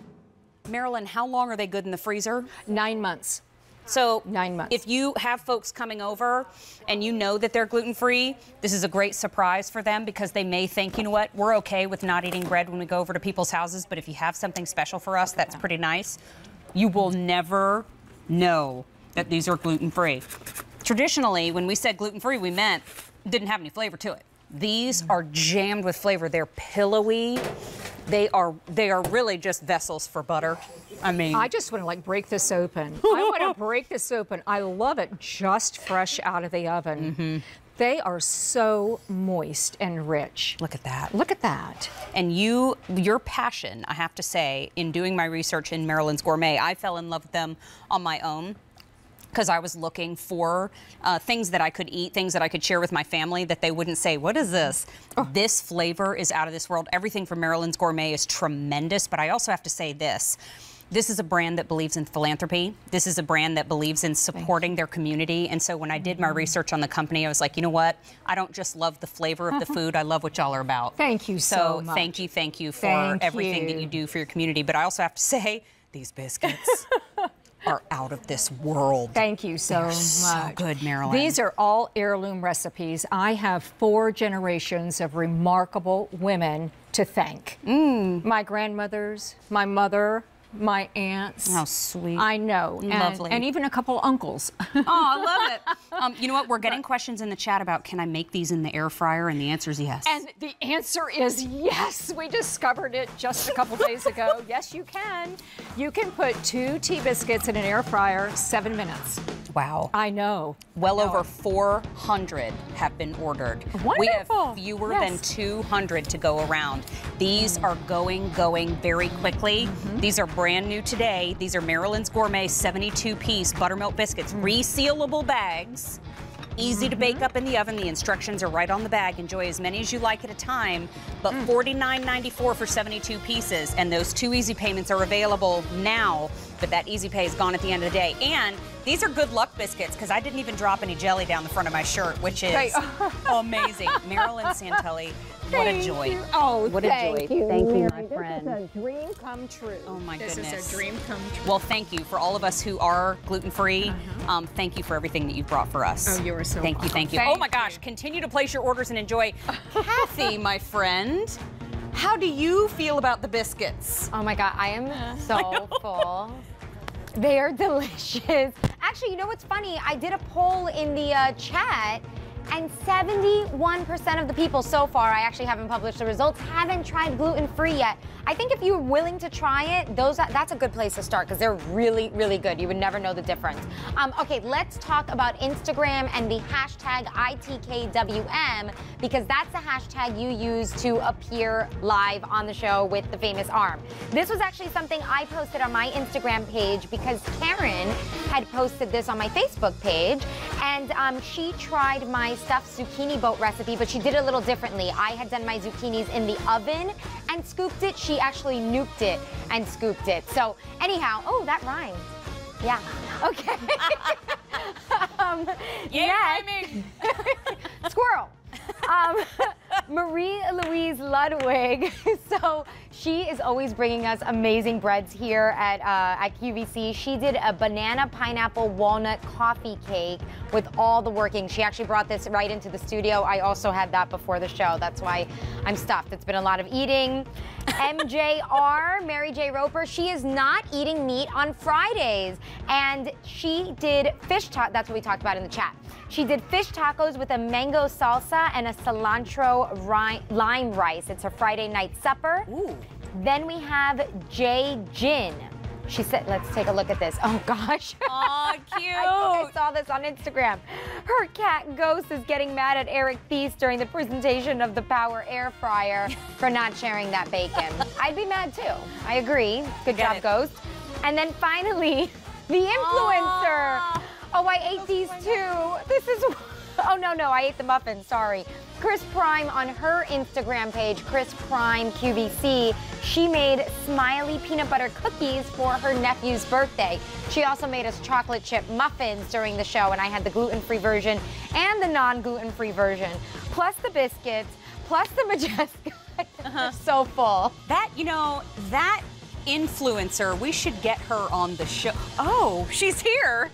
Marilyn, how long are they good in the freezer? 9 months. So 9 months. If you have folks coming over and you know that they're gluten-free, this is a great surprise for them because they may think, you know what, we're okay with not eating bread when we go over to people's houses, but if you have something special for us, that's pretty nice. You will never know that these are gluten-free. Traditionally, when we said gluten-free, we meant it didn't have any flavor to it. These are jammed with flavor. They're pillowy. They are really just vessels for butter. I mean, I just want to like break this open. I want to break this open. I love it just fresh out of the oven. They are so moist and rich. Look at that. Look at that. And your passion, I have to say, in doing my research in Maryland's Gourmet, I fell in love with them on my own. Because I was looking for things that I could eat, things that I could share with my family that they wouldn't say, what is this? This flavor is out of this world. Everything from Maryland's Gourmet is tremendous, but I also have to say this. This is a brand that believes in philanthropy. This is a brand that believes in supporting their community. And so when I did my research on the company, I was like, you know what? I don't just love the flavor of the food. I love what y'all are about. Thank you so much. Thank you for everything that you do for your community. But I also have to say, these biscuits. are out of this world. Thank you so much. So good, Marilyn. These are all heirloom recipes. I have 4 generations of remarkable women to thank. My grandmothers, my mother, my aunts. How sweet. I know. Lovely. And even a couple uncles. Oh, I love it. You know what? We're getting questions in the chat about, can I make these in the air fryer? And the answer is yes. And the answer is yes. We discovered it just a couple days ago. Yes, you can. You can put 2 tea biscuits in an air fryer, 7 minutes. Wow. I know. Well over 400 have been ordered. Wonderful. We have fewer than 200 to go around. These are going very quickly. These are brand new today. These are Maryland's Gourmet 72-piece buttermilk biscuits, resealable bags. Easy to bake up in the oven. The instructions are right on the bag. Enjoy as many as you like at a time, but $49.94 for 72 pieces. And those 2 easy payments are available now, but that easy pay is gone at the end of the day. And these are good luck biscuits because I didn't even drop any jelly down the front of my shirt, which is amazing. Marilyn Santelli, what a joy. Oh, what a joy. Thank you, my friend. This is a dream come true. Oh my goodness. This is a dream come true. Well, thank you for all of us who are gluten-free. Thank you for everything that you've brought for us. Oh, you are so Thank you, thank you. Oh my gosh, continue to place your orders and enjoy. Kathy, my friend, how do you feel about the biscuits? Oh my God, I am so full. They are delicious. Actually, you know what's funny? I did a poll in the chat, and 71% of the people so far, I actually haven't published the results, haven't tried gluten-free yet. I think if you're willing to try it, that's a good place to start because they're really, really good. You would never know the difference. Okay, let's talk about Instagram and the hashtag ITKWM because that's the hashtag you use to appear live on the show with the famous arm. This was actually something I posted on my Instagram page because Karen had posted this on my Facebook page, and she tried my stuffed zucchini boat recipe, but she did it a little differently. I had done my zucchinis in the oven and scooped it. She actually nuked it and scooped it. So anyhow, oh, that rhymed. Yeah. Okay. Squirrel. Marie-Louise Ludwig. So she is always bringing us amazing breads here at QVC. She did a banana, pineapple, walnut coffee cake with all the workings. She actually brought this right into the studio. I also had that before the show. That's why I'm stuffed. It's been a lot of eating. MJR, Mary J. Roper, she is not eating meat on Fridays. And she did fish tacos. That's what we talked about in the chat. She did fish tacos with a mango salsa and a cilantro lime rice. It's her Friday night supper. Ooh. Then we have Jay Jin. She said, let's take a look at this. Oh gosh. Aw, cute. I saw this on Instagram. Her cat Ghost is getting mad at Eric Thies during the presentation of the Power Air Fryer for not sharing that bacon. I'd be mad too. I agree. Good job, Ghost. And then finally, the influencer. Aww. Oh, I ate these too. This is, oh no, I ate the muffins, sorry. Chris Prime on her Instagram page, Chris Prime QVC, she made smiley peanut butter cookies for her nephew's birthday. She also made us chocolate chip muffins during the show, and I had the gluten-free version and the non-gluten-free version, plus the biscuits, plus the Majestica. So full. That, you know, that influencer, we should get her on the show. Oh, she's here.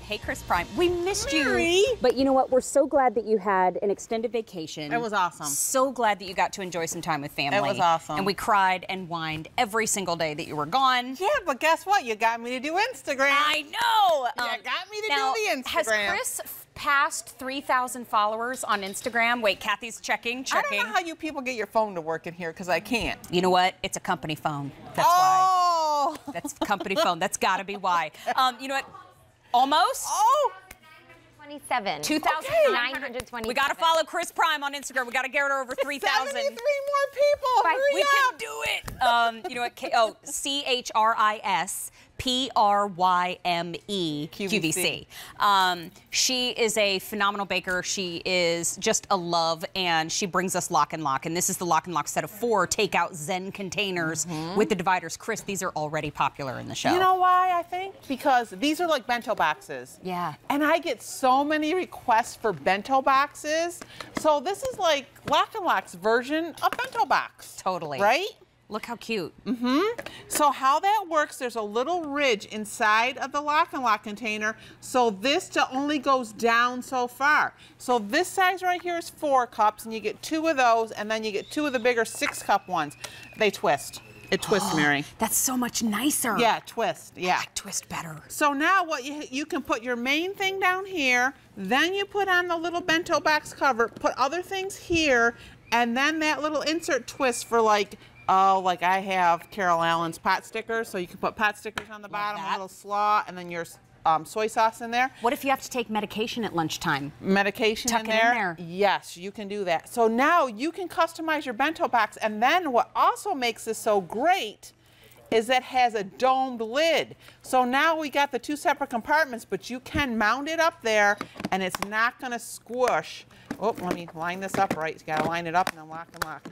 Hey, Chris Prime, we missed you. But you know what? We're so glad that you had an extended vacation. It was awesome. So glad that you got to enjoy some time with family. It was awesome. And we cried and whined every single day that you were gone. Yeah, but guess what? You got me to do Instagram. I know. You got me to do the Instagram. Has Chris passed 3,000 followers on Instagram? Wait, Kathy's checking. I don't know how you people get your phone to work in here because I can't. You know what? It's a company phone. That's why. That's company phone. That's got to be why. You know what? Almost? Oh! 27. 2,927. We got to follow Chris Prime on Instagram. We got to get her over 3,000. 73 more people. Hurry up. Can do it. You know what? CHRIS. PRYME QVC. She is a phenomenal baker. She is just a love, and she brings us Lock and Lock. And this is the Lock and Lock set of 4 takeout Zen containers with the dividers. Chris, these are already popular in the show. You know why, I think? Because these are like bento boxes. Yeah. And I get so many requests for bento boxes. So this is like Lock and Lock's version of bento box. Totally. Right? Look how cute. So how that works, there's a little ridge inside of the lock and lock container, so this only goes down so far. So this size right here is 4 cups, and you get 2 of those, and then you get 2 of the bigger 6-cup ones. They twist. It twists, Mary. That's so much nicer. Yeah, twist. Yeah. I like twist better. So now what you can put your main thing down here, then you put on the little bento box cover, put other things here, and then that little insert twist for like I have Carol Allen's pot stickers, so you can put pot stickers on the bottom, a little slaw, and then your soy sauce in there. What if you have to take medication at lunchtime? Medication Tuck in it there? in there. Yes, you can do that. So now you can customize your bento box, and then what also makes this so great is that it has a domed lid. So now we got the 2 separate compartments, but you can mount it up there, and it's not gonna squish. Oh, let me line this up right. You gotta line it up and then lock and lock.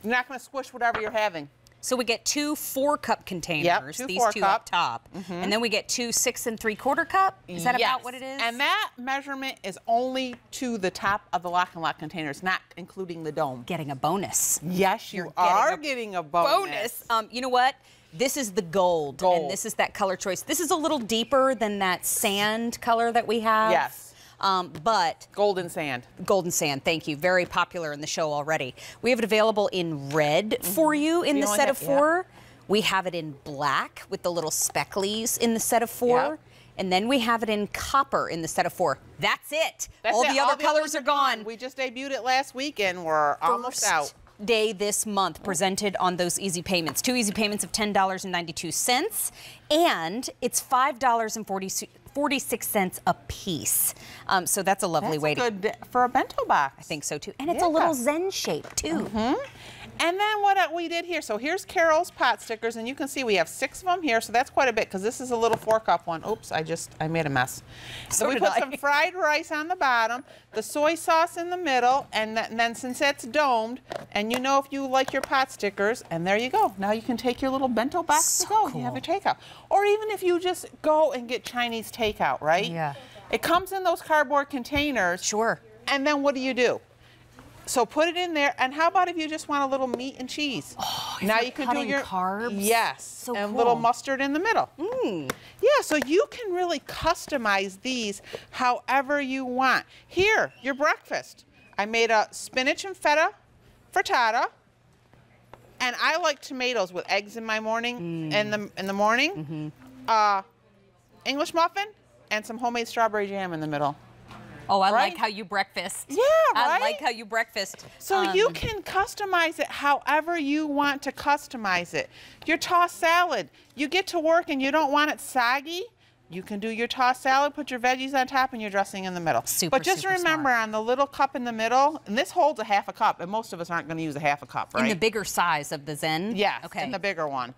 You're not gonna squish whatever you're having. So we get 2 4-cup containers, Yep, 2 these 2 4-cup. up top, and then we get 2 6 3/4 cup. Is that about what it is? And that measurement is only to the top of the lock and lock containers, not including the dome. Getting a bonus. Yes, you are getting a bonus. You know what? This is the gold, and this is that color choice. This is a little deeper than that sand color that we have. Yes. But golden sand. Golden sand, thank you. Very popular in the show already. We have it available in red for you in the set of 4. We have it in black with the little specklies in the set of 4. And then we have it in copper in the set of 4. That's it. All the other colors are gone. We just debuted it last week and we're almost out. Day this month presented on those easy payments. 2 easy payments of $10.92, and it's $5.46 a piece. So that's a lovely way to good for a bento box. I think so too, and it's a little Zen shape too. And then what we did here, so here's Carol's pot stickers, and you can see we have 6 of them here, so that's quite a bit, because this is a little 4-cup one. Oops, I made a mess. So we put some fried rice on the bottom, the soy sauce in the middle, and then since it's domed, and you know if you like your pot stickers, and there you go. Now you can take your little bento box to go. You have your takeout. Or even if you just go and get Chinese takeout, right? Yeah. It comes in those cardboard containers. Sure. And then what do? So put it in there, and how about if you just want a little meat and cheese? Now you can do your carbs. Yes, So and a cool. little mustard in the middle. Yeah, so you can really customize these however you want. Here, your breakfast. I made a spinach and feta frittata, and I like tomatoes with eggs in my morning. In the morning, English muffin and some homemade strawberry jam in the middle. Oh, I like how you breakfast. Yeah, right? I like how you breakfast. So you can customize it however you want to customize it. Your tossed salad, you get to work and you don't want it soggy, you can do your tossed salad, put your veggies on top and your dressing in the middle. But just remember on the little cup in the middle, and this holds a 1/2 cup, and most of us aren't going to use a 1/2 cup, right? In the bigger size of the Zen? Yes, Okay. in the bigger one.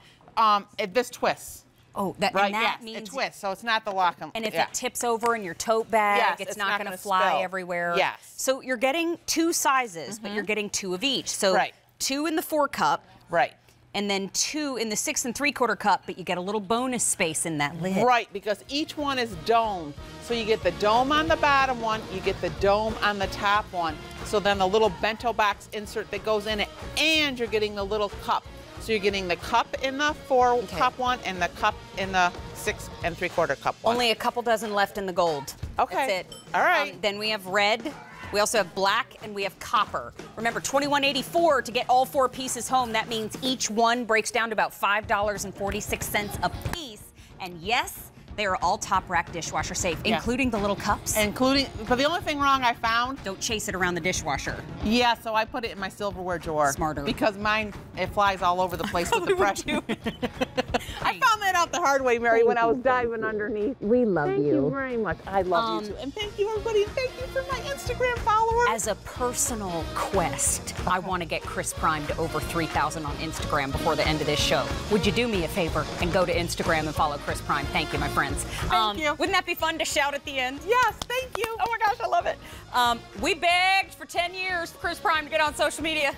This twists. Oh, Right, and that means it twists, so it's not the lock and if it tips over in your tote bag, Yes, it's not going to fly spill. everywhere. Yes. So you're getting 2 sizes, but you're getting 2 of each. So 2 in the 4-cup. Right. And then 2 in the 6 3/4 cup, but you get a little bonus space in that lid. Right, because each one is domed. So you get the dome on the bottom one, you get the dome on the top one. So then the little bento box insert that goes in it, and you're getting the little cup. So you're getting the cup in the 4-cup one and the cup in the 6 3/4 cup one. Only a couple dozen left in the gold. Okay. That's it. All right. Then we have red. We also have black, and we have copper. Remember, $21.84 to get all 4 pieces home. That means each one breaks down to about $5.46 a piece. And yes, they are all top rack dishwasher safe, including the little cups. But the only thing wrong I found. Don't chase it around the dishwasher. Yeah, so I put it in my silverware drawer. Smarter. Because mine, it flies all over the place with the pressure. I found that out the hard way, Mary, when I was diving underneath. We love Thank you very much. I love you too. And thank you, everybody. And thank you for my Instagram followers. As a personal quest, I want to get Chris Prime to over 3,000 on Instagram before the end of this show. Would you do me a favor and go to Instagram and follow Chris Prime? Thank you, my friends. Thank you. Wouldn't that be fun to shout at the end? Yes, thank you. Oh my gosh, I love it. We begged for 10 years for Chris Prime to get on social media.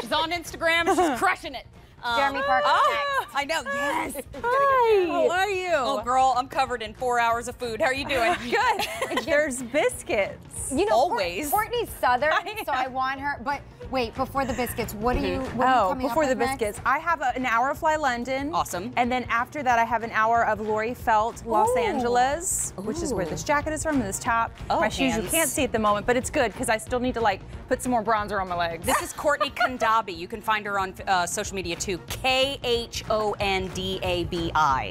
She's on Instagram. She's crushing it. Jeremy Parker next. I know, yes. Hi. How are you? Oh, girl, I'm covered in 4 hours of food. How are you doing? Good. There's biscuits. You know, always. Courtney's Southern, so I want her. But wait, before the biscuits, what are you? What are you coming before up the with next? biscuits, I have an hour of Fly London. Awesome. And then after that, I have an hour of Lori Felt Los Angeles, which is where this jacket is from, and this top. Oh, my shoes you hands. can't see at the moment, but it's good because I still need to like put some more bronzer on my legs. This is Courtney Kondabi. You can find her on social media too. Khondabi.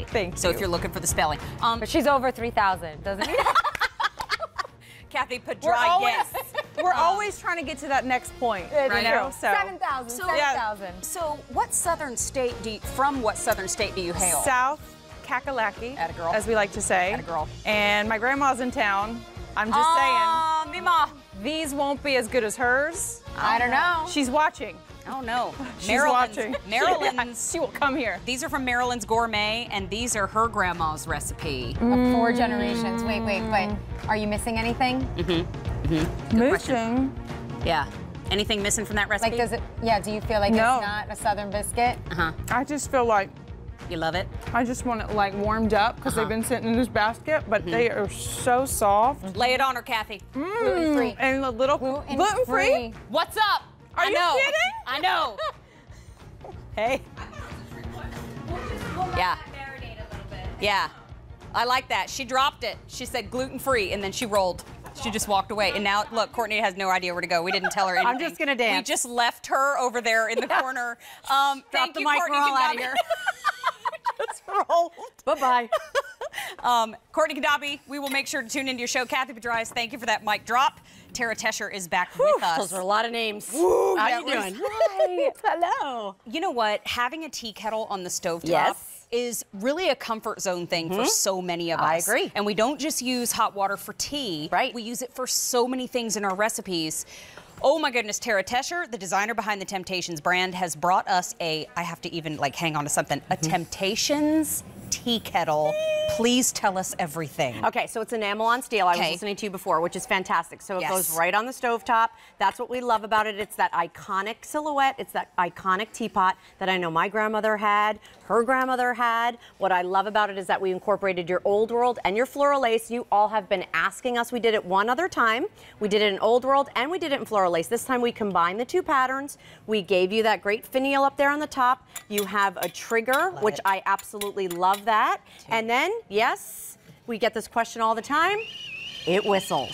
Thank you. So if you're looking for the spelling. But she's over 3,000, doesn't it? Kathy put dry guess. We're always trying to get to that next point, Right now. So 7,000. 7,000. So what southern state from what southern state do you hail? South Kakalaki, Atta-girl. as we like to say. Atta-girl. And my grandma's in town. I'm just saying. Mima. These won't be as good as hers. I don't know. She's watching. Oh no. She's watching. Maryland's. She will come here. These are from Maryland's Gourmet, and these are her grandma's recipe. Of 4 generations. Wait, but are you missing anything? Missing. Yeah. Anything missing from that recipe? Like, does it? Yeah. Do you feel like No. it's not a Southern biscuit? I just feel like you love it. I just want it like warmed up because they've been sitting in this basket, but they are so soft. Lay it on her, Kathy. Gluten-free. And a little gluten-free. What's up? Are you kidding? I know. Hey. Yeah. Yeah. I like that. She dropped it. She said gluten-free, and then she rolled. She just walked away. And now, look, Courtney has no idea where to go. We didn't tell her anything. I'm just going to dance. We just left her over there in the corner. Drop the mic, we're all out of here. Just rolled. Bye-bye. Courtney Kondabi, we will make sure to tune into your show. Kathy Pedrias, thank you for that mic drop. Tara Tescher is back with us. Those are a lot of names. Woo, How you doing? Hi. Hello. You know what? Having a tea kettle on the stovetop is really a comfort zone thing for so many of us. I agree. And we don't just use hot water for tea. Right. We use it for so many things in our recipes. Oh my goodness, Tara Tescher, the designer behind the Temptations brand, has brought us I have to even like hang on to something, a Temptations tea kettle. Please tell us everything. Okay, so it's enamel on steel. I was listening to you before, which is fantastic. So it goes right on the stovetop. That's what we love about it. It's that iconic silhouette. It's that iconic teapot that I know my grandmother had, her grandmother had. What I love about it is that we incorporated your Old World and your Floral Lace. You all have been asking us. We did it one other time. We did it in Old World and we did it in Floral Lace. This time we combined the two patterns. We gave you that great finial up there on the top. You have a trigger, which I absolutely love that. And then, yes, we get this question all the time. It whistles.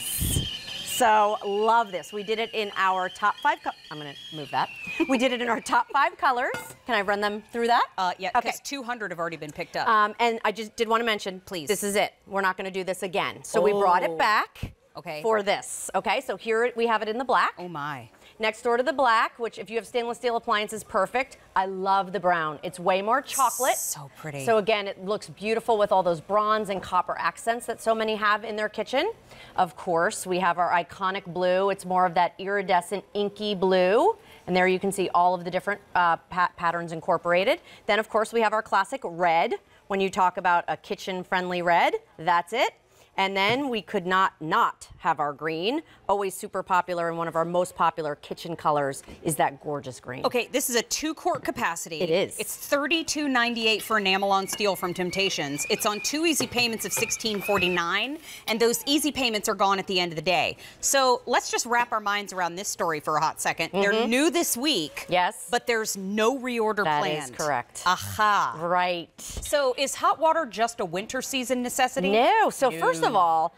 So love this. We did it in our top 5. I'm going to move that. We did it in our top 5 colors. Can I run them through that? Yeah, because 200 have already been picked up. And I just did want to mention, please, this is it. We're not going to do this again. So we brought it back for this. Okay, so here we have it in the black. Oh my. Next door to the black, which if you have stainless steel appliances, perfect. I love the brown. It's way more chocolate. So pretty. So again, it looks beautiful with all those bronze and copper accents that so many have in their kitchen. Of course, we have our iconic blue. It's more of that iridescent inky blue. And there you can see all of the different patterns incorporated. Then of course we have our classic red. When you talk about a kitchen-friendly red, that's it. And then we could not have our green. Always super popular, and one of our most popular kitchen colors is that gorgeous green. Okay, this is a 2-quart capacity. It is. It's $32.98 for enamel on steel from Temptations. It's on 2 easy payments of $16.49, and those easy payments are gone at the end of the day. So let's just wrap our minds around this story for a hot second. They're new this week. Yes. But there's no reorder planned. That is correct. Aha. Right. So is hot water just a winter season necessity? No. So first of all,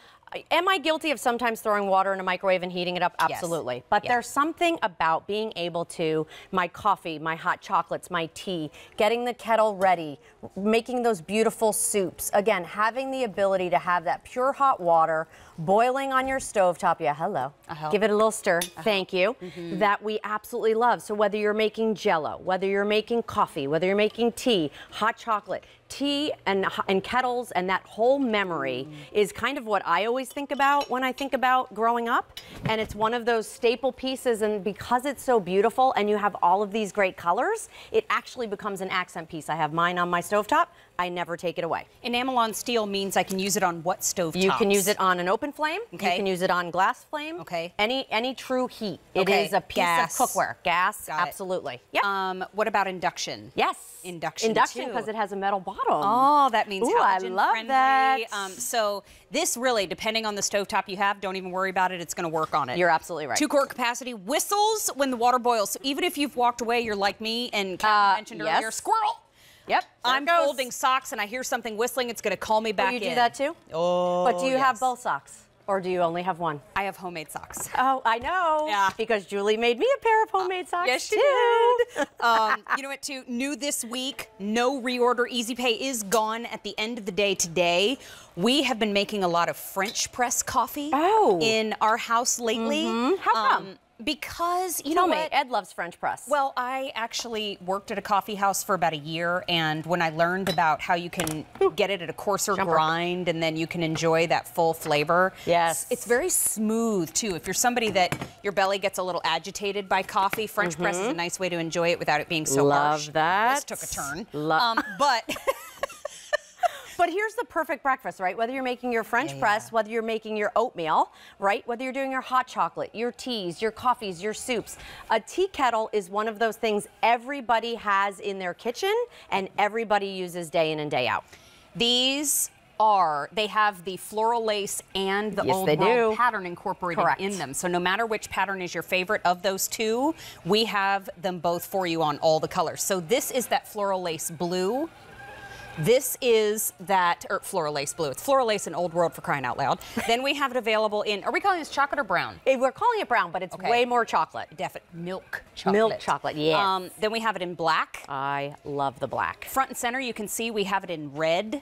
am I guilty of sometimes throwing water in a microwave and heating it up? Absolutely. But there's something about being able to, my coffee, my hot chocolates, my tea, getting the kettle ready, making those beautiful soups. Again, having the ability to have that pure hot water boiling on your stovetop. Yeah, hello. Give it a little stir. Thank you. That we absolutely love. So whether you're making Jell-O, whether you're making coffee, whether you're making tea, hot chocolate, tea and kettles and that whole memory is kind of what I always think about when I think about growing up. And it's one of those staple pieces, and because it's so beautiful and you have all of these great colors, it actually becomes an accent piece. I have mine on my stovetop. I never take it away. Enamel on steel means I can use it on what stove You can use it on an open flame. Okay. You can use it on glass flame. Okay. Any true heat. It Okay. is a piece Gas. of cookware. Gas, Got it. absolutely. Yep. What about induction? Yes. Induction Induction too. because it has a metal bottom. Oh, that means Ooh, I halogen love friendly. that. So this really, depending on the stovetop you have, don't even worry about it. It's going to work on it. You're absolutely right. 2-quart capacity, whistles when the water boils. So even if you've walked away, you're like me and Kathy mentioned yes. earlier, squirrel. Yep. I'm folding socks and I hear something whistling. It's going to call me back you in. do that too? Oh, But do you have yes. both socks? Or do you only have one? I have homemade socks. Oh, I know. Yeah. Because Julie made me a pair of homemade socks. Yes, she too. did. You know what, too? New this week, no reorder. Easy Pay is gone at the end of the day today. We have been making a lot of French press coffee in our house lately. How come? Because, you Tell know me, what? Ed loves French press. Well, I actually worked at a coffee house for about a year, and when I learned about how you can get it at a coarser grind and then you can enjoy that full flavor. Yes. It's very smooth, too. If you're somebody that your belly gets a little agitated by coffee, French press is a nice way to enjoy it without it being so harsh. Love that. This took a turn. But here's the perfect breakfast, right? Whether you're making your French press, whether you're making your oatmeal, right? Whether you're doing your hot chocolate, your teas, your coffees, your soups. A tea kettle is one of those things everybody has in their kitchen and everybody uses day in and day out. They have the floral lace and the Yes, old they world do. pattern incorporated Correct. in them. So no matter which pattern is your favorite of those two, we have them both for you on all the colors. So this is that floral lace blue. This is that, or floral lace blue. It's floral lace in Old World, for crying out loud. Then we have it available in, are we calling this chocolate or brown? We're calling it brown, but it's way more chocolate. Definitely. Milk chocolate. Milk chocolate, yes. Then we have it in black. I love the black. Front and center, you can see we have it in red.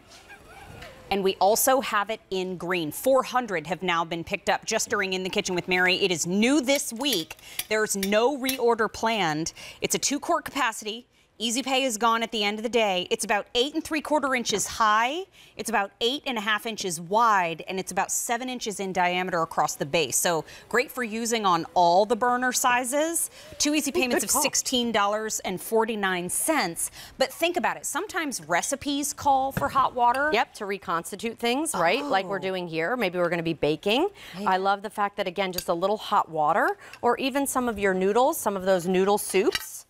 And we also have it in green. 400 have now been picked up just during In the Kitchen with Mary. It is new this week. There's no reorder planned. It's a 2-quart capacity. Easy Pay is gone at the end of the day. It's about 8 3/4 inches high. It's about 8 1/2 inches wide, and it's about 7 inches in diameter across the base. So great for using on all the burner sizes. 2 easy payments of $16.49. But think about it. Sometimes recipes call for hot water. Yep, to reconstitute things, right? Like we're doing here. Maybe we're going to be baking. Yeah. I love the fact that, again, just a little hot water, or even some of your noodles, some of those noodle soups.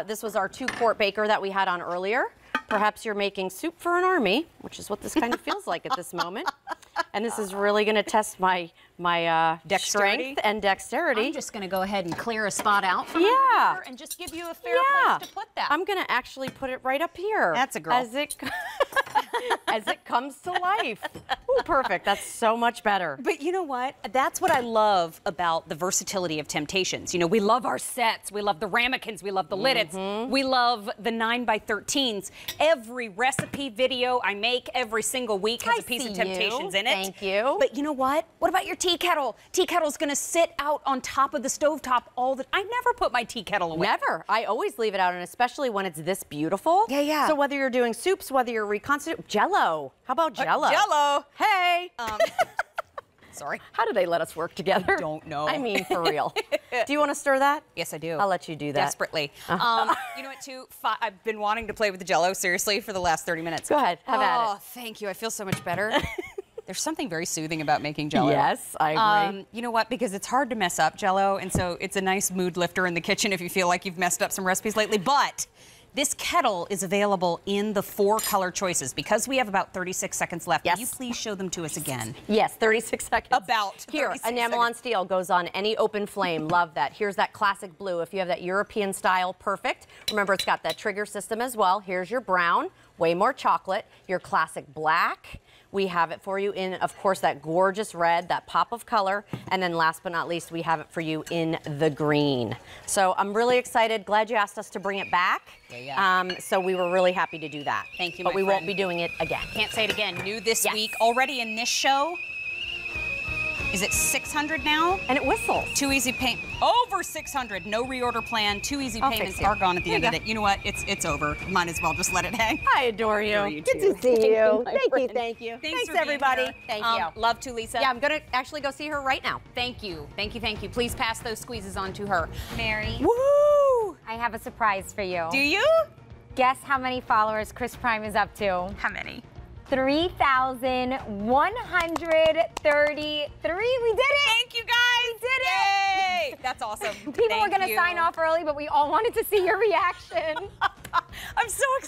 This was our 2-quart baker that we had on earlier. Perhaps you're making soup for an army, which is what this kind of feels like at this moment. And this is really going to test my strength and dexterity. I'm just going to go ahead and clear a spot out for Yeah. and just give you a fair place to put that. I'm going to actually put it right up here. That's a girl. As it comes to life. Ooh, perfect. That's so much better. But you know what? That's what I love about the versatility of Temptations. You know, we love our sets. We love the ramekins. We love the liddits. We love the 9x13s. Every recipe video I make every single week has a piece of Temptations in it. Thank you. But you know what? What about your tea kettle? Tea kettle's going to sit out on top of the stovetop all the... I never put my tea kettle away. Never. I always leave it out, and especially when it's this beautiful. Yeah, yeah. So whether you're doing soups, whether you're reconstituting... Jell-O. How about Jell-O? Jell-O. Hey. Sorry. How do they let us work together? Don't know. I mean, for real. Do you want to stir that? Yes, I do. I'll let you do that. Desperately. You know what, too? I've been wanting to play with the Jell-O, seriously, for the last 30 minutes. Go ahead. Have at it. Oh, thank you. I feel so much better. There's something very soothing about making Jell-O. Yes, I agree. You know what? Because it's hard to mess up Jell-O, and so it's a nice mood lifter in the kitchen if you feel like you've messed up some recipes lately. But this kettle is available in the 4 color choices. Because we have about 36 seconds left, will you please show them to us again? Yes, 36 seconds. About Here, 36 enamel on steel goes on any open flame. Love that. Here's that classic blue. If you have that European style, perfect. Remember, it's got that trigger system as well. Here's your brown, way more chocolate. Your classic black. We have it for you in, of course, that gorgeous red, that pop of color. And then last but not least, we have it for you in the green. So I'm really excited. Glad you asked us to bring it back. So we were really happy to do that. Thank you, But my we won't friend. be doing it again. Can't say it again. New this week, already in this show. Is it 600 now? And it whistles. Too easy payment. Over 600. No reorder plan. Too easy I'll payments fix you. are gone at the There end you of go. it. You know what? It's over. Might as well just let it hang. I adore you. Good to see you. Thank you, friend. thank you. Thanks for everybody. being here. Thank you. Love to, Lisa. Yeah, I'm gonna actually go see her right now. Thank you. Thank you. Thank you. Please pass those squeezes on to her. Mary. Woo! I have a surprise for you. Do you? Guess how many followers Chris Prime is up to? How many? 3,133. We did it! Thank you, guys! We did it! Yay! That's awesome. People were going to sign off early, but we all wanted to see your reaction. I'm so excited.